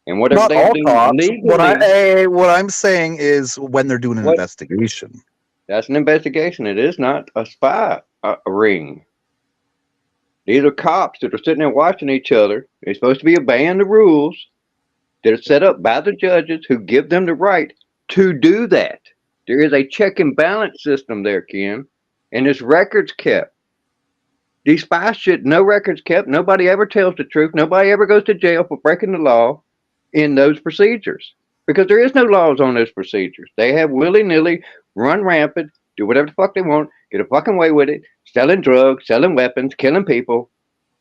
And whatever Not they all do cops. legally, What I'm saying is when they're doing an what investigation. that's an investigation. It is not a spy ring. These are cops that are sitting there watching each other. They're supposed to be obeying the rules that are set up by the judges who give them the right to do that. There is a check and balance system there, Ken, and there's records kept. These spies should no records kept. Nobody ever tells the truth. Nobody ever goes to jail for breaking the law in those procedures because there is no laws on those procedures. They have willy-nilly run rampant, do whatever the fuck they want, get a fucking way with it, selling drugs, selling weapons, killing people,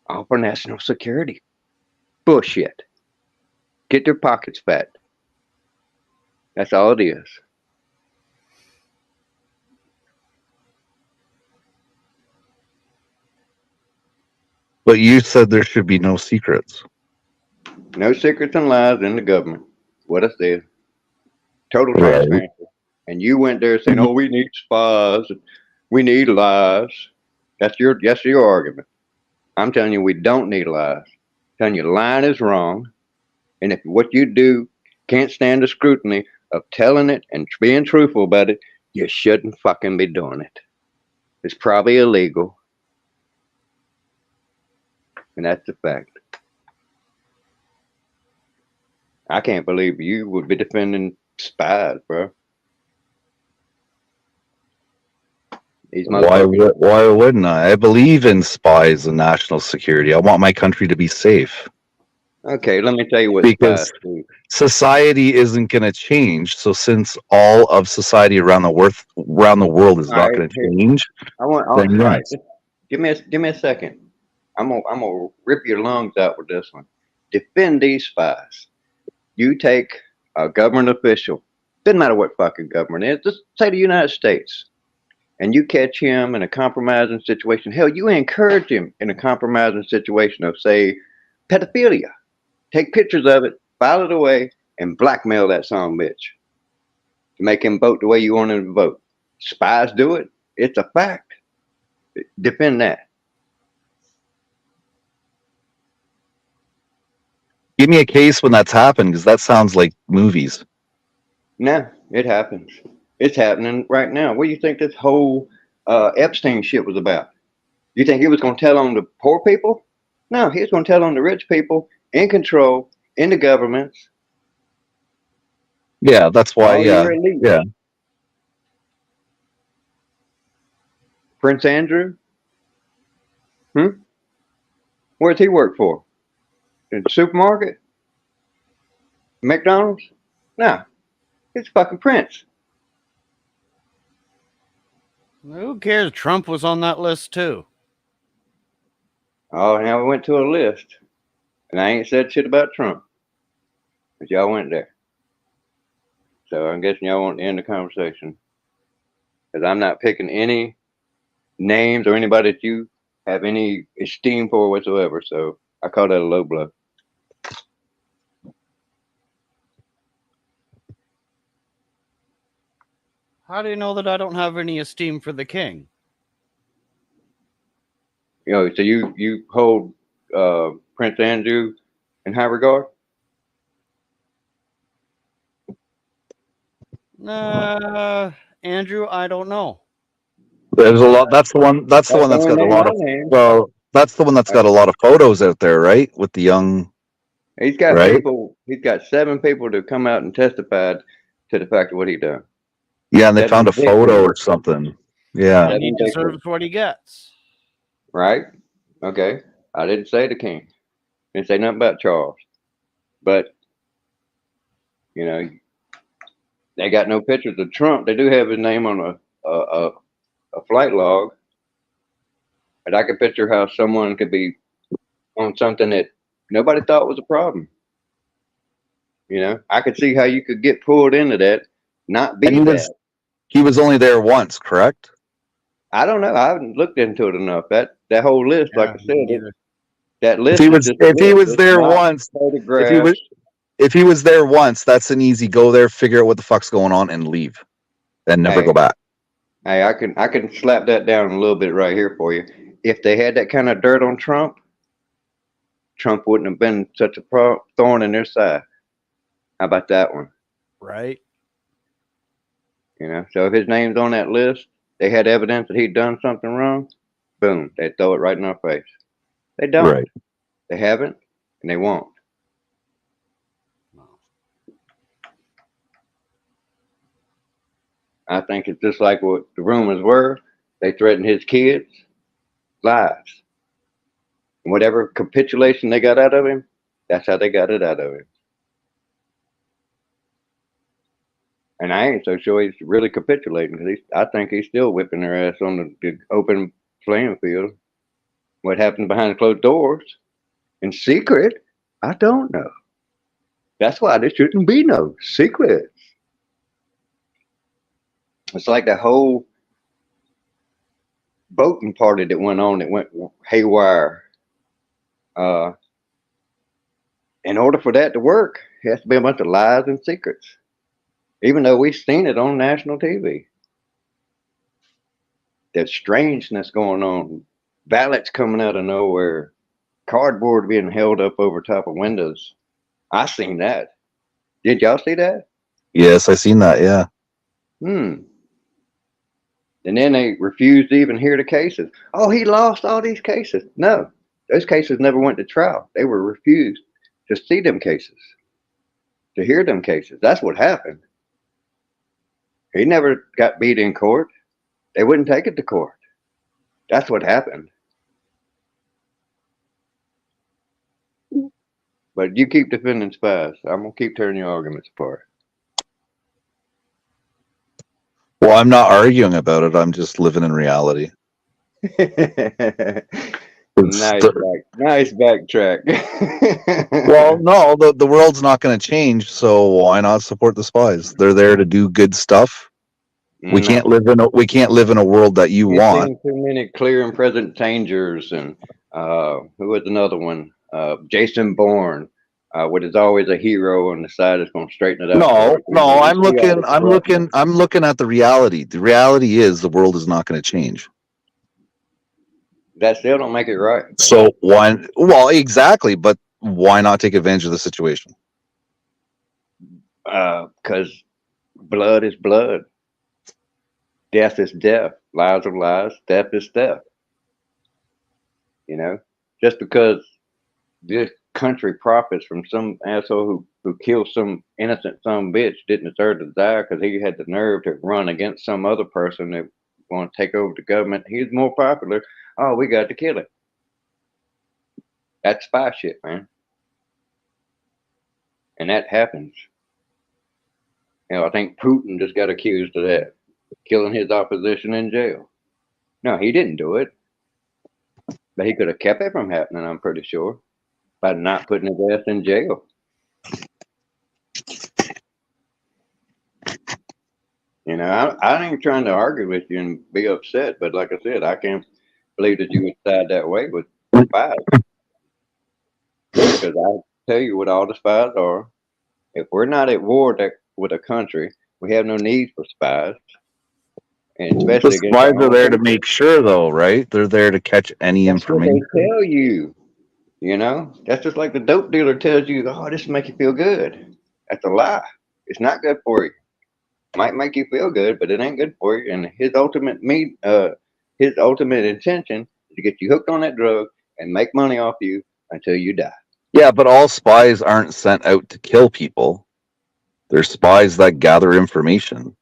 all for national security. Bullshit. Get their pockets fat. That's all it is. But you said there should be no secrets. No secrets and lies in the government. What I said. Total Right. transparency. And you went there saying, "Oh, we need spies. We need lies." That's your argument. I'm telling you, we don't need lies. I'm telling you, lying is wrong. And if what you do can't stand the scrutiny of telling it and being truthful about it, you shouldn't fucking be doing it. It's probably illegal. And that's the fact. I can't believe you would be defending spies, bro. These motherfuckers. Why wouldn't I? I believe in spies and national security. I want my country to be safe. Okay, let me tell you what Because spies do. society isn't going to change. So since all of society around the world is All not right, going to here. change, then All right. yes. Just give me a second. I'm gonna rip your lungs out with this one. Defend these spies. You take a government official, doesn't matter what fucking government it is, just say the United States, and you catch him in a compromising situation. Hell, you encourage him in a compromising situation of, say, pedophilia. Take pictures of it, file it away, and blackmail that son of a bitch to make him vote the way you want him to vote. Spies do it. It's a fact. Defend that. Give me a case when that's happened, because that sounds like movies. No, it happens. It's happening right now. What do you think this whole Epstein shit was about? You think he was going to tell on the poor people? No, he was going to tell on the rich people in control, in the governments, Yeah, that's why. all Yeah, your elite. yeah. Prince Andrew? Where's he work for? In the supermarket? McDonald's? No, he's fucking Prince. Who cares? Trump was on that list too. Oh, now we went to a list, and I ain't said shit about Trump, but y'all went there. So I'm guessing y'all want to end the conversation, because I'm not picking any names or anybody that you have any esteem for whatsoever. So I call that a low blow. How do you know that I don't have any esteem for the king? You know, so you hold Prince Andrew in high regard? Andrew, I don't know. There's a lot. That's the one. That's the one that's Don't got a name lot my of. name. Well, that's the one that's got a lot of photos out there, right? With the young. He's got Right? people. He's got 7 people to come out and testified to the fact of what he done. Yeah, and they 7 found a photo victims. or something. Yeah. And he 7 deserves victims. what he gets. Right? Okay. I didn't say the king. Didn't say nothing about Charles. But you know, they got no pictures of Trump. They do have his name on a flight log. But I could picture how someone could be on something that nobody thought was a problem. You know, I could see how you could get pulled into that, not be And he that. was He was only there once, correct? I don't know. I haven't looked into it enough. That whole list, like Yeah, I me said, neither. that If list he is was just if he list. was It's there not once, if he photographs. was if he was there once, that's an easy go there, figure out what the fuck's going on, and leave, and never go Hey, back. hey, I can slap that down a little bit right here for you. If they had that kind of dirt on Trump, Trump wouldn't have been such a thorn in their side. How about that one? Right? You know, so if his name's on that list, they had evidence that he'd done something wrong. Boom, they throw it right in our face. They don't. Right. They haven't, and they won't. I think it's just like what the rumors were. They threatened his kids' lives. And whatever capitulation they got out of him, that's how they got it out of him. And I ain't so sure he's really capitulating because I think he's still whipping their ass on the open playing field. What happened behind closed doors in secret, I don't know. That's why there shouldn't be no secrets. It's like that whole voting party that went on that went haywire. In order for that to work, it has to be a bunch of lies and secrets. Even though we've seen it on national TV. There's strangeness going on. Ballots coming out of nowhere. Cardboard being held up over top of windows. I seen that. Did y'all see that? Yes, I seen that. Yeah. And then they refused to even hear the cases. Oh, he lost all these cases. No, those cases never went to trial. They were refused to see them cases, to hear them cases. That's what happened. He never got beat in court. They wouldn't take it to court. That's what happened. But you keep defending spies. I'm gonna keep tearing your arguments apart. Well, I'm not arguing about it. I'm just living in reality. Nice backtrack. Well, no, the world's not going to change, so why not support the spies? They're there to do good stuff. We can't No. live in a world that you You've want. seen too many clear and present dangers, and who was another one? Jason Bourne, what is always a hero on the side that's going to straighten it out. No, I'm looking at the reality. The reality is the world is not going to change. That still don't make it right. So well, exactly, but why not take advantage of the situation? Because blood is blood. Death is death. Lies are lies. Death is death. You know, just because this country profits from some asshole who killed some innocent son bitch didn't deserve to die because he had the nerve to run against some other person that want to take over the government. He's more popular. Oh, we got to kill him. That's spy shit, man. And that happens. You know, I think Putin just got accused of that, killing his opposition in jail. No, he didn't do it. But he could have kept it from happening, I'm pretty sure, by not putting his ass in jail. You know, I ain't trying to argue with you and be upset, but like I said, I can't believe that you would side that way with spies. Because I tell you what all the spies are. If we're not at war with a country, we have no need for spies. And especially The against spies our are own there to people. make sure, though, right? They're there to catch any That's what information. they tell you. You know, that's just like the dope dealer tells you, "Oh, this will make you feel good." That's a lie. It's not good for you. Might make you feel good, but it ain't good for you. And his ultimate intention is to get you hooked on that drug and make money off you until you die. Yeah, but all spies aren't sent out to kill people. They're spies that gather information.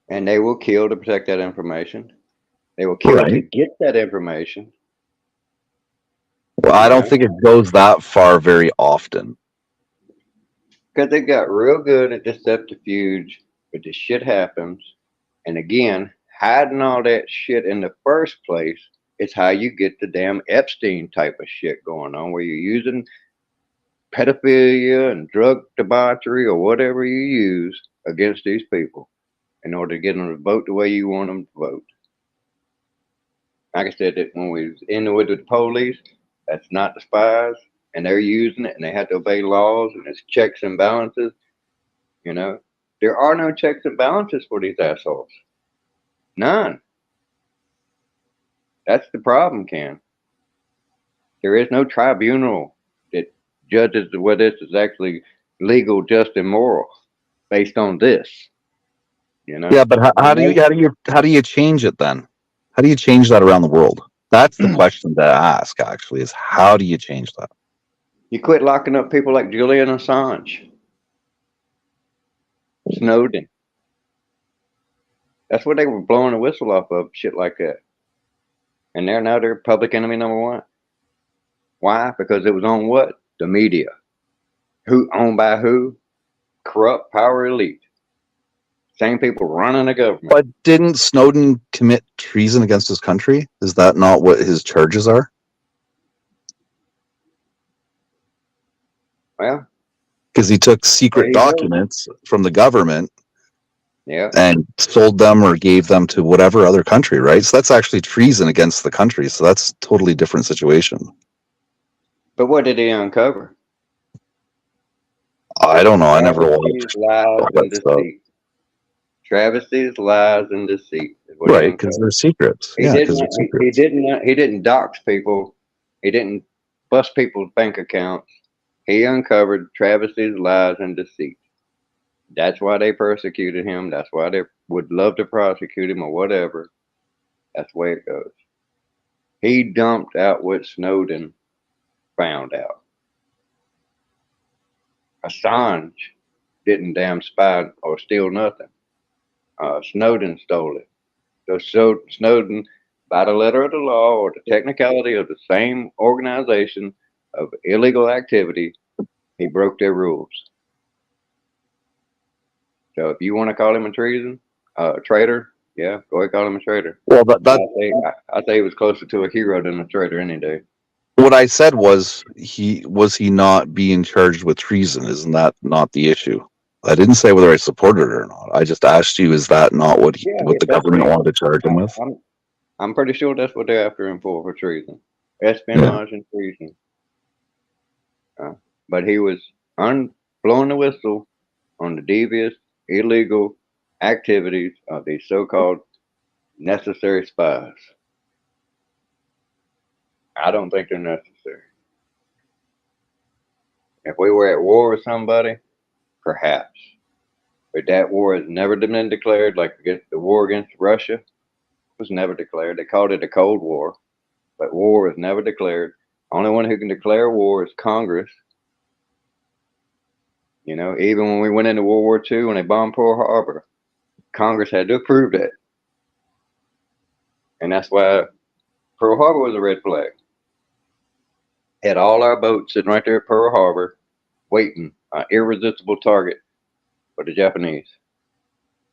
And they will kill to protect that information. They will kill to get that information. Well, I don't think it goes that far very often. Because they got real good at this subterfuge, but this shit happens. And again, hiding all that shit in the first place is how you get the damn Epstein type of shit going on, where you're using pedophilia and drug debauchery or whatever you use against these people. in order to get them to vote the way you want them to vote. Like I said, that when we was in with the police, that's not the spies, and they're using it, and they have to obey laws, and it's checks and balances. You know, there are no checks and balances for these assholes. None. That's the problem, Ken. There is no tribunal that judges whether this is actually legal, just, and moral based on this. You know. Yeah, but how do you change it then? How do you change that around the world? That's the question to ask. Actually, is how do you change that? You quit locking up people like Julian Assange, Snowden. That's what they were blowing the whistle off of, shit like that. And they're public enemy number one. Why? Because it was on what? The media. Who owned by who? Corrupt power elite. Same people running the government. But didn't Snowden commit treason against his country? Is that not what his charges are? Well, because he took secret there you go. documents from the government Yeah. and sold them or gave them to whatever other country, right? So that's actually treason against the country. So that's a totally different situation. But what did he uncover? I don't know. I never Travesties, watched lies, all and that stuff. deceit. Travesties, lies, and deceit. is what he Right, because uncovered. they're secrets. He Yeah, did because not. they're secrets. He didn't dox people. He didn't bust people's bank accounts. He uncovered travesties, lies, and deceit. That's why they persecuted him. That's why they would love to prosecute him or whatever. That's the way it goes. He dumped out what Snowden found out. Assange didn't damn spy or steal nothing. Snowden stole it. So Snowden, by the letter of the law or the technicality of the same organization of illegal activity, he broke their rules. So if you want to call him a traitor, yeah, go ahead, call him a traitor. Well, I say he was closer to a hero than a traitor any day. what I said was he not being charged with treason. Isn't that not the issue? I didn't say whether I supported it or not. I just asked you, is that not what If the that's government what he- wanted to charge him with? I'm pretty sure that's what they're after him for treason, espionage and treason. But he was blowing the whistle on the devious, illegal activities of these so-called necessary spies. I don't think they're necessary. If we were at war with somebody, perhaps. But that war has never been declared, like the war against Russia was never declared. They called it a Cold War, but war was never declared. Only one who can declare war is Congress. You know, even when we went into World War II, when they bombed Pearl Harbor, Congress had to approve that. And that's why Pearl Harbor was a red flag. Had all our boats sitting right there at Pearl Harbor, waiting, an irresistible target for the Japanese.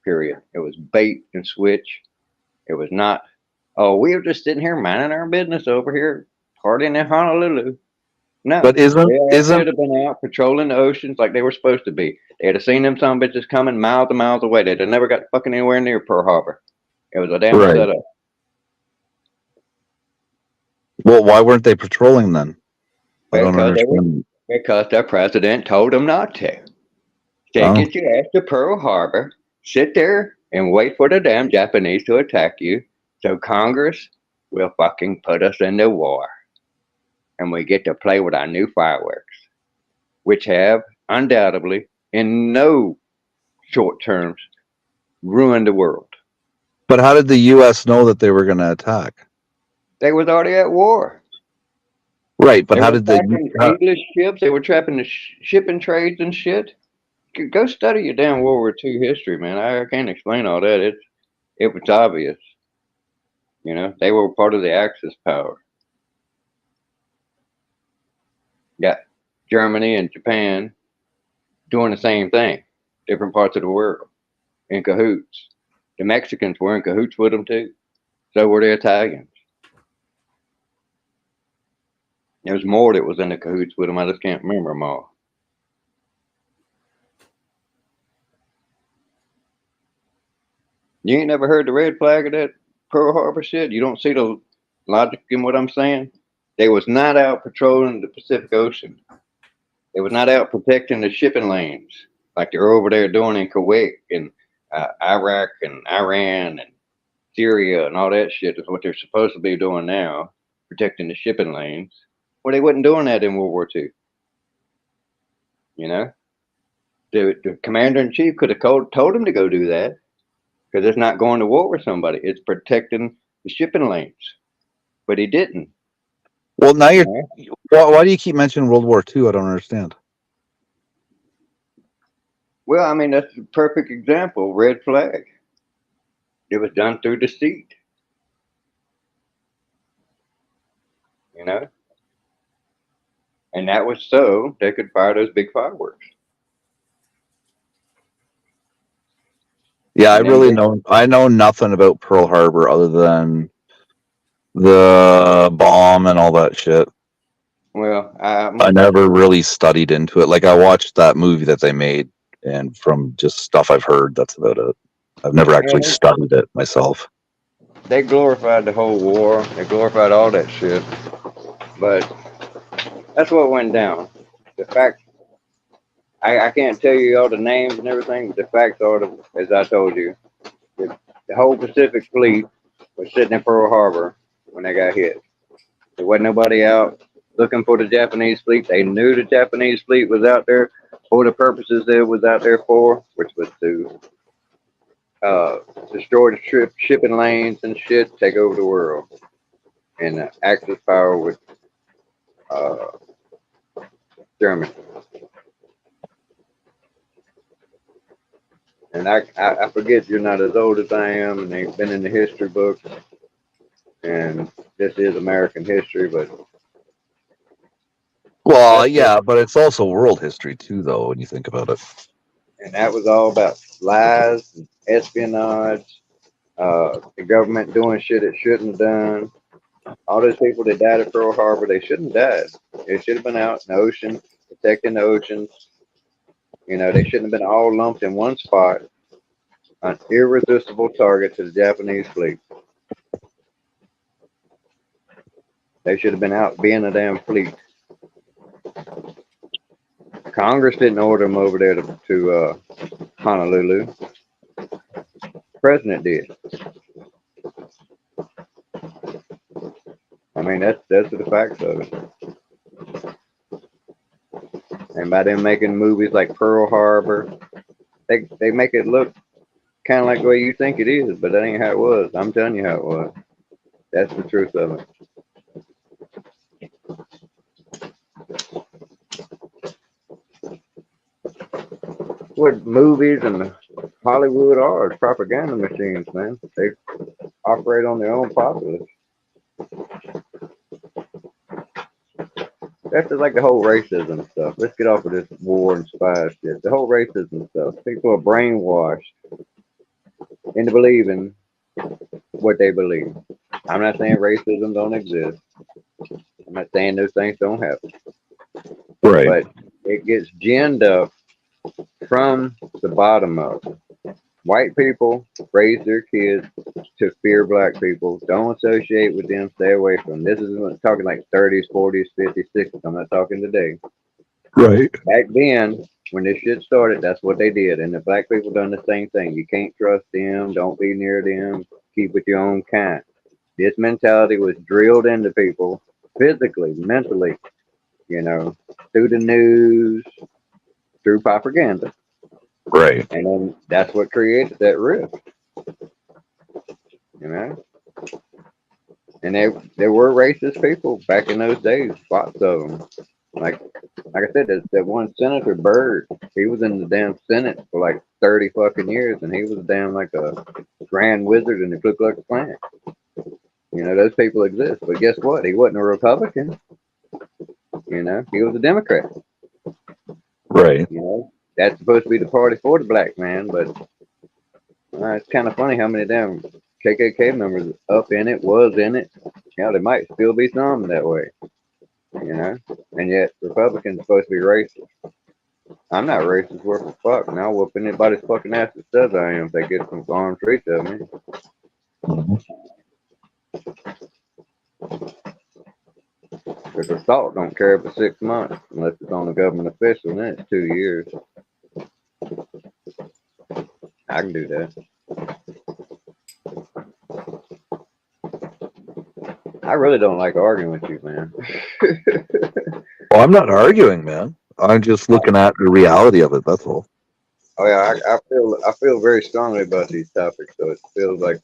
Period. It was bait and switch. It was not, oh, we were just sitting here minding our business over here, partying in Honolulu. No, But they should have been out patrolling the oceans like they were supposed to be. They'd have seen them some bitches coming miles and miles away. They'd have never got fucking anywhere near Pearl Harbor. It was a damn setup. Well, why weren't they patrolling then? I don't understand. Because their president told them not to. Said, get your ass to Pearl Harbor, sit there and wait for the damn Japanese to attack you, so Congress will fucking put us into war. And we get to play with our new fireworks, which have undoubtedly, in no short terms, ruined the world. But how did the U.S. know that they were going to attack? They was already at war. Right, but they how did they? English ships? They were trapping the shipping trades and shit. Go study your damn World War II history, man. I can't explain all that. It was obvious. You know, they were part of the Axis power. Yeah, Germany and Japan doing the same thing, different parts of the world, in cahoots. The Mexicans were in cahoots with them too. So were the Italians. There's more that was in the cahoots with them. I just can't remember them all. You ain't never heard the red flag of that Pearl Harbor shit? You don't see the logic in what I'm saying? They was not out patrolling the Pacific Ocean. They was not out protecting the shipping lanes like they're over there doing in Kuwait and Iraq and Iran and Syria and all that shit is what they're supposed to be doing now, protecting the shipping lanes. Well, they wasn't doing that in World War II. You know, the commander in chief could have told them to go do that because it's not going to war with somebody. It's protecting the shipping lanes, but he didn't. Well, now you're. You know? Why do you keep mentioning World War II? I don't understand. Well, I mean that's a perfect example. Red flag. It was done through deceit. You know, and that was so they could fire those big fireworks. Yeah, And then I know nothing about Pearl Harbor other than the bomb and all that shit. well, I never really studied into it. Like I watched that movie that they made, and from just stuff I've heard, that's about it. I've never actually studied it myself. they glorified the whole war. They glorified all that shit. But that's what went down. The fact, I can't tell you all the names and everything, but the facts are, as I told you, the whole Pacific Fleet was sitting in Pearl Harbor when they got hit. There wasn't nobody out looking for the Japanese fleet. They knew the Japanese fleet was out there for the purposes it was out there for, which was to destroy the shipping lanes and shit, take over the world, and Axis power with Germany. And I forget you're not as old as I am, and they've been in the history books, and this is American history, but Well, yeah, but it's also world history too, though, when you think about it. and that was all about lies, and espionage, the government doing shit it shouldn't have done. All those people that died at Pearl Harbor, they shouldn't have died. They should have been out in the ocean, protecting the oceans. You know, they shouldn't have been all lumped in one spot, an irresistible target to the Japanese fleet. They should have been out being a damn fleet. Congress didn't order them over there to Honolulu. The president did. I mean, that's the facts of it. And by them making movies like Pearl Harbor, they make it look kind of like the way you think it is, but that ain't how it was. I'm telling you how it was. That's the truth of it. What movies and Hollywood are is propaganda machines, man. They operate on their own populace. That's just like the whole racism stuff. Let's get off of this war and spy shit. The whole racism stuff. People are brainwashed into believing what they believe. I'm not saying racism don't exist. I'm not saying those things don't happen. Right. But it gets ginned up from the bottom up. White people raise their kids to fear black people. Don't associate with them. Stay away from them. This is talking like 30s, 40s, 50s, 60s. I'm not talking today. Right. Back then, when this shit started, that's what they did. And the black people done the same thing. You can't trust them. Don't be near them. Keep with your own kind. This mentality was drilled into people physically, mentally, you know, through the news, through propaganda. Right. And then that's what created that rift. You know? And there were racist people back in those days, lots of them. Like I said, that one Senator Byrd, he was in the damn Senate for like 30 fucking years, and he was damn like a grand wizard in the Ku Klux Klan. You know, those people exist. But guess what? He wasn't a Republican. You know, he was a Democrat. Right. You know, that's supposed to be the party for the black man, but it's kind of funny how many damn KKK members up in it, was in it. You know, there might still be some that way. You know, and yet Republicans are supposed to be racist. I'm not racist worth a fuck, and I'll whoop anybody's fucking ass that says I am if they get some armed reach of me. Mhm. Because assault don't carry for 6 months unless it's on a government official, and then it's 2 years. I can do that. I really don't like arguing with you, man. Well, I'm not arguing, man. I'm just looking at the reality of it. That's all. Oh yeah, I feel very strongly about these topics, so it feels like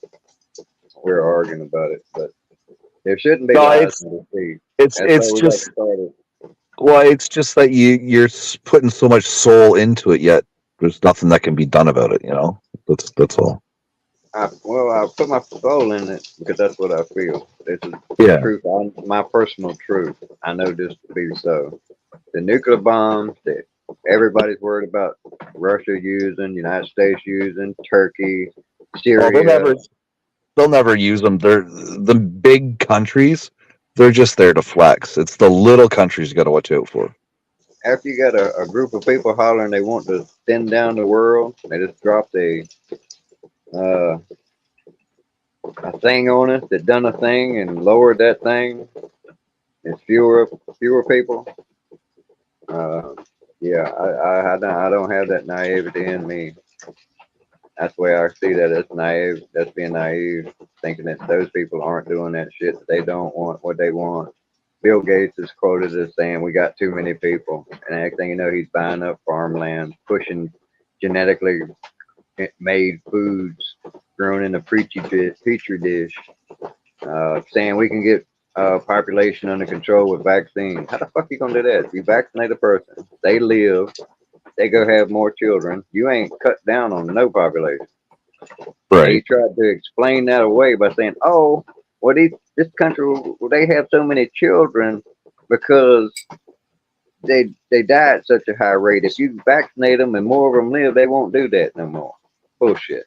we're arguing about it. But there shouldn't be No, lies and deceit. That's why it's we got just started. well, it's just that you're putting so much soul into it, yet there's nothing that can be done about it. You know, that's all. I put my soul in it because that's what I feel. This is Yeah. truth, my personal truth. I know this to be so. The nuclear bombs that everybody's worried about Russia using, United States using, Turkey, Oh, Syria. they'll never use them. They're the big countries. They're just there to flex. It's the little countries you got to watch out for. After you got a group of people hollering they want to thin down the world, they just dropped uh, a thing on us that done a thing and lowered that thing. It's fewer people. Uh, yeah, I don't have that naivety in me. That's the way I see that. It's naive. That's being naive, thinking that those people aren't doing that shit. That they don't want what they want. Bill Gates is quoted as saying, "We got too many people," and next thing you know, he's buying up farmland, pushing genetically made foods grown in a petri dish, saying we can get population under control with vaccines. How the fuck you gonna do that? You vaccinate a person, they live, they go have more children. You ain't cut down on no population. And he Right. tried to explain that away by saying, "Oh, well, this country, well, they have so many children because they die at such a high rate. If you vaccinate them and more of them live, they won't do that no more." Bullshit.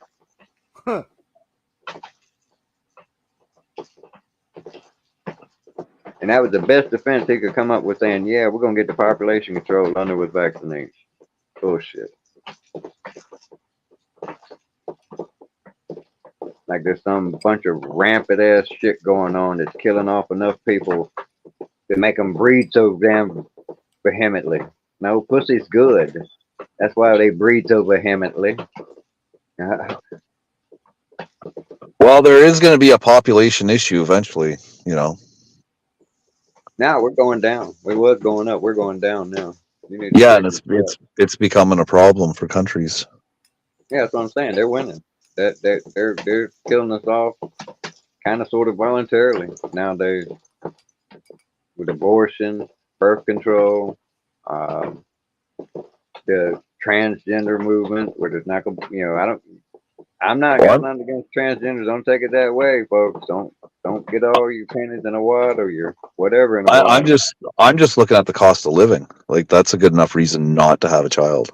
Huh. And that was the best defense he could come up with, saying, "Yeah, we're gonna get the population control under with vaccination." Bullshit. Like there's some bunch of rampant ass shit going on that's killing off enough people to make them breed so damn vehemently. No, pussy's good. That's why they breed so vehemently. Well, there is going to be a population issue eventually. You know. Now we're going down. We was going up. We're going down now. You need to Yeah, and straighten this up. it's becoming a problem for countries. Yeah, that's what I'm saying. They're winning. They're killing us off, kind of sort of voluntarily nowadays, with abortion, birth control, um, the transgender movement, where there's not gonna, I'm not got Well, nothing against transgenders. Don't take it that way, folks. Don't get all your panties in a wad or your whatever in a I'm wad. just looking at the cost of living. Like that's a good enough reason not to have a child.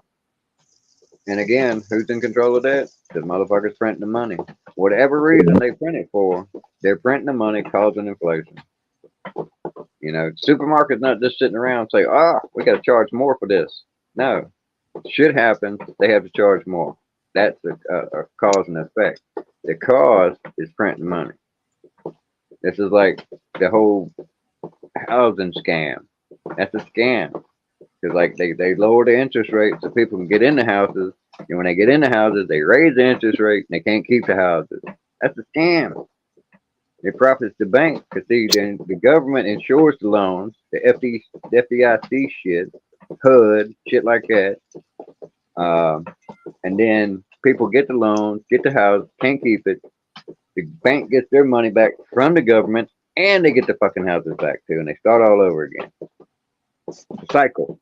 And again, who's in control of that? The motherfuckers printing the money. Whatever reason they print it for, they're printing the money, causing inflation. Supermarkets not just sitting around and say, we got to charge more for this. No, shit happens. They have to charge more. That's a cause and effect. The cause is printing money. This is like the whole housing scam. That's a scam. Because like they lower the interest rate so people can get in the houses. And when they get in the houses, they raise the interest rate and they can't keep the houses. That's a scam. It profits the bank because the government insures the loans, the FDIC shit, HUD, shit like that. And then people get the loans, get the house, can't keep it. The bank gets their money back from the government and they get the fucking houses back too. And they start all over again. It's a cycle.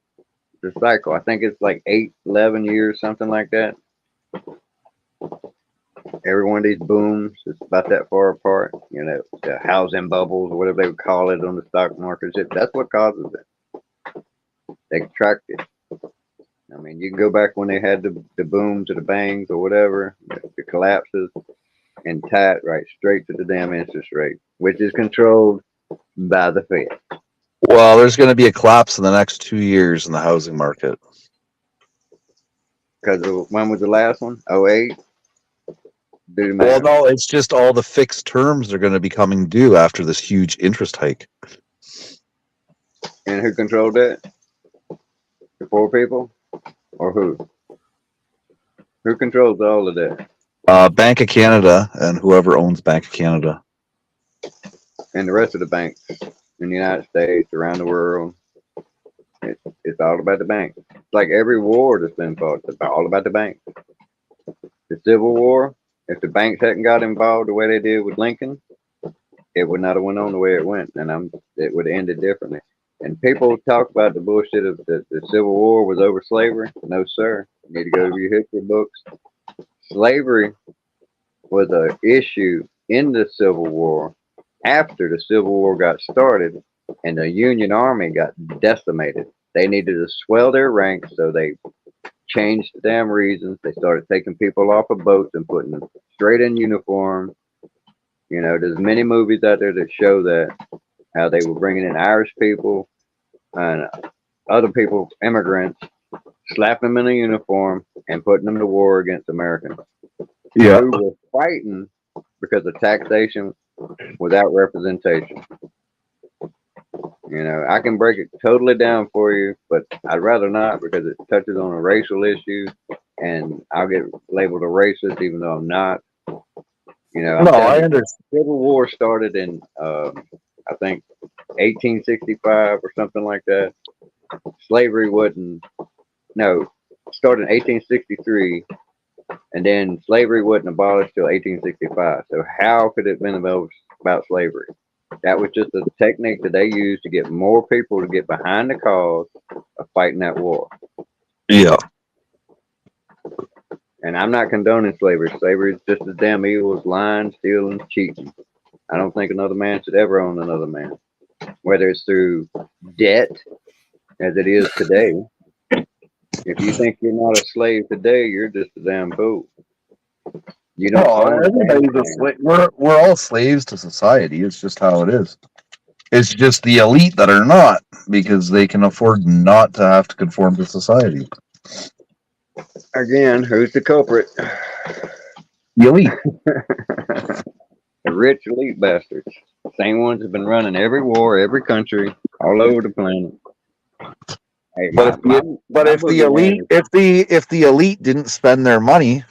It's a cycle. I think it's like 11 years, something like that. Every one of these booms is about that far apart. The housing bubbles or whatever they would call it on the stock market. That's what causes it. They tracked it. I mean, you can go back when they had the booms or the bangs or whatever, the collapses, and tie it right straight to the damn interest rate, which is controlled by the Fed. Well, there's going to be a collapse in the next 2 years in the housing market. Because when was the last one? 08? Do the Well, math. no, it's just all the fixed terms are going to be coming due after this huge interest hike. And who controlled that? The poor people? Or who? Who controls all of that? Bank of Canada and whoever owns Bank of Canada. And the rest of the banks in the United States, around the world. It's all about the bank. It's like every war that's been fought, it's all about the bank. The Civil War, if the banks hadn't got involved the way they did with Lincoln, it would not have went on the way it went, and it would have ended differently. And people talk about the bullshit of the Civil War was over slavery. No, sir. You need to go to your history books. Slavery was an issue in the Civil War after the Civil War got started and the Union Army got decimated. They needed to swell their ranks, so they changed the damn reasons. They started taking people off of boats and putting them straight in uniform. You know, there's many movies out there that show that, how they were bringing in Irish people and other people, immigrants, slapping them in a uniform and putting them to war against Americans. Yeah. Who were fighting because of taxation without representation. You know, I can break it totally down for you, but I'd rather not because it touches on a racial issue and I'll get labeled a racist even though I'm not. You know, No, I understand. Civil War started in, I think, 1865 or something like that. Slavery started in 1863, and then slavery wasn't abolished till 1865. So how could it have been about slavery? That was just a technique that they used to get more people to get behind the cause of fighting that war. Yeah. And I'm not condoning slavery. Slavery is just as damn evil as lying, stealing, cheating. I don't think another man should ever own another man, whether it's through debt, as it is today. If you think you're not a slave today, you're just a damn fool. You don't own everybody's a anything. slave. We're all slaves to society. It's just how it is. It's just the elite that are not because they can afford not to have to conform to society. Again, who's the culprit? The elite. The rich elite bastards. Same ones have been running every war, every country, all over the planet. Hey, But if the elite didn't spend their money,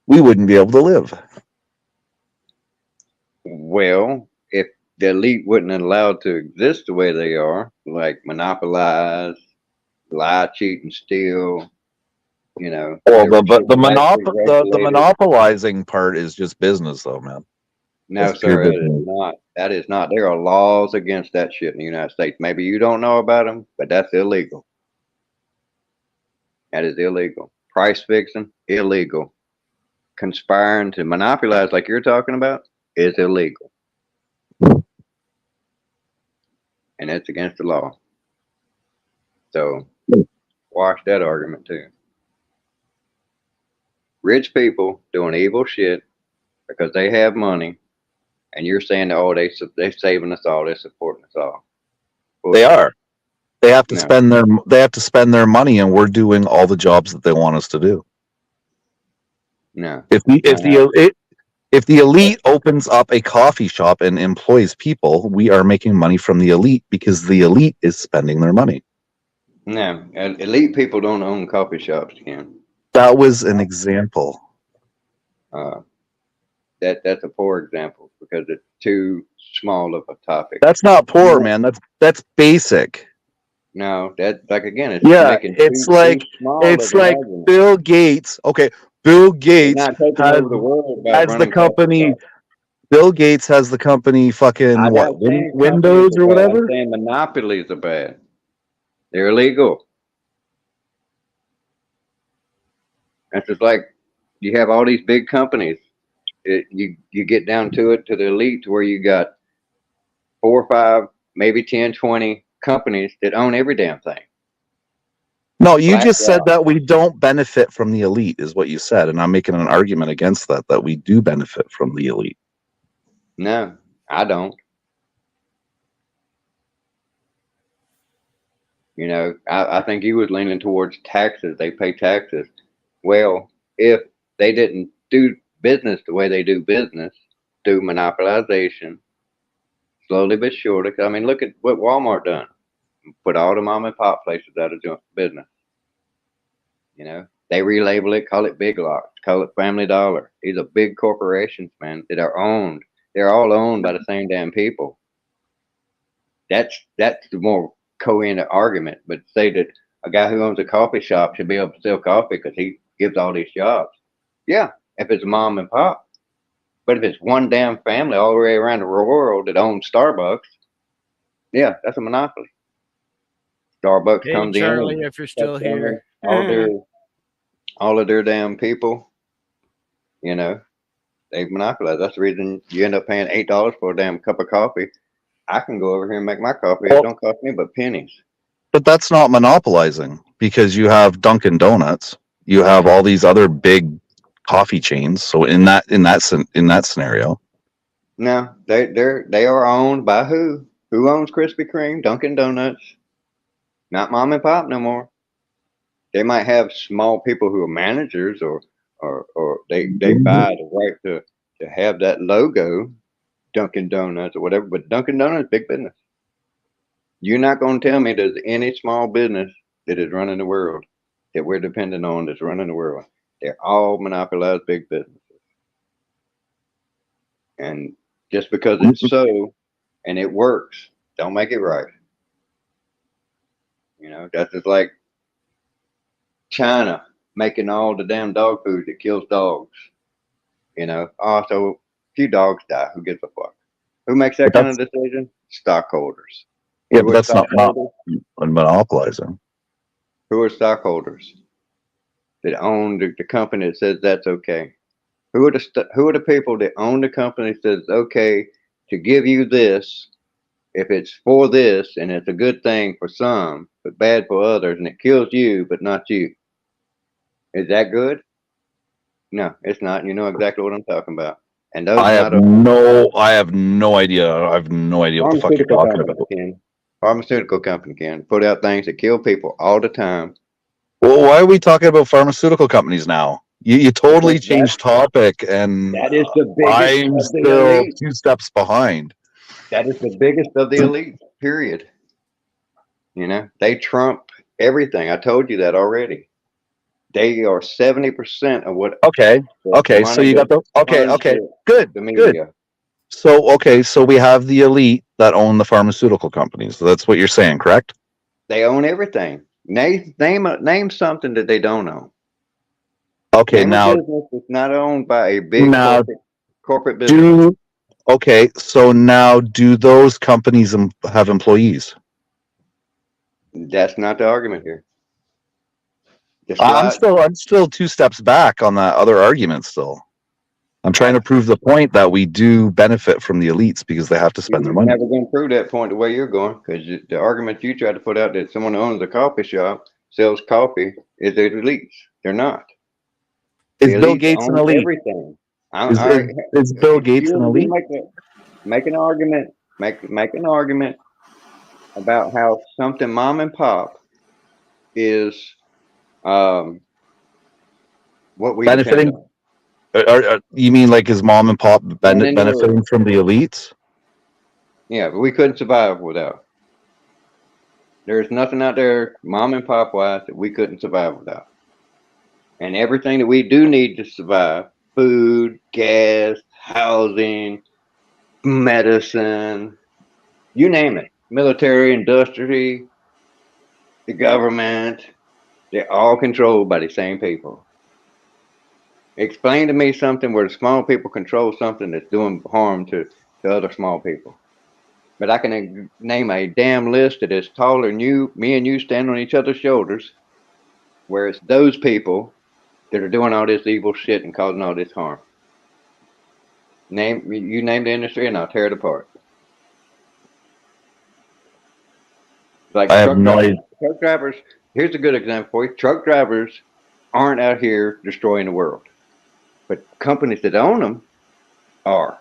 we wouldn't be able to live. Well, if the elite wouldn't have allowed to exist the way they are, like monopolize, lie, cheat, and steal, you know. Well, they were the regulated. monopolizing part is just business, though, man. No, That's pure sir, that is business. not. That is not. There are laws against that shit in the United States. Maybe you don't know about them, but that's illegal. That is illegal. Price fixing, illegal. Conspiring to monopolize, like you're talking about, is illegal. And it's against the law. So, wash that argument too. Rich people doing evil shit because they have money, and you're saying, oh, they're saving us all, they're supporting us all. Well, They are. They have to No. spend their money, and we're doing all the jobs that they want us to do. No. If the elite opens up a coffee shop and employs people, we are making money from the elite because the elite is spending their money. No, elite people don't own coffee shops, Ken. That was an example. That's a poor example because it's too small of a topic. That's not poor, man. That's basic. No, that like again, it's making it's too small of an argument. Bill Gates. Okay, Bill Gates not taking over the world by has the running company. Bill Gates has the company fucking I'm not saying Windows companies or are bad. whatever. I'm saying monopolies are bad. They're illegal. It's just like you have all these big companies. You get down to it to the elite to where you got 4 or 5, maybe 10, 20 companies that own every damn thing. No, you just said that we don't benefit from the elite, is what you said, and I'm making an argument against that we do benefit from the elite. No, I don't. You know, I think you was leaning towards taxes. They pay taxes. Well, if they didn't do business the way they do business through monopolization, slowly but surely. I mean, look at what Walmart done. Put all the mom and pop places out of business. You know, they relabel it, call it Big Lots, call it Family Dollar. These are big corporations, man, that are owned. They're all owned by the same damn people. That's the more coherent argument. But say that a guy who owns a coffee shop should be able to sell coffee because he gives all these jobs. Yeah, if it's mom and pop. But if it's one damn family all the way around the world that owns Starbucks, yeah, that's a monopoly. Starbucks Hey, comes in Charlie, and if you're still cuts down here. all of their damn people. You know, they monopolize. That's the reason you end up paying $8 for a damn cup of coffee. I can go over here and make my coffee. It Well, don't cost me but pennies. but that's not monopolizing because you have Dunkin' Donuts, you have all these other big coffee chains. So in that scenario, No, they are owned by who? Who owns Krispy Kreme, Dunkin' Donuts? Not mom and pop no more. They might have small people who are managers, or they buy the right to have that logo, Dunkin' Donuts or whatever. But Dunkin' Donuts, big business. You're not going to tell me there's any small business that is running the world that we're dependent on that's running the world. They're all monopolized big businesses. And just because it's so and it works, don't make it right. You know, that's just like China making all the damn dog food that kills dogs. You know, also a few dogs die. Who gives a fuck? Who makes that but kind of that's decision? Stockholders. yeah, Who but are that's not stockholders? monopolizing. Who are stockholders that own the company that says that's okay? Who are the people that own the company that says okay to give you this if it's for this and it's a good thing for some but bad for others and it kills you but not you? Is that good? No, it's not. You know exactly what I'm talking about. And those are not I have no idea. I have no idea what the fuck you're pharmaceutical talking companies about. can. Pharmaceutical company can put out things that kill people all the time Well, why are we talking about pharmaceutical companies now? You totally because changed topic, and that is the biggest I'm of the still elite. 2 steps behind. That is the biggest of the elite. Period. You know, they trump everything. I told you that already. They are 70% of what Okay, the okay. So money you got that the okay, funds okay. Good, the good. media. So okay, so we have the elite that own the pharmaceutical companies. That's what you're saying, correct? They own everything. Name something that they don't own. Okay, Name a business that's not owned by a big now corporate business. do okay. So now do those companies have employees? That's not the argument here. Just I'm like still 2 steps back on that other argument still. I'm trying to prove the point that we do benefit from the elites because they have to spend their you're money. never going to prove that point the way you're going, because the argument you try to put out that someone who owns a coffee shop sells coffee is the elites. They're not. The Is Bill elites Gates an own elite? everything. Is I, is Bill if Gates you an want to elite? make an argument, make an argument about how something mom and pop is what we depend Benefiting? on. You mean like his mom and pop Running the benefiting world. from the elites? Yeah, but we couldn't survive without. There's nothing out there, mom and pop wise, that we couldn't survive without. And everything that we do need to survive, food, gas, housing, medicine, you name it, military, industry, the government, they're all controlled by the same people. Explain to me something where the small people control something that's doing harm to other small people. But I can name a damn list that is taller than you, me and you stand on each other's shoulders, where it's those people that are doing all this evil shit and causing all this harm. Name the industry and I'll tear it apart. I Like have no idea. truck drivers. Here's a good example for you. Truck drivers aren't out here destroying the world, but companies that own them are.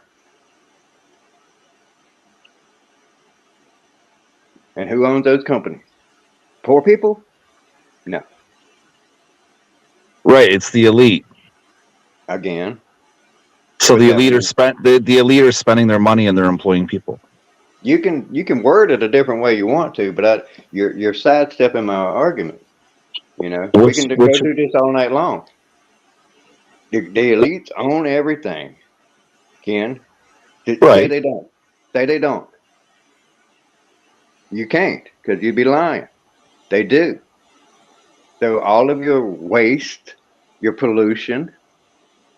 And who owns those companies? Poor people? No. Right, it's the elite. Again, So what the that elite are mean? the elite are spending their money and they're employing people. You can word it a different way you want to, but you're sidestepping my argument. You know, we Which can go which through this all night long. The elites own everything, Ken. Say right. they don't. Say they don't. You can't, because you'd be lying. They do. So all of your waste, your pollution,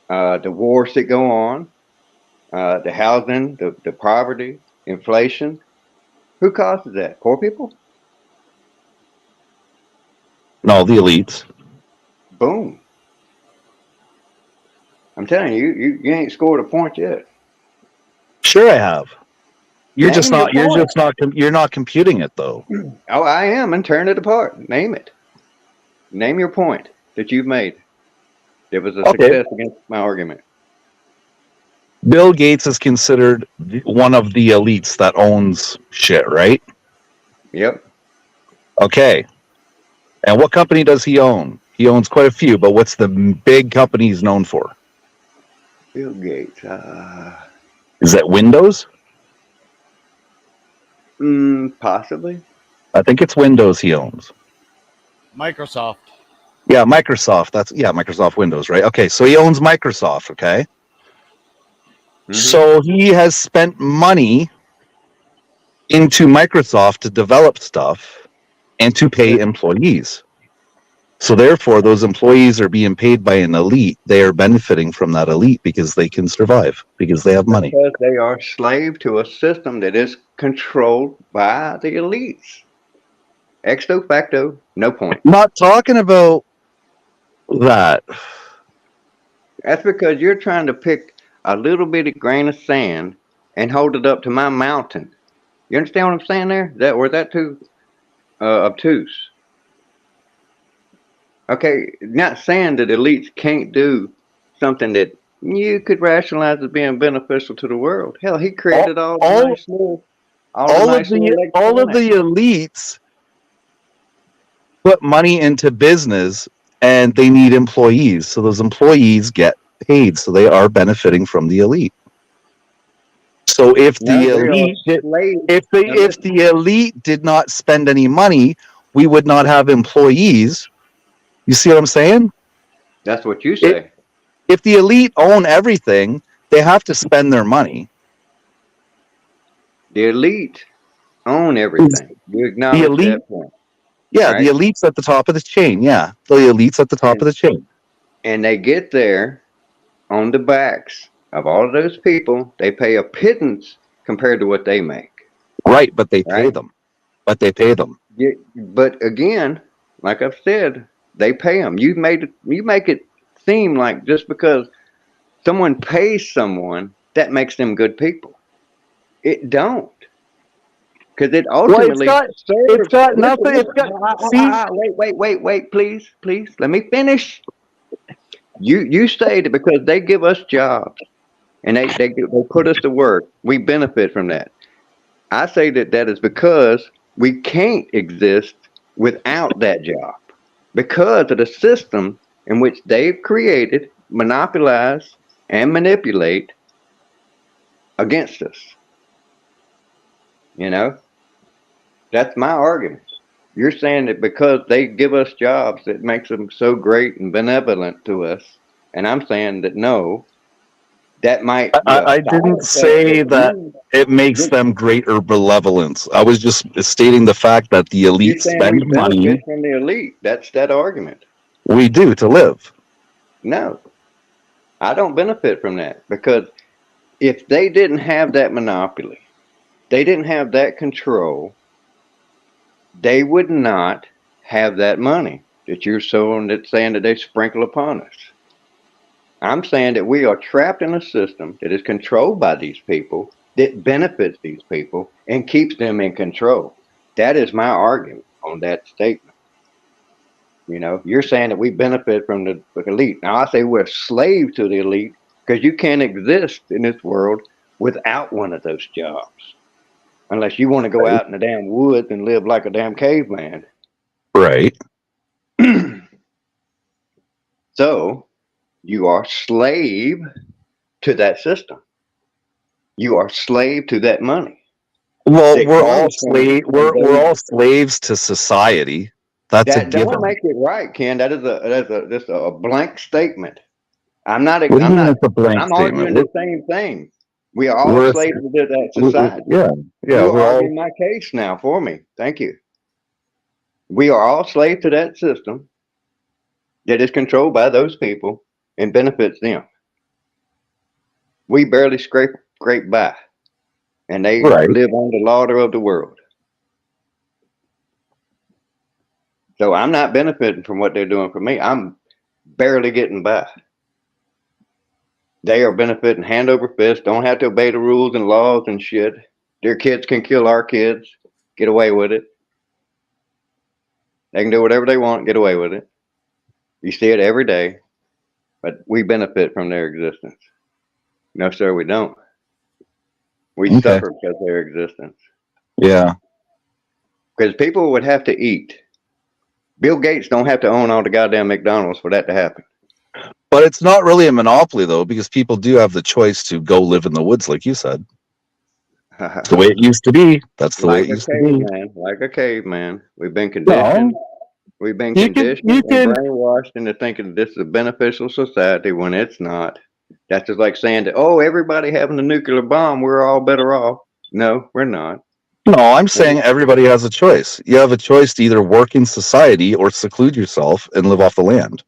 the wars that go on, the housing, the poverty, inflation, who causes that? Poor people? No, the elites. Boom. I'm telling you, you ain't scored a point yet. Sure I have. Name your point. You're not computing it though. Oh, I am, and turn it apart. Name it. Name your point that you've made. There was a Okay. success against my argument. Bill Gates is considered one of the elites that owns shit, right? Yep. Okay. And what company does he own? He owns quite a few, but what's the big company he's known for? Bill Gates. Is that Windows? Possibly. I think it's Windows he owns. Microsoft. Yeah, Microsoft. Microsoft Windows, right? Okay, so he owns Microsoft, okay? So he has spent money into Microsoft to develop stuff and to pay employees. So therefore, those employees are being paid by an elite. They are benefiting from that elite because they can survive, because they have money. Because they are slave to a system that is controlled by the elites. Ex facto, no point. Not talking about that. That's because you're trying to pick a little bitty grain of sand and hold it up to my mountain. You understand what I'm saying there? Was that too obtuse? Okay, not saying that elites can't do something that you could rationalize as being beneficial to the world. Hell, he created all the nice little elites put money into business and they need employees. So those employees get paid. So they are benefiting from the elite. So if the elite did not spend any money, we would not have employees. You see what I'm saying? That's what you say. If the elite own everything, they have to spend their money. The elite own everything. You acknowledge that point. Yeah, right? The elite's at the top of the chain. Yeah, the elite's at the top of the chain. And they get there on the backs of all of those people. They pay a pittance compared to what they make. Right, but they pay them. Yeah, but again, like I've said, they pay them. You make it seem like just because someone pays someone, that makes them good people. It don't. Because it ultimately serves. It's got nothing. Wait, please. Let me finish. You say that because they give us jobs and they put us to work, we benefit from that. I say that is because we can't exist without that job because of the system in which they've created, monopolize, and manipulate against us. You know, that's my argument. You're saying that because they give us jobs, it makes them so great and benevolent to us. And I'm saying that no, that might be a I didn't say that it makes them greater benevolence. I was just stating the fact that the elite spend money. Benefit from the elite. That's that argument. We do to live. No, I don't benefit from that because if they didn't have that monopoly, they didn't have that control, they would not have that money that you're saying that they sprinkle upon us. I'm saying that we are trapped in a system that is controlled by these people, that benefits these people, and keeps them in control. That is my argument on that statement. You know, you're saying that we benefit from the elite. Now, I say we're slaves to the elite because you can't exist in this world without one of those jobs. Unless you want to go out in the damn woods and live like a damn caveman. Right. So you are slave to that system. You are slave to that money. Well, That we're all comes from we're those. all slaves to society. That's a That don't given. make it right, Ken. That's a blank statement. I'm What do you mean it's a blank I'm statement? arguing the same thing. We are all We're slaves to that society. yeah, yeah, You're we're all arguing my case now for me. Thank you. We are all slaves to that system that is controlled by those people and benefits them. We barely scrape by, and they right. live on the lauder of the world. So I'm not benefiting from what they're doing for me. I'm barely getting by. They are benefiting hand over fist, don't have to obey the rules and laws and shit. Their kids can kill our kids, get away with it. They can do whatever they want, get away with it. You see it every day, but we benefit from their existence. No, sir, we don't. We Okay. suffer because of their existence. Yeah. Because people would have to eat. Bill Gates don't have to own all the goddamn McDonald's for that to happen. But it's not really a monopoly though, because people do have the choice to go live in the woods, like you said. It's the way it used to be. That's the way Like it a used to be. caveman, like a caveman. We've been conditioned. No, We've been you can conditioned and brainwashed into thinking this is a beneficial society when it's not. That's just like saying that, oh, everybody having a nuclear bomb, we're all better off. No, we're not. No, I'm saying everybody has a choice. You have a choice to either work in society or seclude yourself and live off the land.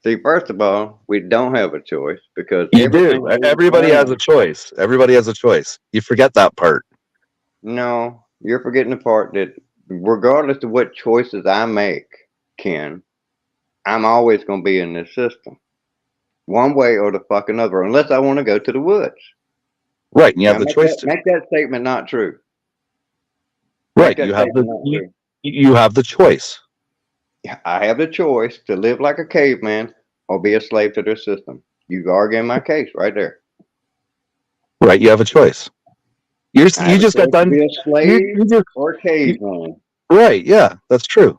See, first of all, we don't have a choice because You everything do. we Everybody has a learn. choice. Everybody has a choice. You forget that part. No, you're forgetting the part that regardless of what choices I make, Ken, I'm always going to be in this system. One way or the fuck another, unless I want to go to the woods. Right, and you Now, have the choice to. make that statement not true. Right, Make that you have statement not true. you have the choice. I have the choice to live like a caveman or be a slave to their system. You arguing my case right there. Right, you have a choice. You just got done. To be a slave or a caveman. Right, yeah, that's true.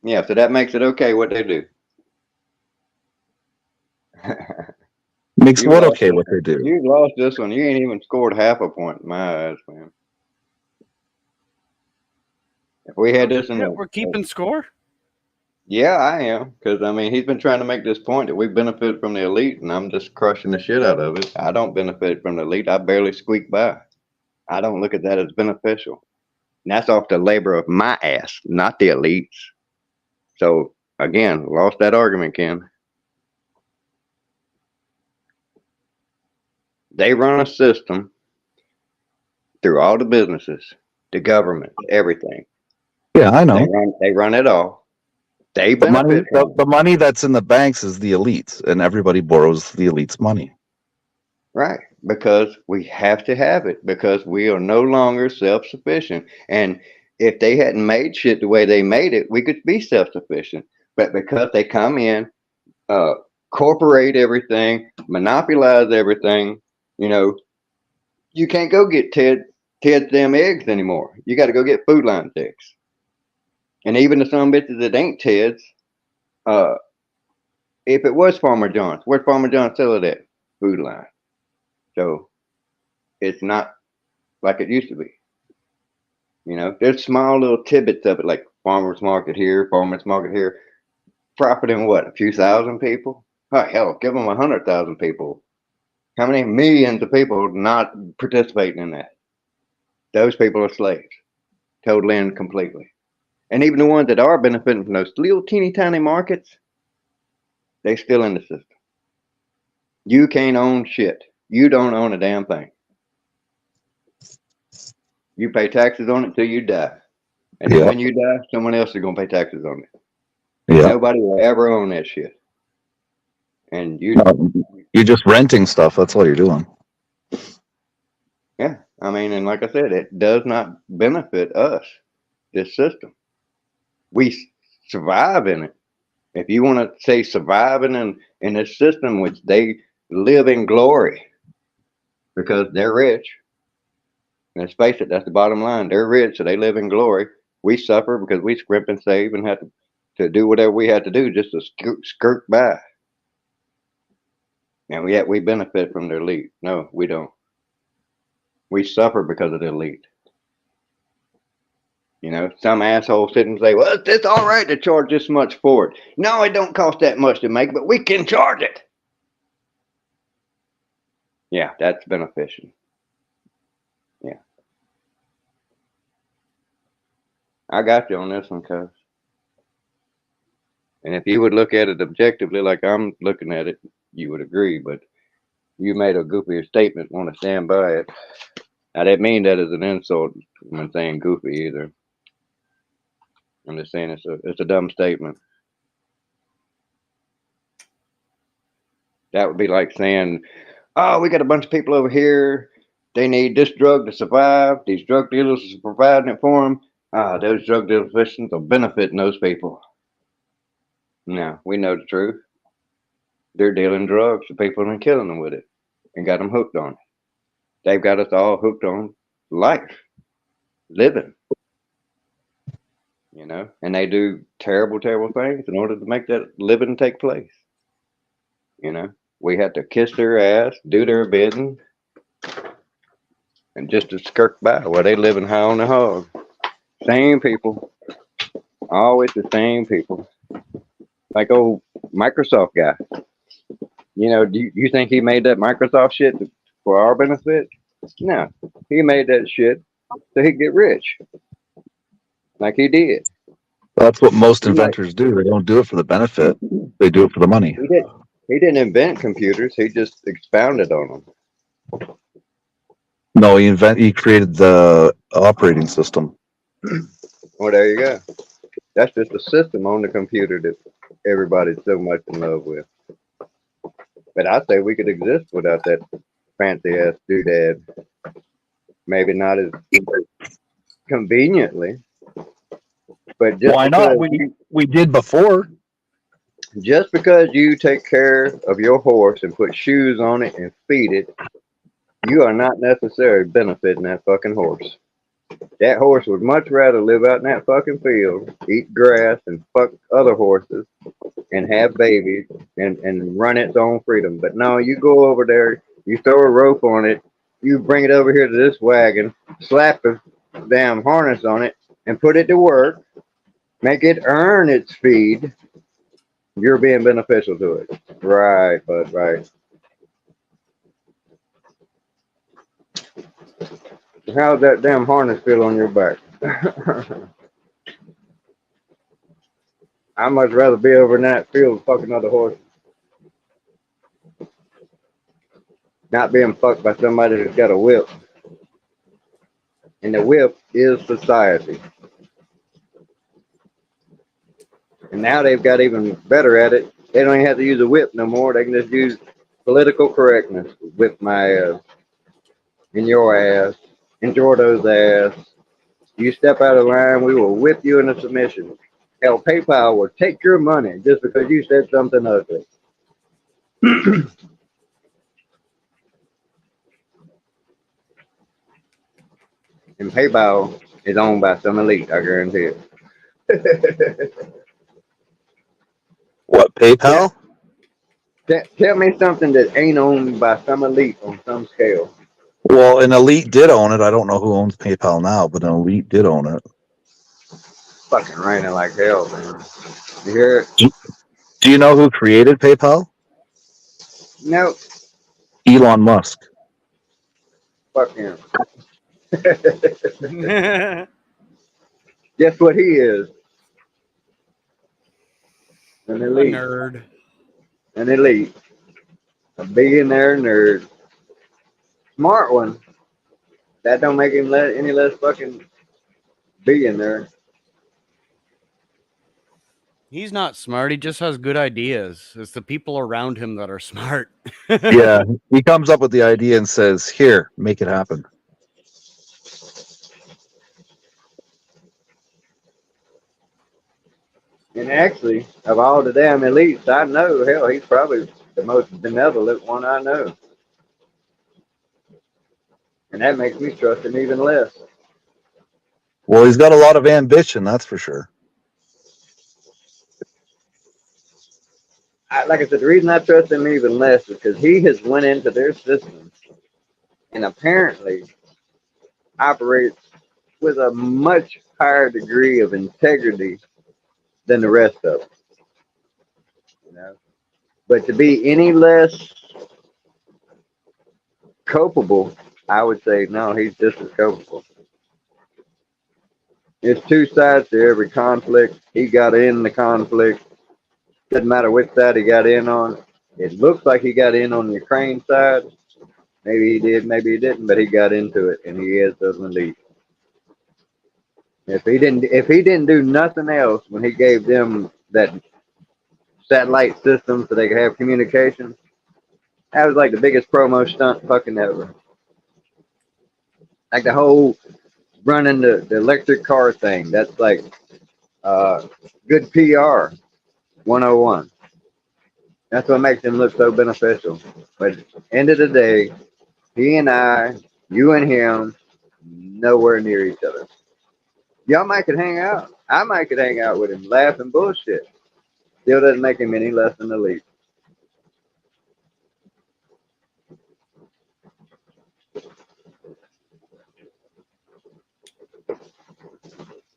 Yeah, so that makes it okay what they do. Makes what okay what they do? You've lost this one. You ain't even scored half a point in my eyes, man. If we had this in the, we're keeping score. Yeah, I am, because I mean he's been trying to make this point that we benefit from the elite, and I'm just crushing the shit out of it. I don't benefit from the elite. I barely squeak by. I don't look at that as beneficial. And that's off the labor of my ass, not the elites. So again, lost that argument, Ken. They run a system through all the businesses, the government, everything. Yeah, I know. They run it all. They The benefit from the money that's in the banks is the elites, and everybody borrows the elites' money. Right, because we have to have it because we are no longer self-sufficient. And if they hadn't made shit the way they made it, we could be self-sufficient. But because they come in, corporate everything, monopolize everything, you know, you can't go get Ted's damn eggs anymore. You got to go get Food Lion eggs. And even the some bitches that ain't Ted's, if it was Farmer John's, where'd Farmer John sell it at? Food Line. So it's not like it used to be. You know, there's small little tidbits of it, like farmers market here, profiting what, a few thousand people? Oh, hell, give them 100,000 people. How many millions of people not participating in that? Those people are slaves, totally and completely. And even the ones that are benefiting from those little teeny tiny markets, they still in the system. You can't own shit. You don't own a damn thing. You pay taxes on it till you die. And then when you die, someone else is going to pay taxes on it. Yeah. Nobody will ever own that shit. And you're just renting stuff. That's all you're doing. Yeah. I mean, and like I said, it does not benefit us, this system. We survive in it. If you want to say surviving in this system, which they live in glory because they're rich. Let's face it, that's the bottom line. They're rich, so they live in glory. We suffer because we scrimp and save and have to do whatever we had to do just to skirt by. And yet we benefit from the elite. No, we don't. We suffer because of the elite. You know, some asshole sit and say, well, it's all right to charge this much for it. No, it don't cost that much to make, but we can charge it. Yeah, that's beneficial. Yeah. I got you on this one, cuz. And if you would look at it objectively like I'm looking at it, you would agree. But you made a goofier statement, want to stand by it. I didn't mean that as an insult when saying goofy either. I'm just saying it's a dumb statement. That would be like saying, oh, we got a bunch of people over here. They need this drug to survive. These drug dealers are providing it for them. Those drug dealers are benefiting those people. No, we know the truth. They're dealing drugs to people and killing them with it and got them hooked on it. They've got us all hooked on life, living, you know, and they do terrible, terrible things in order to make that living take place. You know, we had to kiss their ass, do their bidding, and just to skirt by while they living high on the hog. Same people, always the same people. Like old Microsoft guy. You know, do you think he made that Microsoft shit for our benefit? No, he made that shit so he'd get rich, like he did. That's what most inventors do. They don't do it for the benefit. They do it for the money. He didn't invent computers. He just expounded on them. No, he created the operating system. Well, there you go. That's just a system on the computer that everybody's so much in love with. But I say we could exist without that fancy ass doodad. Maybe not as conveniently, but just why not? We did before. Just because you take care of your horse and put shoes on it and feed it, you are not necessarily benefiting that fucking horse. That horse would much rather live out in that fucking field, eat grass and fuck other horses and have babies and run its own freedom. But no, you go over there, you throw a rope on it, you bring it over here to this wagon, slap a damn harness on it, and put it to work, make it earn its feed. You're being beneficial to it. Right, bud, right. How's that damn harness feel on your back? I'd much rather be over in that field fucking other horses. Not being fucked by somebody that's got a whip. And the whip is society. And now they've got even better at it. They don't even have to use a whip no more. They can just use political correctness. Whip my ass. In your ass. In Jordo's ass. You step out of line, we will whip you into submission. Hell, PayPal will take your money just because you said something ugly. And PayPal is owned by some elite, I guarantee it. What, PayPal? Tell me something that ain't owned by some elite on some scale. Well, an elite did own it. I don't know who owns PayPal now, but an elite did own it. Fucking raining like hell, man. You hear it? Do you know who created PayPal? Nope. Elon Musk. Fuck him. Guess what he is? An elite. A nerd. An elite. A billionaire nerd. Smart one. That don't make him any less fucking billionaire. He's not smart. He just has good ideas. It's the people around him that are smart. Yeah, he comes up with the idea and says, "Here, make it happen." And actually, of all the damn elites I know, hell, he's probably the most benevolent one I know. And that makes me trust him even less. Well, he's got a lot of ambition, that's for sure. like I said, the reason I trust him even less is because he has went into their system and apparently operates with a much higher degree of integrity than the rest of them. You know, but to be any less culpable, I would say no. He's just as culpable. There's two sides to every conflict. He got in the conflict. Doesn't matter which side he got in on. It looks like he got in on the Ukraine side. Maybe he did, maybe he didn't, but he got into it, and he is the elite. If he didn't do nothing else when he gave them that satellite system so they could have communication, that was like the biggest promo stunt fucking ever. Like the whole running the electric car thing. That's like good PR 101. That's what makes him look so beneficial. But end of the day, he and I, you and him, nowhere near each other. Y'all might could hang out. I might could hang out with him, laughing bullshit. Still doesn't make him any less than elite.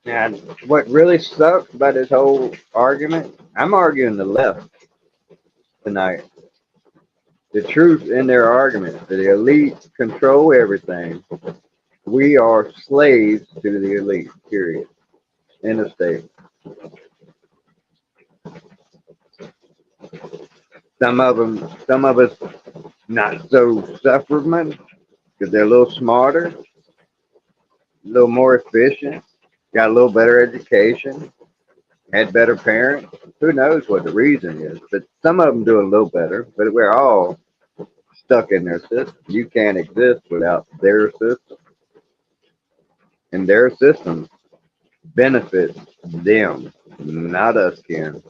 And what really sucks about this whole argument, I'm arguing the left tonight. The truth in their argument, that the elite control everything. We are slaves to the elite, period. In the state. Some of us not so suffering because they're a little smarter, a little more efficient, got a little better education, had better parents. Who knows what the reason is? But some of them do a little better. But we're all stuck in their system. You can't exist without their system, and their system benefits them, not us, Ken.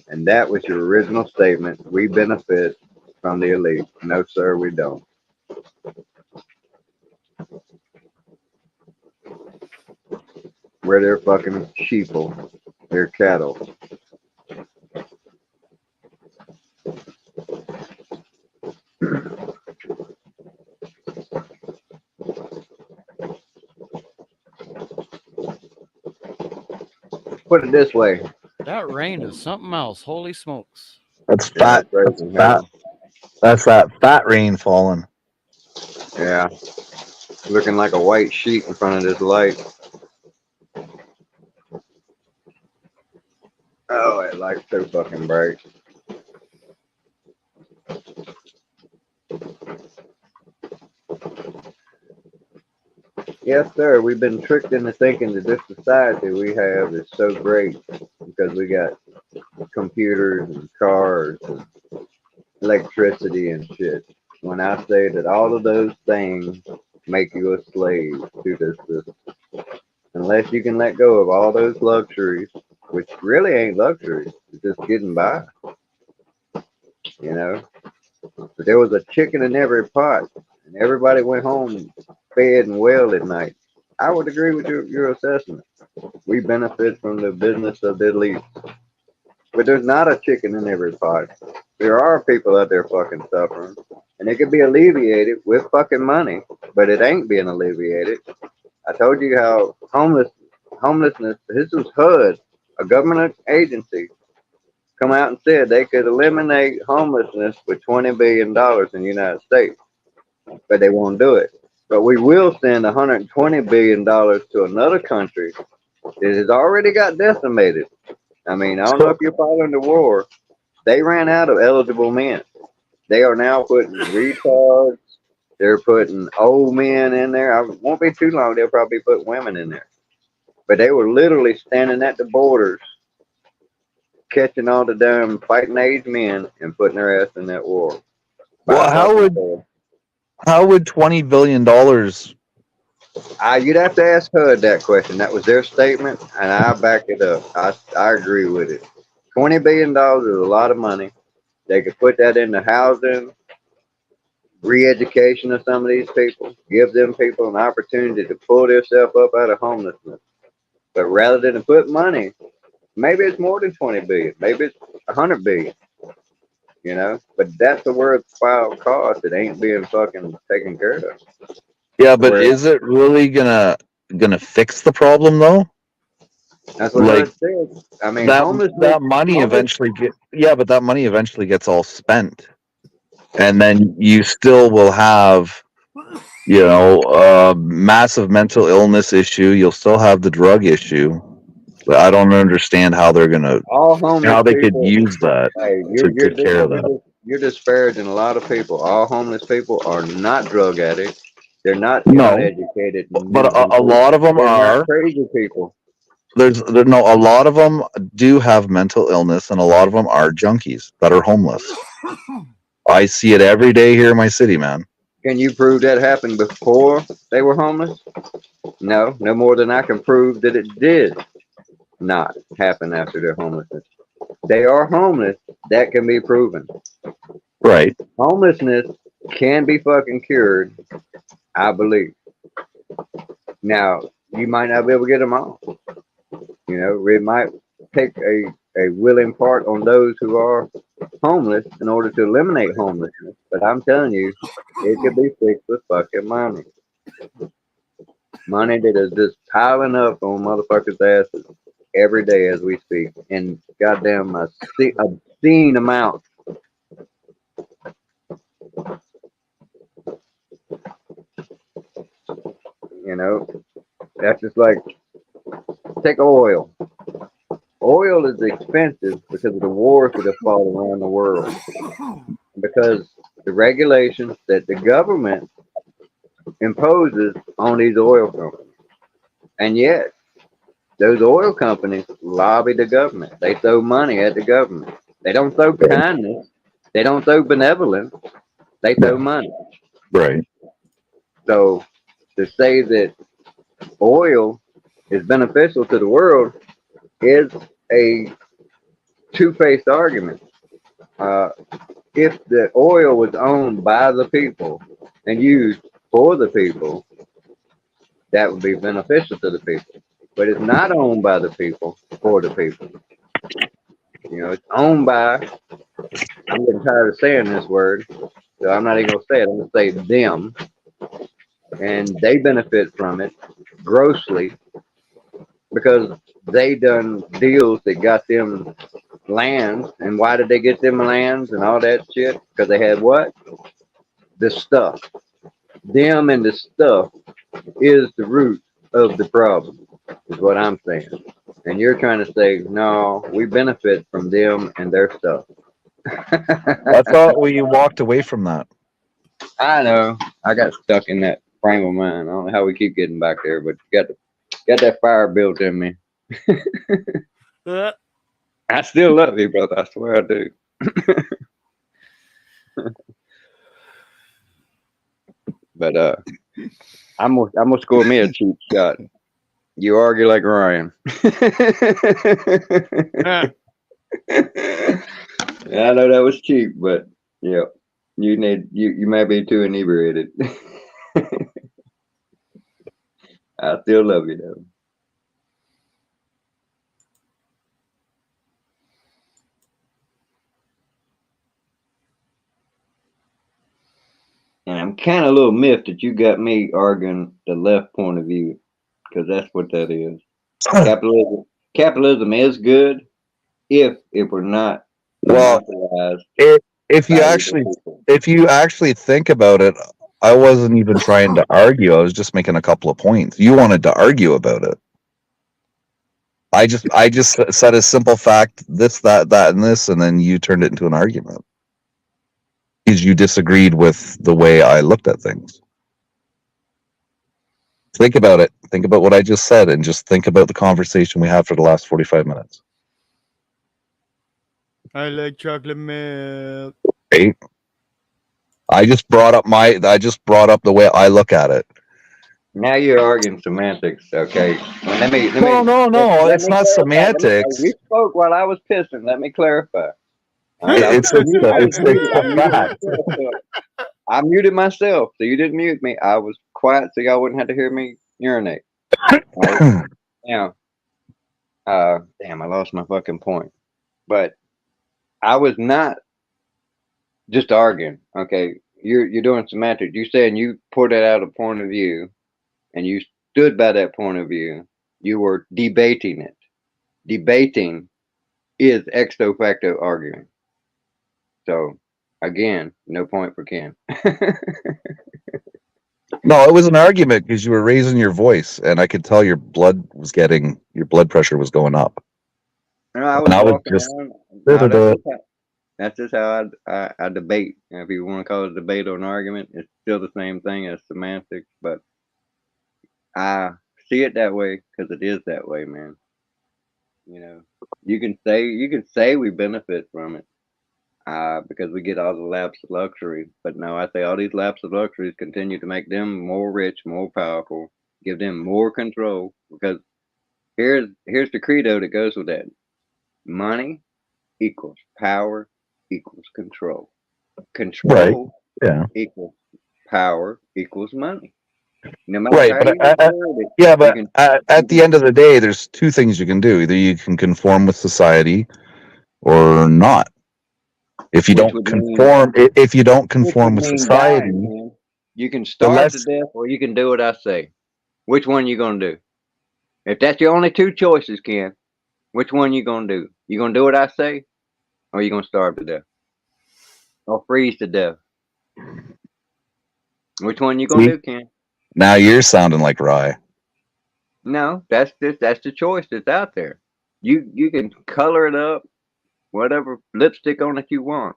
And that was your original statement. We benefit from the elite. No, sir, we don't. We're their fucking sheeple. They're cattle. Put it this way. That rain is something else. Holy smokes. That's Yeah, fat. it's That's raising fat. hell. That's that fat rain falling. Yeah. Looking like a white sheet in front of this light. Oh, that light's so fucking bright. Yes, sir. We've been tricked into thinking that this society we have is so great because we got computers and cars and electricity and shit. When I say that all of those things make you a slave to this system. Unless you can let go of all those luxuries, which really ain't luxuries, it's just getting by, you know. But there was a chicken in every pot, and everybody went home fed and well at night. I would agree with your assessment. We benefit from the business of the elite. But there's not a chicken in every pot. There are people out there fucking suffering, and it could be alleviated with fucking money, but it ain't being alleviated. I told you how homelessness. This was HUD, a government agency, come out and said they could eliminate homelessness with $20 billion in the United States, but they won't do it. But we will send $120 billion to another country that has already got decimated. I mean, I don't know if you're following the war. They ran out of eligible men. They are now putting retards. They're putting old men in there. It won't be too long. They'll probably put women in there. But they were literally standing at the borders, catching all the damn fighting age men and putting their ass in that war. Well, how would $20 billion? You'd have to ask HUD that question. That was their statement, and I back it up. I agree with it. $20 billion is a lot of money. They could put that into housing, re-education of some of these people, give them people an opportunity to pull themselves up out of homelessness. But rather than put money, maybe it's more than 20 billion, maybe it's 100 billion. you know. But that's a worthwhile cost that ain't being fucking taken care of. Yeah, but Where is it really gonna fix the problem though? that's what Like Hud said. I mean, that homelessness. money eventually but that money eventually gets all spent, and then you still will have, you know, a massive mental illness issue. You'll still have the drug issue. But I don't understand how they're gonna All homeless how they could people. use that Hey, to take care of that. you're disparaging a lot of people. All homeless people are not drug addicts. They're not No, uneducated but mentally. a lot of them They're not are. crazy people. No, a lot of them do have mental illness, and a lot of them are junkies that are homeless. I see it every day here in my city, man. Can you prove that happened before they were homeless? No, no more than I can prove that it did not happen after their homelessness. They are homeless. That can be proven. Right. Homelessness can be fucking cured, I believe. Now, you might not be able to get them off. You know, it might take a willing part on those who are homeless in order to eliminate homelessness. But I'm telling you, it could be fixed with fucking money. Money that is just piling up on motherfuckers' asses every day as we speak. And goddamn obscene amount. You know, that's just like, take oil. Oil is expensive because of the wars that have fought around the world. Because the regulations that the government imposes on these oil companies. And yet, those oil companies lobby the government. They throw money at the government. They don't throw kindness. They don't throw benevolence. They throw money. Right. So to say that oil is beneficial to the world is a two-faced argument. If the oil was owned by the people and used for the people, that would be beneficial to the people. But it's not owned by the people for the people. You know, it's owned by, I'm getting tired of saying this word, so I'm not even going to say it. I'm going to say them. And they benefit from it grossly because they done deals that got them lands. And why did they get them lands and all that shit? Because they had what? The stuff. Them and the stuff is the root of the problem, is what I'm saying. And you're trying to say, no, we benefit from them and their stuff. I thought we walked away from that. I know. I got stuck in that frame of mind. I don't know how we keep getting back there, but got that fire built in me. I still love you, brother. I swear I do. But I'm gonna score me a cheap shot. You argue like Ryan. I know that was cheap, but yeah, you may be too inebriated. I still love you though. And I'm kind of a little miffed that you got me arguing the left point of view, because that's what that is. Capitalism is good if it were not Well, monopolized. if you actually think about it, I wasn't even trying to argue. I was just making a couple of points. You wanted to argue about it. I just said a simple fact, this, that, and this, and then you turned it into an argument because you disagreed with the way I looked at things. Think about it. Think about what I just said, and just think about the conversation we had for the last 45 minutes. I like chocolate milk. Right? I just brought up the way I look at it. Now you're arguing semantics, okay? No. It's not semantics. We spoke while I was pissing. Let me clarify. It's a fact. I muted myself, so you didn't mute me. I was quiet, so y'all wouldn't have to hear me urinate. Right? Now, damn, I lost my fucking point. But I was not just arguing. Okay, you're doing semantics. You saying you put it out a point of view, and you stood by that point of view. You were debating it. Debating is ex facto arguing. So again, no point for Ken. No, it was an argument because you were raising your voice, and I could tell your blood pressure was going up. No, I And was I was walking just around. No, that's just how I debate. If you want to call it a debate or an argument, it's still the same thing as semantics. But I see it that way because it is that way, man. You know, you can say we benefit from it, because we get all the laps of luxury. But no, I say all these laps of luxuries continue to make them more rich, more powerful, give them more control. Because here's the credo that goes with that: money equals power equals control. right. Control Yeah. equals power equals money. No matter Right, how but you word it, yeah, you but can. at the end of the day, there's two things you can do. Either you can conform with society or not. If you Which don't would mean conform, if you don't which would conform with mean dying, society, man. You can the starve to less death, or you can do what I say. Which one you gonna do? If that's your only two choices, Ken, which one you gonna do? You gonna do what I say, or you gonna starve to death, or freeze to death? Which one you gonna see, do, Ken? now you're sounding like Rye. No, that's the choice that's out there. You can color it up, whatever lipstick on it you want.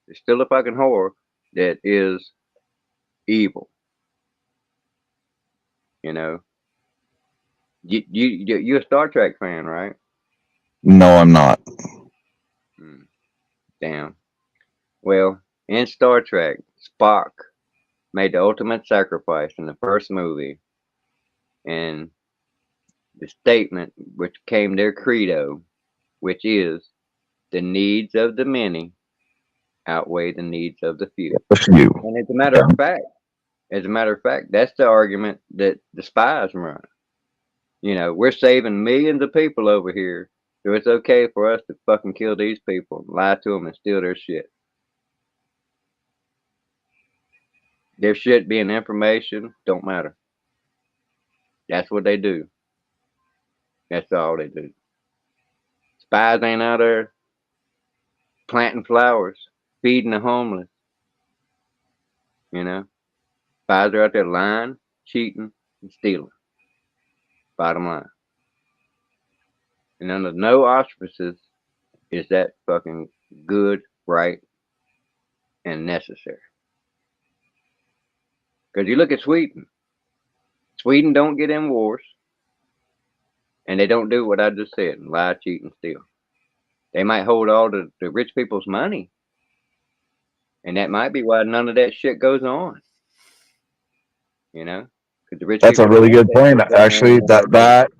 It's still a fucking whore that is evil. You know, you're a Star Trek fan, right? No, I'm not. Hmm, damn. Well, in Star Trek, Spock made the ultimate sacrifice in the first movie, and the statement which became their credo, which is the needs of the many outweigh the needs of the few. A few. And Yeah. as a matter of fact, that's the argument that the spies run. You know, we're saving millions of people over here, so it's okay for us to fucking kill these people, lie to them, and steal their shit. Their shit being information don't matter. That's what they do. That's all they do. Spies ain't out there planting flowers, feeding the homeless. You know, spies are out there lying, cheating, and stealing. Bottom line. And under no auspices is that fucking good, right, and necessary. Because you look at Sweden. Sweden don't get in wars, and they don't do what I just said: lie, cheat, and steal. They might hold all the rich people's money, and that might be why none of that shit goes on. You know, because the rich That's a people don't really want good that point. shit going on Actually, in their country.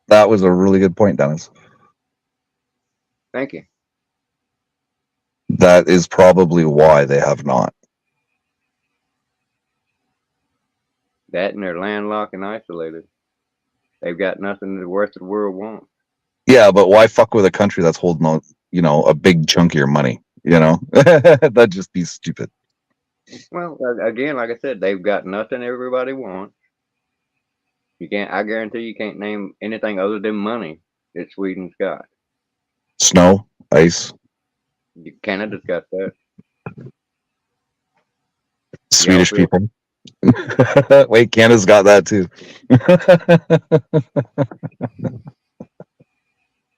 that was a really good point, Dennis. Thank you. That is probably why they have not. That and they're landlocked and isolated. They've got nothing the rest of the world wants. Yeah, but why fuck with a country that's holding a big chunk of your money? That'd just be stupid. Well, again, like I said, they've got nothing everybody wants. You can't. I guarantee you can't name anything other than money that Sweden's got. Snow, ice, Canada's got that. Y'all Swedish feel? people. Wait, Canada's got that too.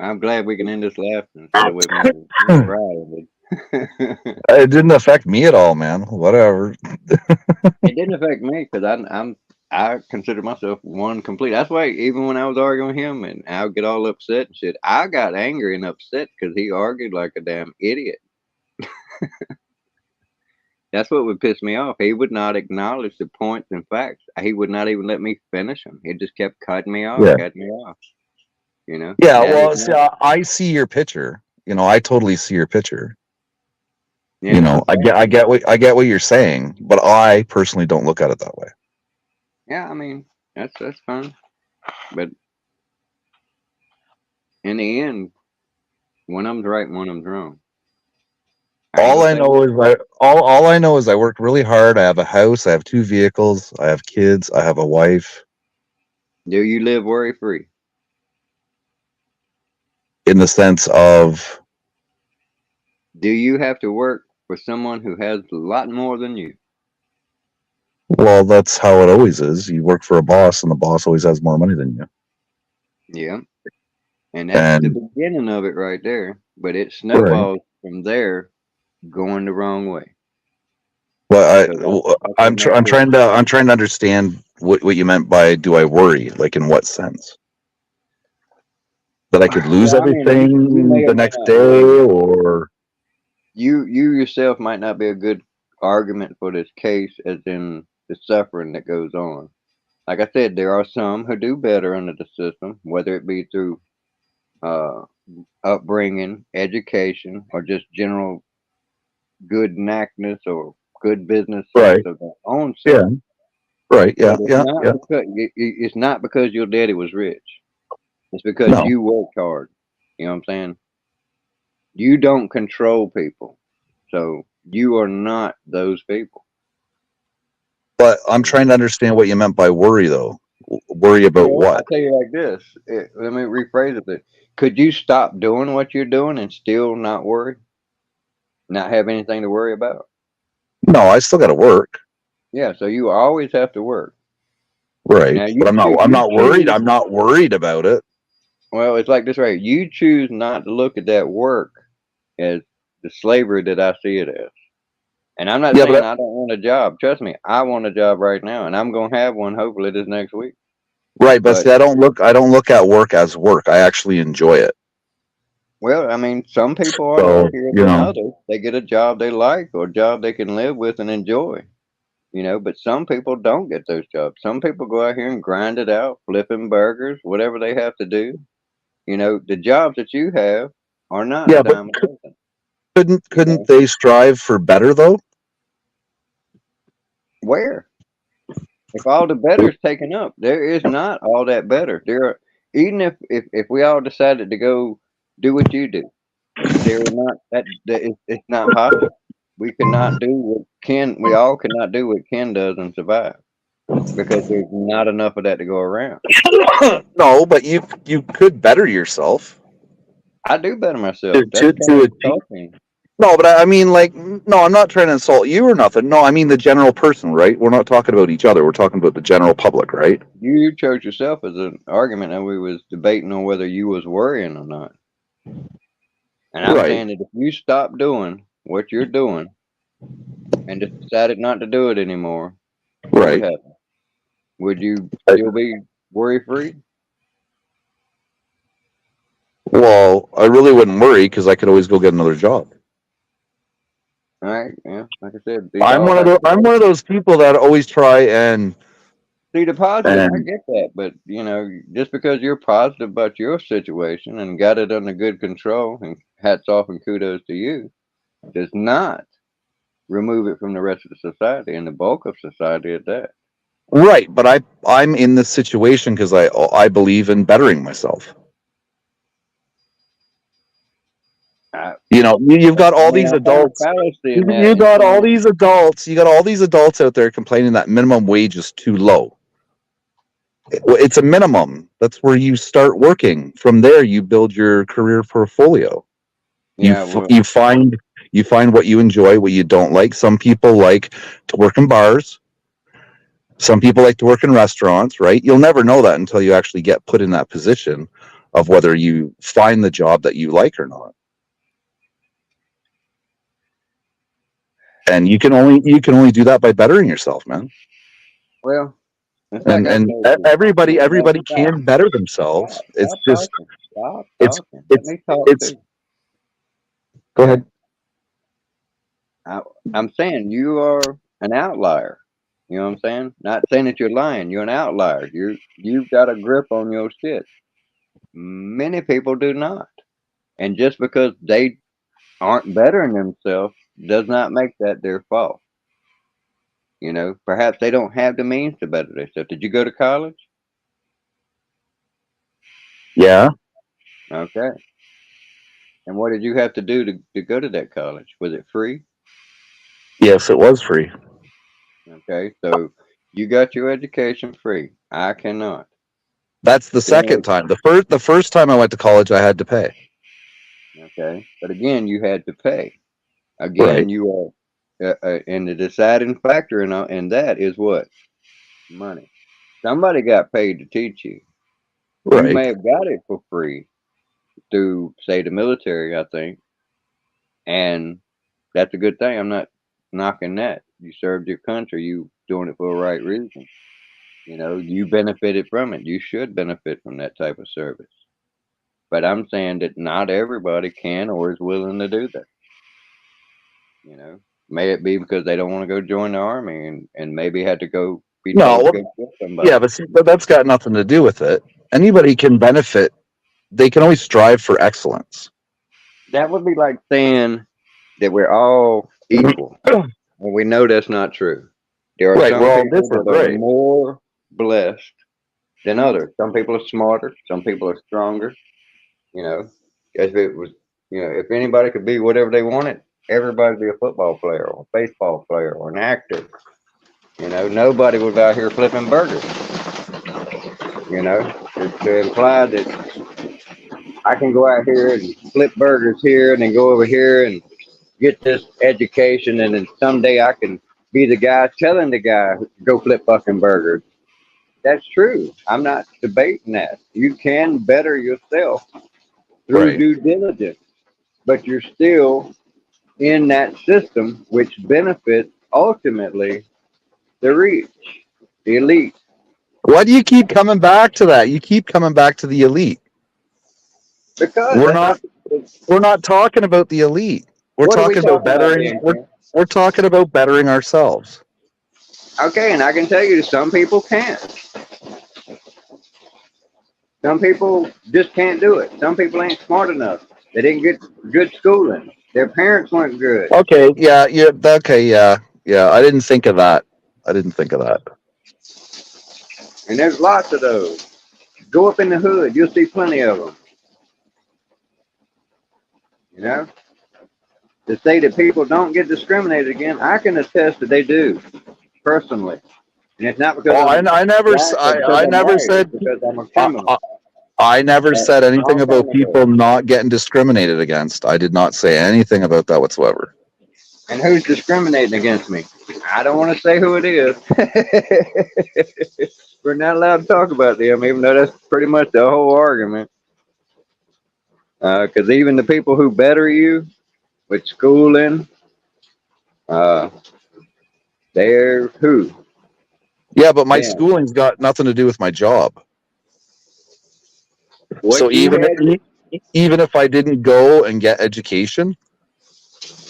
I'm glad we can end this laughing instead of with me crying. It didn't affect me at all, man. Whatever. It didn't affect me because I consider myself one complete. That's why even when I was arguing with him and I would get all upset and shit, I got angry and upset because he argued like a damn idiot. That's what would piss me off. He would not acknowledge the points and facts. He would not even let me finish them. He just kept cutting me off, Yeah. cutting me off. You know? Yeah. That is Well, see, not. I see your picture. I totally see your picture. Yeah, I get what you're saying, but I personally don't look at it that way. yeah. I mean, that's fine. But in the end, one of them's right and one of them's wrong. All I know is all I know is I work really hard. I have a house. I have 2 vehicles. I have kids. I have a wife. Do you live worry free? In the sense of, Do you have to work for someone who has a lot more than you? well, that's how it always is. You work for a boss, and the boss always has more money than you. Yeah. And that's the And beginning of it right there. But it right. snowballs from there going the wrong way. Well, So that's what makes I'm it. trying to understand what you meant by do I worry? Like in what sense? That I could lose Well, I mean, you everything may or the may next not day, worry. or You yourself might not be a good argument for this case, as in the suffering that goes on. Like I said, there are some who do better under the system, whether it be through uh, upbringing, education, or just general good knackness or good business sense right? of their own Yeah, self. right. Yeah, But it's yeah, not yeah. because it's not because your daddy was rich. It's because No, you worked hard. You know what I'm saying? You don't control people, so you are not those people. but I'm trying to understand what you meant by worry, though. Worry about Well, what? I'll tell you like this. Let me rephrase it. Could you stop doing what you're doing and still not worry? Not have anything to worry about? No, I still got to work, Yeah, so you always have to work. right? Now But I'm you not worried. choose. I'm not worried about it. Well, it's like this, right? You choose not to look at that work as the slavery that I see it as. And I'm not Yeah, saying but I don't want a job. Trust me, I want a job right now, and I'm gonna have one hopefully this next week. right. But But see, I don't look at work as work. I actually enjoy it. well, I mean, some people are So luckier you than know, others. They get a job they like or a job they can live with and enjoy. But some people don't get those jobs. Some people go out here and grind it out, flipping burgers, whatever they have to do. The jobs that you have are not a yeah. But dime a dozen. You couldn't know, they strive for better though? where? If all the better is taken up, there is not all that better. There are, even if we all decided to go do what you do, there are not it's not possible. We cannot do what Ken. We all cannot do what Ken does and survive because there's not enough of that to go around. No, but you could better yourself I do better myself. That's to called achieve. talking. No, but I mean, like, no, I'm not trying to insult you or nothing. No, I mean the general person, right? We're not talking about each other. We're talking about the general public, right? You chose yourself as an argument, and we was debating on whether you was worrying or not. And I'm Right, saying that if you stop doing what you're doing and just decided not to do it anymore, what would right. happen? Would you I- still be worry free? Well, I really wouldn't worry because I could always go get another job. All right, yeah, like I said, these all I'm one of hypotheticals. those people that always try See the positive, I and get that, but just because you're positive about your situation and got it under good control, and hats off and kudos to you, does not remove it from the rest of the society and the bulk of society at that. right. But I'm in this situation because I believe in bettering myself. I, You've got I all mean, these I find adults. fallacy in that You in got all saying, these adults. You got all these adults out there complaining that minimum wage is too low. It's a minimum. That's where you start working. From there, you build your career portfolio. You yeah, well, you find what you enjoy, what you don't like. Some people like to work in bars. Some people like to work in restaurants. Right? You'll never know that until you actually get put in that position of whether you find the job that you like or not. And you can only do that by bettering yourself, man. well, it's like I And told you. Now everybody stop, can better themselves. stop, It's stop just talking, stop it's talking. Let it's me talk it's too. go Okay, ahead. I, I'm saying you are an outlier. You know what I'm saying? Not saying that you're lying. You're an outlier. You've got a grip on your shit. Many people do not, and just because they aren't bettering themselves does not make that their fault. Perhaps they don't have the means to better themselves. Did you go to college? Yeah. Okay. And what did you have to do to go to that college? Was it free? Yes, it was free. Okay, so you got your education free. I cannot. That's the Then second time. The first time I went to college, I had to pay. okay, but again, you had to pay. Right. Again, you are, and the deciding factor in that is what? Money. Somebody got paid to teach you. You Right. may have got it for free through, say, the military, I think, and that's a good thing. I'm not knocking that. You served your country. You doing it for the right reason. You know, you benefited from it. You should benefit from that type of service. But I'm saying that not everybody can or is willing to do that. You know, may it be because they don't want to go join the army and maybe had to go be No. told to Well, go kill yeah, somebody. but see, but that's got nothing to do with it. Anybody can benefit. They can always strive for excellence. That would be like saying that we're all equal. Well, we know that's not true. There are Right. We're some all people different. that are Right. more blessed than others. Some people are smarter. Some people are stronger. You know, if it was, if anybody could be whatever they wanted, everybody'd be a football player or a baseball player or an actor. You know, nobody was out here flipping burgers. You know, to imply that I can go out here and flip burgers here and then go over here and get this education and then someday I can be the guy telling the guy go flip fucking burgers. That's true. I'm not debating that. You can better yourself through Right. due diligence, but you're still in that system which benefits ultimately the rich, the elite. Why do you keep coming back to that? You keep coming back to the elite. Because We're that's not. not We're not talking about the elite. We're what are we talking about talking about bettering. then, Ken? We're talking about bettering ourselves. Okay, and I can tell you some people can't. Some people just can't do it. Some people ain't smart enough. They didn't get good schooling. Their parents weren't good. Okay. Yeah. Yeah. Okay. Yeah. Yeah. I didn't think of that. I didn't think of that. And there's lots of those. Go up in the hood, you'll see plenty of them. You know? To say that people don't get discriminated against, I can attest that they do, personally. And it's not because Oh, I'm I never. black or because I I'm never white. It's said. because I'm a I, criminal. I never A said anything long about time ago. people not getting discriminated against. I did not say anything about that whatsoever. And who's discriminating against me? I don't want to say who it is. We're not allowed to talk about them, even though that's pretty much the whole argument. Because even the people who better you with schooling, uh, they're who? Yeah, but my Them. schooling's got nothing to do with my job. So What you had, even if I didn't go and get education,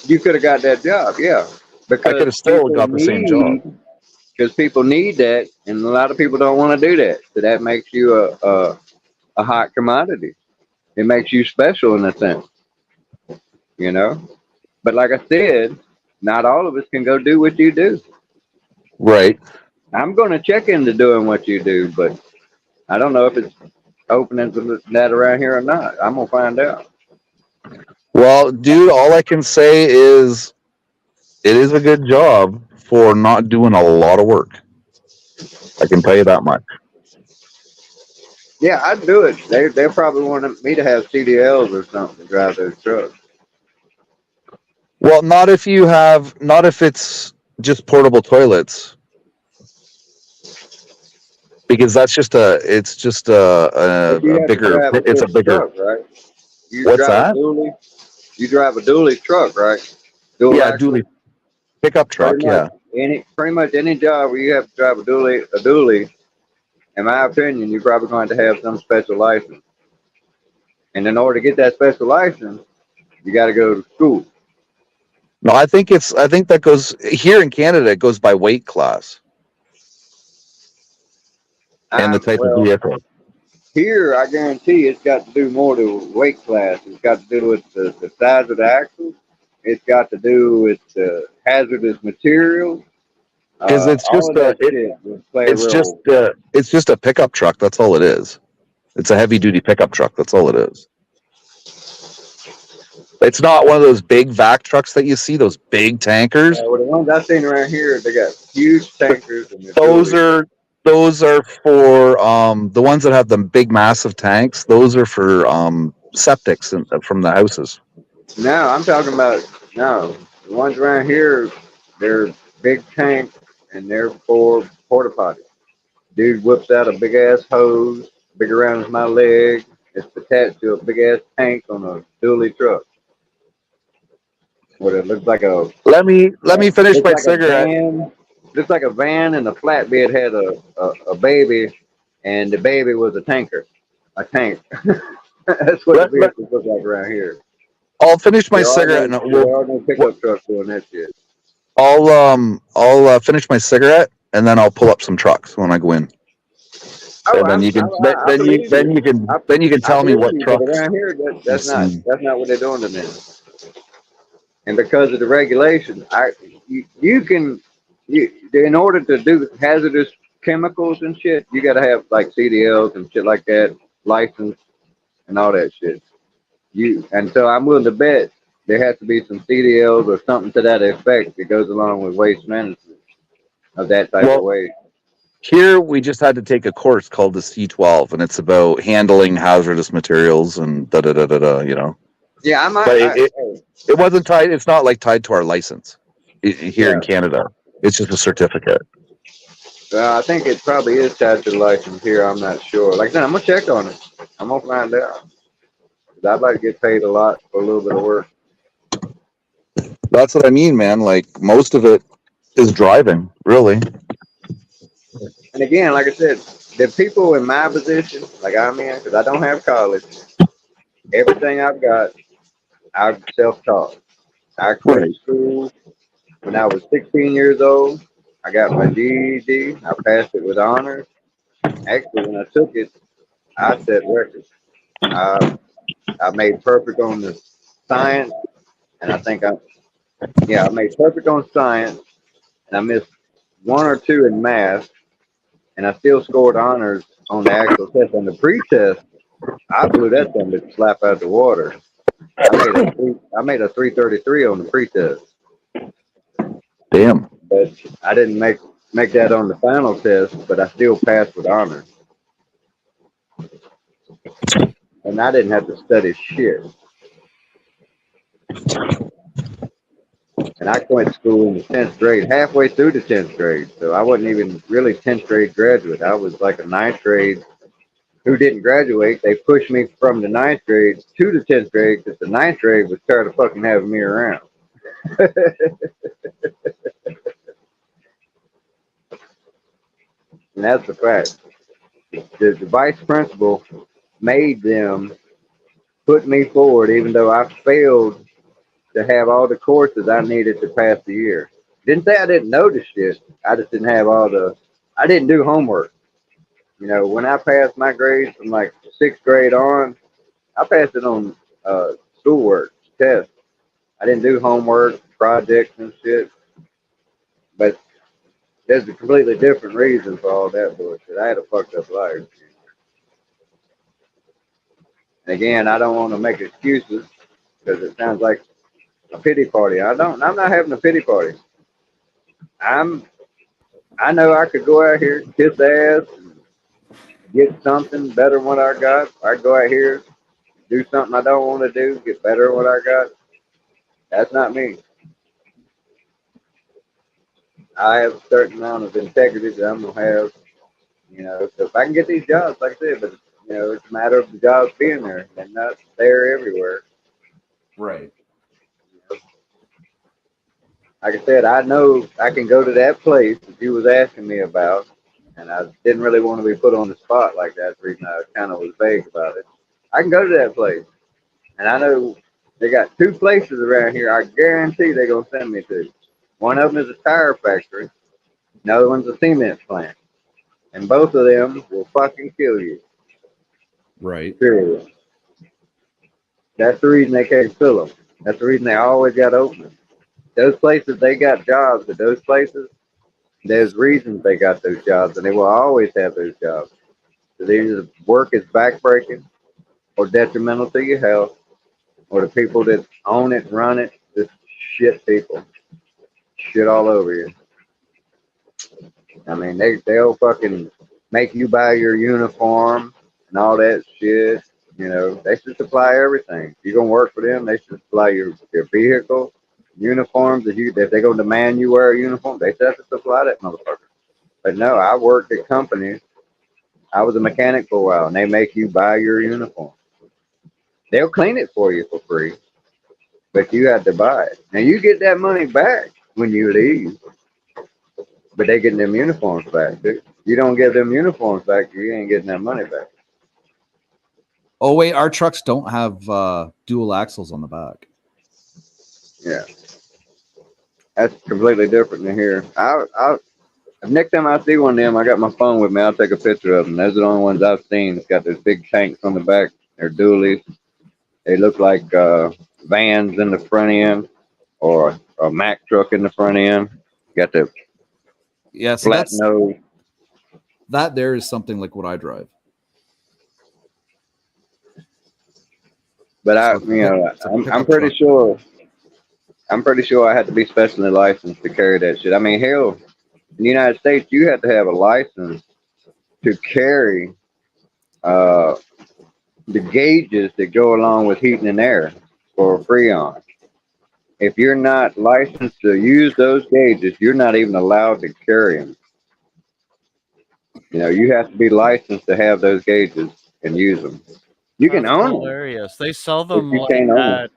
you could have got that job, yeah. I could Because have still got the same job. people need that, and a lot of people don't want to do that. So that makes you a hot commodity. It makes you special in a sense, you know. But like I said, not all of us can go do what you do. Right. I'm going to check into doing what you do, but I don't know if it's openings of that around here or not. I'm going to find out. Well, dude, all I can say is it is a good job for not doing a lot of work. I can tell you that much. Yeah, I'd do it. They probably want me to have CDLs or something to drive those trucks. Well, not if it's just portable toilets, because it's just But a you have to bigger, drive a it's a good bigger, truck, right? You what's drive a that? dually. You drive a dually truck, right? Dual Yeah, axle. dually pickup Pretty truck. much Yeah. any job where you have to drive a dually. In my opinion, you're probably going to have some special license. And in order to get that special license, you got to go to school. No, I think that goes here in Canada. It goes by weight class and the type of Well, vehicle. here I guarantee it's got to do more to weight class. It's got to do with the size of the axle. It's got to do with hazardous materials. Because it's All just of that shit will play a role. it's just a pickup truck. That's all it is. It's a heavy duty pickup truck. That's all it is. It's not one of those big vac trucks that you see, those big tankers. Well, the ones I've seen around here, they got huge tankers. And Those are for the ones that have the big massive tanks. Those are for septics from the houses. No, I'm talking about, no. The ones around here, they're big tanks and they're for porta potties. Dude whips out a big ass hose, big around as my leg. It's attached to a big ass tank on a dually truck. What it looks like a Let me finish looks my like cigarette. a van. Looks like a van, and the flatbed had a baby, and the baby was a tanker, a tank. That's what the vehicles look like around here. I'll finish my There are cigarette no, and there are no pickup trucks doing that shit. I'll finish my cigarette and then I'll pull up some trucks when I go in. Oh, And then you can I believe then you can I tell me believe what you, but trucks. around here, that's not what they're doing to them. And because of the regulations, you can in order to do hazardous chemicals and shit, you got to have like CDLs and shit like that, license and all that shit. And so I'm willing to bet there has to be some CDLs or something to that effect that goes along with waste management of that type of waste. Here we just had to take a course called the C12, and it's about handling hazardous materials and da da da da da. You know. Yeah, But it wasn't tied. It's not like tied to our license here in Canada. It's just a certificate. I think it probably is tied to the license here. I'm not sure. Like I said, I'm gonna check on it. I'm gonna find out. I'd like to get paid a lot for a little bit of work. That's what I mean, man. Like most of it is driving, really. And again, like I said, the people in my position, like I'm in, because I don't have college, everything I've got, I've self-taught. I quit school when I was 16 years old. I got my GED. I passed it with honors. Actually, when I took it, I set records. I made perfect on the science, and I made perfect on science, and I missed one or two in math, and I still scored honors on the actual test. On the pre-test, I blew that thing to slap out the water. I made a 333 on the pre-test. Damn. But I didn't make that on the final test, but I still passed with honors. And I didn't have to study shit. And I quit school in the 10th grade, halfway through the 10th grade. So I wasn't even really 10th grade graduate. I was like a 9th grade who didn't graduate. They pushed me from the 9th grade to the 10th grade because the 9th grade was tired of fucking having me around. And that's the fact. The vice principal made them put me forward, even though I failed to have all the courses I needed to pass the year. Didn't say I didn't know the shit. I just didn't have I didn't do homework. You know, when I passed my grades from like 6th grade on, I passed it on schoolwork, tests. I didn't do homework, projects and shit. But there's a completely different reason for all that bullshit. I had a fucked up life. And again, I don't want to make excuses because it sounds like a pity party. I'm not having a pity party. I know I could go out here, kiss ass, and get something better than what I got. I go out here, do something I don't want to do, get better than what I got. That's not me. I have a certain amount of integrity that I'm gonna have. You know, so if I can get these jobs, like I said, but you know, it's a matter of the jobs being there and not there everywhere. Right. Like I said, I know I can go to that place that you was asking me about, and I didn't really want to be put on the spot like that. The reason I kind of was vague about it. I can go to that place, and I know they got 2 places around here. I guarantee they're gonna send me to. One of them is a tire factory. Another one's a cement plant, and both of them will fucking kill you. Right. Period. That's the reason they can't fill them. That's the reason they always got openings. Those places, they got jobs at those places. There's reasons they got those jobs, and they will always have those jobs. So either work is backbreaking or detrimental to your health, or the people that own it, run it, just shit people, shit all over you. I mean, they'll fucking make you buy your uniform and all that shit. You know, they should supply everything. If you're gonna work for them, they should supply your vehicle, uniforms. If they gonna demand you wear a uniform, they should have to supply that motherfucker. But no, I worked at companies. I was a mechanic for a while, and they make you buy your uniform. They'll clean it for you for free, but you have to buy it. Now you get that money back when you leave, but they getting them uniforms back. Dude. You don't get them uniforms back, you ain't getting that money back. Oh wait, our trucks don't have dual axles on the back. Yeah, that's completely different than here. Next time I see one of them, I got my phone with me. I'll take a picture of them. Those are the only ones I've seen. It's got those big tanks on the back. They're dualies. They look like vans in the front end, or a Mack truck in the front end. Got the so flat nose. That there is something like what I drive. But I'm pretty sure. I'm pretty sure I had to be specially licensed to carry that shit. I mean, hell, in the United States, you have to have a license to carry the gauges that go along with heating and air for Freon. If you're not licensed to use those gauges, you're not even allowed to carry them. You know, you have to be licensed to have those gauges and use them. You can own them. Hilarious. They sell them You like can't own them. at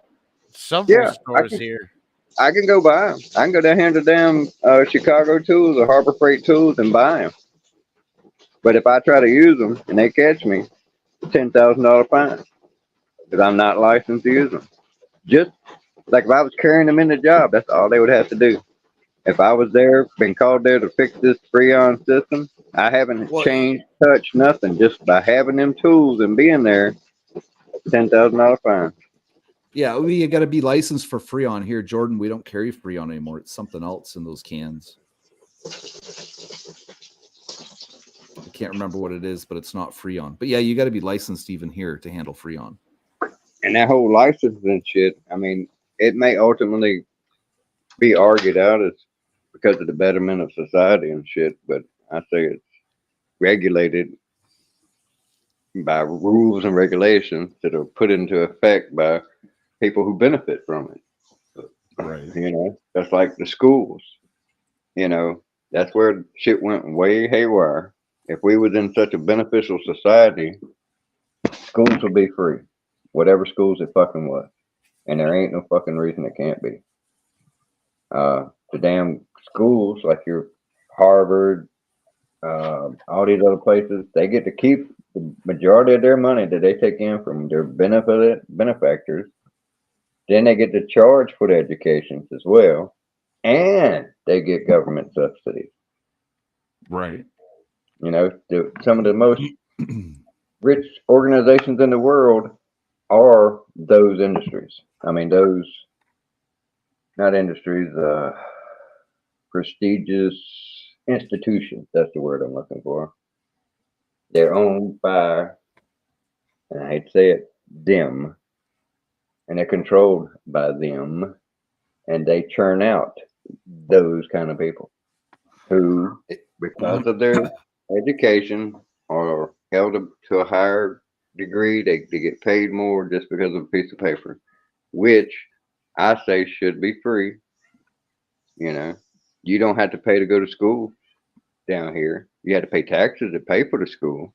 several stores I here. I can go buy them. I can go down here to damn Chicago Tools or Harbor Freight Tools and buy them. But if I try to use them and they catch me, $10,000 fine because I'm not licensed to use them. Just like if I was carrying them in the job, that's all they would have to do. If I was there, been called there to fix this Freon system, I haven't changed, touched nothing. Just by having them tools and being there, $10,000 fine. Yeah, you got to be licensed for Freon here, Jordan. We don't carry Freon anymore. It's something else in those cans. I can't remember what it is, but it's not Freon. But yeah, you got to be licensed even here to handle Freon. And that whole licensing shit, I mean, it may ultimately be argued out as because of the betterment of society and shit, but I say it's regulated by rules and regulations that are put into effect by people who benefit from it. Right. You know, that's like the schools. You know, that's where shit went way haywire. If we was in such a beneficial society, schools would be free. Whatever schools it fucking was. And there ain't no fucking reason it can't be. The damn schools like your Harvard, all these other places, they get to keep the majority of their money that they take in from their benefactors. Then they get to charge for the educations as well, and they get government subsidies. Right. You know, some of the most rich organizations in the world are those industries. I mean, those, not industries, prestigious institutions. That's the word I'm looking for. They're owned by, and I hate to say it, them. And they're controlled by them. And they churn out those kind of people who, because of their education, are held to a higher degree. They get paid more just because of a piece of paper, which I say should be free. You know, you don't have to pay to go to school down here. You had to pay taxes to pay for the school.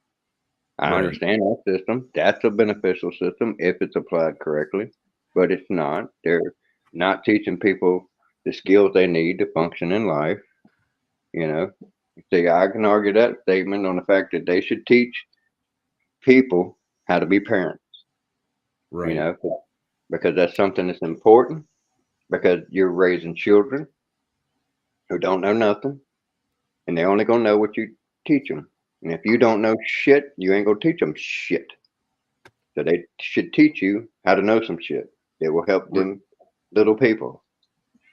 I understand that system. That's a beneficial system if it's applied correctly, but it's not. They're not teaching people the skills they need to function in life. You know, see, I can argue that statement on the fact that they should teach people how to be parents. Right. You know, because that's something that's important. Because you're raising children who don't know nothing, and they're only gonna know what you teach them. And if you don't know shit, you ain't gonna teach them shit. So they should teach you how to know some shit. It will help them little people.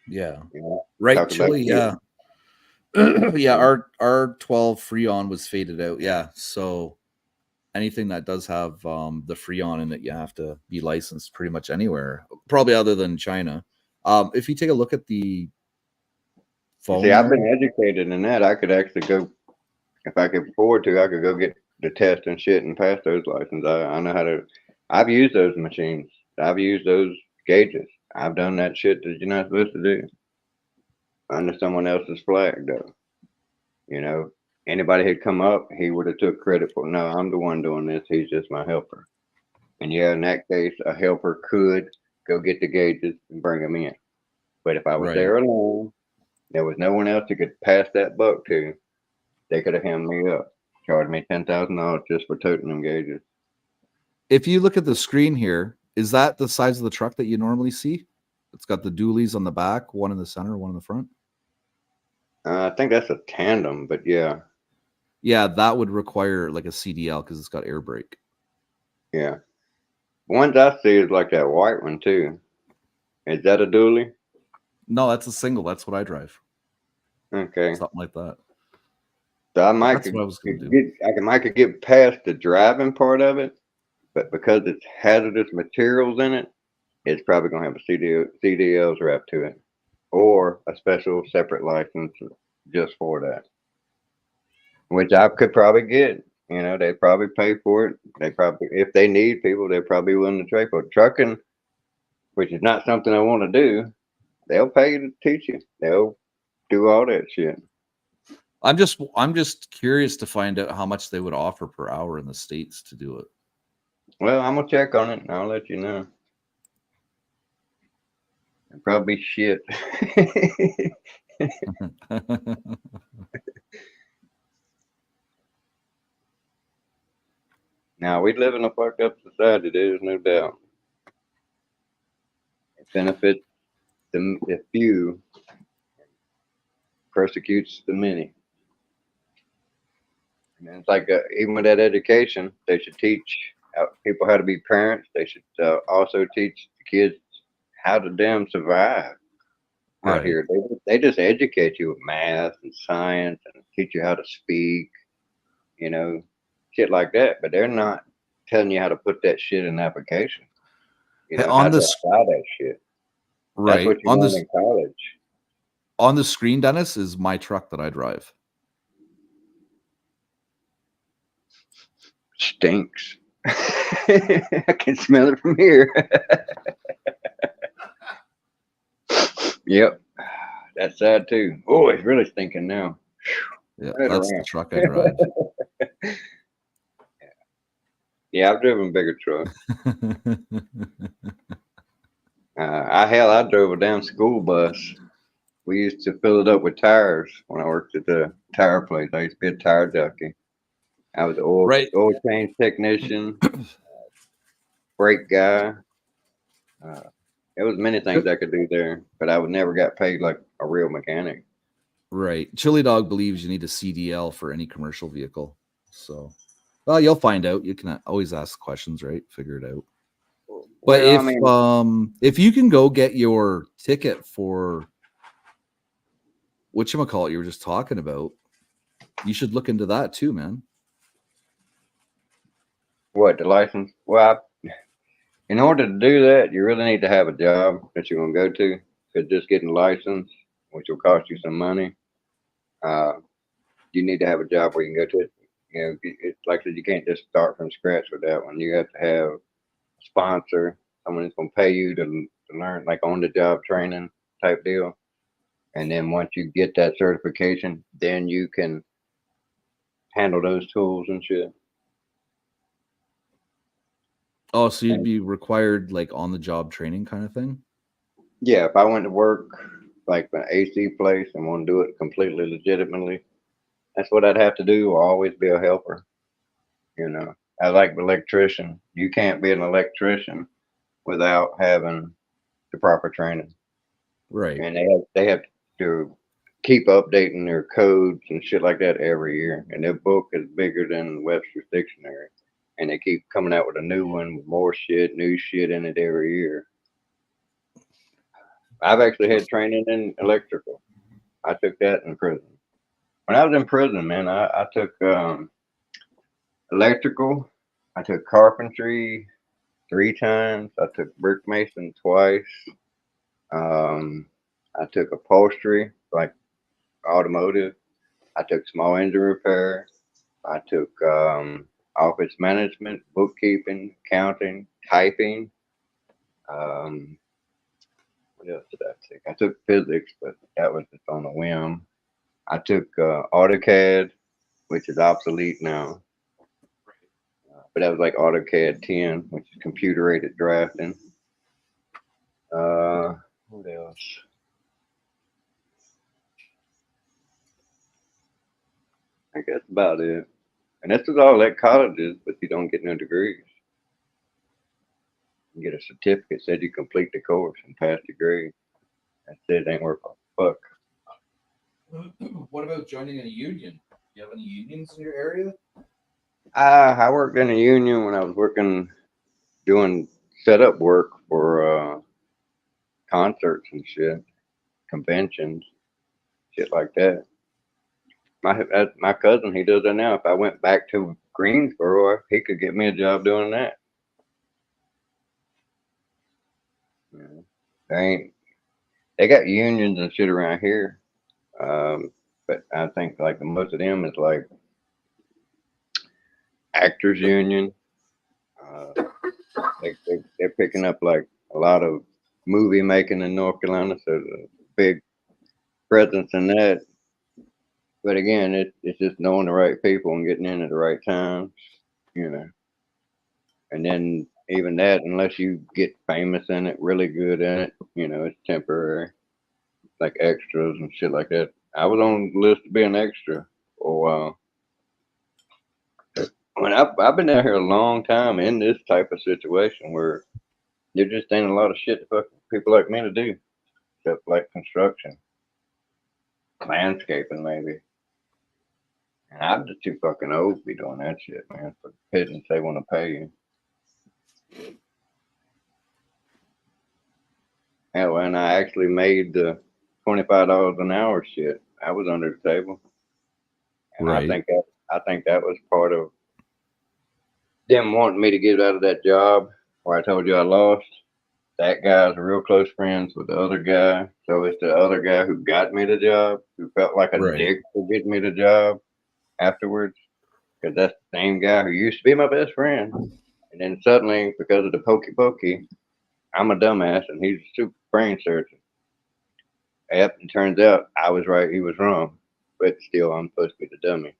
Yeah. You know, right. Chili, yeah. Yeah, our 12 Freon was faded out. Yeah. So anything that does have the Freon in it, you have to be licensed pretty much anywhere, probably other than China. If you take a look at the phone, See, I've there, been educated in that. I could actually go, if I could afford to, I could go get the test and shit and pass those licenses. I know how to. I've used those machines. I've used those gauges. I've done that shit that you're not supposed to do under someone else's flag, though. You know, anybody had come up, he would have took credit for. No, I'm the one doing this. He's just my helper. And yeah, in that case, a helper could go get the gauges and bring them in. But if I was right? there alone, there was no one else who could pass that buck to. They could have hemmed me up, charged me $10,000 just for toting them gauges. If you look at the screen here, is that the size of the truck that you normally see? It's got the dualies on the back, one in the center, one in the front. I think that's a tandem, but yeah, Yeah, that would require like a CDL because it's got air brake. yeah. Ones I see is like that white one too. Is that a dually? No, that's a single. That's what I drive. Okay. Something like that. So I might That's what I was gonna do. I could get past the driving part of it, but because it's hazardous materials in it, it's probably gonna have a CDL's wrapped to it, or a special separate license just for that, which I could probably get. You know, they probably pay for it. They probably, if they need people, they're probably willing to pay for it. Trucking, which is not something I want to do, they'll pay you to teach you. They'll do all that shit. I'm just curious to find out how much they would offer per hour in the States to do it. Well, I'm gonna check on it and I'll let you know. It'll probably be shit. Now we live in a fucked up society. There's no doubt. It benefits the few, persecutes the many. And it's like even with that education, they should teach people how to be parents. They should also teach the kids how to damn survive out Right. here. They just educate you with math and science and teach you how to speak, you know, shit like that. But they're not telling you how to put that shit in application. You Hey, know, on how to this apply that shit. That's right what you on learn this in college. on the screen, Dennis, is my truck that I drive. Stinks. I can smell it from here. Yep. That's sad too. Oh, it's really stinking now. Yeah, Right that's the around. truck I drive. Yeah, I've driven bigger trucks. I drove a damn school bus. We used to fill it up with tires when I worked at the tire place. I used to be a tire jockey. I was an Right. oil change technician, brake guy. There was many things I could do there, but I would never got paid like a real mechanic. Right. Chili Dog believes you need a CDL for any commercial vehicle. So, well, you'll find out. You can always ask questions, right? Figure it out. But Well, I mean, if you can go get your ticket for whatchamacallit you were just talking about, you should look into that too, man. what, the license? Well, in order to do that, you really need to have a job that you're going to go to. Because just getting a license, which will cost you some money, you need to have a job where you can go to it. You know, it's like I said, you can't just start from scratch with that one. You have to have a sponsor, someone that's going to pay you to learn, like on the job training type deal. And then once you get that certification, then you can handle those tools and shit. Oh, so you'd be required like on the job training kind of thing? Yeah, if I went to work like an AC place and want to do it completely legitimately, that's what I'd have to do, or always be a helper. You know, I like electrician. You can't be an electrician without having the proper training. Right. And they have to keep updating their codes and shit like that every year. And their book is bigger than Webster's dictionary. And they keep coming out with a new one with more shit, new shit in it every year. I've actually had training in electrical. I took that in prison. When I was in prison, man, I took electrical, I took carpentry 3 times. I took brick mason twice. I took upholstery, like automotive. I took small engine repair. I took office management, bookkeeping, accounting, typing. Um, what else did I take? I took physics, but that was just on a whim. I took AutoCAD, which is obsolete now. But that was like AutoCAD 10, which is computer aided drafting. What else? I guess about it. And this is all at colleges, but you don't get no degrees. You get a certificate said you complete the course and pass the grade. That's it. Ain't worth a fuck. What about joining a union? Do you have any unions in your area? I worked in a union when I was doing setup work for concerts and shit, conventions, shit like that. My cousin, he does that now. If I went back to Greensboro, he could get me a job doing that. Yeah. They got unions and shit around here, but I think like the most of them is like actors union. They're picking up like a lot of movie making in North Carolina, so there's a big presence in that. But again, it's just knowing the right people and getting in at the right times, you know. And then even that, unless you get famous in it, really good in it, you know, it's temporary, like extras and shit like that. I was on the list to be an extra for a while. I mean, I've been out here a long time in this type of situation where there just ain't a lot of shit for people like me to do, except like construction, landscaping maybe. And I'm just too fucking old to be doing that shit, man. For pittance they want to pay you. Hell, and I actually made the $25 an hour shit. I was under the table, and Right. I think that was part of them wanting me to get out of that job where I told you I lost. That guy's real close friends with the other guy, so it's the other guy who got me the job, who felt like a Right. dick for getting me the job afterwards, because that's the same guy who used to be my best friend, and then suddenly because of the pokey, I'm a dumbass and he's a super brain surgeon. Yep, it turns out I was right, he was wrong, but still I'm supposed to be the dummy.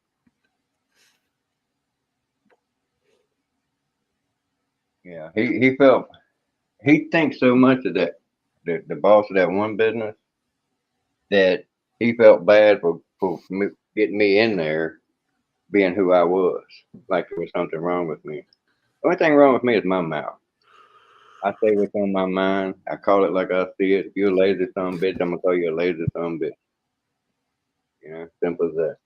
Yeah, he thinks so much of that, the boss of that one business, that he felt bad for me, getting me in there being who I was, like there was something wrong with me. The only thing wrong with me is my mouth. I say what's on my mind. I call it like I see it. If you're a lazy son of a bitch, I'm gonna call you a lazy son of a bitch. You know, simple as that.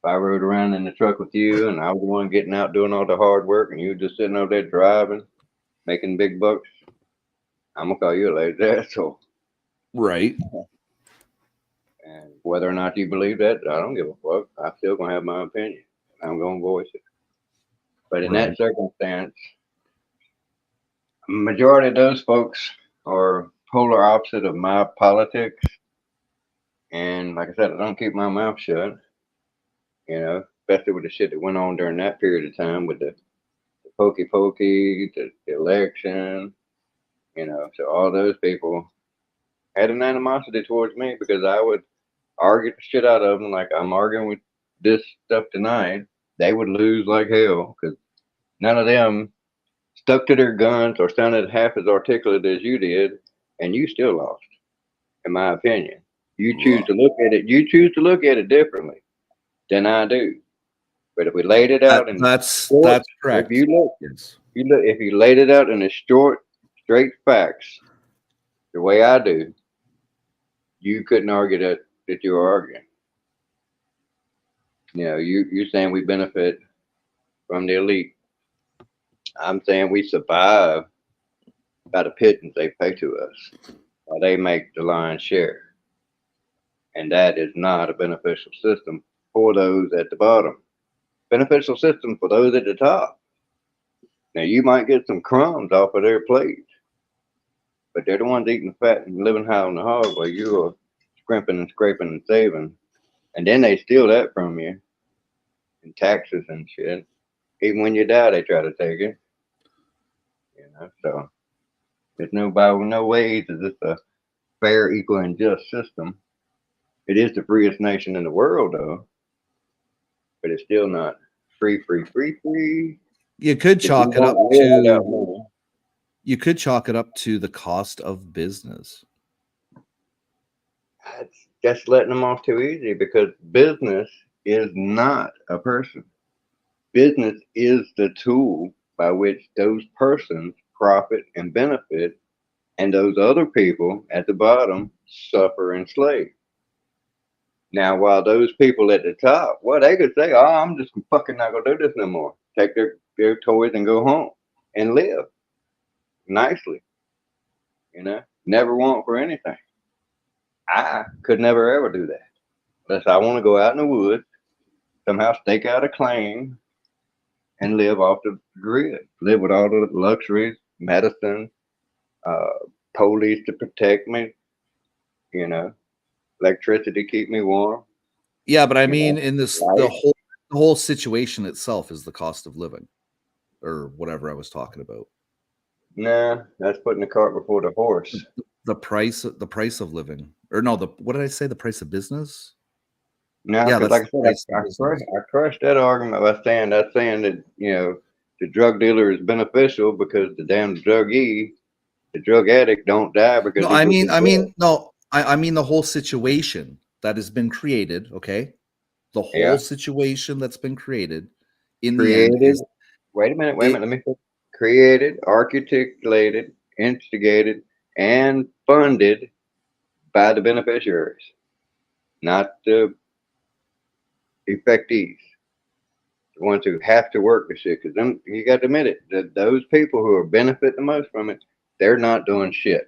If I rode around in the truck with you and I was the one getting out doing all the hard work and you were just sitting over there driving, making big bucks, I'm gonna call you a lazy asshole. Right. And whether or not you believe that, I don't give a fuck. I'm still gonna have my opinion. I'm gonna voice it. But in that circumstance, majority of those folks are polar opposite of my politics. And like I said, I don't keep my mouth shut, you know, especially with the shit that went on during that period of time with the pokey, the election, you know. So all those people had an animosity towards me because I would argue the shit out of them like I'm arguing with this stuff tonight. They would lose like hell because none of them stuck to their guns or sounded half as articulate as you did, and you still lost, in my opinion. You choose to look at it. You choose to look at it differently than I do. But if we laid it out in That's correct. if you look, Yes. if you laid it out in the short, straight facts, the way I do, you couldn't argue that you're arguing. You know, you're saying we benefit from the elite. I'm saying we survive by the pittance they pay to us, while they make the lion's share. And that is not a beneficial system for those at the bottom, beneficial system for those at the top. Now you might get some crumbs off of their plate, but they're the ones eating the fat and living high on the hog while you are scrimping and scraping and saving. And then they steal that from you in taxes and shit. Even when you die, they try to take it. You know, so there's no ways is this a fair, equal, and just system. It is the freest nation in the world, though, but it's still not free. You could chalk it up to. You could chalk it up to the cost of business. That's just letting them off too easy, because business is not a person. Business is the tool by which those persons profit and benefit, and those other people at the bottom suffer and slave. Now, while those people at the top, well, they could say, "Oh, I'm just fucking not gonna do this no more." Take their toys and go home and live nicely. You know, never want for anything. I could never ever do that unless I want to go out in the woods, somehow stake out a claim, and live off the grid. Live with all the luxuries, medicine, police to protect me. You know, electricity to keep me warm. Yeah, but I mean, in this, the whole situation itself is the cost of living, or whatever I was talking about. Nah, that's putting the cart before the horse. The price of living, or no, what did I say? The price of business. No, yeah, because like I said, I crushed that argument by saying that the drug dealer is beneficial because the damn druggee, the drug addict, don't die because. No, I mean the whole situation that has been created. Okay, the whole situation that's been created in the end is. Wait a minute. Let me finish. Created, articulated, instigated, and funded by the beneficiaries, not the effectees, the ones who have to work the shit. Because them, you got to admit it, that those people who are benefit the most from it, they're not doing shit.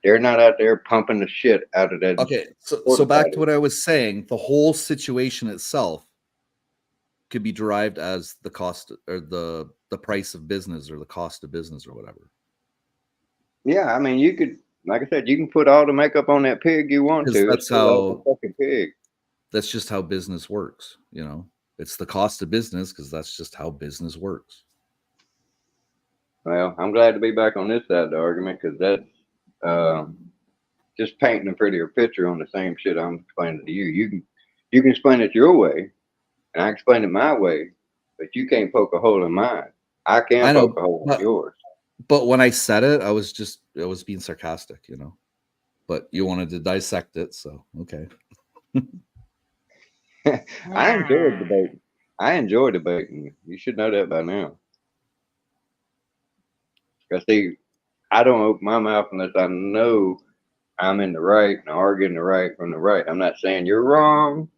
They're not out there pumping the shit out of that. Okay, so back to what I was saying, the whole situation itself could be derived as the cost or the price of business or the cost of business or whatever. Yeah, I mean, you could, like I said, you can put all the makeup on that pig you want to. That's how fucking pig. That's just how business works. You know, it's the cost of business because that's just how business works. Well, I'm glad to be back on this side of the argument because that's just painting a prettier picture on the same shit I'm explaining to you. You can explain it your way, and I explain it my way, but you can't poke a hole in mine. I can poke a hole in yours. But when I said it, I was being sarcastic, you know. But you wanted to dissect it, so okay. I enjoy debating. You should know that by now. Because see, I don't open my mouth unless I know I'm in the right and arguing the right from the right. I'm not saying you're wrong.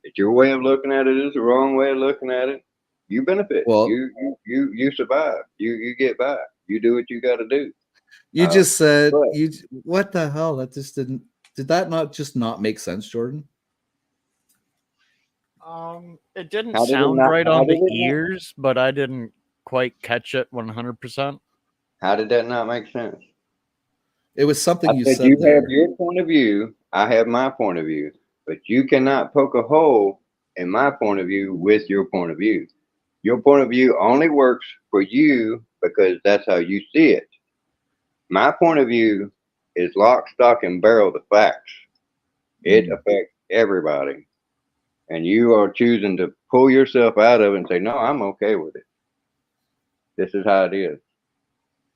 That your way of looking at it is the wrong way of looking at it. You benefit. Well, you survive. You get by. You do what you got to do. You just said what the hell? That just did that not just not make sense, Jordan? It didn't sound right on the ears, but I didn't quite catch it 100%. How did that not make sense? It was something you said. You have your point of view. I have my point of view, but you cannot poke a hole in my point of view with your point of view. Your point of view only works for you because that's how you see it. My point of view is lock, stock, and barrel the facts. It affects everybody. And you are choosing to pull yourself out of it and say, no, I'm okay with it. This is how it is.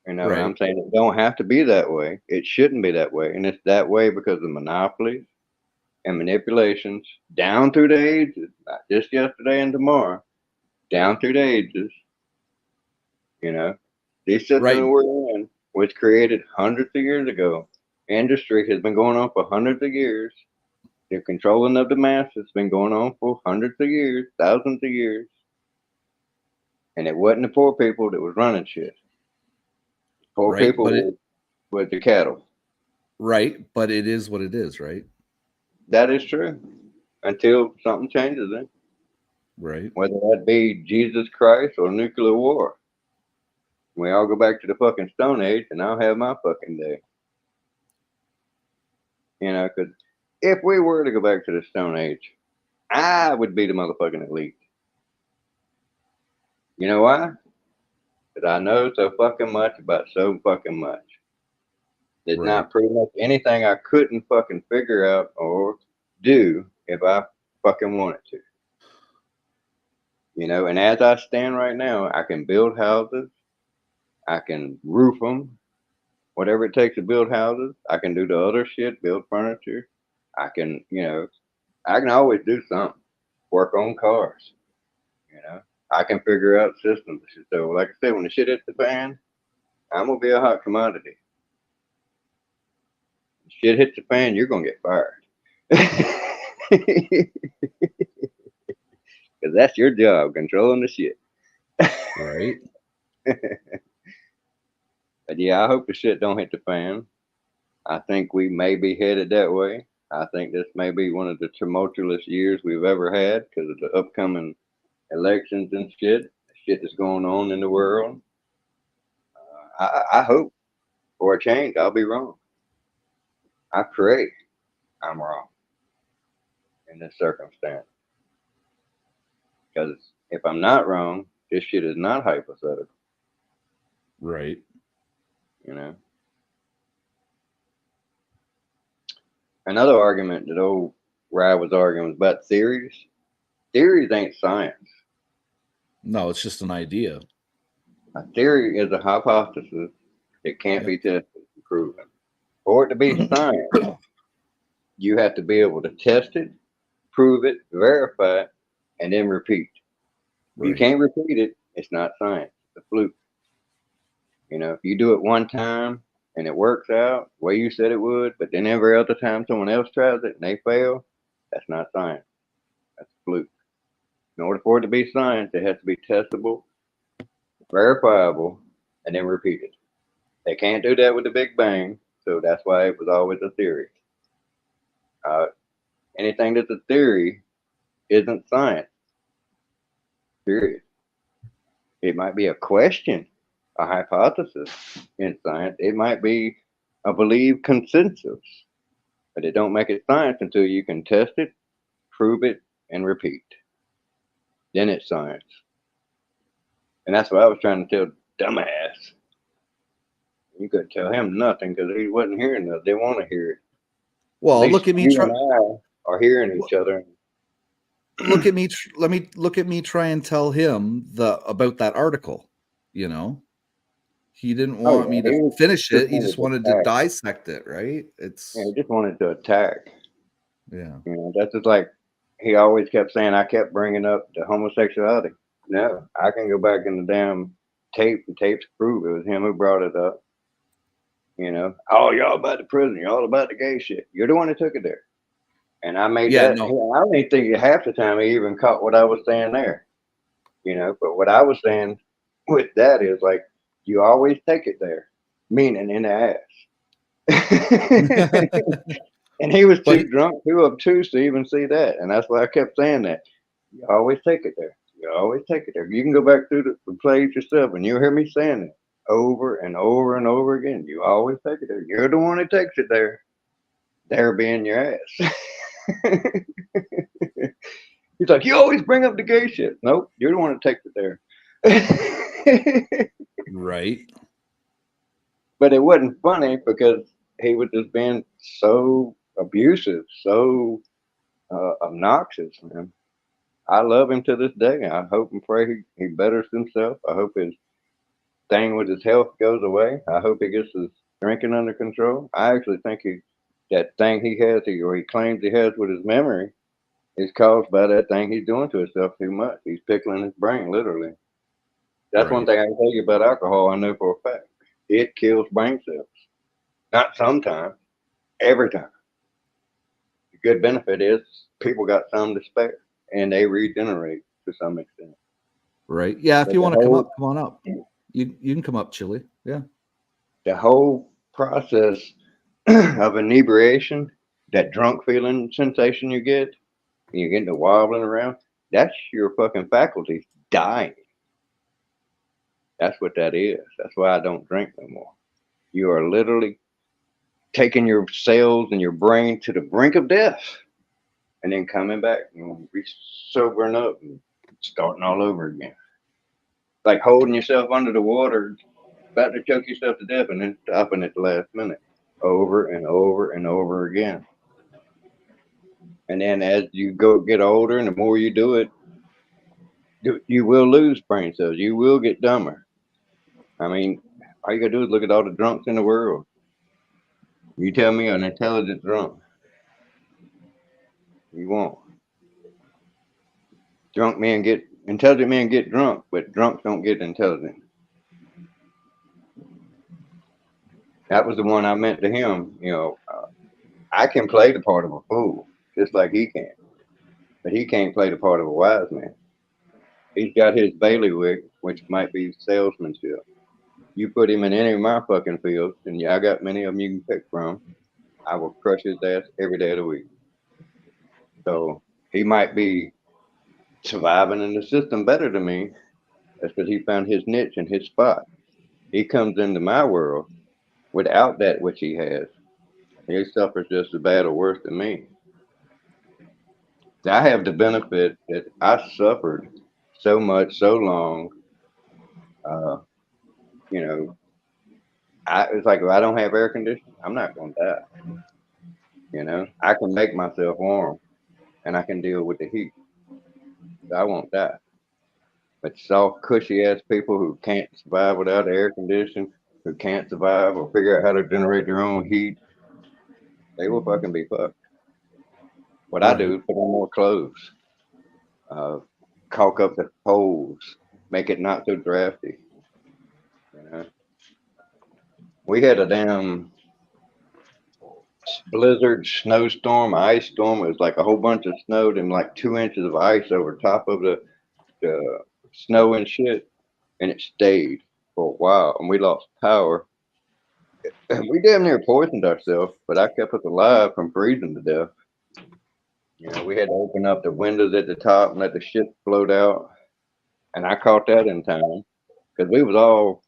You know, I'm saying it don't have to be that way. It shouldn't be that way. And it's that way because of monopolies and manipulations down through the ages, not just yesterday and tomorrow, down through the ages. You know, this system we're in was created hundreds of years ago. Industry has been going on for hundreds of years. The controlling of the masses has been going on for hundreds of years, thousands of years. And it wasn't the poor people that was running shit. Poor people with the cattle. Right, but it is what it is, right? That is true. Until something changes it. Right. whether that be Jesus Christ or nuclear war. We all go back to the fucking Stone Age, and I'll have my fucking day. You know, because if we were to go back to the Stone Age, I would be the motherfucking elite. You know why? Because I know so fucking much about so fucking much. There's Right. not pretty much anything I couldn't fucking figure out or do if I fucking wanted to. You know, and as I stand right now, I can build houses, I can roof them, whatever it takes to build houses. I can do the other shit, build furniture. I can, you know, I can always do something. Work on cars. You know, I can figure out systems. So, like I said, when the shit hits the fan, I'm gonna be a hot commodity. Shit hits the fan, you're gonna get fired. Because that's your job, controlling the shit. Right. But yeah, I hope the shit don't hit the fan. I think we may be headed that way. I think this may be one of the tumultuous years we've ever had because of the upcoming elections and shit. The shit that's going on in the world. I hope for a change. I'll be wrong. I pray I'm wrong in this circumstance. Because if I'm not wrong, this shit is not hypothetical. Right. You know. Another argument that old Rye was arguing was about theories. Theories ain't science. No, it's just an idea. A theory is a hypothesis that can't be tested and proven. For it to be science, you have to be able to test it, prove it, verify it, and then repeat. If you Right. can't repeat it, it's not science. It's a fluke. You know, if you do it one time and it works out the way you said it would, but then every other time someone else tries it and they fail, that's not science. That's a fluke. In order for it to be science, it has to be testable, verifiable, and then repeated. They can't do that with the Big Bang, so that's why it was always a theory. Anything that's a theory isn't science, period. It might be a question, a hypothesis in science. It might be a believed consensus, but it don't make it science until you can test it, prove it, and repeat. Then it's science. And that's what I was trying to tell dumbass. You couldn't tell him nothing because he wasn't hearing nothing. They want to hear it. Well, At look least at me. you and I are hearing each other. Look at me. Look at me. Try and tell him about that article. You know, he didn't Oh want me yeah, to he finish it. He wanted just to wanted to attack. dissect it. Right? It's Yeah, he just wanted to attack. yeah. You know, that's just like he always kept saying. I kept bringing up the homosexuality. No, I can go back in the damn tape and tapes prove it was him who brought it up. You know, oh y'all about the prison, y'all about the gay shit. You're the one that took it there. And I made Yeah. that. No. I don't even think half the time he even caught what I was saying there. You know, but what I was saying with that is like, you always take it there, meaning in the ass. And he was But too drunk, too obtuse to even see that. And that's why I kept saying that. You always take it there. You always take it there. You can go back through the plays yourself and you'll hear me saying it over and over and over again. You always take it there. You're the one that takes it there. There being your ass. He's like, you always bring up the gay shit. Nope, you're the one that takes it there. right. But it wasn't funny because he was just being so abusive, so obnoxious, man. I love him to this day. I hope and pray he betters himself. I hope his thing with his health goes away. I hope he gets his drinking under control. I actually think that thing he has, or he claims he has with his memory, is caused by that thing he's doing to himself too much. He's pickling his brain, literally. That's one Right. thing I can tell you about alcohol. I know for a fact. It kills brain cells. Not sometimes, every time. The good benefit is people got some to spare, and they regenerate to some extent. Right. Yeah. If But you the want to come up, whole come on up. You can come up, Chili. Yeah. the whole process of inebriation, that drunk feeling sensation you get, and you're getting to wobbling around, That's your fucking faculties dying. That's what that is. That's why I don't drink no more. You are literally taking your cells and your brain to the brink of death and then coming back and sobering up and starting all over again. Like holding yourself under the water, about to choke yourself to death and then stopping at the last minute over and over and over again. And then as you get older and the more you do it, you will lose brain cells. You will get dumber. I mean, all you gotta do is look at all the drunks in the world. You tell me an intelligent drunk. You won't. Intelligent men get drunk, but drunks don't get intelligent. That was the one I meant to him. I can play the part of a fool just like he can, but he can't play the part of a wise man. He's got his bailiwick, which might be salesmanship. You put him in any of my fucking fields, and yeah, I got many of them you can pick from. I will crush his ass every day of the week. So he might be surviving in the system better than me. That's because he found his niche and his spot. He comes into my world without that which he has. He suffers just as bad or worse than me. I have the benefit that I suffered so much, so long. It's like if I don't have air conditioning, I'm not going to die. I can make myself warm and I can deal with the heat. So I won't die. But soft, cushy ass people who can't survive without air conditioning, who can't survive or figure out how to generate their own heat, they will fucking be fucked. What I do is put on more clothes, caulk up the holes, make it not so drafty. We had a damn blizzard, snowstorm, ice storm. It was like a whole bunch of snow and like 2 inches of ice over top of the snow and shit, and it stayed for a while, and we lost power. We damn near poisoned ourselves, but I kept us alive from freezing to death. We had to open up the windows at the top and let the shit float out, and I caught that in time because we was all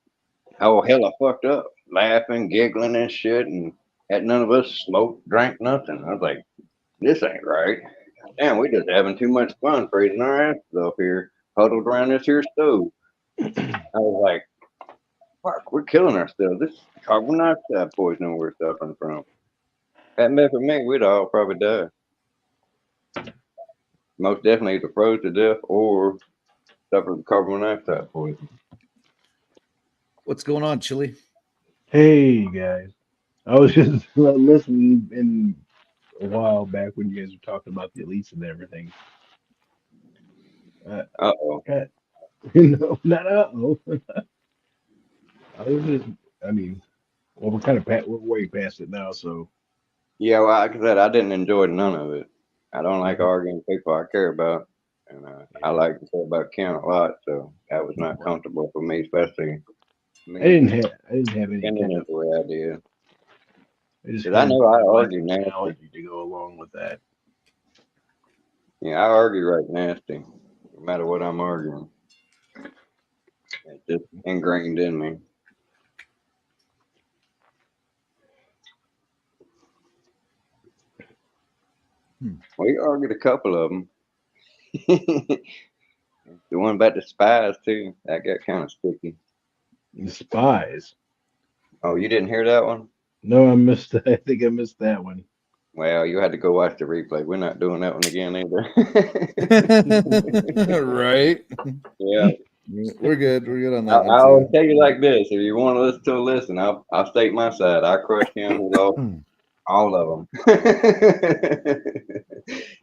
hella fucked up, laughing, giggling and shit, and had none of us smoked, drank nothing. I was like, this ain't right. Damn, we just having too much fun freezing our asses off here, huddled around this here stove. I was like, fuck, we're killing ourselves. This is carbon dioxide poisoning we're suffering from. Hadn't been for me, we'd all probably die. Most definitely either froze to death or suffered carbon monoxide poisoning. What's going on, Chili? Hey guys, I was just listening in a while back when you guys were talking about the elites and everything. Uh-oh. No, not uh-oh. I was just, I mean, well, we're way past it now, so. Yeah, well, like I said, I didn't enjoy none of it. I don't like arguing with people I care about, and I like to care about Ken a lot, so that was not comfortable for me, especially me. I didn't have any kind of the way I did. Because I know I argue nasty to go along with that. Yeah, I argue right nasty, no matter what I'm arguing. It's just ingrained in me. We argued a couple of them. The one about the spies too. That got kind of sticky. The spies. Oh, you didn't hear that one? No, I missed that. I think I missed that one. Well, you had to go watch the replay. We're not doing that one again either. Right? Yeah. We're good. We're good on that one. I'll tell you like this: if you want to listen to a listen, I'll state my side. I crushed him with all of them.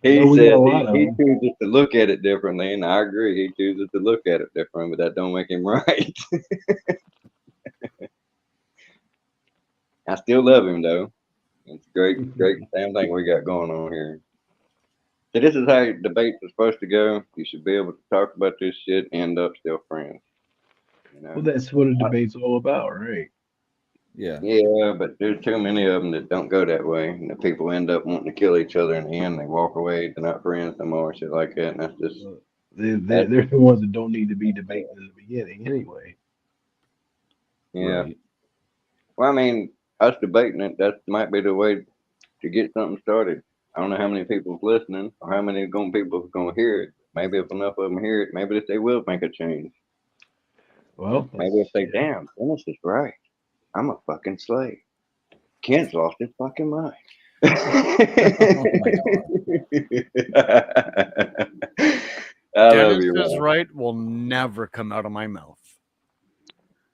He said he chooses to look at it differently, and I agree. He chooses to look at it differently, but that don't make him right. I still love him though. It's great damn thing we got going on here. So this is how debates are supposed to go. You should be able to talk about this shit, end up still friends. Well, that's what a debate's all about, right? Yeah. Yeah, but there's too many of them that don't go that way, and the people end up wanting to kill each other in the end. They walk away. They're not friends no more, shit like that. And that's just They're the ones that don't need to be debating in the beginning anyway. Yeah. Right. Well, I mean, us debating it, that might be the way to get something started. I don't know how many people's listening or how many people are going to hear it. Maybe if enough of them hear it, maybe if they will make a change. Well, Maybe if they, damn, Dennis is right. I'm a fucking slave. Ken's lost his fucking mind. Oh my I love Dennis you, is man. right will never come out of my mouth.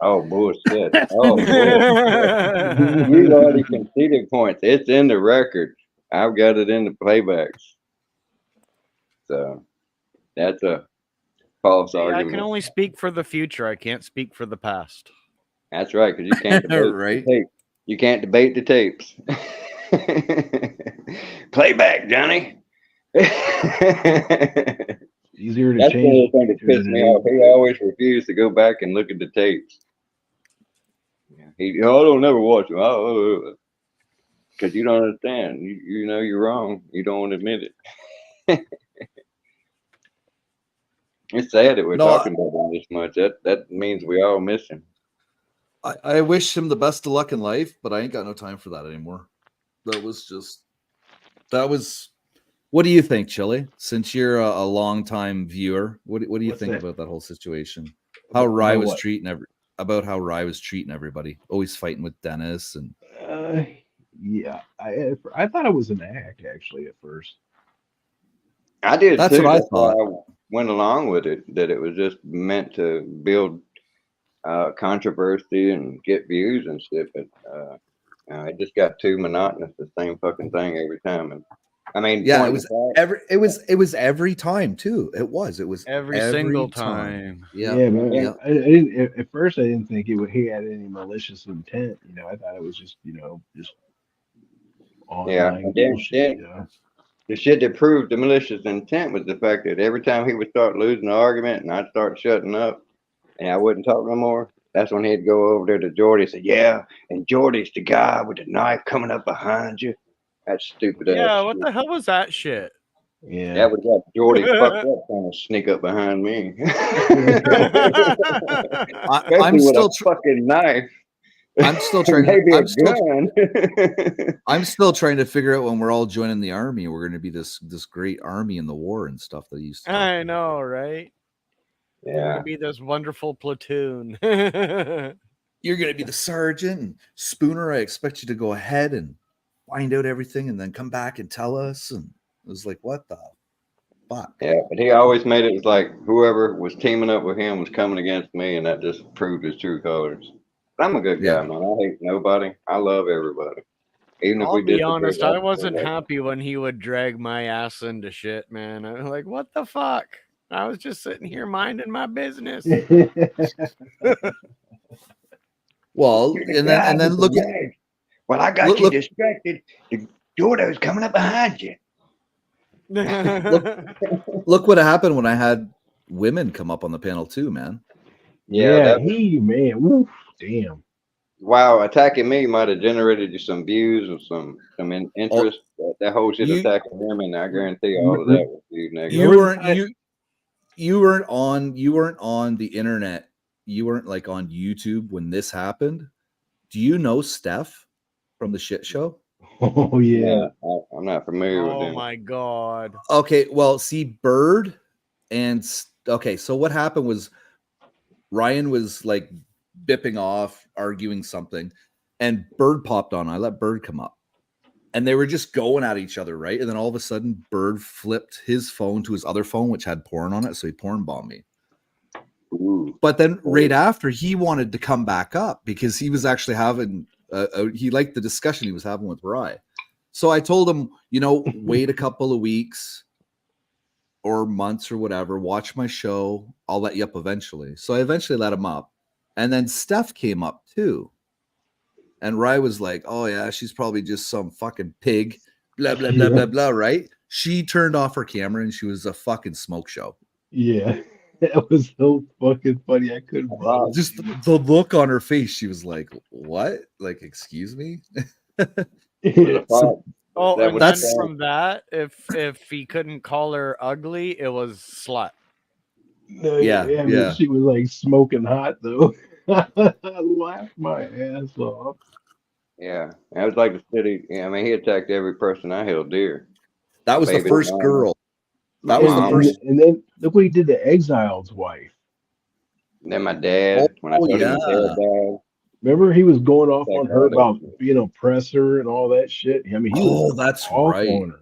Oh, bullshit. Oh, bullshit. You already conceded points. It's in the record. I've got it in the playbacks. So that's a false See, I argument. can only speak for the future. I can't speak for the past. That's right, because you can't debate Right. the tape. You can't debate the tapes. Playback, Johnny. easier to That's the change only thing that the future pissed than me it is off. He always refused to go back and look at the tapes. I don't never watch them. Because you don't understand. You know you're wrong. You don't want to admit it. It's sad that we're No, talking about him this much. That means we all miss him. I wish him the best of luck in life, but I ain't got no time for that anymore. That was. What do you think, Chili? Since you're a long-time viewer, what do you What's think that? about that whole situation? How Rye About was what? treating how Rye was treating everybody, always fighting with Dennis, and Yeah, I thought it was an act actually at first. I did that's too. what I That's why thought. I went along with it. That it was just meant to build controversy and get views and stuff. But it just got too monotonous. The same fucking thing every time. And I mean, Yeah, point it was every time too. It was Every single time. Yeah, Yeah, but yeah. I didn't, at first I didn't think he had any malicious intent. I thought it was just just yeah. online And then, bullshit. the shit that proved the malicious intent was the fact that every time he would start losing the argument and I'd start shutting up and I wouldn't talk no more, that's when he'd go over there to Jordy and say, yeah, and Jordy's the guy with the knife coming up behind you. That stupid ass Yeah, shit. what the hell was that shit? Yeah. That would got Jordy fucked up trying to sneak up behind me. I'm Especially with still a fucking knife. I'm still trying. Maybe a I'm still. gun. I'm still trying to figure out when we're all joining the army. We're going to be this great army in the war and stuff that he used to. Talk I about. know, right? We're Yeah. gonna be this wonderful platoon. You're going to be the sergeant, and Spooner. I expect you to go ahead and find out everything, and then come back and tell us. And it was like, what the fuck? Yeah, but he always made it like whoever was teaming up with him was coming against me, and that just proved his true colors. But I'm a good guy, Yeah. man. I hate nobody. I love everybody. Even if I'll we be disagree. honest, I wasn't happy when he would drag my ass into shit, man. I was like, what the fuck? I was just sitting here minding my business. Well, and then look at. Well, I got you distracted. Jordo's coming up behind you. Look what happened when I had women come up on the panel too, man. Yeah, man, woof, damn. Wow, attacking me might have generated you some views or some interest. That whole shit attacking him, and I guarantee all of that was viewed negative. You weren't on the internet. You weren't like on YouTube when this happened. Do you know Steph from the shit show? Oh yeah. I'm not familiar with him. Oh my god. Okay, well, see, Bird and so what happened was Ryan was like bipping off, arguing something, and Bird popped on. I let Bird come up, and they were just going at each other, right? And then all of a sudden, Bird flipped his phone to his other phone, which had porn on it, so he porn bombed me. Ooh. But then right after, he wanted to come back up because he was actually having he liked the discussion he was having with Rye. So I told him, wait a couple of weeks or months or whatever, watch my show. I'll let you up eventually. So I eventually let him up. And then Steph came up too. And Rye was like, oh yeah, she's probably just some fucking pig, blah, blah, blah, blah, blah, right? She turned off her camera and she was a fucking smoke show. Yeah. That was so fucking funny. I couldn't believe just the look on her face. She was like, what? Like, excuse me? Oh, and that's then from that, if he couldn't call her ugly, it was slut. No, Yeah, yeah, but yeah. she was like smoking hot though. I laughed my ass off. Yeah, it was like the city. Yeah, I mean, he attacked every person I held dear. That My was the baby's first mama, girl. my That was the And, mama, and first. and then look what he did to Exile's wife. then my Oh, dad. When I told him yeah. my dad died, Remember he was going off on attacked her all that about shit. being an oppressor and all that shit. I mean, he was Oh, going that's off right. on her. He would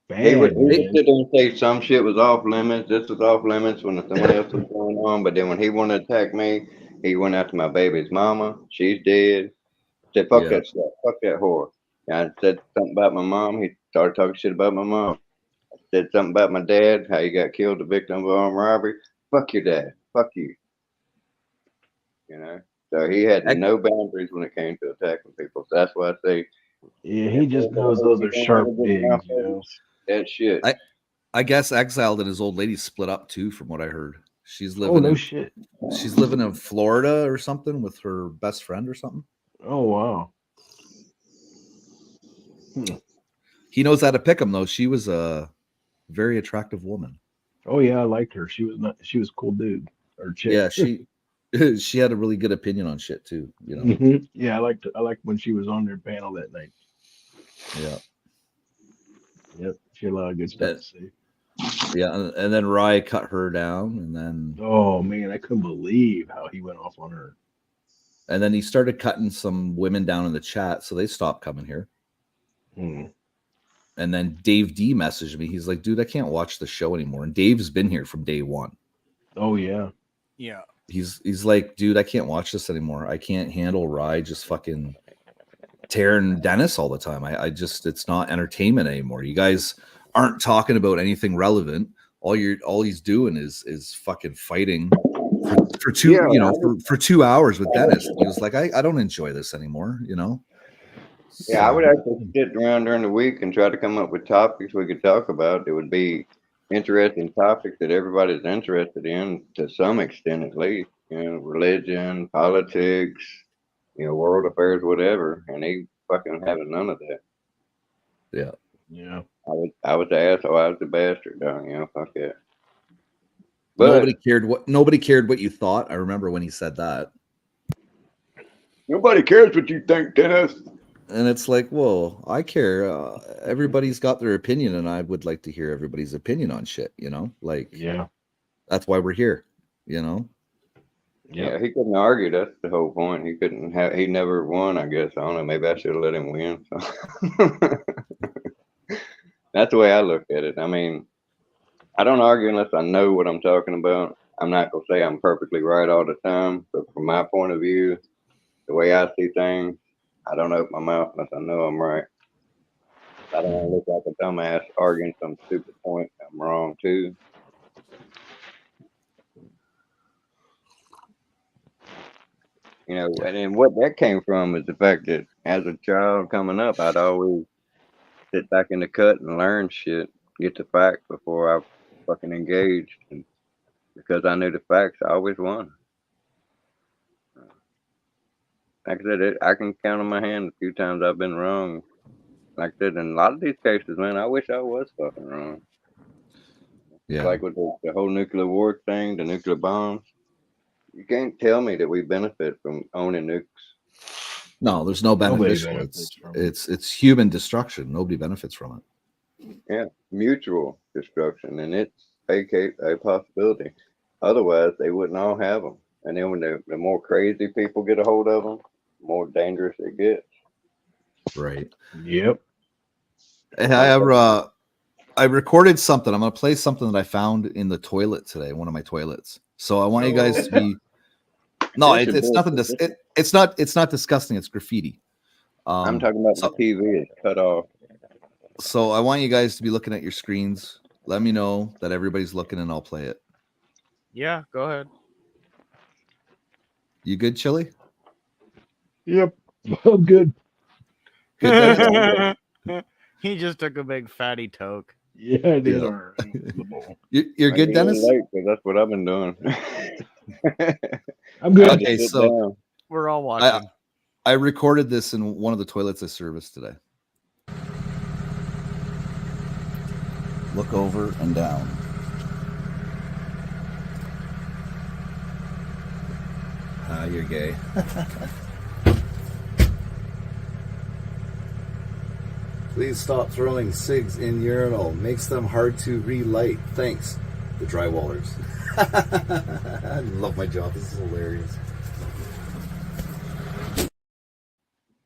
Bad, he would man. sit there and say some shit was off limits, this was off limits when someone else was going on. But then when he wanted to attack me, he went after my baby's mama. She's dead. Said fuck Yeah. that stuff, fuck that whore. And I said something about my mom. He started talking shit about my mom. Said something about my dad, how he got killed, the victim of armed robbery. Fuck your dad. Fuck you. You know. So he had Ex- no boundaries when it came to attacking people. So that's why I say Yeah, if he just there's a knows hope those you are don't want sharp to get mouth digs, you know. that shit. I guess Exiled and his old lady split up too, from what I heard. She's Oh living no in shit. she's living in Florida or something with her best friend or something. Oh wow. He knows how to pick him though. She was a very attractive woman. Oh yeah, I liked her. She was not. She was a cool dude or chick. Yeah, she she had a really good opinion on shit too, you know. Yeah, I liked. I liked when she was on their panel that night. Yeah. Yep, she had a lot of good stuff Uh, to say. yeah, and then Rye cut her down and then Oh man, I couldn't believe how he went off on her. he started cutting some women down in the chat, so they stopped coming here. Hmm. And then Dave D messaged me. He's like, dude, I can't watch the show anymore. And Dave's been here from day one. Oh yeah. Yeah. He's like, dude, I can't watch this anymore. I can't handle Rye just fucking tearing Dennis all the time. I just, it's not entertainment anymore. You guys aren't talking about anything relevant. All he's doing is fucking fighting for two, Yeah, you know, for 2 hours with Dennis. And he was like, I don't enjoy this anymore, you know. Yeah, I would So, actually sit around during the week and try to come up with topics we could talk about. It would be interesting topics that everybody's interested in to some extent, at least. You know, religion, politics, you know, world affairs, whatever. And he fucking having none of that. yeah. Yeah. I was the asshole. I was the bastard, dog. You know, fuck that. But Nobody cared what you thought. I remember when he said that. nobody cares what you think, Dennis. And it's like, well, I care. Everybody's got their opinion, and I would like to hear everybody's opinion on shit. You know, like Yeah. that's why we're here. You know. Yeah, he couldn't argue. That's the whole point. He couldn't have. He never won. I guess I don't know. Maybe I should have let him win. So. That's the way I look at it. I mean, I don't argue unless I know what I'm talking about. I'm not gonna say I'm perfectly right all the time, but from my point of view, the way I see things, I don't open my mouth unless I know I'm right. I don't want to look like a dumbass arguing some stupid point. I'm wrong too. You know, and then what that came from is the fact that as a child coming up, I'd always sit back in the cut and learn shit, get the facts before I fucking engaged. And because I knew the facts, I always won. Like I said, I can count on my hand a few times I've been wrong. Like I said, in a lot of these cases, man, I wish I was fucking wrong. Yeah. Like with the whole nuclear war thing, the nuclear bombs. You can't tell me that we benefit from owning nukes. No, there's no Nobody beneficial. benefits from it. It's human destruction. Nobody benefits from it. Yeah, mutual destruction, and it's a possibility. Otherwise, they wouldn't all have them. And then when the more crazy people get a hold of them, the more dangerous it gets. Right. Yep. I recorded something. I'm gonna play something that I found in the toilet today, one of my toilets. So I want you guys to be. No, it's nothing. It's not disgusting. It's graffiti. I'm talking about the TV is cut off. So I want you guys to be looking at your screens. Let me know that everybody's looking, and I'll play it. Yeah, go ahead. You good, Chili? Yep. I'm good. Good, Dennis? He just took a big fatty toke. Yeah, I did. Yeah. All right. You're good, Dennis? Late, 'cause that's what I've been doing. I'm good. Okay, so we're all watching. I recorded this in one of the toilets I serviced today. Look over and down. Nah, you're gay. Please stop throwing cigs in urinal. Makes them hard to relight. Thanks, the drywallers. I love my job. This is hilarious.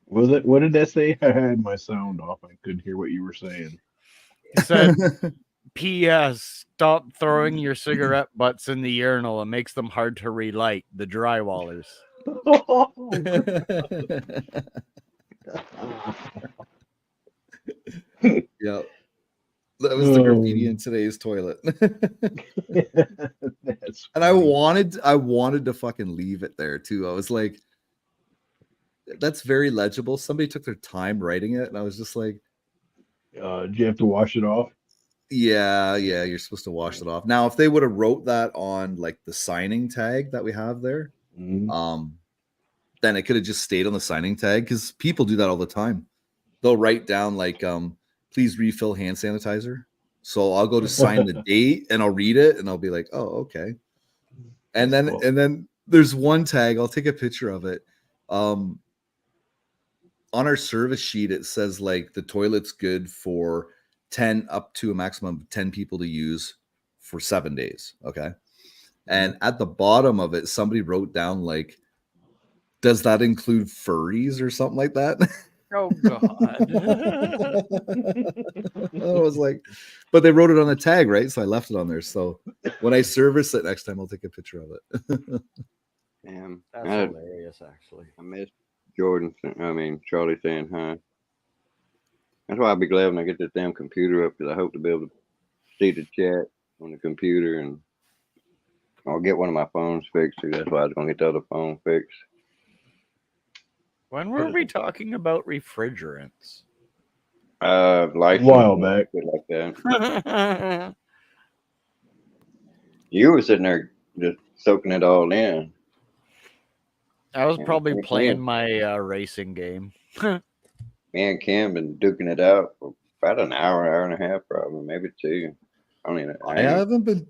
What did that say? I had my sound off. I couldn't hear what you were saying. It said, P.S. Stop throwing your cigarette butts in the urinal. It makes them hard to relight. The drywallers. Yeah. That was the graffiti in today's toilet. And I wanted to fucking leave it there too. I was like, that's very legible. Somebody took their time writing it, and I was just like, do you have to wash it off? yeah, you're supposed to wash it off. Now, if they would have wrote that on like the signing tag that we have there, then it could have just stayed on the signing tag, because people do that all the time. They'll write down like, please refill hand sanitizer. So I'll go to sign the date and I'll read it and I'll be like, oh, okay. And then there's one tag, I'll take a picture of it. On our service sheet, it says like the toilet's good for 10 up to a maximum of 10 people to use for 7 days. Okay. And at the bottom of it, somebody wrote down like, does that include furries or something like that? Oh God. I was like, but they wrote it on the tag, right? So I left it on there. So when I service it next time, I'll take a picture of it. Damn. That's hilarious, actually. I missed Charlie saying hi. That's why I'll be glad when I get this damn computer up, because I hope to be able to see the chat on the computer, and I'll get one of my phones fixed too. That's why I was gonna get the other phone fixed. When were we talking about refrigerants? License, a while back, like that. You were sitting there just soaking it all in. I was probably playing my racing game. Me and Kim been duking it out for about an hour and a half, probably, maybe 2. I don't even. I haven't been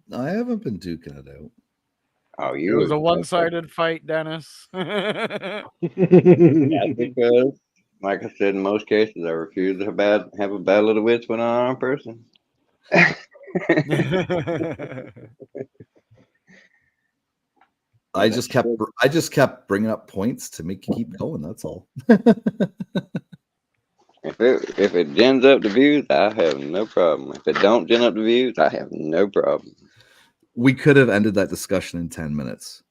duking it out. Oh, It was a one-sided fight, Dennis. That's because, like I said, in most cases, I refuse to have a battle of the wits with an unarmed person. I just kept bringing up points to make you keep going. That's all. If it gens up the views, I have no problem. If it don't gen up the views, I have no problem. We could have ended that discussion in 10 minutes.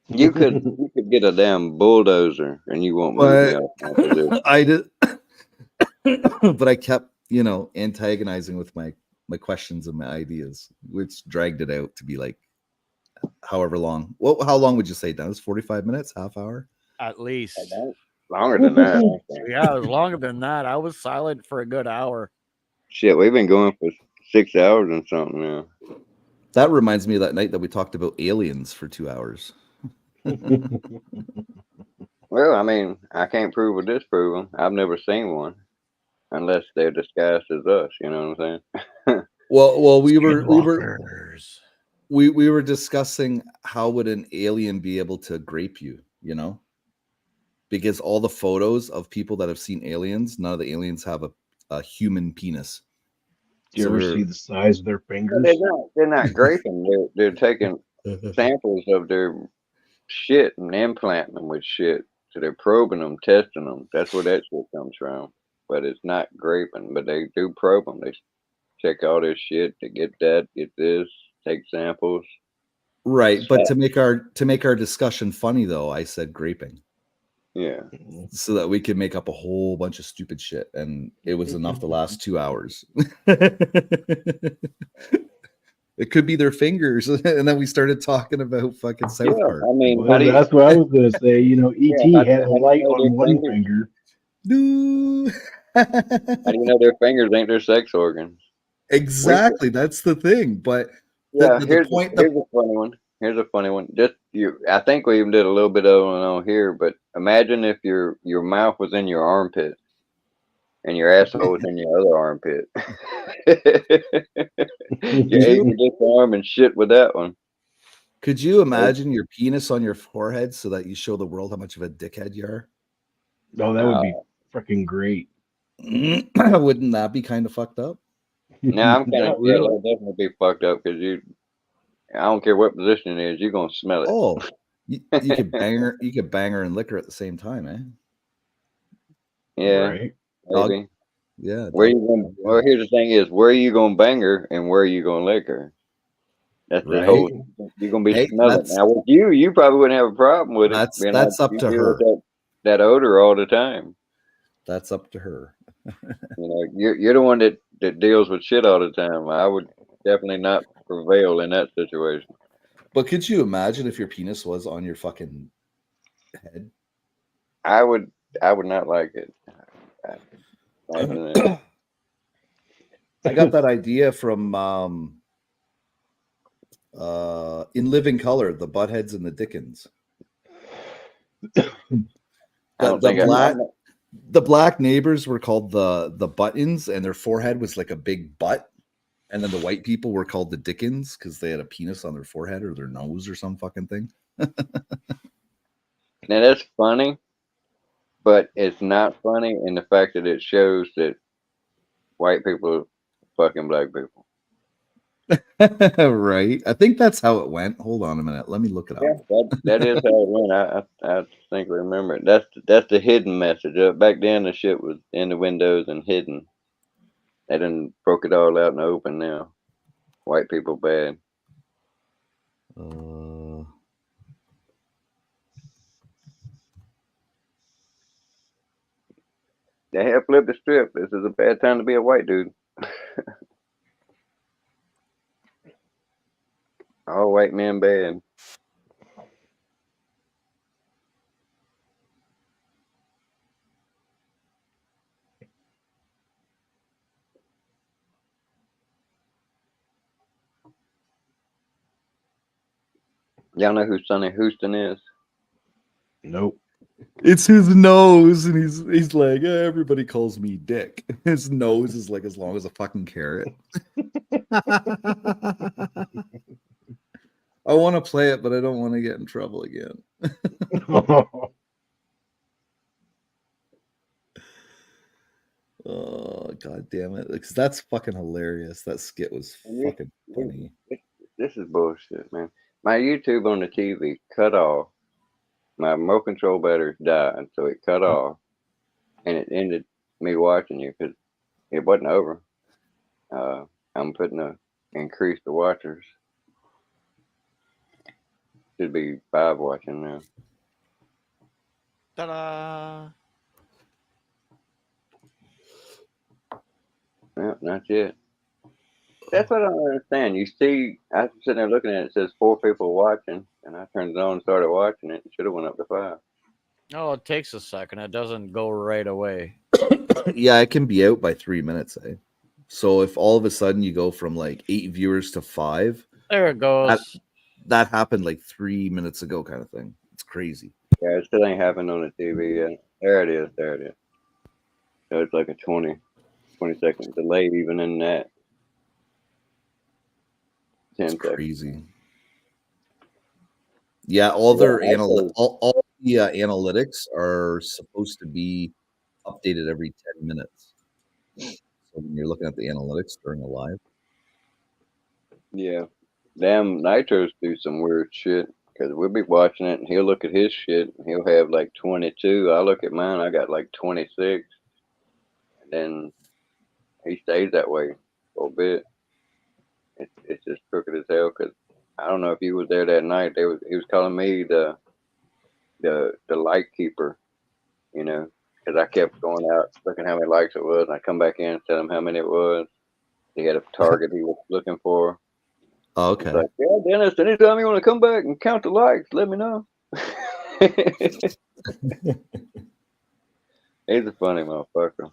You could get a damn bulldozer and you won't move me off my position. I did, but I kept, antagonizing with my questions and my ideas, which dragged it out to be like however long. Well, how long would you say, Dennis? 45 minutes, half hour? At least. Longer than that. Yeah, it was longer than that. I was silent for a good hour. Shit, we've been going for 6 hours and something now. That reminds me of that night that we talked about aliens for 2 hours. Well, I mean, I can't prove or disprove them. I've never seen one, unless they're disguised as us. You know what I'm saying? Well, we were discussing how would an alien be able to grape you, because all the photos of people that have seen aliens, none of the aliens have a human penis. Do you ever see the size of their fingers? They're not graping. They're taking samples of their shit and implanting them with shit. So they're probing them, testing them. That's where that shit comes from. But it's not graping. But they do probe them. They check all this shit. They get that, get this, take samples. Right, but to make our discussion funny, though, I said graping. Yeah. So that we could make up a whole bunch of stupid shit, and it was enough to last 2 hours. It could be their fingers, and then we started talking about fuking South Park. I mean, that's what I was going to say. E.T. had a light on one finger. How do you know their fingers ain't their sex organs? Exactly, that's the thing. But here's a funny one. Here's a funny one. I think we even did a little bit of it on here, but imagine if your mouth was in your armpit and your asshole was in your other armpit. You ate with this arm and shit with that one. Could you imagine your penis on your forehead so that you show the world how much of a dickhead you are? Oh, that would be freaking great. Wouldn't that be kind of fucked up? Now I'm kind of Not really. that'll definitely be fucked up because I don't care what position it is, you're gonna smell it. Oh, you could bang her. You could bang her and lick her at the same time, eh? Yeah, Right. maybe. Yeah. Where you going? Well, here's the thing: is where are you gonna bang her and where are you gonna lick her? That's the Right. whole. You're gonna be Hey, smelling. that's Now with you probably wouldn't have a problem with it. Being that's like up you to deal with her. that odor all the time. That's up to her. You know, you're the one that deals with shit all the time. I would definitely not prevail in that situation. But could you imagine if your penis was on your fucking head? I would not like it. Imagine it. I got that idea from In Living Color, the Buttheads and the Dickens. I don't think The black neighbors were called the Buttons, and their forehead was like a big butt. And then the white people were called the Dickens because they had a penis on their forehead or their nose or some fucking thing. Now that's funny, but it's not funny in the fact that it shows that white people are fucking black people. Right. I think that's how it went. Hold on a minute. Let me look it up. Yeah, that is how it went. I think I remember it. That's the hidden message. Back then the shit was in the windows and hidden. They done broke it all out in the open now. White people bad. They have flipped the strip. This is a bad time to be a white dude. All white men bad. Y'all know who Sonny Houston is? Nope. It's his nose, and he's like, everybody calls me Dick. His nose is like as long as a fucking carrot. I want to play it, but I don't want to get in trouble again. Oh, god damn it. Because that's fucking hilarious. That skit was fucking funny. This is bullshit, man. My YouTube on the TV cut off. My remote control battery died, so it cut off, and it ended me watching you because it wasn't over. I'm putting increase the watchers. Should be 5 watching now. Ta-da! No, not yet. That's what I don't understand. You see, I was sitting there looking at it. It says 4 people watching, and I turned it on and started watching it. It should have went up to 5. Oh, it takes a second. It doesn't go right away. Yeah, it can be out by 3 minutes, eh? So if all of a sudden you go from like 8 viewers to 5, there it goes. That happened like 3 minutes ago, kind of thing. It's crazy. Yeah, it still ain't happened on the TV yet. There it is. There it is. So it's like a 20-second delay even in that. 10 It's seconds. crazy. Yeah, all their all the analytics are supposed to be updated every 10 minutes. So when you're looking at the analytics during a live. Yeah. Damn, Nitros do some weird shit. Because we'll be watching it and he'll look at his shit and he'll have like 22. I look at mine, I got like 26. And then he stays that way for a bit. It's just crooked as hell because I don't know if you was there that night. He was calling me the light keeper, you know, because I kept going out looking how many likes it was. And I come back in and tell him how many it was. He had a target he was looking for. Oh, okay. It's like, yeah, Dennis, anytime you want to come back and count the likes, let me know. He's a funny motherfucker.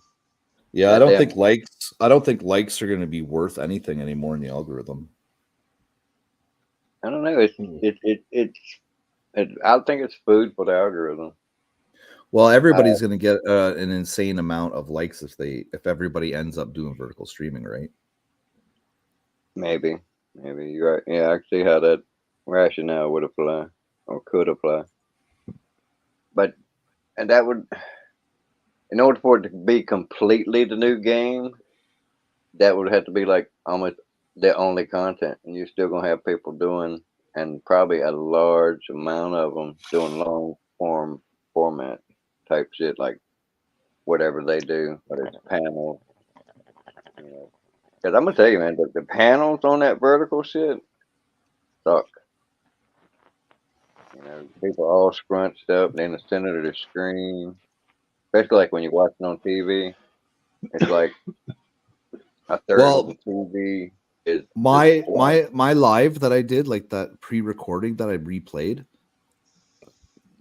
Yeah, I don't think likes are going to be worth anything anymore in the algorithm. I don't know. I think it's food for the algorithm. Well, everybody's going to get an insane amount of likes if everybody ends up doing vertical streaming, right? Maybe you're right. Yeah, I can see how that rationale would apply or could apply. But and that would, in order for it to be completely the new game, that would have to be like almost the only content, and you're still gonna have people doing, and probably a large amount of them doing long form format type shit, like whatever they do, whether it's panel, you know. Because I'm gonna tell you, man, the panels on that vertical shit suck. You know, people are all scrunched up in the center of the screen, especially like when you're watching on TV. It's like a third of the Well, TV is just my black. my live that I did, like that pre-recording that I replayed,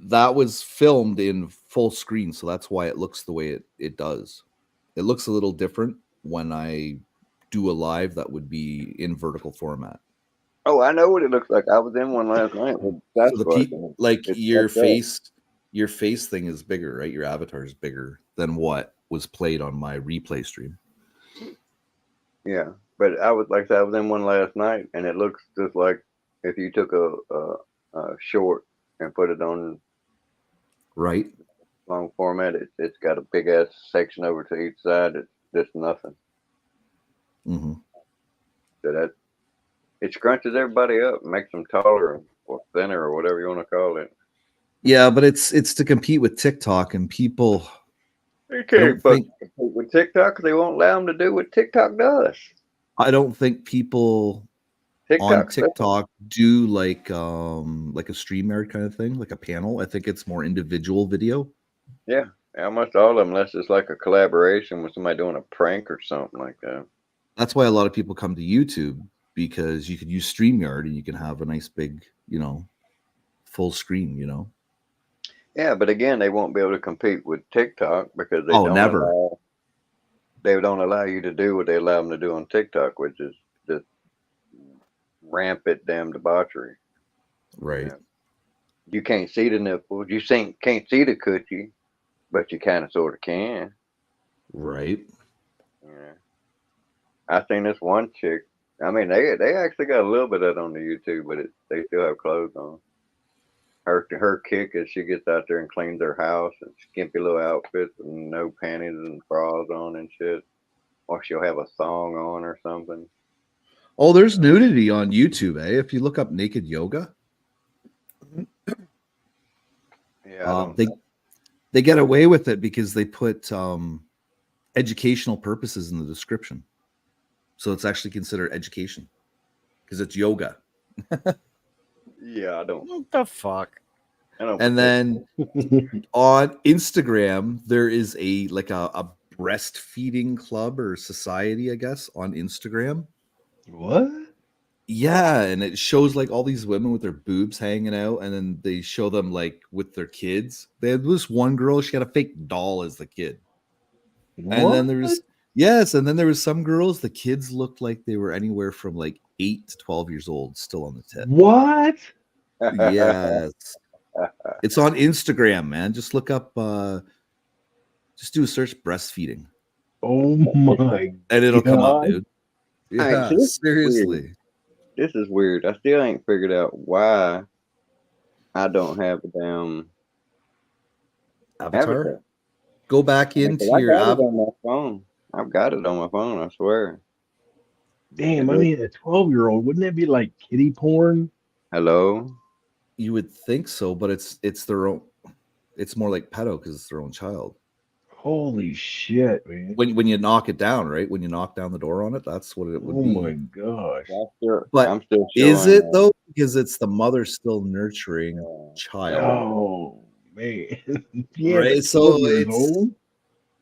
that was filmed in full screen, so that's why it looks the way it does. It looks a little different when I do a live that would be in vertical format. Oh, I know what it looks like. I was in one last night with So the Sasquatch, and like it's your fucked up. face thing is bigger, right? Your avatar is bigger than what was played on my replay stream. Yeah, but I was like I said, I was in one last night, and it looks just like if you took a short and put it on Right. long format. It's got a big ass section over to each side. It's just nothing. Mm-hmm. So that it scrunches everybody up, makes them taller or thinner or whatever you want to call it. Yeah, but it's to compete with TikTok, and people, You I can't don't think compete with TikTok because they won't allow them to do what TikTok does. people on TikTok stuff. TikTok do like a StreamYard kind of thing, like a panel. I think it's more individual video. Yeah, almost all of them, unless it's like a collaboration with somebody doing a prank or something like that. That's why a lot of people come to YouTube, because you could use StreamYard and you can have a nice big, full screen. Yeah, but again, they won't be able to compete with TikTok because Oh, never. they don't allow you to do what they allow them to do on TikTok, which is just rampant damn debauchery. Right. You know, you can't see the nipples, can't see the coochie, but you kind of sort of can. Right. Yeah, I seen this one chick. I mean, they actually got a little bit of it on the YouTube, but they still have clothes on. Her kick is she gets out there and cleans her house in skimpy little outfits and no panties and bras on and shit, or she'll have a thong on or something. Oh, there's nudity on YouTube, eh? If you look up naked yoga, Yeah, I don't. they get away with it because they put educational purposes in the description, so it's actually considered education because it's yoga. Yeah, I don't. What the fuck? I don't. And then on Instagram, there is a breastfeeding club or society, I guess, on Instagram. What? Yeah, and it shows like all these women with their boobs hanging out, and then they show them like with their kids. They had this one girl, she had a fake doll as the kid. And then there was and then there was some girls, the kids looked like they were anywhere from like 8 to 12 years old, still on the tip. What? Yes. It's on Instagram, man. Just look up just do a search breastfeeding. Oh my And it'll come up, God. dude. All Yeah, right, seriously. This is weird. I still ain't figured out why I don't have a damn avatar. Go back into I your got it on my phone. I've got it on my phone, I swear. Damn, I mean, a 12-year-old, wouldn't that be like kiddie porn? Hello? You would think so, but it's their own. It's more like pedo because it's their own child. Holy shit, man. When you knock it down, right? When you knock down the door on it, that's what it would Oh be. my gosh. But I'm still is showing, it though? Because it's the mother still nurturing child. Oh man. Yeah, Right. but So 12 years old?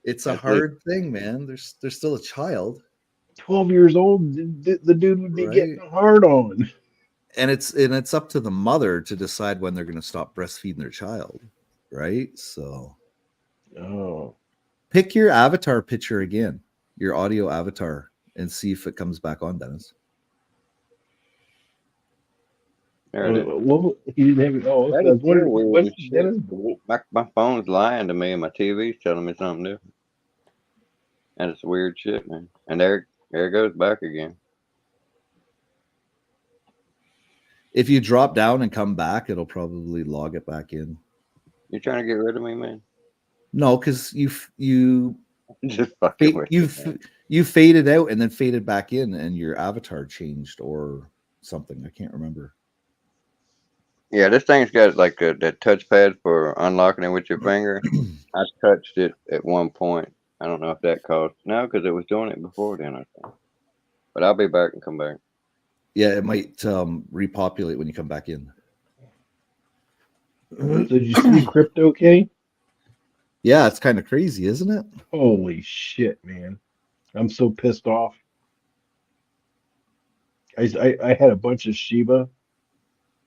it's a hard thing, man. There's still a child. 12 years old, the dude would be getting hard on. And it's up to the mother to decide when they're going to stop breastfeeding their child, right? So pick your avatar picture again, your audio avatar, and see if it comes back on, Dennis. There it is. Well, he didn't have it. Oh, That I was is wondering, weird what's as shit. Dennis? My phone's lying to me and my TV's telling me something different. And it's weird shit, man. And there it goes back again. If you drop down and come back, it'll probably log it back in. You trying to get rid of me, man? No, because you Just fucking with you, man. you faded out and then faded back in, and your avatar changed or something. I can't remember. Yeah, this thing's got like that touchpad for unlocking it with your finger. I touched it at one point. I don't know if that caused no, because it was doing it before then, I think. But I'll be back and come back. Yeah, it might repopulate when you come back in. So did you see crypto, Kenny? Yeah, it's kind of crazy, isn't it? Holy shit, man! I'm so pissed off. I had a bunch of Shiba,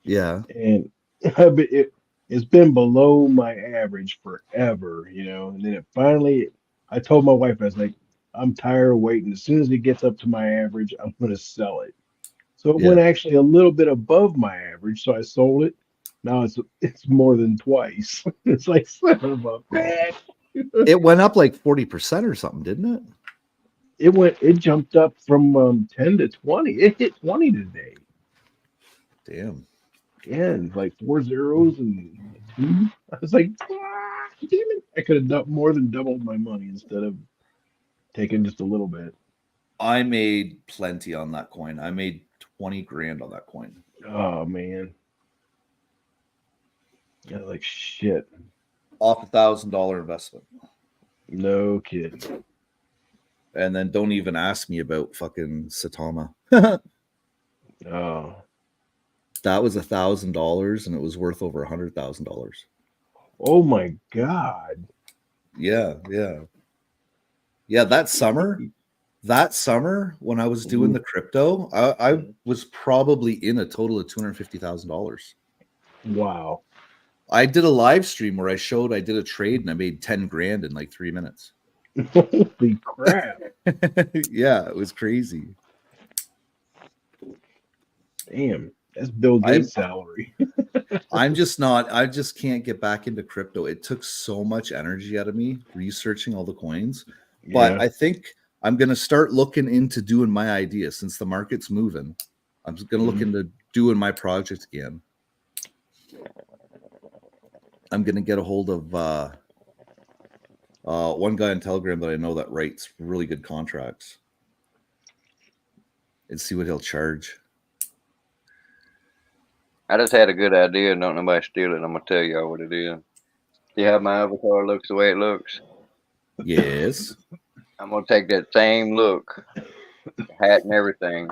Yeah. and it's been below my average forever, And then it finally, I told my wife, I was like, I'm tired of waiting. As soon as it gets up to my average, I'm going to sell it. So it went Yeah. actually a little bit above my average, so I sold it. Now it's more than twice. It's like son of a bitch. It went up like 40% or something, didn't it? It jumped up from 10 to 20. It hit 20 today. Damn. And like 4 zeros and a 2. I was like, "Ah, damn it. I could have more than doubled my money instead of taking just a little bit. I made plenty on that coin. I made 20 grand on that coin. Oh man. Yeah, like shit. Off $1,000 investment. No kidding. And then don't even ask me about fucking Satama. Oh. That was $1,000 and it was worth over $100,000. Oh my god. Yeah. That summer when I was doing the crypto, I was probably in a total of $250,000. Wow. I did a live stream where I did a trade and I made 10 grand in like 3 minutes. Holy crap. Yeah, it was crazy. Damn. That's Bill Gates' salary. I just can't get back into crypto. It took so much energy out of me researching all the coins. But Yeah. I think I'm going to start looking into doing my idea since the market's moving. I'm just going to look into doing my project again. I'm going to get a hold of one guy on Telegram that I know that writes really good contracts and see what he'll charge. I just had a good idea and don't nobody steal it. I'm gonna tell y'all what it is. See how my avatar looks the way it looks? Yes. I'm gonna take that same look, hat and everything,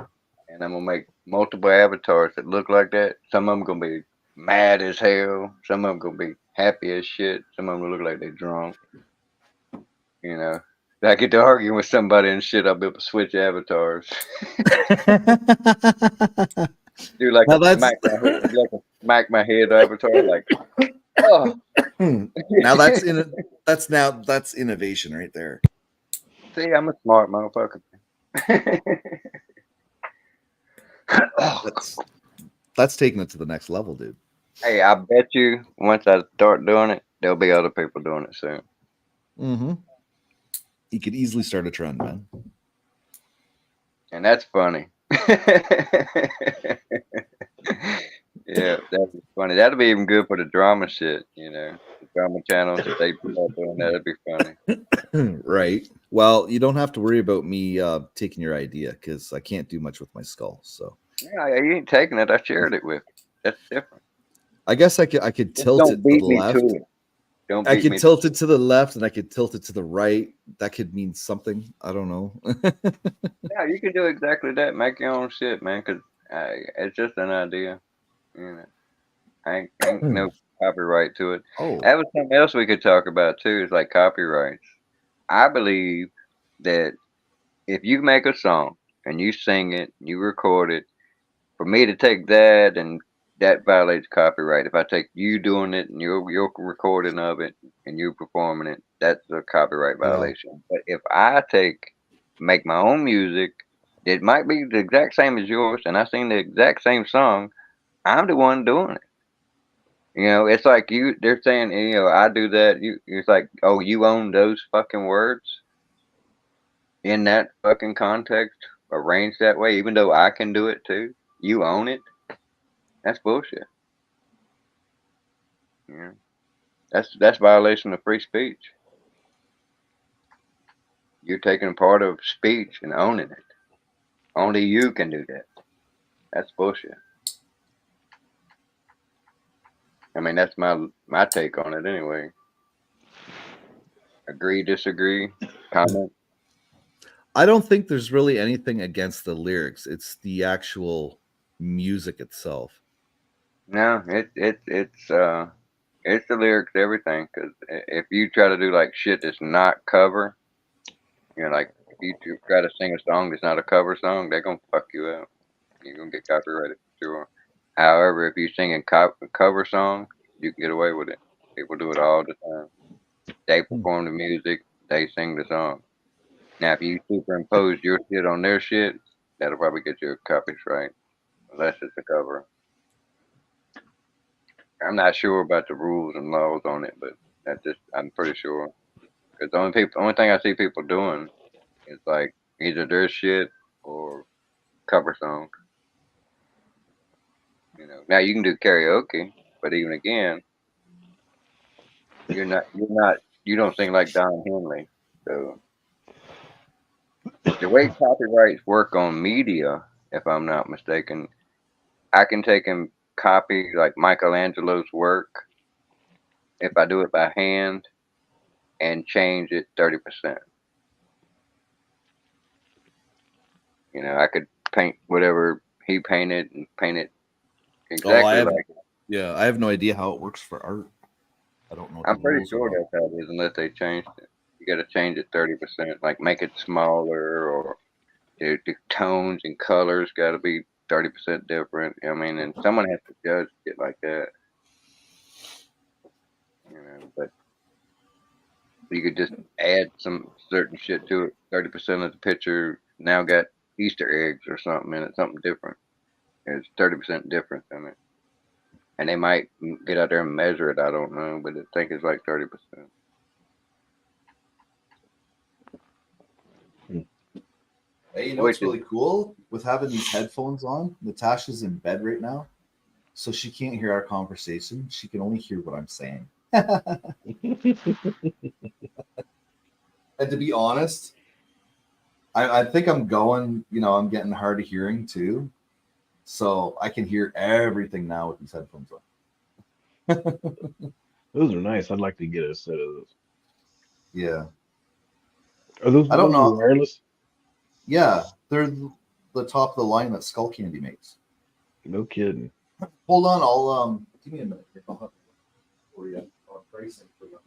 and I'm gonna make multiple avatars that look like that. Some of them gonna be mad as hell. Some of them gonna be happy as shit. Some of them look like they drunk. You know, if I get to arguing with somebody and shit, I'll be able to switch avatars. Do like Now a smack my head avatar, like, oh. Now that's innovation right there. See, I'm a smart motherfucker. That's taking it to the next level, dude. Hey, I bet you once I start doing it, there'll be other people doing it soon. Mm-hmm. You could easily start a trend, man. And that's funny. Yeah, that'd be funny. That'd be even good for the drama shit, the drama channels. If they start doing that, it'd be funny. Right. Well, you don't have to worry about me taking your idea because I can't do much with my skull. So yeah, you ain't taking it. I shared it with you. That's different. I guess I could tilt it to the left. I could tilt it to the left and I could tilt it to the right. That could mean something. I don't know. Yeah, you can do exactly that. Make your own shit, man. Cause it's just an idea. Ain't no copyright to it. Oh, That was something else we could talk about too. Is like copyrights. I believe that if you make a song and you sing it, you record it, for me to take that and that violates copyright. If I take you doing it and your recording of it and you performing it, that's a copyright violation. But if I make my own music, it might be the exact same as yours, and I sing the exact same song, I'm the one doing it. It's like they're saying, I do that. It's like, oh, you own those fucking words in that fucking context, arranged that way, even though I can do it too. You own it. That's bullshit. Yeah. That's violation of free speech. You're taking part of speech and owning it. Only you can do that. That's bullshit. I mean, that's my take on it anyway. Agree, disagree, comment. I don't think there's really anything against the lyrics. It's the actual music itself. No, it's the lyrics, everything. Because if you try to do like shit that's not cover, like if you try to sing a song that's not a cover song, they're gonna fuck you up. You're gonna get copyrighted for sure. However, if you sing a cover song, you can get away with it. People do it all the time. They perform the music, they sing the song. Now, if you superimpose your shit on their shit, that'll probably get you a copyright, unless it's a cover. I'm not sure about the rules and laws on it, but I'm pretty sure. Because only thing I see people doing is like either their shit or cover songs. Now you can do karaoke, but even again, you don't sing like Don Henley. So the way copyrights work on media, if I'm not mistaken, I can take and copy like Michelangelo's work if I do it by hand and change it 30%. I could paint whatever he painted and paint it exactly like it. Yeah, I have no idea how it works for art. I don't know what I'm the pretty rules sure are. that's how it is, unless they changed it. You got to change it 30%, like make it smaller, or the tones and colors got to be 30% different. I mean, and someone has to judge it like that. But you could just add some certain shit to it. 30% of the picture now got Easter eggs or something in it, something different. There's 30% difference in it. And they might get out there and measure it. I don't know, but I think it's like 30%. Hey, you know what's really cool with having these headphones on? Natasha's in bed right now, so she can't hear our conversation. She can only hear what I'm saying. And to be honest, I think I'm going, I'm getting hard of hearing too. So I can hear everything now with these headphones on. Those are nice. I'd like to get a set of those. Yeah. Are those? I don't know. Wireless? Yeah, they're the top of the line that Skull Candy makes. No kidding. Hold on, I'll give me a minute. I'll have for you on pricing for you.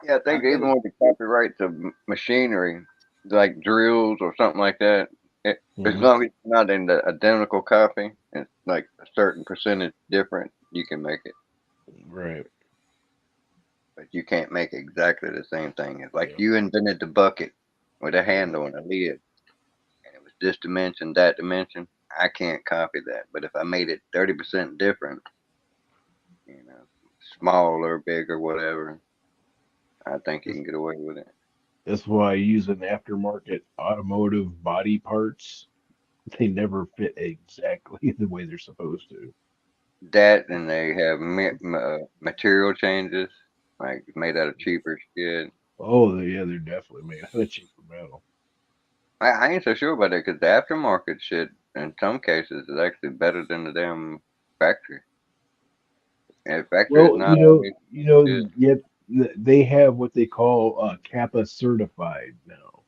Yeah, I think even with the copyrights of machinery, like drills or something like that, as long as it's not in the identical copy, it's like a certain percentage different, you can make it. Right. But you can't make exactly the same thing. It's like you invented the bucket with a handle and a lid, and it was this dimension, that dimension. I can't copy that. But if I made it 30% different, smaller, bigger, whatever, I think you can get away with it. That's why I use an aftermarket automotive body parts. They never fit exactly the way they're supposed to. That, and they have material changes, like made out of cheaper shit. Oh, yeah, they're definitely made out of cheaper metal. I ain't so sure about that, because the aftermarket shit, in some cases, is actually better than the damn factory. And the factory is Well, not always good. yet they have what they call Kappa certified now,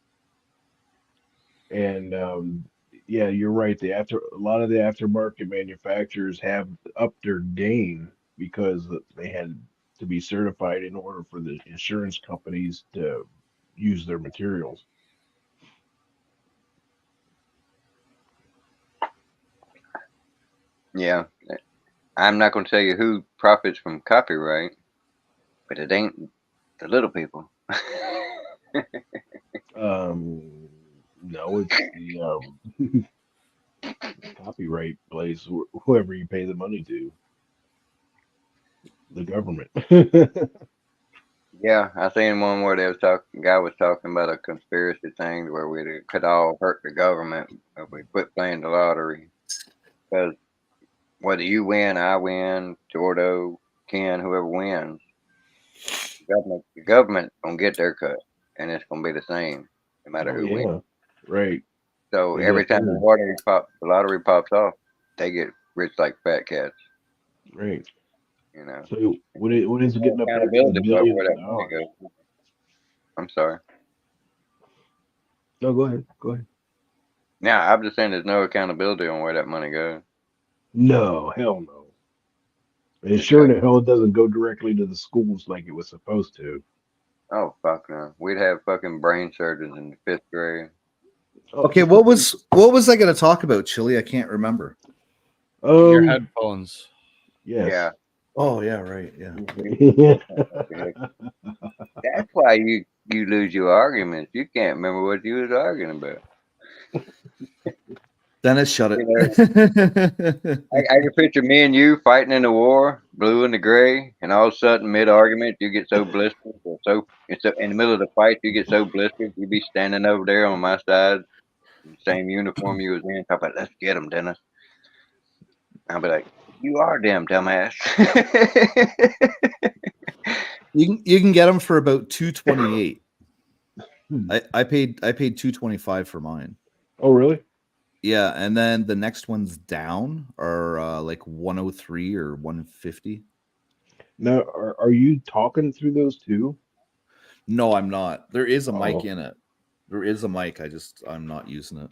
and yeah, you're right. A lot of the aftermarket manufacturers have upped their game because they had to be certified in order for the insurance companies to use their materials. Yeah. I'm not going to tell you who profits from copyright, but it ain't the little people. No, it's the copyright place, whoever you pay the money to, the government. Yeah, I seen one where they was talking. Guy was talking about a conspiracy thing where we could all hurt the government if we quit playing the lottery. Because whether you win, I win, Jordo, Ken, whoever wins, the government's gonna get their cut, and it's gonna be the same no matter Oh who wins. yeah, right. So They every get time theirs. the lottery pops off, they get rich like fat cats. Right. You know, So when it's no getting up there to the accountability for billions where of that money dollars. goes. I'm sorry. No, go ahead. Go ahead. Yeah, I'm just saying there's no accountability on where that money goes. No, hell no. And It's sure cut. the hell it doesn't go directly to the schools like it was supposed to. Oh fuck no. We'd have fucking brain surgeons in the 5th grade. Okay, what was I going to talk about, Chili? I can't remember. Your headphones. Yes. Yeah. Oh yeah, right. Yeah. That's why you lose your arguments. You can't remember what you was arguing about. Dennis, shut it. I can picture me and you fighting in the war, blue and the gray, and all of a sudden, mid argument, you get so blistered, or it's in the middle of the fight, you get so blistered, you be standing over there on my side, in the same uniform you was in, talk about, let's get him, Dennis. I'll be like, you are damn dumbass. You can get them for about $228. I paid $225 for mine. Oh really? Yeah, and then the next ones down are like 103 or 150. Now, are you talking through those too? No, I'm not. There is a mic Oh. in it. There is a mic. I'm not using it.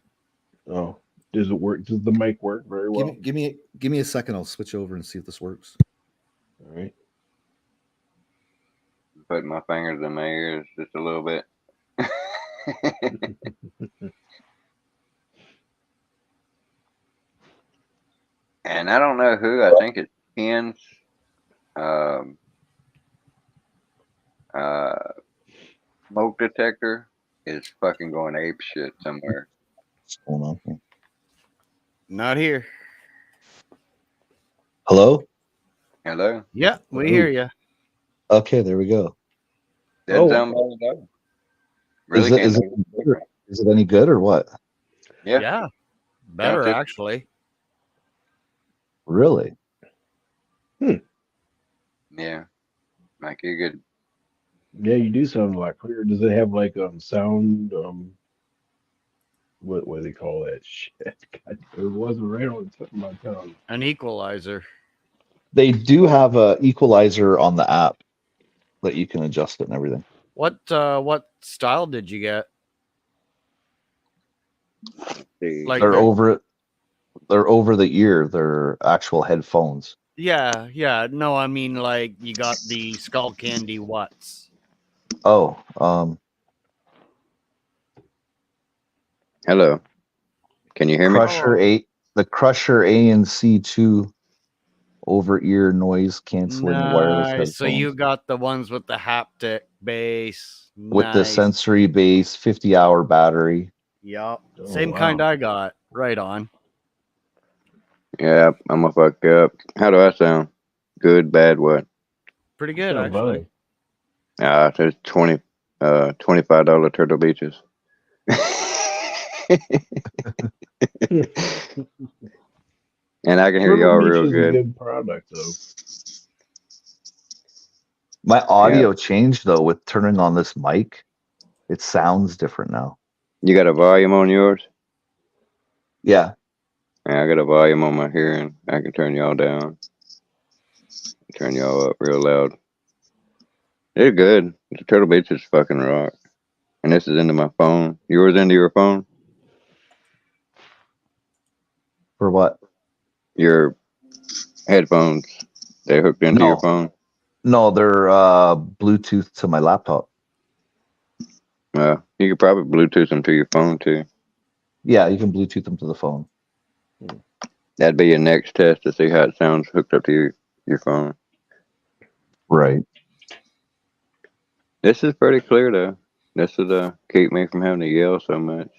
Oh, does it work? Does the mic work very well? Give me a second. I'll switch over and see if this works. All right. Putting my fingers in my ears just a little bit. And I don't know who. I think it's Ken's smoke detector is fucking going ape shit somewhere. What's going on here? Not here. Hello? Hello? Yeah, we hear you. Okay, there we go. Doesn't sound bad though. Really can't Is it any good or what? Yeah. Yeah. Better Sounds good. actually. Really? Yeah. Like you could. Yeah, you do sound a lot clearer. Does it have like sound what do they call that shit? God, it wasn't right on the tip of my tongue. An equalizer. They do have a equalizer on the app that you can adjust it and everything. What style did you get? Like They're over it. They're over the ear. They're actual headphones. Yeah. No, I mean like you got the Skull Candy what's? Oh, Hello. Can you hear me? The Crusher ANC2 over ear noise canceling wireless headphones. So you got the ones with the haptic bass. With the sensory base, 50-hour battery. Yep. Same kind I got. Right on. Yeah, I'm gonna fuck up. How do I sound? Good, bad, what? Pretty good actually. There's $25 Turtle Beaches. And I can hear y'all real good. A good product though. My audio changed though with turning on this mic. It sounds different now. You got a volume on yours? Yeah. Yeah, I got a volume on my hearing. I can turn y'all down. Turn y'all up real loud. They're good. The Turtle Beaches fucking rock. And this is into my phone. Yours into your phone? For what? Your headphones. They hooked into your phone? No, they're Bluetooth to my laptop. You could probably Bluetooth them to your phone too. Yeah, you can Bluetooth them to the phone. That'd be your next test to see how it sounds hooked up to your phone. Right. This is pretty clear though. This would keep me from having to yell so much.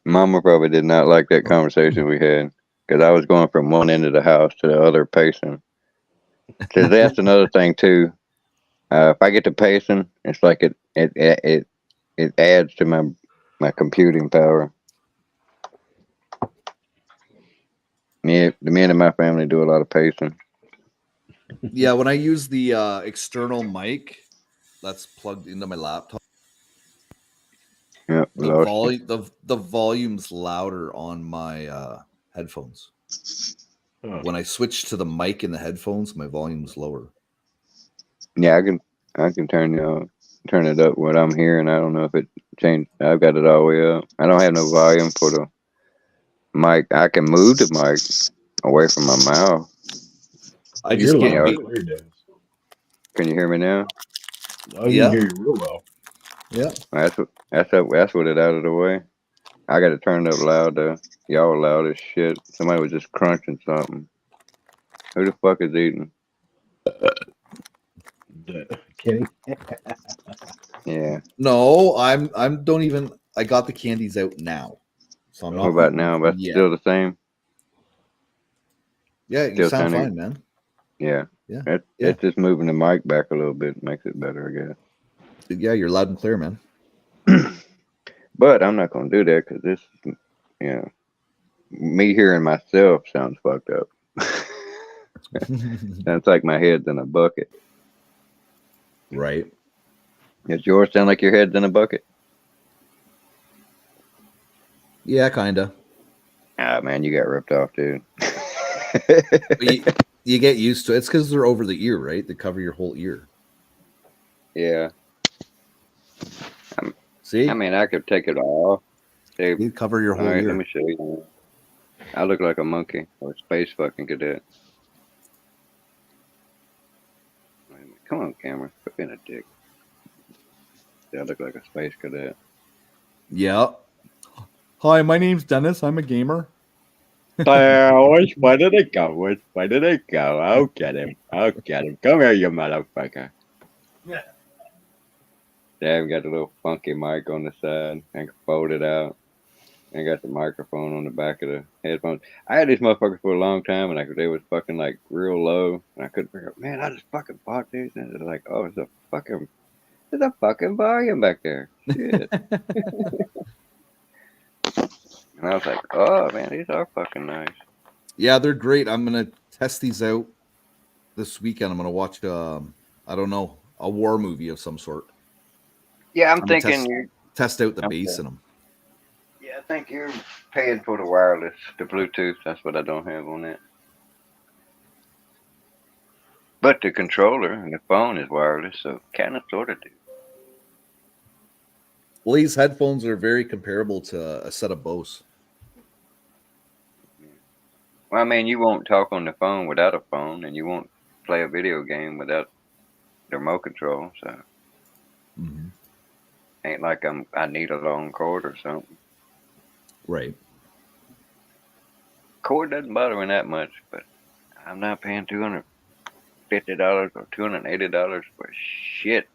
Mama probably did not like that conversation we had because I was going from one end of the house to the other pacing. So that's another thing too. If I get to pacing, it's like it adds to my computing power. Me and my family do a lot of pacing. Yeah, when I use the external mic that's plugged into my laptop, Yep, the volume's louder on my headphones. When I switch to the mic in the headphones, my volume's lower. Yeah, I can turn it up what I'm hearing. I don't know if it changed. I've got it all the way up. I don't have no volume for the mic. I can move the mic away from my mouth. I You're just loud can't. and clear, Dennis. Can you hear me now? Oh, you can hear you real well. Yeah. That's what it out of the way. I got to turn it up loud though. Y'all loud as shit. Somebody was just crunching something. Who the fuck is eating? Kenny. Yeah. No, I'm don't even. I got the candies out now, so I'm What not. about now? But yet. still the same. Yeah, you Still sound sounding- fine, man. Yeah. Yeah. It's just moving the mic back a little bit makes it better, I guess. Yeah, you're loud and clear, man. But I'm not gonna do that because this, me hearing myself sounds fucked up. Sounds like my head's in a bucket. Right. Does yours sound like your head's in a bucket? Yeah, kinda. Ah, man, you got ripped off, dude. you get used to it. It's because they're over the ear, right? They cover your whole ear. Yeah. See? I mean, I could take it off. You cover your whole All right, ear. let me show you. I look like a monkey or a space fucking cadet. Wait a minute. Come on, camera. Quit being a dick. Yeah, I look like a space cadet. Yeah. Hi, my name's Dennis. I'm a gamer. Where did it go? Where did it go? I'll get him. I'll get him. Come here, you motherfucker. Yeah. Dad got the little funky mic on the side. I can fold it out. I got the microphone on the back of the headphones. I had these motherfuckers for a long time, and they was fucking like real low, and I couldn't figure out. Man, I just fucking bought these, and it's like, oh, there's a fucking volume back there. Shit. And I was like, oh man, these are fucking nice. Yeah, they're great. I'm gonna test these out this weekend. I'm gonna watch I don't know, a war movie of some sort. Yeah, I'm thinking you test out the bass in them. Yeah, I think you're paying for the wireless, the Bluetooth. That's what I don't have on that. But the controller and the phone is wireless, so kind of sort of do. Well, these headphones are very comparable to a set of Bose. Well, I mean, you won't talk on the phone without a phone, and you won't play a video game without the remote control. So, ain't like I need a long cord or something. Right. Cord doesn't bother me that much, but I'm not paying $250 or $280 for shit.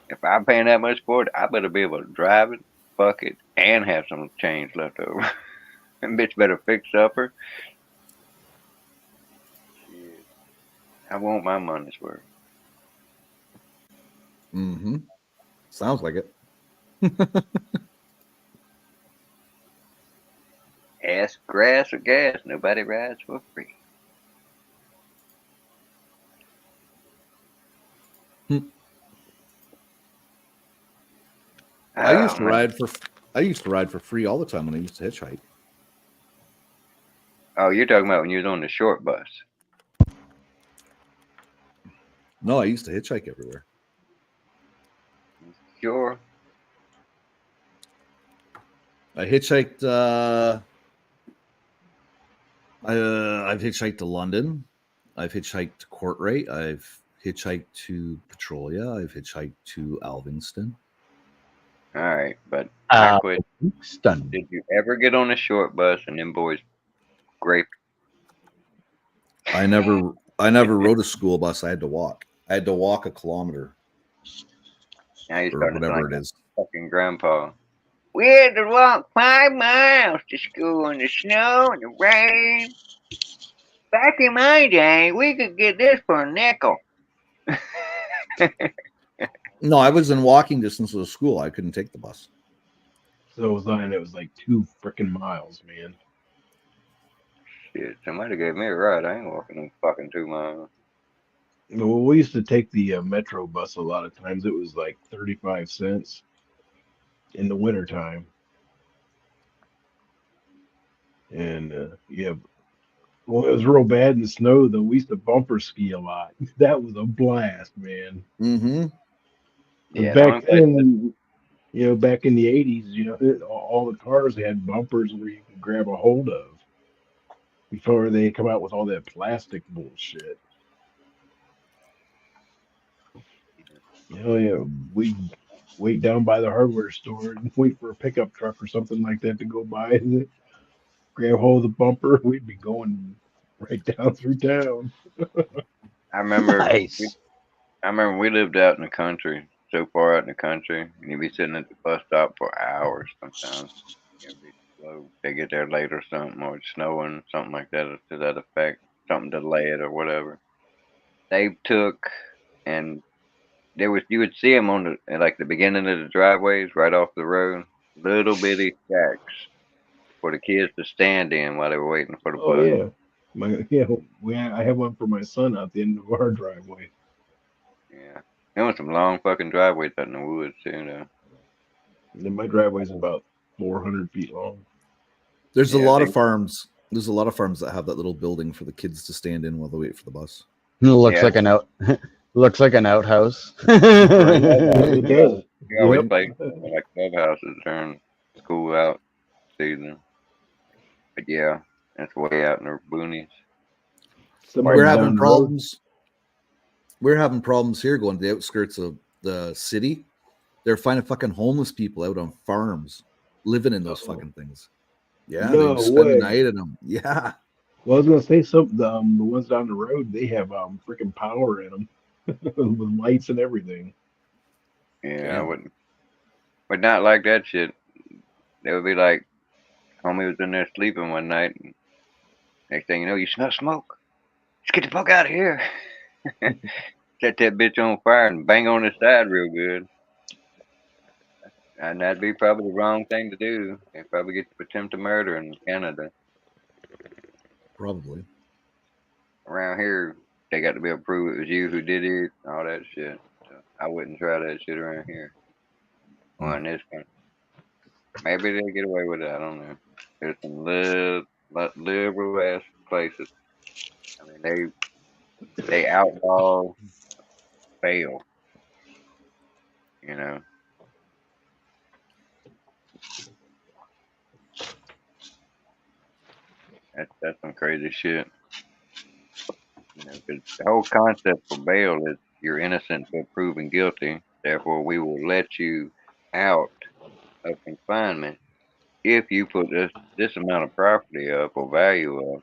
If I'm paying that much for it, I better be able to drive it, fuck it, and have some change left over. And bitch better fix supper. Shit. I want my money's worth. Mm-hmm. Sounds like it. Ask grass or gas. Nobody rides for free. I used to ride for free all the time when I used to hitchhike. Oh, you're talking about when you was on the short bus. No, I used to hitchhike everywhere. Sure. I hitchhiked. I've hitchhiked to London. I've hitchhiked to Courtwright. I've hitchhiked to Petrolia. I've hitchhiked to Alvingston. All right, but I quit. Did you ever get on a short bus and them boys grape? I never rode a school bus. I had to walk. I had to walk a kilometer. Now you're or starting to whatever sound it like is. fucking grandpa. We had to walk 5 miles to school in the snow and the rain. Back in my day, we could get this for a nickel. No, I was in walking distance of the school. I couldn't take the bus. So was I, and it was like 2 freaking miles, man. Shit, somebody gave me a ride. I ain't walking them fucking 2 miles. Well, we used to take the metro bus a lot of times. It was like 35 cents in the wintertime. And yeah, well, it was real bad in the snow, though. We used to bumper ski a lot. That was a blast, man. Mm-hmm. Because Yeah, the back only place that then, back in the 80s, all the cars had bumpers where you could grab a hold of before they come out with all that plastic bullshit. Yeah, we wait down by the hardware store and wait for a pickup truck or something like that to go by and grab hold of the bumper. We'd be going right down through town. I remember, Nice. I remember we lived out in the country, so far out in the country, and you'd be sitting at the bus stop for hours sometimes. It'd be slow. They get there late or something, or it's snowing, something like that, to that effect, something delayed or whatever. They took, and there was, you would see them on the, at like the beginning of the driveways, right off the road, little bitty shacks for the kids to stand in while they were waiting for the Oh bus. yeah, I have one for my son out the end of our driveway. Yeah, there was some long fucking driveways out in the woods too, though. And then my driveway's about 400 feet long. There's a Yeah, lot they, of farms. There's a lot of farms that have that little building for the kids to stand in while they wait for the bus. It looks yeah, like an out. Looks like an outhouse. Right? clubhouses. It does. We always Yep. play like clubhouses during school out season. But yeah, that's way out in the boonies. Some of Quite We're them far. having down the road. problems. We're having problems here going to the outskirts of the city. They're finding fucking homeless people out on farms, living in those Uh-oh. fucking things. Yeah, they No spend the way. night in them. Yeah, Well, I was gonna say some the ones down the road they have freaking power in them with lights and everything. Yeah, I damn. wouldn't. But not like that shit. They would be like, homie was in there sleeping one night, and next thing you know, you smell smoke. Let's get the fuck out of here. Set that bitch on fire and bang on his side real good. And that'd be probably the wrong thing to do. They'd probably get you for attempted murder in Canada. Probably. Around here, they got to be able to prove it was you who did it, all that shit. So I wouldn't try that shit around here. Or in this country. Maybe they get away with it. I don't know. There's some liberal ass places. I mean, they outlaw bail. You know, that's some crazy shit. You know, 'cause the whole concept for bail is you're innocent until proven guilty. Therefore, we will let you out of confinement if you put this amount of property up or value up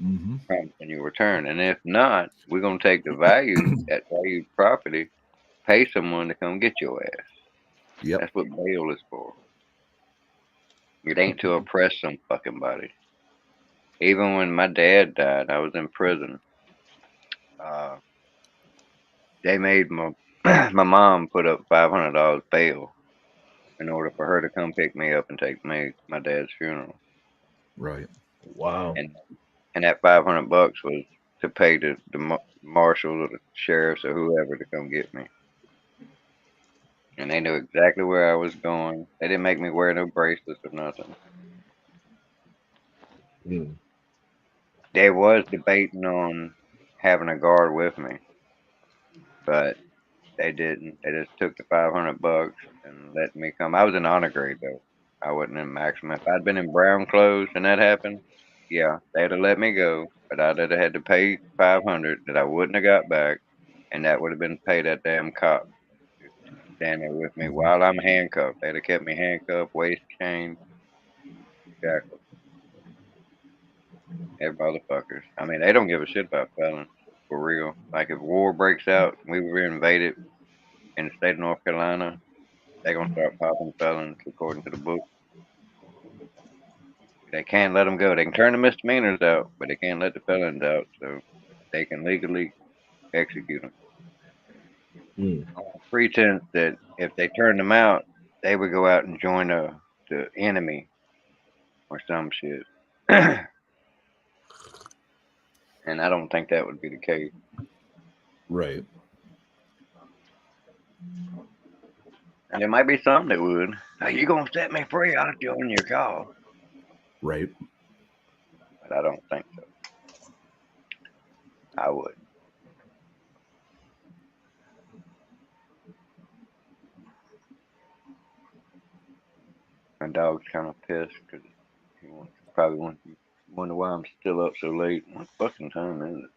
Mm-hmm. when you return. And if not, we're gonna take the value that valued property, pay someone to come get your ass. Yep. That's what bail is for. It ain't to oppress some fucking body. Even when my dad died, I was in prison. Uh, they made my my mom put up $500 bail in order for her to come pick me up and take me my dad's funeral. Right. Wow. And that $500 was to pay the marshals or the sheriffs or whoever to come get me. And they knew exactly where I was going. They didn't make me wear no bracelets or nothing. Mm. They was debating on having a guard with me, but they didn't. They just took the $500 and let me come. I was in honor grade though. I wasn't in maximum. If I'd been in brown clothes and that happened, yeah, they'd have let me go. But I'd have had to pay 500 that I wouldn't have got back, and that would have been paid that damn cop to stand there with me Mm-hmm. while I'm handcuffed. They'd have kept me handcuffed, waist chained, shackled. Every motherfuckers. I mean, they don't give a shit about felons for real. Like if war breaks out, we were invaded in the state of North Carolina. They gonna start popping felons according to the book. they can't let them go. They can turn the misdemeanors out, but they can't let the felons out, so they can legally execute them. On pretense that if they turned them out, they would go out and join the enemy or some shit. And I don't think that would be the case. Right. And there might be some that would. Now, you gonna set me free? I'll join your cause. Right. But I don't think so. I would. My dog's kind of pissed because he probably wonder why I'm still up so late. What fucking time is it?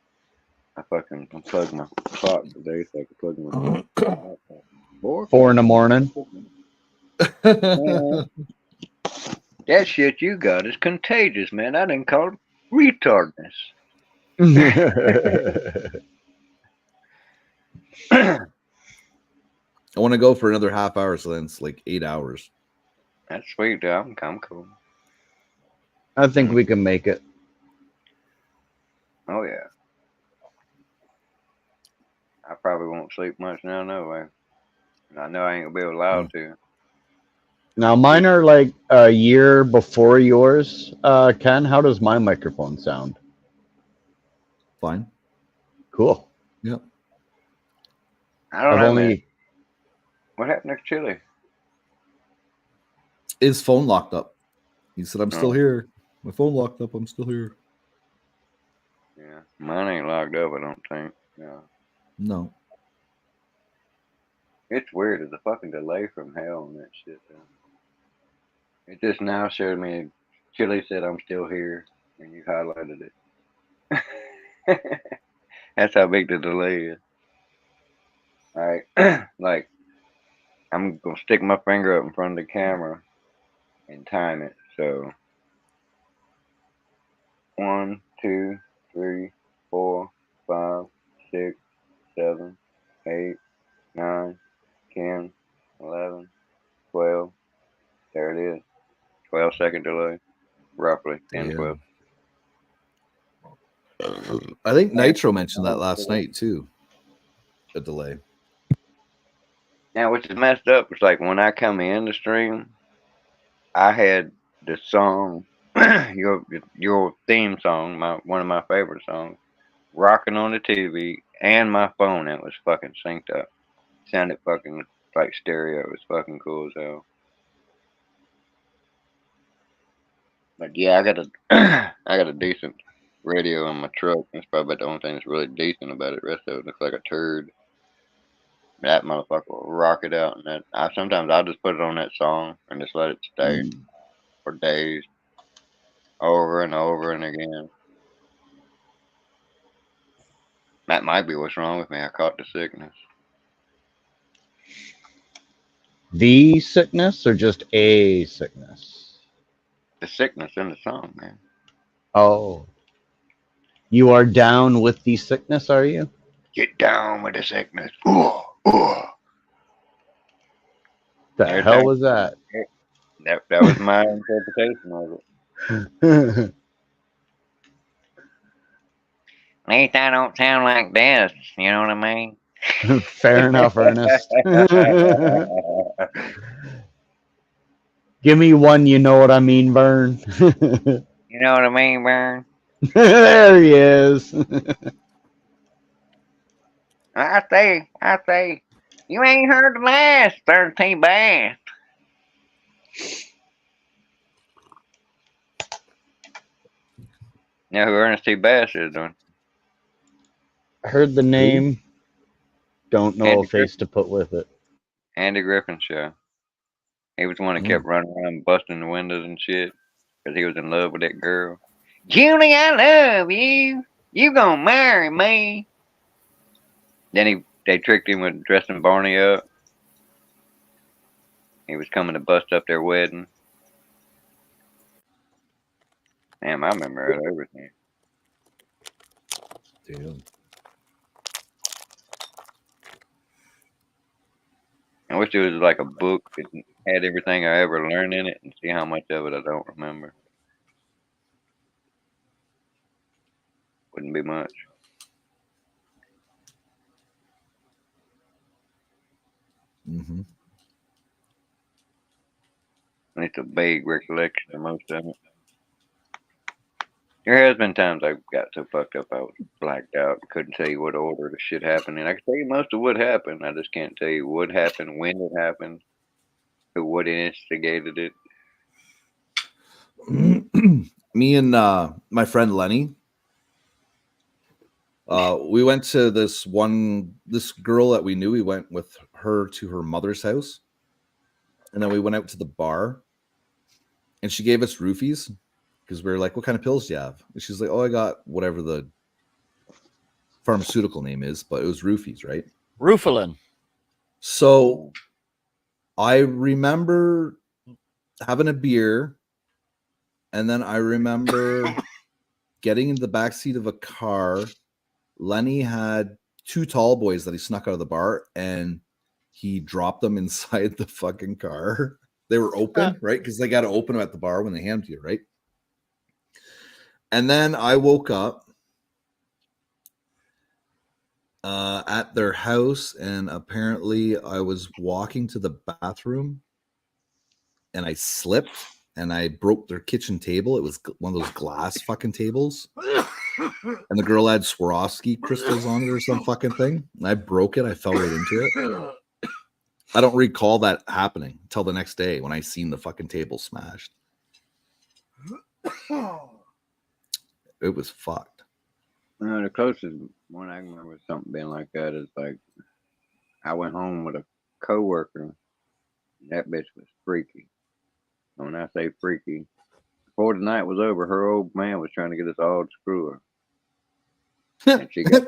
I fucking unplugged my clock today so I could plug my laptop. 4 in the morning. Man, that shit you got is contagious, man. I didn't call it retardness. I want to go for another half hour, so then it's like 8 hours. That's sweet, dude. I'm cool. I think we can make it. Oh, yeah. I probably won't sleep much now, no way. I know I ain't gonna be allowed to. Now, mine are like a year before yours, Ken. How does my microphone sound? Fine. Cool. Yep. I don't know, man. What happened to Chili? His phone locked up. He said, I'm still here. My phone locked up. I'm still here. Yeah. Mine ain't locked up, I don't think. No. No. It's weird. There's a fucking delay from hell on that shit, though. It just now showed me Chili said I'm still here, and you highlighted it. That's how big the delay is. Alright. Like, I'm gonna stick my finger up in front of the camera and time it. So 1, 2, 3, 4, 5, 6, 7, 8, 9, 10, 11, 12. There it is. 12-second delay. Roughly 10, 12. I think Nitro mentioned that last night too. A delay. Now, which is messed up, it's like when I come in the stream, I had the song, your theme song, one of my favorite songs, rocking on the TV, and my phone that was fucking synced up. Sounded fucking like stereo. It was fucking cool as hell. But yeah, I got a decent radio in my truck. That's probably the only thing that's really decent about it. The rest of it looks like a turd. That motherfucker will rock it out, and sometimes I'll just put it on that song and just let it stay for days, over and over and again. That might be what's wrong with me. I caught the sickness. The sickness or just a sickness? The sickness in the song, man. Oh. You are down with the sickness, are you? Get down with the sickness. Ooh, ooh. The hell was that? That was my interpretation of it. At least I don't sound like this. You know what I mean? Fair enough, Ernest. Give me one, you know what I mean, Vern. You know what I mean, Vern? There he is. I say, you ain't heard the last 13 Bass. You know who Ernest T. Bass is doing? Heard the name. Don't know a face to put with it. Andy Griffin Show. He was the one that kept running around busting the windows and shit because he was in love with that girl. Julie, I love you. You gonna marry me. Then they tricked him with dressing Barney up. He was coming to bust up their wedding. Damn, I remember everything. Damn. I wish there was like a book that had everything I ever learned in it and see how much of it I don't remember. Wouldn't be much. Mm-hmm. It's a vague recollection of most of it. There has been times I got so fucked up I was blacked out. Couldn't tell you what order the shit happened. And I can tell you most of what happened. I just can't tell you what happened, when it happened, what instigated it. Me and my friend Lenny, we went to this girl that we knew. We went with her to her mother's house, and then we went out to the bar, and she gave us roofies because we were like, "What kind of pills do you have?" And she's like, "Oh, I got whatever the pharmaceutical name is, but it was roofies, right?" Rufalin. So I remember having a beer, and then I remember getting in the backseat of a car. Lenny had 2 tall boys that he snuck out of the bar, and he dropped them inside the fucking car. They were open, right? Because they got to open them at the bar when they hand to you, right? And then I woke up at their house, and apparently I was walking to the bathroom, and I slipped, and I broke their kitchen table. It was one of those glass fucking tables. And the girl had Swarovski crystals on it or some fucking thing. And I broke it. I fell right into it. I don't recall that happening until the next day when I seen the fucking table smashed. It was fucked. The closest one I can remember something being like that is like I went home with a coworker. That bitch was freaky. When I say freaky, before the night was over, her old man was trying to get us all to screw her. And she got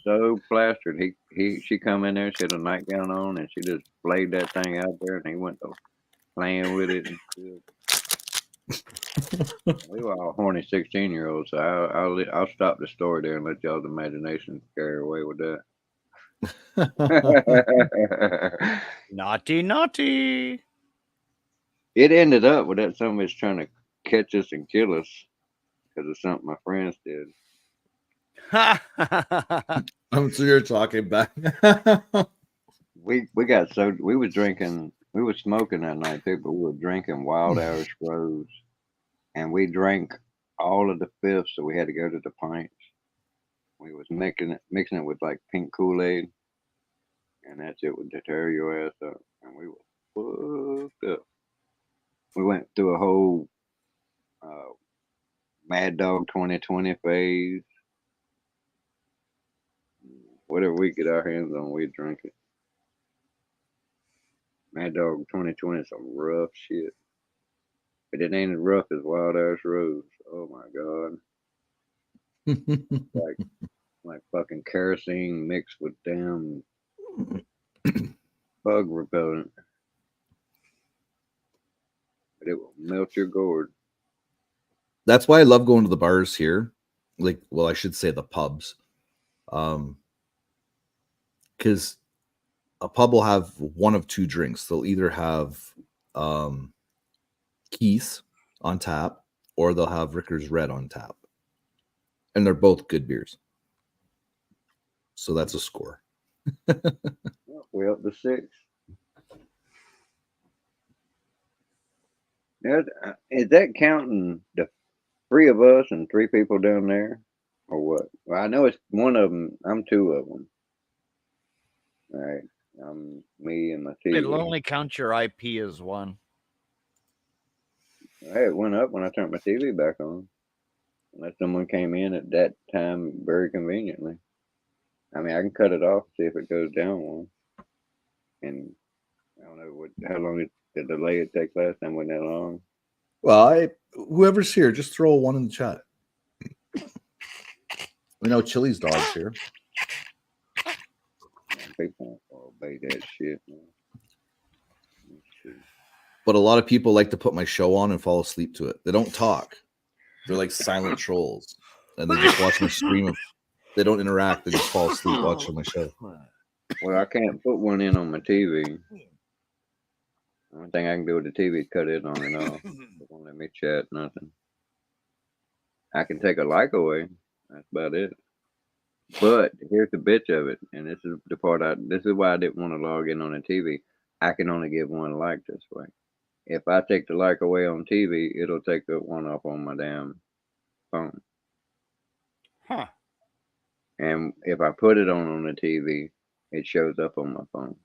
so plastered. She come in there, she had a nightgown on, and she just played that thing out there, and he went to playing with it and shit. We were all horny 16-year-olds, so I'll stop the story there and let y'all's imagination carry away with that. Naughty. It ended up with that somebody's trying to catch us and kill us because of something my friends did. I'm so you're talking back. we was drinking, we were smoking that night too, but we were drinking Wild Irish Rose, and we drank all of the fifths, so we had to go to the pints. We was mixing it with like pink Kool-Aid, and that shit would tear your ass up, and we were fucked up. We went through a whole Mad Dog 2020 phase. Whatever we get our hands on, we drink it. Mad Dog 2020 is some rough shit. But it ain't as rough as Wild Irish Rose. Oh my god. like fucking kerosene mixed with damn bug repellent. But it will melt your gourd. That's why I love going to the bars here. Like, well, I should say the pubs. Because a pub will have one of 2 drinks. They'll either have Keith's on tap, or they'll have Ricker's Red on tap. And they're both good beers. So that's a score. We're up to 6. Now, is that counting the 3 of us and 3 people down there? Or what? Well, I know it's one of them. I'm 2 of them. All right. I'm me and my TV. It'll only count your IP as 1. Hey, it went up when I turned my TV back on. Unless someone came in at that time very conveniently. I mean, I can cut it off, see if it goes down 1. And I don't know how long the delay it take last time. Wasn't that long? Well, whoever's here, just throw a 1 in the chat. We know Chili's dog's here. People obey that shit, man. But a lot of people like to put my show on and fall asleep to it. They don't talk. They're like silent trolls. And they just watch me stream. They don't interact. They just fall asleep watching my show. Well, I can't put one in on my TV. The only thing I can do with the TV is cut it on and off. It won't let me chat, nothing. I can take a like away. That's about it. But here's the bitch of it, and this is the part this is why I didn't want to log in on the TV. I can only give one like this way. If I take the like away on TV, it'll take the one off on my damn phone. Huh. And if I put it on the TV, it shows up on my phone.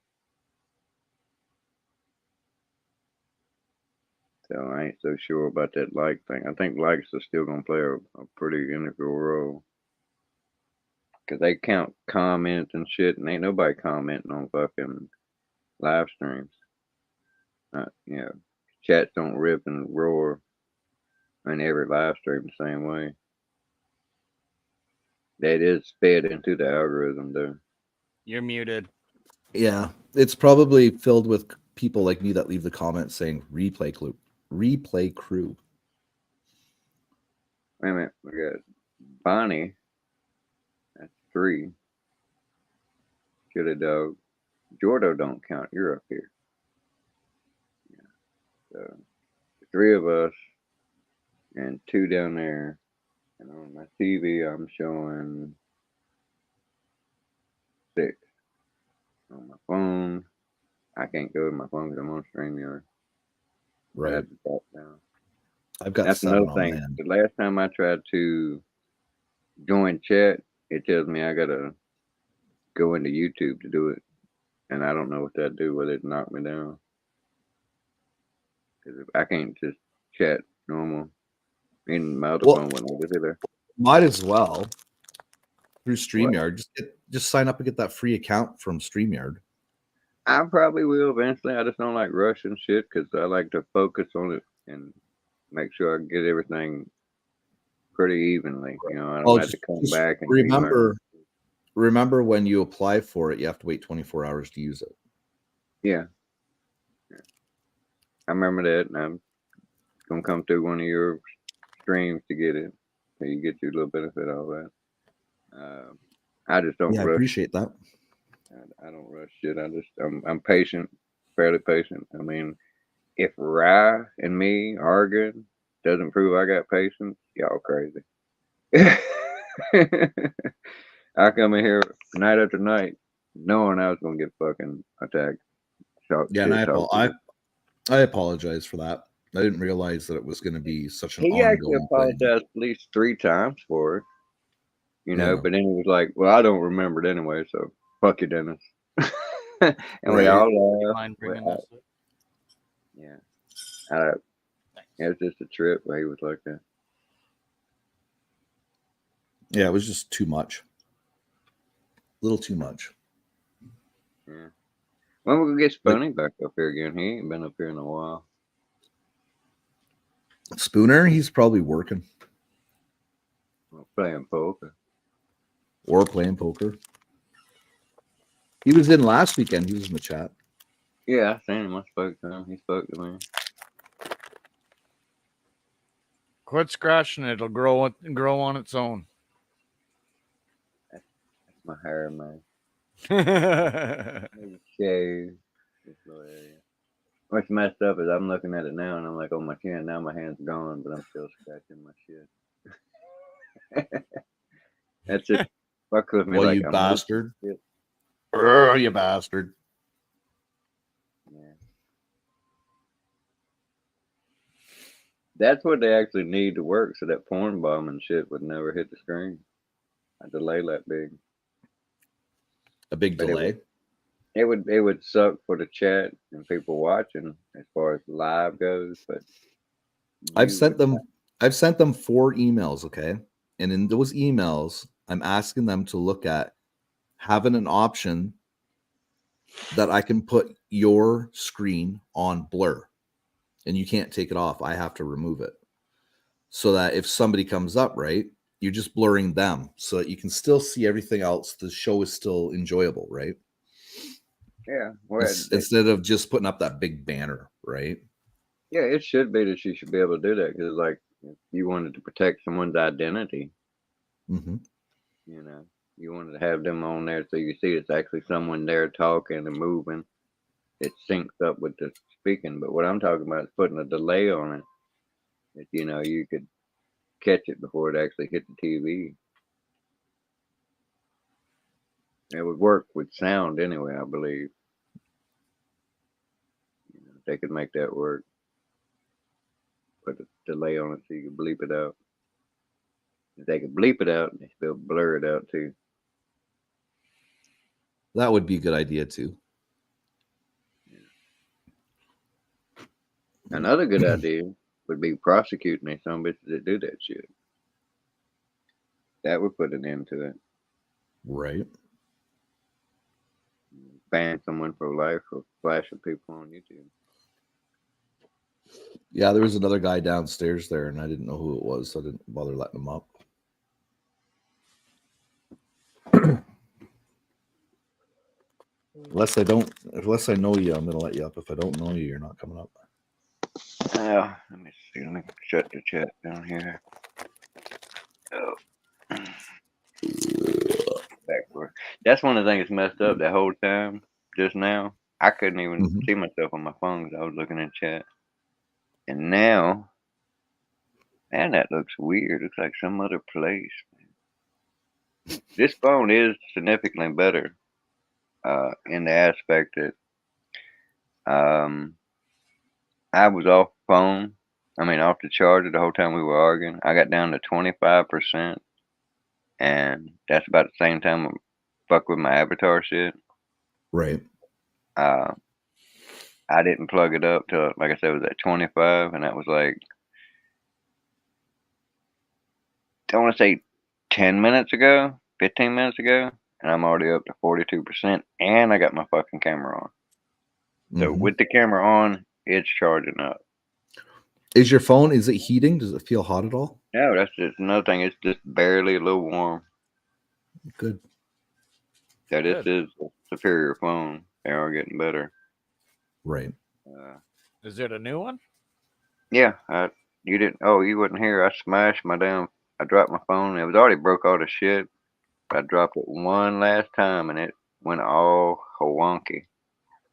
So I ain't so sure about that like thing. I think likes are still gonna play a pretty integral role. Cause they count comments and shit, and ain't nobody commenting on fucking live streams. You know, chats don't rip and roar in every live stream the same way. That is fed into the algorithm, though. You're muted. Yeah, it's probably filled with people like me that leave the comments saying replay crew. Replay crew. Wait a minute, we got Bonnie. That's 3. Killer Dog. Jordo don't count. You're up here. Yeah. So 3 of us and 2 down there. And on my TV, I'm showing 6. On my phone, I can't go to my phone because I'm on StreamYard. Right. I have to drop down. I've got That's 7 another on thing. land. The last time I tried to join chat, it tells me I gotta go into YouTube to do it, and I don't know what that do. Whether it knock me down, because I can't just chat normal. And my other phone wouldn't let it either. Might as well through What? StreamYard. Just sign up and get that free account from StreamYard. I probably will eventually. I just don't like rushing shit because I like to focus on it and make sure I get everything pretty evenly. You know, I don't have to come back and remember when you apply for it, you have to wait 24 hours to use it. Yeah. I remember that, and I'm gonna come through one of your streams to get it, so you get your little benefit out of that. I just don't Yeah, I rush. appreciate that. I don't rush shit. I'm patient, fairly patient. I mean, if Rye and me arguing doesn't prove I got patience, y'all crazy. I come in here night after night knowing I was gonna get fucking attacked. Yeah, and I apologize for that. I didn't realize that it was going to be such an He actually ongoing thing. apologized at least 3 times for it, you know. Yeah. But then he was like, "Well, I don't remember it anyway, so fuck you, Dennis." And we all laughed. Yeah, it was just a trip where he was like that. Yeah, it was just too much. A little too much. Yeah. When we gonna get Spunny back up here again? He ain't been up here in a while. Spooner, he's probably working. Or playing poker. Or playing poker. He was in last weekend. He was in the chat. Yeah, I seen him. I spoke to him. He spoke to me. Quit scratching it. It'll grow on its own. That's my hair, man. Shave. What's messed up is I'm looking at it now and I'm like, oh, my chin. Now my hand's gone, but I'm still scratching my shit. That's just fuck with me. Well, like, you bastard. You bastard. Yeah. That's what they actually need to work so that porn bomb and shit would never hit the screen. A delay that big. A big delay? It would suck for the chat and people watching as far as live goes, but I've sent them 4 emails, okay? And in those emails, I'm asking them to look at having an option that I can put your screen on blur. And you can't take it off. I have to remove it. So that if somebody comes up, right, you're just blurring them so that you can still see everything else. The show is still enjoyable, right? Yeah. Instead of just putting up that big banner, right? Yeah, it should be that you should be able to do that because, like, if you wanted to protect someone's identity, mm-hmm. You know, you wanted to have them on there so you see it's actually someone there talking and moving. It syncs up with the speaking. But what I'm talking about is putting a delay on it. That, you know, you could catch it before it actually hit the TV. It would work with sound anyway, I believe. They could make that work. Put a delay on it so you can bleep it out. If they could bleep it out, they still blur it out too. That would be a good idea too. Another good idea would be prosecuting these some bitches that do that shit. That would put an end to it. Right. Ban someone for life for flashing people on YouTube. Yeah, there was another guy downstairs there, and I didn't know who it was, so I didn't bother letting him up. Unless I know you, I'm gonna let you up. If I don't know you, you're not coming up. Let me see. Let me shut the chat down here. Oh. Backward. That's one of the things messed up that whole time just now. I couldn't even see myself on my phone because I was looking in chat. And now, man, that looks weird. Looks like some other place. This phone is significantly better in the aspect that I was off phone. I mean, off the charger the whole time we were arguing. I got down to 25%, and that's about the same time I fuck with my avatar shit. Right. I didn't plug it up till, like I said, it was at 25, and that was like, I want to say 10 minutes ago, 15 minutes ago, and I'm already up to 42%, and I got my fucking camera on. So with the camera on, it's charging up. Is your phone, is it heating? Does it feel hot at all? No, that's just another thing. It's just barely a little warm. Good. Yeah, this is a superior phone. They are getting better. Right. Is it a new one? Yeah, you didn't. Oh, you wasn't here. I smashed my damn. I dropped my phone. It was already broke all the shit. I dropped it one last time, and it went all wonky.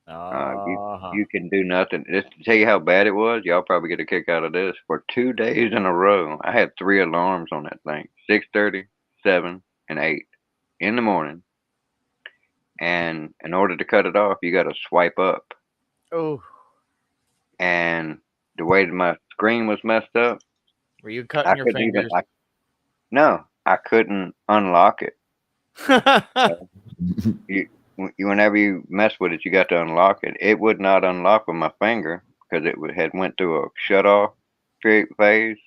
You can do nothing. Just to tell you how bad it was, y'all probably get a kick out of this. For 2 days in a row, I had 3 alarms on that thing: 6:30, 7, and 8 in the morning. And in order to cut it off, you got to swipe up. Oh. And the way that my screen was messed up, Were you cutting your fingers? No, I couldn't unlock it. Whenever you mess with it, you got to unlock it. It would not unlock with my finger because it had went through a shut off phase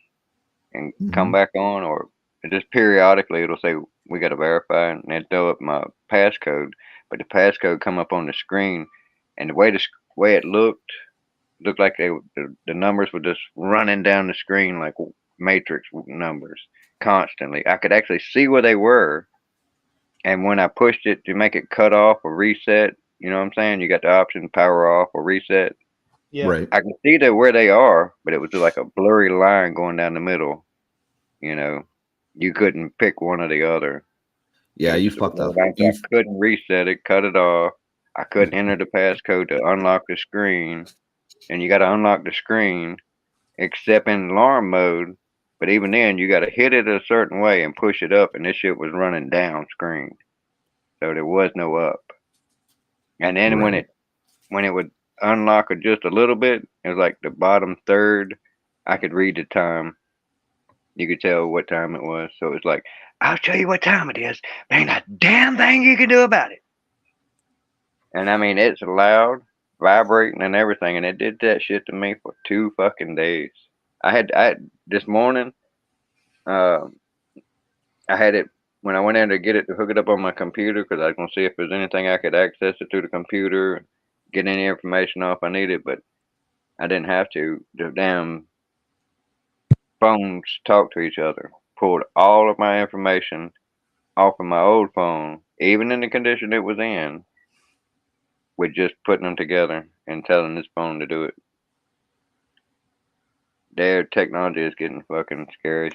and come back on, or just periodically it'll say we got to verify, and it throw up my passcode. But the passcode come up on the screen, and the way it looked like the numbers were just running down the screen like matrix numbers constantly. I could actually see where they were. And when I pushed it to make it cut off or reset, you know what I'm saying? You got the option power off or reset. Yeah. Right. I can see where they are, but it was just like a blurry line going down the middle. You know, you couldn't pick one or the other. Yeah, you fucked up. I couldn't reset it, cut it off. I couldn't enter the passcode to unlock the screen. And you got to unlock the screen, except in alarm mode. But even then, you got to hit it a certain way and push it up, and this shit was running down screen, so there was no up. And then when it would unlock it just a little bit, it was like the bottom third. I could read the time. You could tell what time it was. So it's like, I'll tell you what time it is. There ain't a damn thing you can do about it. And I mean, it's loud, vibrating, and everything, and it did that shit to me for 2 fucking days. I had this morning, I had it when I went in to get it to hook it up on my computer because I was gonna see if there's anything I could access it through the computer, get any information off I needed, but I didn't have to. The damn phones talk to each other. Pulled all of my information off of my old phone, even in the condition it was in, with just putting them together and telling this phone to do it. Their technology is getting fucking scary.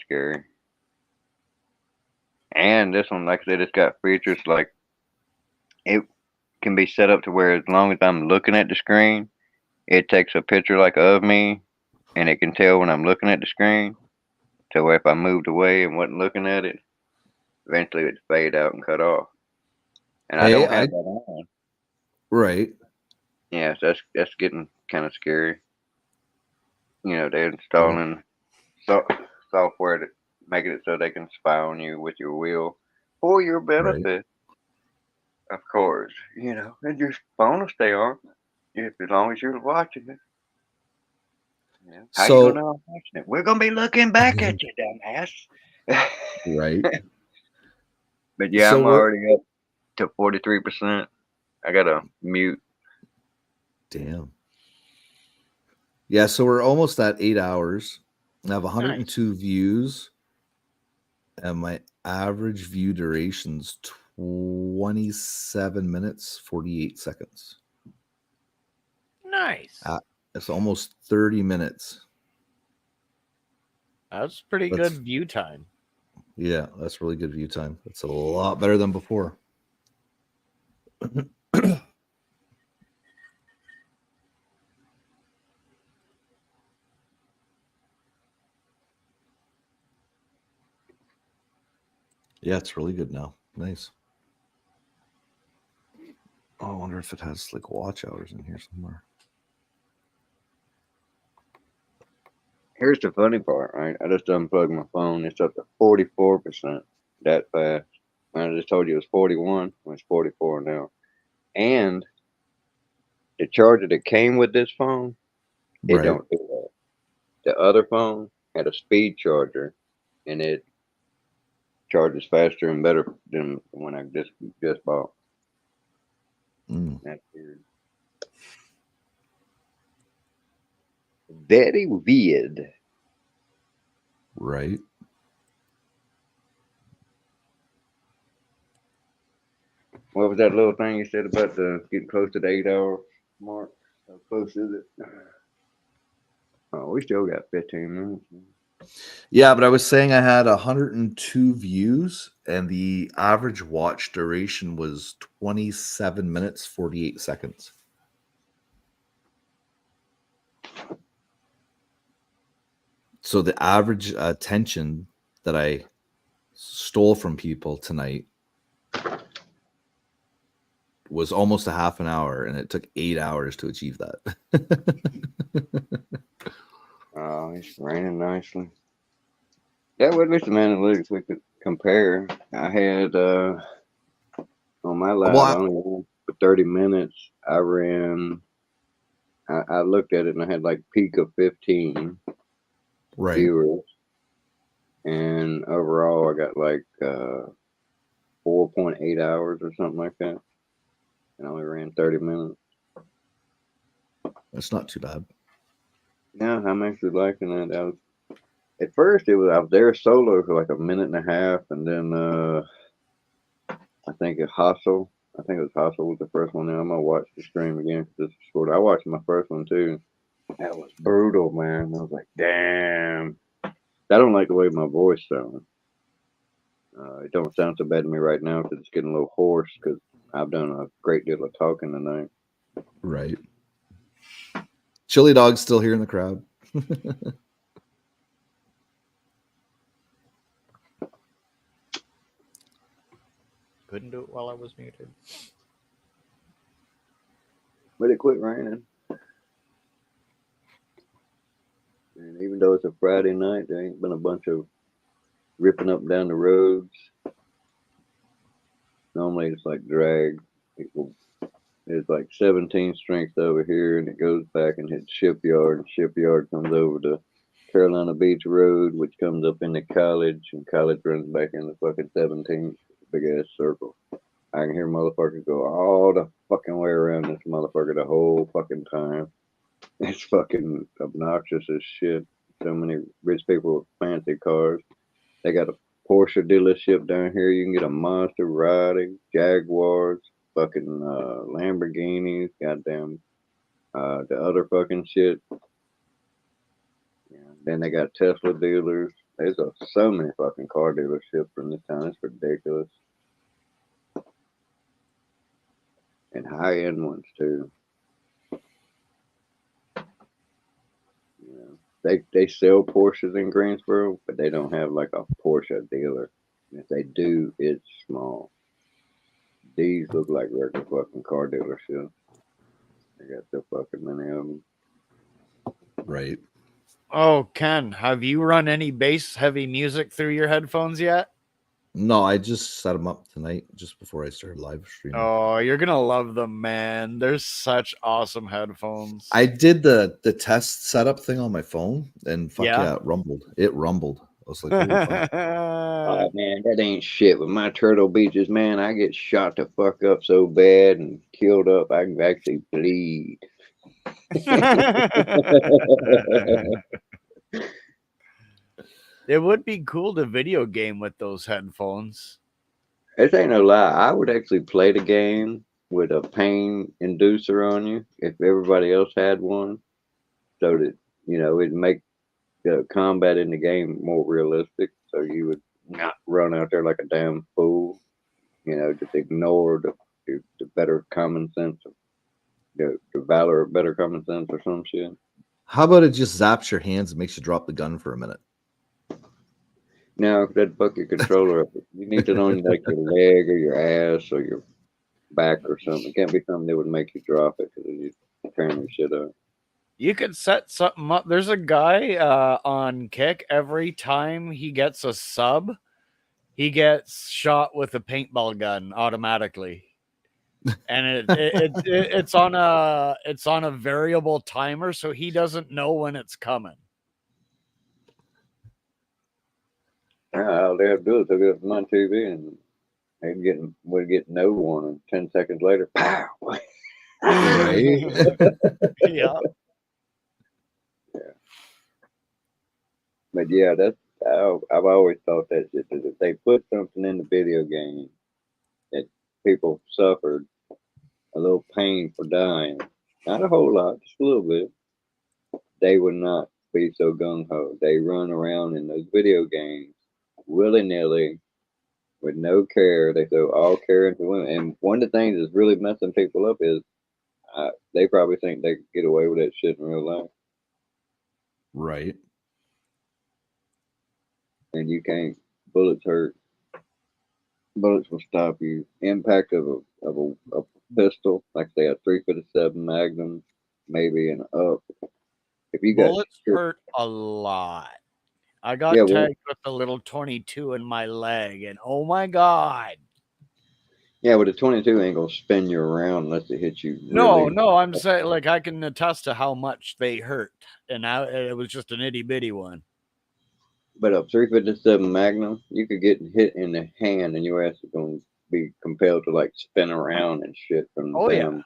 And this one, like I said, it's got features like it can be set up to where as long as I'm looking at the screen, it takes a picture like of me, and it can tell when I'm looking at the screen. So where if I moved away and wasn't looking at it, eventually it'd fade out and cut off. and I don't have that on. Right. Yeah, so that's getting kind of scary. You know, they're Yeah. installing software to making it so they can spy on you with your will for your Right. benefit. Of course, you know, and your phone will stay on if as long as you're watching it. You know, how you gonna So know I'm watching it? We're gonna be looking back at you, dumbass. right. But yeah, So I'm we're already up to 43%. I gotta mute. damn. Yeah, so we're almost at 8 hours. I have Nice. 102 views, and my average view duration's 27 minutes 48 seconds. Nice. It's almost 30 minutes. That's pretty That's good view time. yeah, that's really good view time. It's a lot better than before. Yeah, it's really good now. Nice. Oh, I wonder if it has like watch hours in here somewhere. Here's the funny part, right? I just unplugged my phone. It's up to 44%. That fast. I just told you it was 41. Well, it's 44 now. And the charger that came with this phone, it Right. don't do that. The other phone had a speed charger, and it charges faster and better than the one I just bought. Mm, That's weird. Very weird. right. What was that little thing you said about the getting close to the 8 hour mark? How close is it? Oh, we still got 15 minutes. Yeah, but I was saying I had 102 views, and the average watch duration was 27 minutes 48 seconds. So the average attention that I stole from people tonight was almost a half an hour, and it took 8 hours to achieve that. Oh, it's raining nicely. Yeah, well, at least the analytics we could compare. I had on my live, I Well, only ran for 30 minutes. I looked at it and I had like peak of 15 right. viewers, and overall I got like 4.8 hours or something like that, and I only ran 30 minutes. That's not too bad. Yeah, I'm actually liking that. At first I was there solo for like a minute and a half, and then I think it Hustle. I think it was Hustle was the first one. Now I'm gonna watch the stream again because it's short. I watched my first one too. That was brutal, man. I was like, damn. I don't like the way my voice sounds. It don't sound so bad to me right now because it's getting a little hoarse because I've done a great deal of talking tonight. Right. Chili Dog's still here in the crowd. Couldn't do it while I was muted. But it quit raining. And even though it's a Friday night, there ain't been a bunch of ripping up down the roads. Normally it's like drag. It's like 17 strength over here, and it goes back and hits Shipyard. And Shipyard comes over to Carolina Beach Road, which comes up into College, and College runs back into fucking 17th. Big ass circle. I can hear motherfuckers go all the fucking way around this motherfucker the whole fucking time. It's fucking obnoxious as shit. So many rich people with fancy cars. They got a Porsche dealership down here. You can get a Maserati, Jaguars, fucking Lamborghinis, goddamn the other fucking shit. Yeah. Then they got Tesla dealers. There's so many fucking car dealerships in this town. It's ridiculous. And high end ones too. Yeah. They sell Porsches in Greensboro, but they don't have like a Porsche dealer. If they do, it's small. These look like regular fucking car dealerships. They got so fucking many of them. Right. Oh, Ken, have you run any bass heavy music through your headphones yet? No, I just set them up tonight just before I started live streaming. Oh, you're gonna love them, man. They're such awesome headphones. I did the test setup thing on my phone, and fuck Yeah. yeah, it rumbled. It rumbled. I was like, holy fuck. Oh man, that ain't shit. With my Turtle Beaches, man, I get shot the fuck up so bad and killed up, I can actually bleed. It would be cool to video game with those headphones. This ain't no lie. I would actually play the game with a pain inducer on you if everybody else had one, so that it'd make the combat in the game more realistic. So you would not run out there like a damn fool. Just ignore the better common sense, the valor of better common sense or some shit. How about it just zaps your hands and makes you drop the gun for a minute? Now, if that fuck your controller up, you need it on like your leg or your ass or your back or something. It can't be something that would make you drop it because you tearing your shit up. You could set something up. There's a guy on Kick. Every time he gets a sub, he gets shot with a paintball gun automatically, and it's on a variable timer, so he doesn't know when it's coming. All they have to do is hook it up to my TV and would get no warning. 10 seconds later, pow! Right? Yeah. But yeah, I've always thought that shit. That if they put something in the video game that people suffered a little pain for dying, not a whole lot, just a little bit, they would not be so gung ho. They run around in those video games willy nilly with no care. They throw all care into women. And one of the things that's really messing people up is they probably think they can get away with that shit in real life. Right. And you can't. Bullets hurt. Bullets will stop you. Impact of a pistol, like say a 357 Magnum, maybe an up. If you got Bullets hurt a lot. I got tagged with a little 22 in my leg, and oh my god. Yeah, but a 22 ain't gonna spin you around unless it hits you. No, I'm saying, like, I can attest to how much they hurt, and it was just an itty bitty one. But a 357 Magnum, you could get hit in the hand, and your ass is gonna be compelled to like spin around and shit from the damn.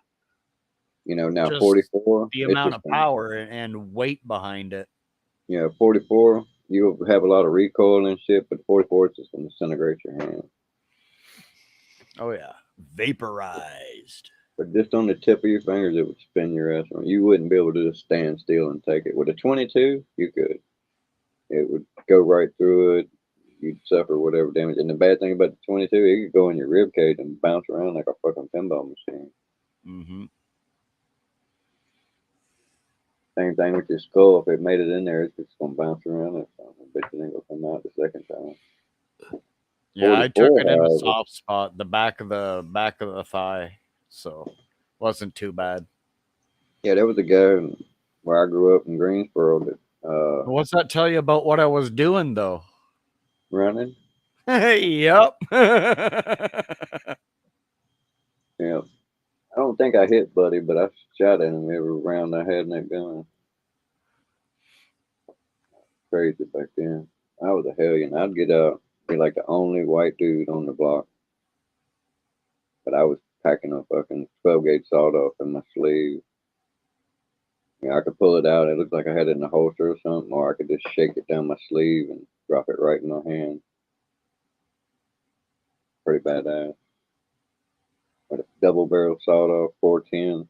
Yeah. Now Just 44. The amount of power and weight behind it. Yeah, 44. You'll have a lot of recoil and shit, but 44 is just gonna disintegrate your hand. Oh yeah, vaporized. But just on the tip of your fingers, it would spin your ass around. You wouldn't be able to just stand still and take it. With a 22, you could. It would go right through it. You'd suffer whatever damage. And the bad thing about the 22, it could go in your rib cage and bounce around like a fucking pinball machine. Mm-hmm. Same thing with your skull. If it made it in there, it's just gonna bounce around or something. But it ain't gonna come out the second time. Yeah, I took it in a soft spot, the back of the thigh, so wasn't too bad. Yeah, there was a guy where I grew up in Greensboro that. What's that tell you about what I was doing though? Running. Yep. Yeah. I don't think I hit Buddy, but I shot at him every round I had in that gun. Crazy back then. I was a hellion. I'd get out, be like the only white dude on the block. But I was packing a fucking 12-gauge sawed-off in my sleeve. I could pull it out. It looked like I had it in a holster or something, or I could just shake it down my sleeve and drop it right in my hand. Pretty badass. With a double barrel sawed-off 410.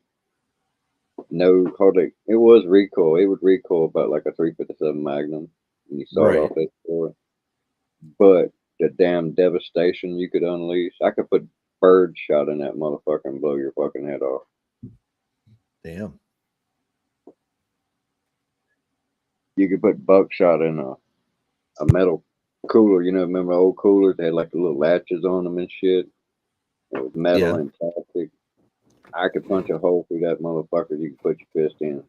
No, hardly. It was recoil. It would recoil about like a 357 Magnum when you sawed off that story. But the damn devastation you could unleash. I could put bird shot in that motherfucker and blow your fucking head off. Damn. You could put buckshot in a metal cooler. Remember old coolers? They had like the little latches on them and shit. It was metal Yeah. and plastic. I could punch a hole through that motherfucker. You could put your fist in.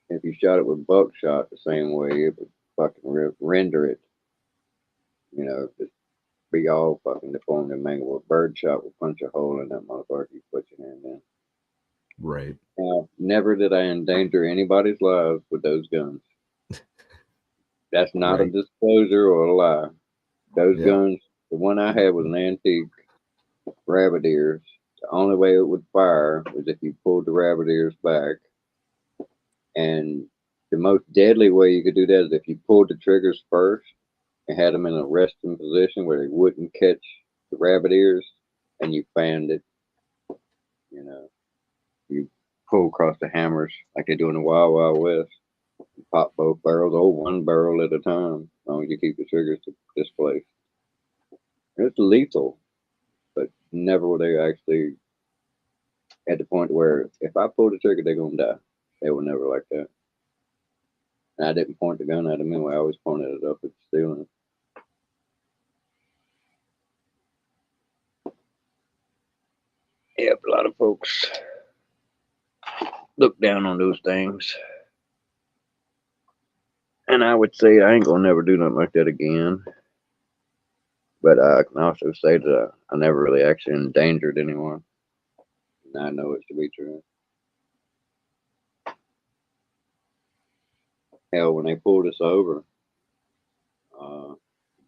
If you shot it with buckshot the same way, it would fucking render it. You know, just be all fucking deformed and mangled. With birdshot would punch a hole in that motherfucker. You put your hand in. Right. Now, never did I endanger anybody's lives with those guns. That's not a Right. disclosure or a lie. Those Yeah. guns, the one I had was an antique rabbit ears. The only way it would fire was if you pulled the rabbit ears back. And the most deadly way you could do that is if you pulled the triggers first and had them in a resting position where they wouldn't catch the rabbit ears, and you fanned it. You know, you pull across the hammers like they do in the Wild Wild West. You pop both barrels or one barrel at a time, as long as you keep the triggers displaced. It's lethal, but never were they actually at the point where if I pull the trigger, they're gonna die. They were never like that. And I didn't point the gun at them anyway. I always pointed it up at the ceiling. Yep, a lot of folks look down on those things. And I would say I ain't gonna never do nothing like that again. But I can also say that I never really actually endangered anyone. And I know it to be true. Hell, when they pulled us over,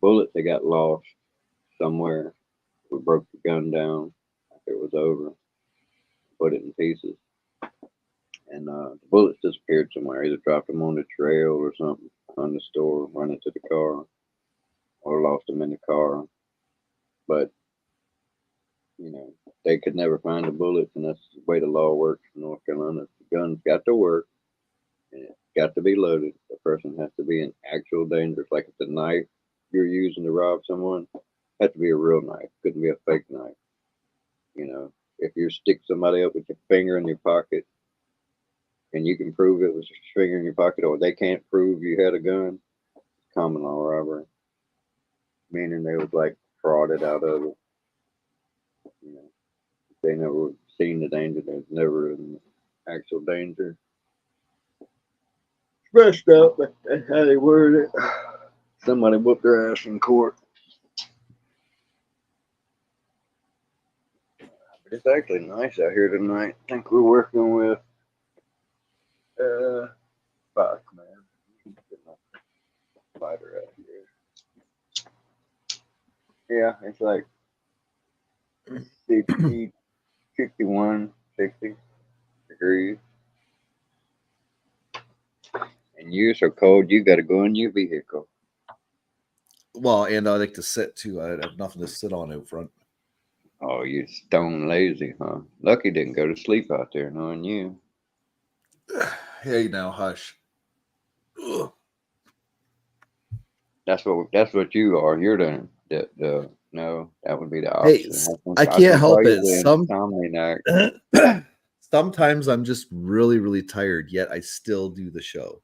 bullets they got lost somewhere. We broke the gun down after it was over, put it in pieces. And the bullets disappeared somewhere. Either dropped them on the trail or something on the store, run into the car, or lost them in the car. But, you know, they could never find the bullets, and that's the way the law works in North Carolina. The gun's got to work, and it's got to be loaded. The person has to be in actual danger. It's like if the knife you're using to rob someone, it has to be a real knife. Couldn't be a fake knife. You know, if you stick somebody up with your finger in your pocket, and you can prove it was your finger in your pocket, or they can't prove you had a gun, it's common law robbery. Meaning they was like frauded out of it. You know, they never seen the danger. There's never an actual danger. Messed up, but that's how they worded it. Somebody whooped their ass in court. But it's actually nice out here tonight. I think we're working with fuck man. Get my lighter out here. Yeah, it's like 60, 61, 60 degrees. And you're so cold, you got to go in your vehicle. Well, and I like to sit too. I have nothing to sit on out front. Oh, you're stone lazy, huh? Lucky didn't go to sleep out there, knowing you. Hey, now hush. Ugh. That's what you are. You're the no, that would be the Hey, opposite. I can't help it. Insomniac. Sometimes I'm just really, really tired, yet I still do the show.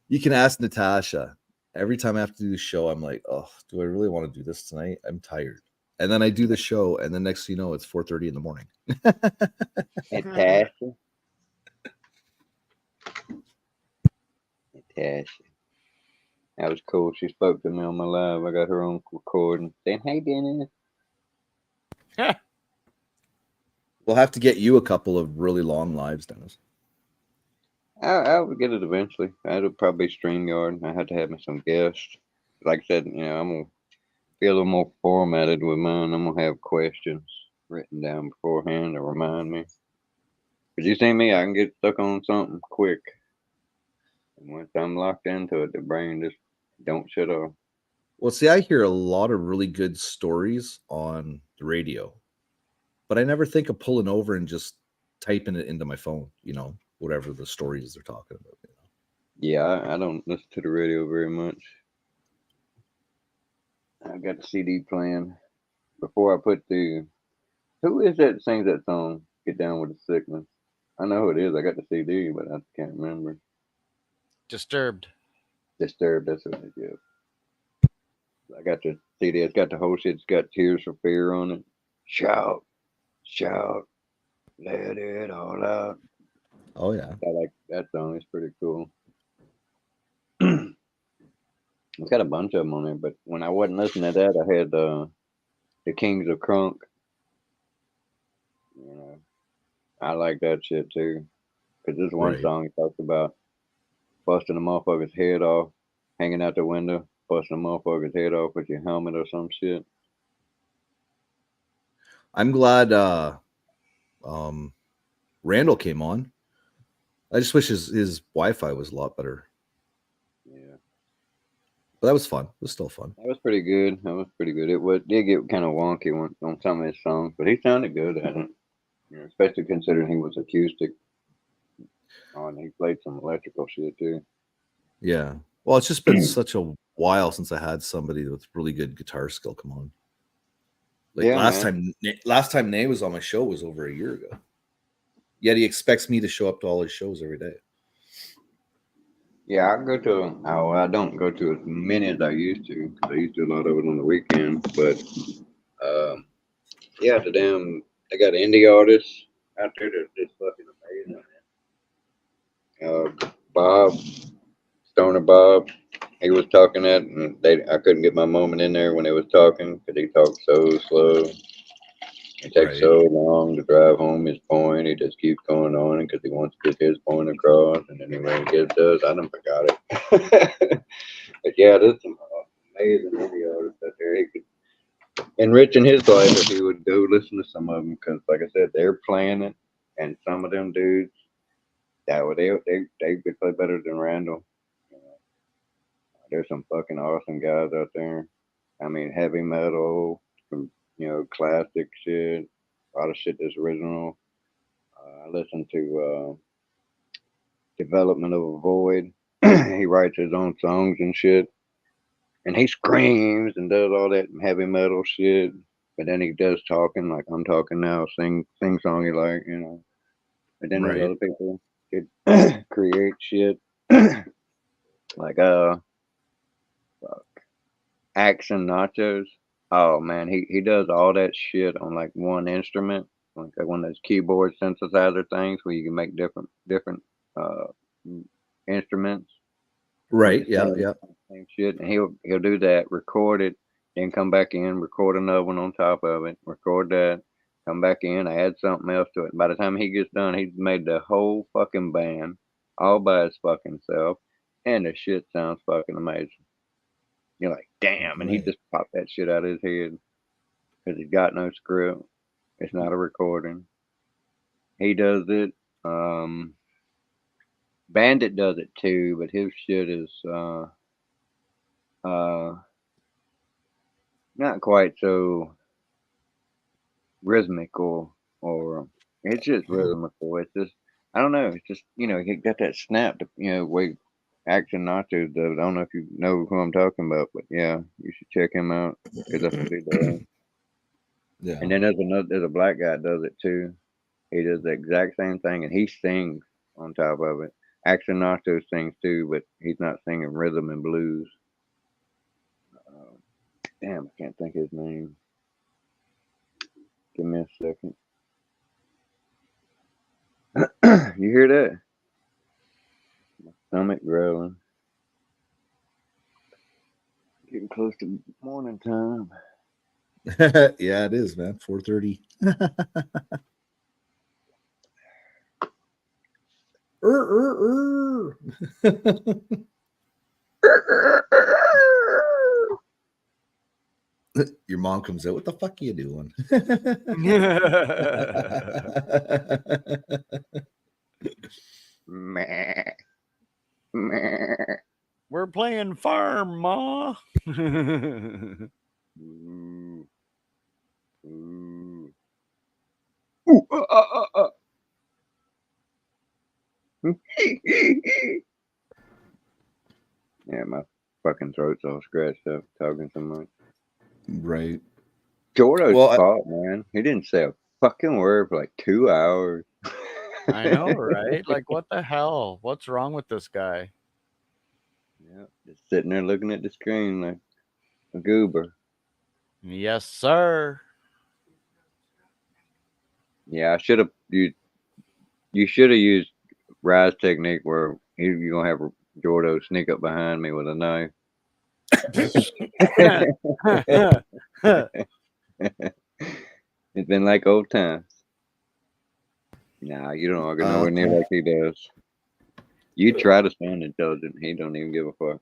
You can ask Natasha. Every time I have to do the show, I'm like, oh, do I really want to do this tonight? I'm tired. And then I do the show, and then next thing you know, it's 4:30 in the morning. Natasha. That was cool. She spoke to me on my live. I got her on recording saying, "Hey, Dennis." We'll have to get you a couple of really long lives, Dennis. I would get it eventually. It'll probably be StreamYard. I had to have me some guests. Like I said, you know, I'm gonna be a little more formatted with mine. I'm gonna have questions written down beforehand to remind me. Cause you see me, I can get stuck on something quick, and once I'm locked into it, the brain just don't shut off. Well, see, I hear a lot of really good stories on the radio, but I never think of pulling over and just typing it into my phone, you know, whatever the stories they're talking about. You know? Yeah, I don't listen to the radio very much. I got the CD playing before I put the. Who is that that sings that song? Get Down with the Sickness. I know who it is. I got the CD, but I can't remember. Disturbed. Disturbed. That's what it is. I got the CD. It's got the whole shit. It's got Tears for Fear on it. Shout, shout, let it all out. Oh yeah. I like that song. It's pretty cool. It's got a bunch of them on there, but when I wasn't listening to that, I had the Kings of Crunk. You know, I like that shit too. Cause this one Right. song he talks about busting a motherfucker's head off, hanging out the window, busting a motherfucker's head off with your helmet or some shit. I'm glad Randall came on. I just wish his Wi-Fi was a lot better. Yeah, But that was fun. It was still fun. that was pretty good. It did get kind of wonky on some of his songs, but he sounded good at it. You know, especially considering he was acoustic. Oh, and he played some electrical shit too. Yeah. Well, it's just been such a while since I had somebody with really good guitar skill come on. Like Yeah, last time Nate was on my show was over a year ago. Yet he expects me to show up to all his shows every day. Yeah, I don't go to as many as I used to. 'Cause I used to do a lot of it on the weekends, but yeah, they got indie artists out there that's just fucking amazing. Bob, Stoner Bob, he was talking that, and I couldn't get my moment in there when they was talking because he talked so slow. It takes so long to drive home his point. He just keeps going on because he wants to get his point across, and then when he gets does, I done forgot it. But yeah, there's some amazing indie artists out there. He could enriching his life if he would go listen to some of them because, like I said, they're playing it, and some of them dudes, they could play better than Randall. You know, there's some fucking awesome guys out there. I mean, heavy metal, some classic shit, a lot of shit that's original. I listen to Development of a Void. He writes his own songs and shit. And he screams and does all that heavy metal shit. But then he does talking like I'm talking now, sing songy like, you know. But then there's other people that create shit. Like fuck, Action Nachos. Oh man, he does all that shit on like one instrument, like one of those keyboard synthesizer things where you can make different uh instruments. Right. Yeah. Yeah. Same shit, and he'll do that, record it, then come back in, record another one on top of it, record that, come back in, add something else to it. By the time he gets done, he's made the whole fucking band all by his fucking self, and the shit sounds fucking amazing. You're like, damn, and he just popped that shit out of his head because he's got no script. It's not a recording. He does it. Bandit does it too, but his shit is not quite so rhythmical, or it's just rhythmical. It's just I don't know. It's just he got that snap. Way Action Nachos does. I don't know if you know who I'm talking about, but yeah, you should check him out because that's what he does. Yeah. And then there's a black guy that does it too. He does the exact same thing, and he sings on top of it. Action Nachos sings too, but he's not singing rhythm and blues. Damn, I can't think of his name. Give me a second. You hear that? My stomach growling. Getting close to morning time. Yeah, it is, man. 4:30. Your mom comes out. What the fuck are you doing? Meh. Meh. We're playing farm, Ma. Ooh. Ooh. Ooh. Yeah, my fucking throat's all scratched up talking so much. Right. Jordo's fault, man. He didn't say a fucking word for like 2 hours. I know, right? Like, what the hell? What's wrong with this guy? Yeah, just sitting there looking at the screen like, A goober. Yes, sir. Yeah, I should have. You should have used Rise technique where you're gonna have Jordo sneak up behind me with a knife. It's been like old times. Nah, you don't argue nowhere near like he does. You try to sound intelligent, he don't even give a fuck.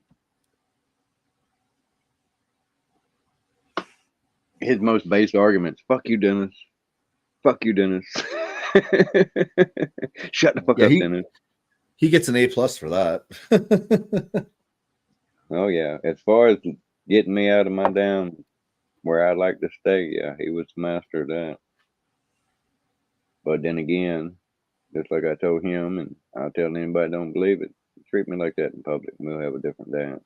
His most base arguments: "Fuck you, Dennis. Fuck you, Dennis. Shut the fuck up, Dennis." He gets an A+ for that. Oh yeah, as far as getting me out of my damn where I like to stay, yeah, he was the master of that. But then again, just like I told him, and I'll tell anybody that don't believe it, treat me like that in public, and we'll have a different dance.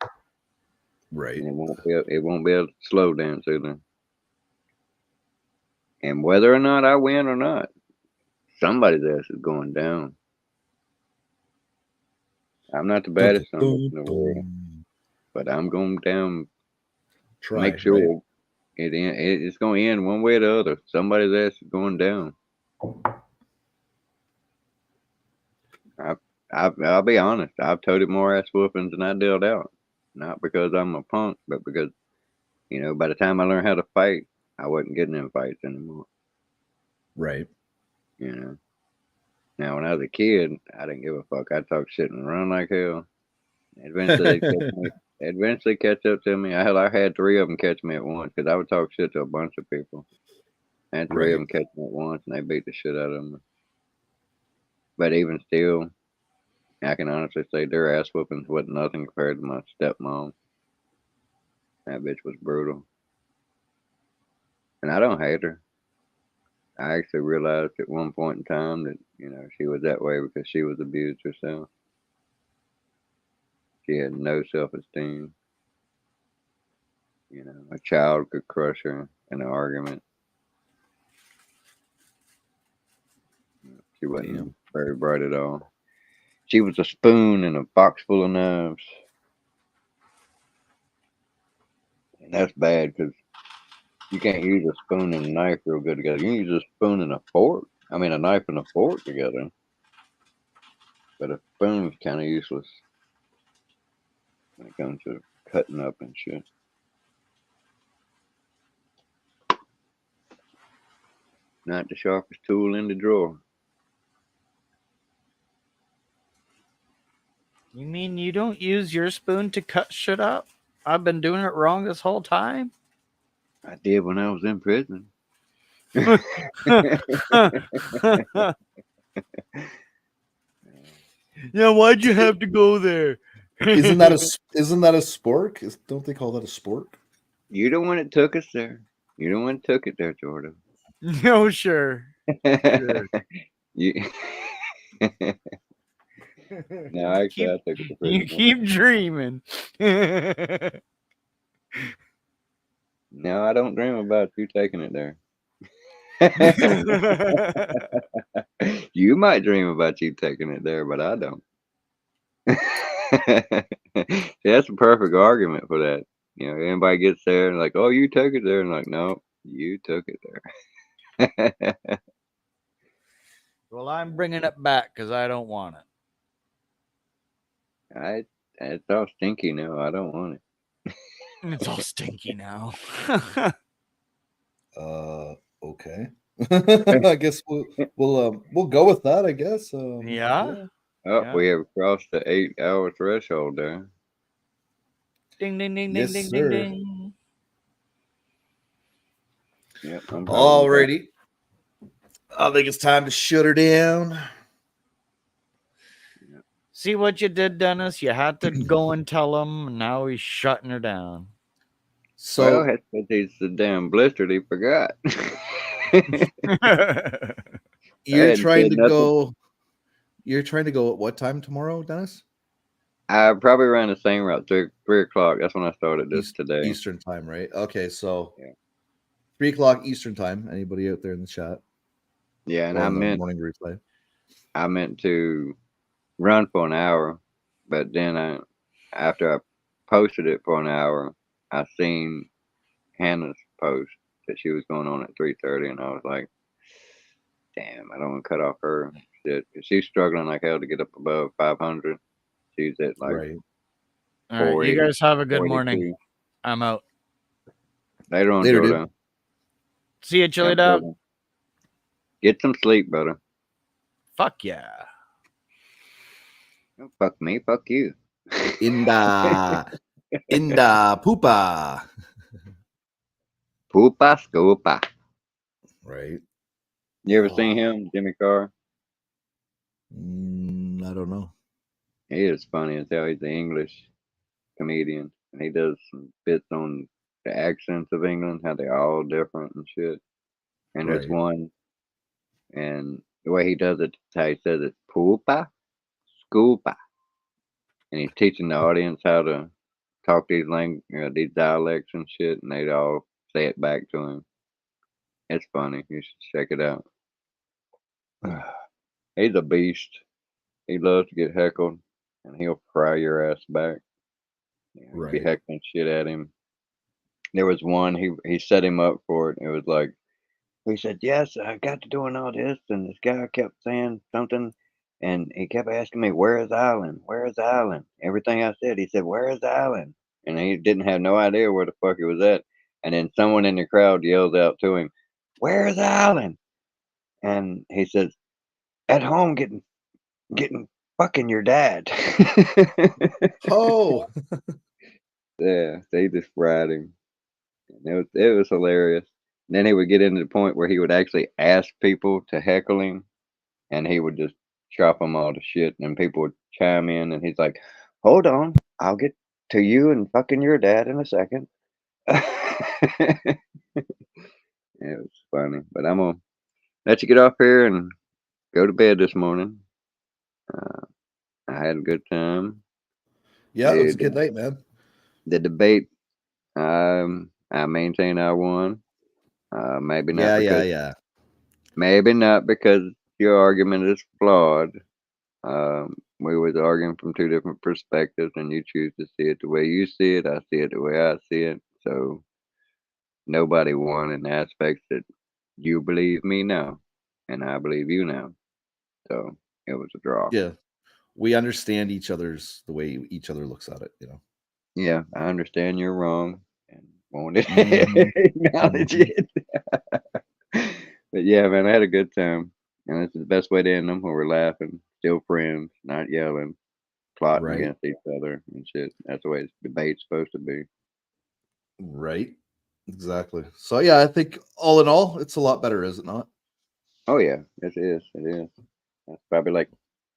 Right. And it won't be a slow dance either. And whether or not I win or not, somebody's ass is going down. I'm not the baddest son in the world, but I'm going down. Make sure it's going to end one way or the other. Somebody's ass is going down. I'll be honest. I've toted more ass whoopings than I dealt out. Not because I'm a punk, but because, by the time I learned how to fight, I wasn't getting in fights anymore. Right. Now, when I was a kid, I didn't give a fuck. I'd talk shit and run like hell. Eventually, catch up to me. I had 3 of them catch me at once because I would talk shit to a bunch of people. I had 3 of them catch me at once, and they beat the shit out of me. But even still, I can honestly say their ass whoopings wasn't nothing compared to my stepmom. That bitch was brutal. And I don't hate her. I actually realized at one point in time that, she was that way because she was abused herself. She had no self-esteem. A child could crush her in an argument. She wasn't very bright at all. She was a spoon in a box full of knives. And that's bad because you can't use a spoon and a knife real good together. You can use a spoon and a fork. I mean, a knife and a fork together. But a spoon's kind of useless when it comes to cutting up and shit. Not the sharpest tool in the drawer. You mean you don't use your spoon to cut shit up? I've been doing it wrong this whole time. I did when I was in prison. Yeah, why'd you have to go there? Isn't that a spork? Don't they call that a spork? You the one that took us there. You the one that took it there, Jordan. No, sure. Sure. No, actually, I took it to prison. You keep dreaming. No, I don't dream about you taking it there. You might dream about you taking it there, but I don't. That's a perfect argument for that. Anybody gets there and like, oh, you took it there, and like, no, you took it there. Well, I'm bringing it back because I don't want it. It's all stinky now. I don't want it. It's all stinky now. Okay. I guess we'll go with that. I guess. Yeah. Oh, we have crossed the 8-hour threshold there. Ding ding ding Yes, ding sir. ding ding. Yep. Alrighty. I think it's time to shut her down. See what you did, Dennis? You had to go and tell him, and now he's shutting her down. So that's because he's so damn blistered he forgot. You're trying to go. You're trying to go at what time tomorrow, Dennis? I probably ran the same route, 3 o'clock. That's when I started this today. Eastern time, right? Okay, so 3 o'clock Eastern time. Anybody out there in the chat? Yeah, and I meant morning replay. I meant to run for an hour, but then after I posted it for an hour, I seen Hannah's post that she was going on at 3:30, and I was like, damn, I don't want to cut off her shit. 'Cause she's struggling like hell to get up above 500. She's at like Right. All right. You 480, guys have a good morning. 482. I'm out. Later on, Later, Joe. dude. Down. See you, Chili Dub. Get some sleep, brother. Fuck yeah. Don't fuck me, fuck you. Inda poopa. Poopa scoopa. Right. You ever seen him, Jimmy Carr? I don't know. He is funny as hell. He's an English comedian, and he does some bits on the accents of England, how they're all different and shit. And there's Right. one, and the way he does it, how he says it, poopa scoopa, and he's teaching the audience how to talk these these dialects and shit, and they all say it back to him. It's funny. You should check it out. He's a beast. He loves to get heckled, and he'll cry your ass back. You'll be Right. heckling shit at him. There was one, he set him up for it. It was like, he said, yes, I got to doing all this, and this guy kept saying something, and he kept asking me, where is Alan? Where is Alan? Everything I said, he said, where is Alan? And he didn't have no idea where the fuck he was at. And then someone in the crowd yells out to him, where is Alan? And he says, at home getting fucking your dad. Oh. Yeah, they just fried him. And it was hilarious. And then he would get into the point where he would actually ask people to heckle him, and he would just chop them all to shit, and people would chime in, and he's like, hold on, I'll get to you and fucking your dad in a second. It was funny, but I'm gonna let you get off here and go to bed this morning. I had a good time. Yeah, it was a good night, man. The debate, I maintain I won. Maybe not Yeah. maybe not because your argument is flawed. We was arguing from two different perspectives, and you choose to see it the way you see it. I see it the way I see it. So nobody won in the aspects that you believe me now, and I believe you now. So it was a draw. Yeah. We understand each other's the way each other looks at it, you know. Yeah, I understand you're wrong and won't Mhm. acknowledge it. But yeah, man, I had a good time. And this is the best way to end them, where we're laughing, still friends, not yelling, plotting Right. against each other and shit. That's the way debate's supposed to be. Right. Exactly. So yeah, I think all in all, it's a lot better, is it not? Oh yeah, it is. It is. That's probably like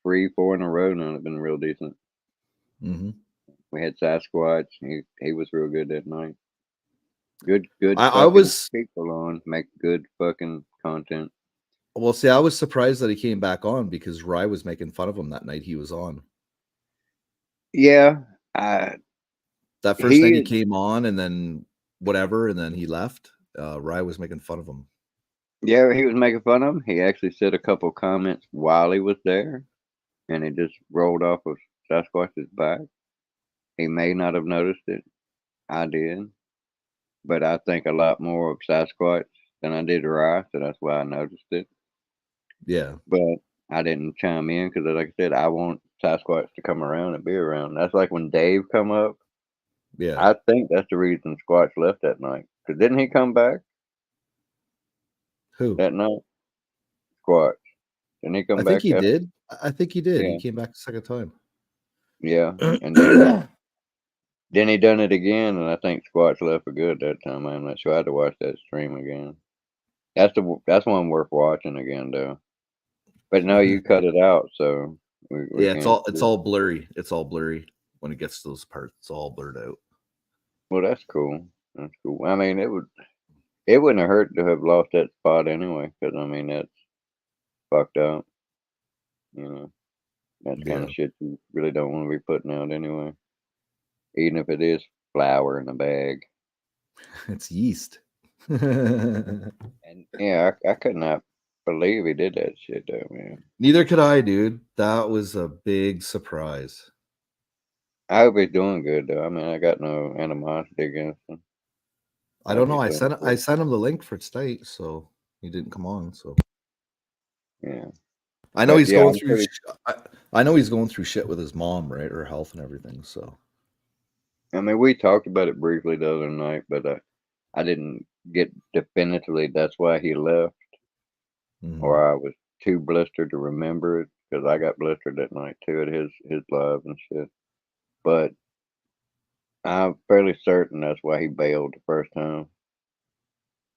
3, 4 in a row now. It's been real decent. Mm-hmm. We had Sasquatch. He was real good that night. Good I fucking was people on, make good fucking content. well, see, I was surprised that he came back on because Rye was making fun of him that night he was on. Yeah, That first night he came on and then whatever, and then he left. Rye was making fun of him. Yeah, he was making fun of him. He actually said a couple comments while he was there, and it just rolled off of Sasquatch's back. He may not have noticed it. I did, but I think a lot more of Sasquatch than I did Rye, so that's why I noticed it. Yeah. But I didn't chime in because, like I said, I want Sasquatch to come around and be around. That's like when Dave come up. Yeah. I think that's the reason Squatch left that night. Because didn't he come back Who? that night? Squatch. Didn't he come I back? think he after? did. I think he did. Yeah. He came back a second time. Yeah. And then he done it again, and I think Squatch left for good that time. I'm not sure. I had to watch that stream again. That's one worth watching again, though. But no, you cut it out, so we Yeah, can't. it's all blurry. It's all blurry when it gets to those parts. It's all blurred out. Well, that's cool. That's cool. I mean, it wouldn't have hurt to have lost that spot anyway, because I mean that's fucked up. You know, that's kind of shit you really don't want to be putting out anyway, even if it is flour in a bag. It's yeast. And yeah, I could not believe he did that shit though, man. Neither could I, dude. That was a big surprise. I hope he's doing good though. I mean, I got no animosity against him. I don't know. I sent him the link for tonight, so he didn't come on. So yeah, I know But, he's yeah, going I'm through. pretty- I know he's going through shit with his mom, right? Her health and everything. So I mean, we talked about it briefly the other night, but I didn't get definitively that's why he left, or I was too blistered to remember it because I got blistered that night too at his live and shit. But I'm fairly certain that's why he bailed the first time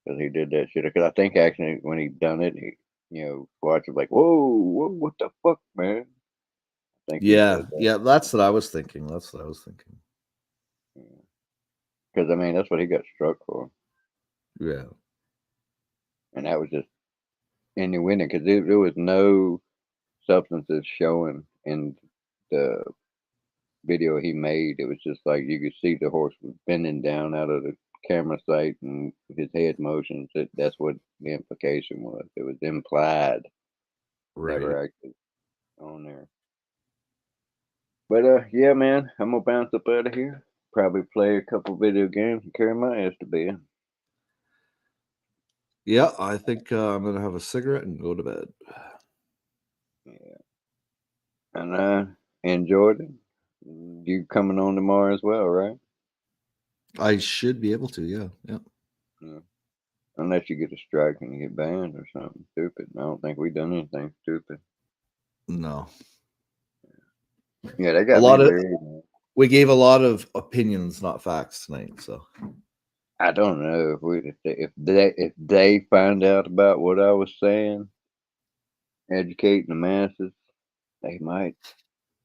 because he did that shit. Because I think actually when he done it, he watch it like, whoa, what the fuck, man? I think he yeah, said that. yeah, that's what I was thinking. That's what I was thinking. Because I mean, that's what he got struck for. Yeah. And that was just innuendo because there was no substances showing in the video he made. It was just like you could see the horse was bending down out of the camera sight and his head motions. That's what the implication was. It was implied, never actually on there. But yeah, man, I'm gonna bounce up out of here. Probably play a couple video games and carry my ass to bed. Yeah, I think I'm gonna have a cigarette and go to bed. Yeah, and I enjoyed it. You coming on tomorrow as well, right? I should be able to. Yeah. Yeah. Unless you get a strike and you get banned or something stupid. I don't think we've done anything stupid. No. Yeah, they got a lot me of. leery, man. We gave a lot of opinions, not facts tonight. So I don't know if they find out about what I was saying, educating the masses, they might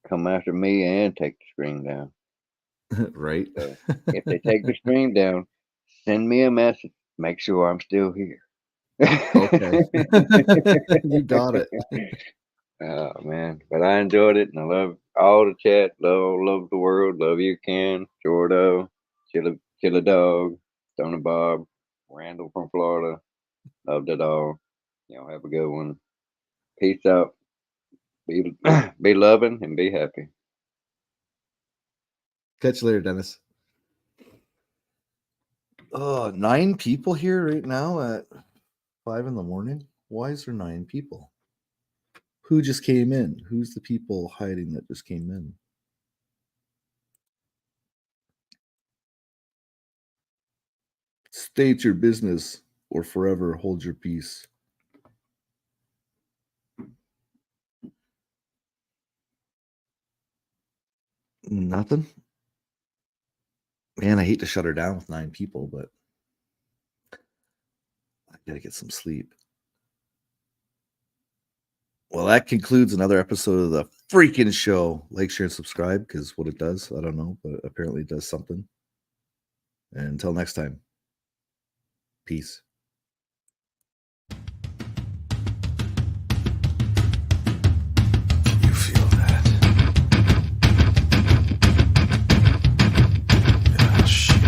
come after me and take the stream down. right. So if they take the stream down, send me a message. Make sure I'm still here. Okay. You got it. Oh man, but I enjoyed it and I love all the chat. Love the world. Love you, Ken, Jordo, Chilla Dog, Stoner Bob, Randall from Florida. Loved it all. Y'all have a good one. Peace out. Be loving and be happy. Catch you later, Dennis. 9 people here right now at 5 a.m. Why is there 9 people? Who just came in? Who's the people hiding that just came in? State your business or forever hold your peace. Nothing. Man, I hate to shut her down with 9 people, but I gotta get some sleep. Well, that concludes another episode of the freaking show. Like, share, and subscribe, because what it does, I don't know, but apparently it does something. And until next time, peace. You feel that? Oh, shit.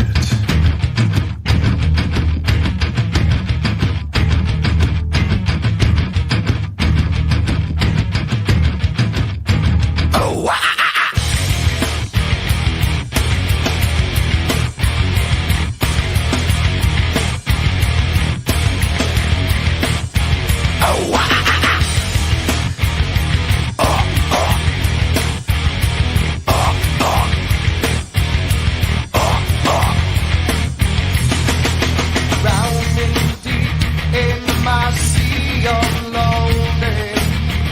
Drowning deep in my sea of loathing,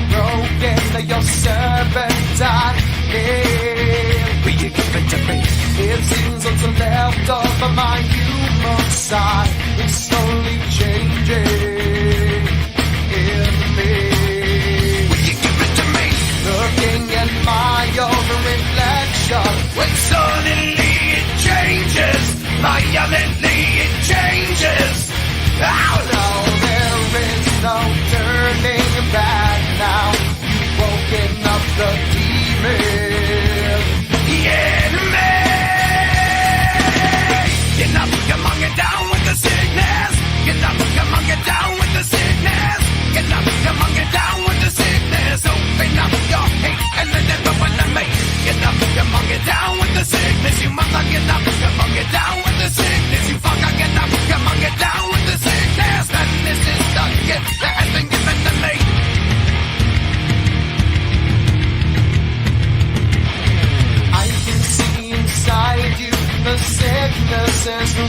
broken your serpentine. Will you give it to me? It seems what's left of my human side is slowly changing in me. Will you give it to me? Looking at my own reflection, when suddenly it changes, violently it changes. Oh no, there is no turning back now. You've woken up the demon. Yeah, man. Get up, come on, get down with the sickness. Get up, come on, get down.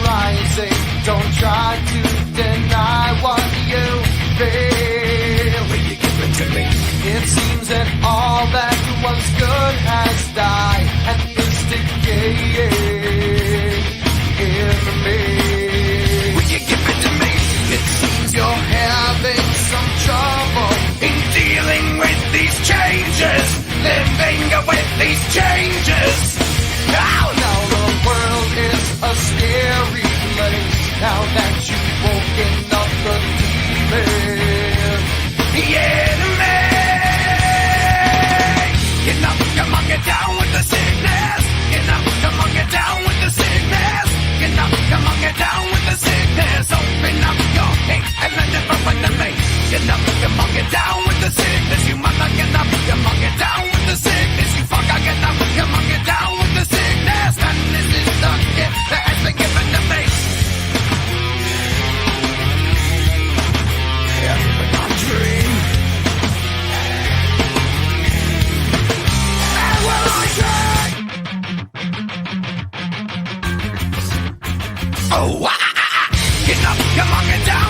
rising. Don't try to deny what you feel. Will you give it to me? It seems that all that was good has died and is decaying in me. Will you give it to me? It seems you're having some trouble in dealing with these changes, living with these changes. Now the world is a scary place. Now that you've woken up the demon, the enemy. Get up, come on, get down with the sickness. Get up, come on, get down with the sickness. Get up, come on, get down with the sickness. Open up your hate and let it open to me. Get up, come on, get down with the sickness. You mother, get up, come on, get down with the sickness. You fucker, get up, come on, get down with the sickness. And this is the gift that has been given to me. Everyone dream. And when I drink, oh, get up, come on, get down.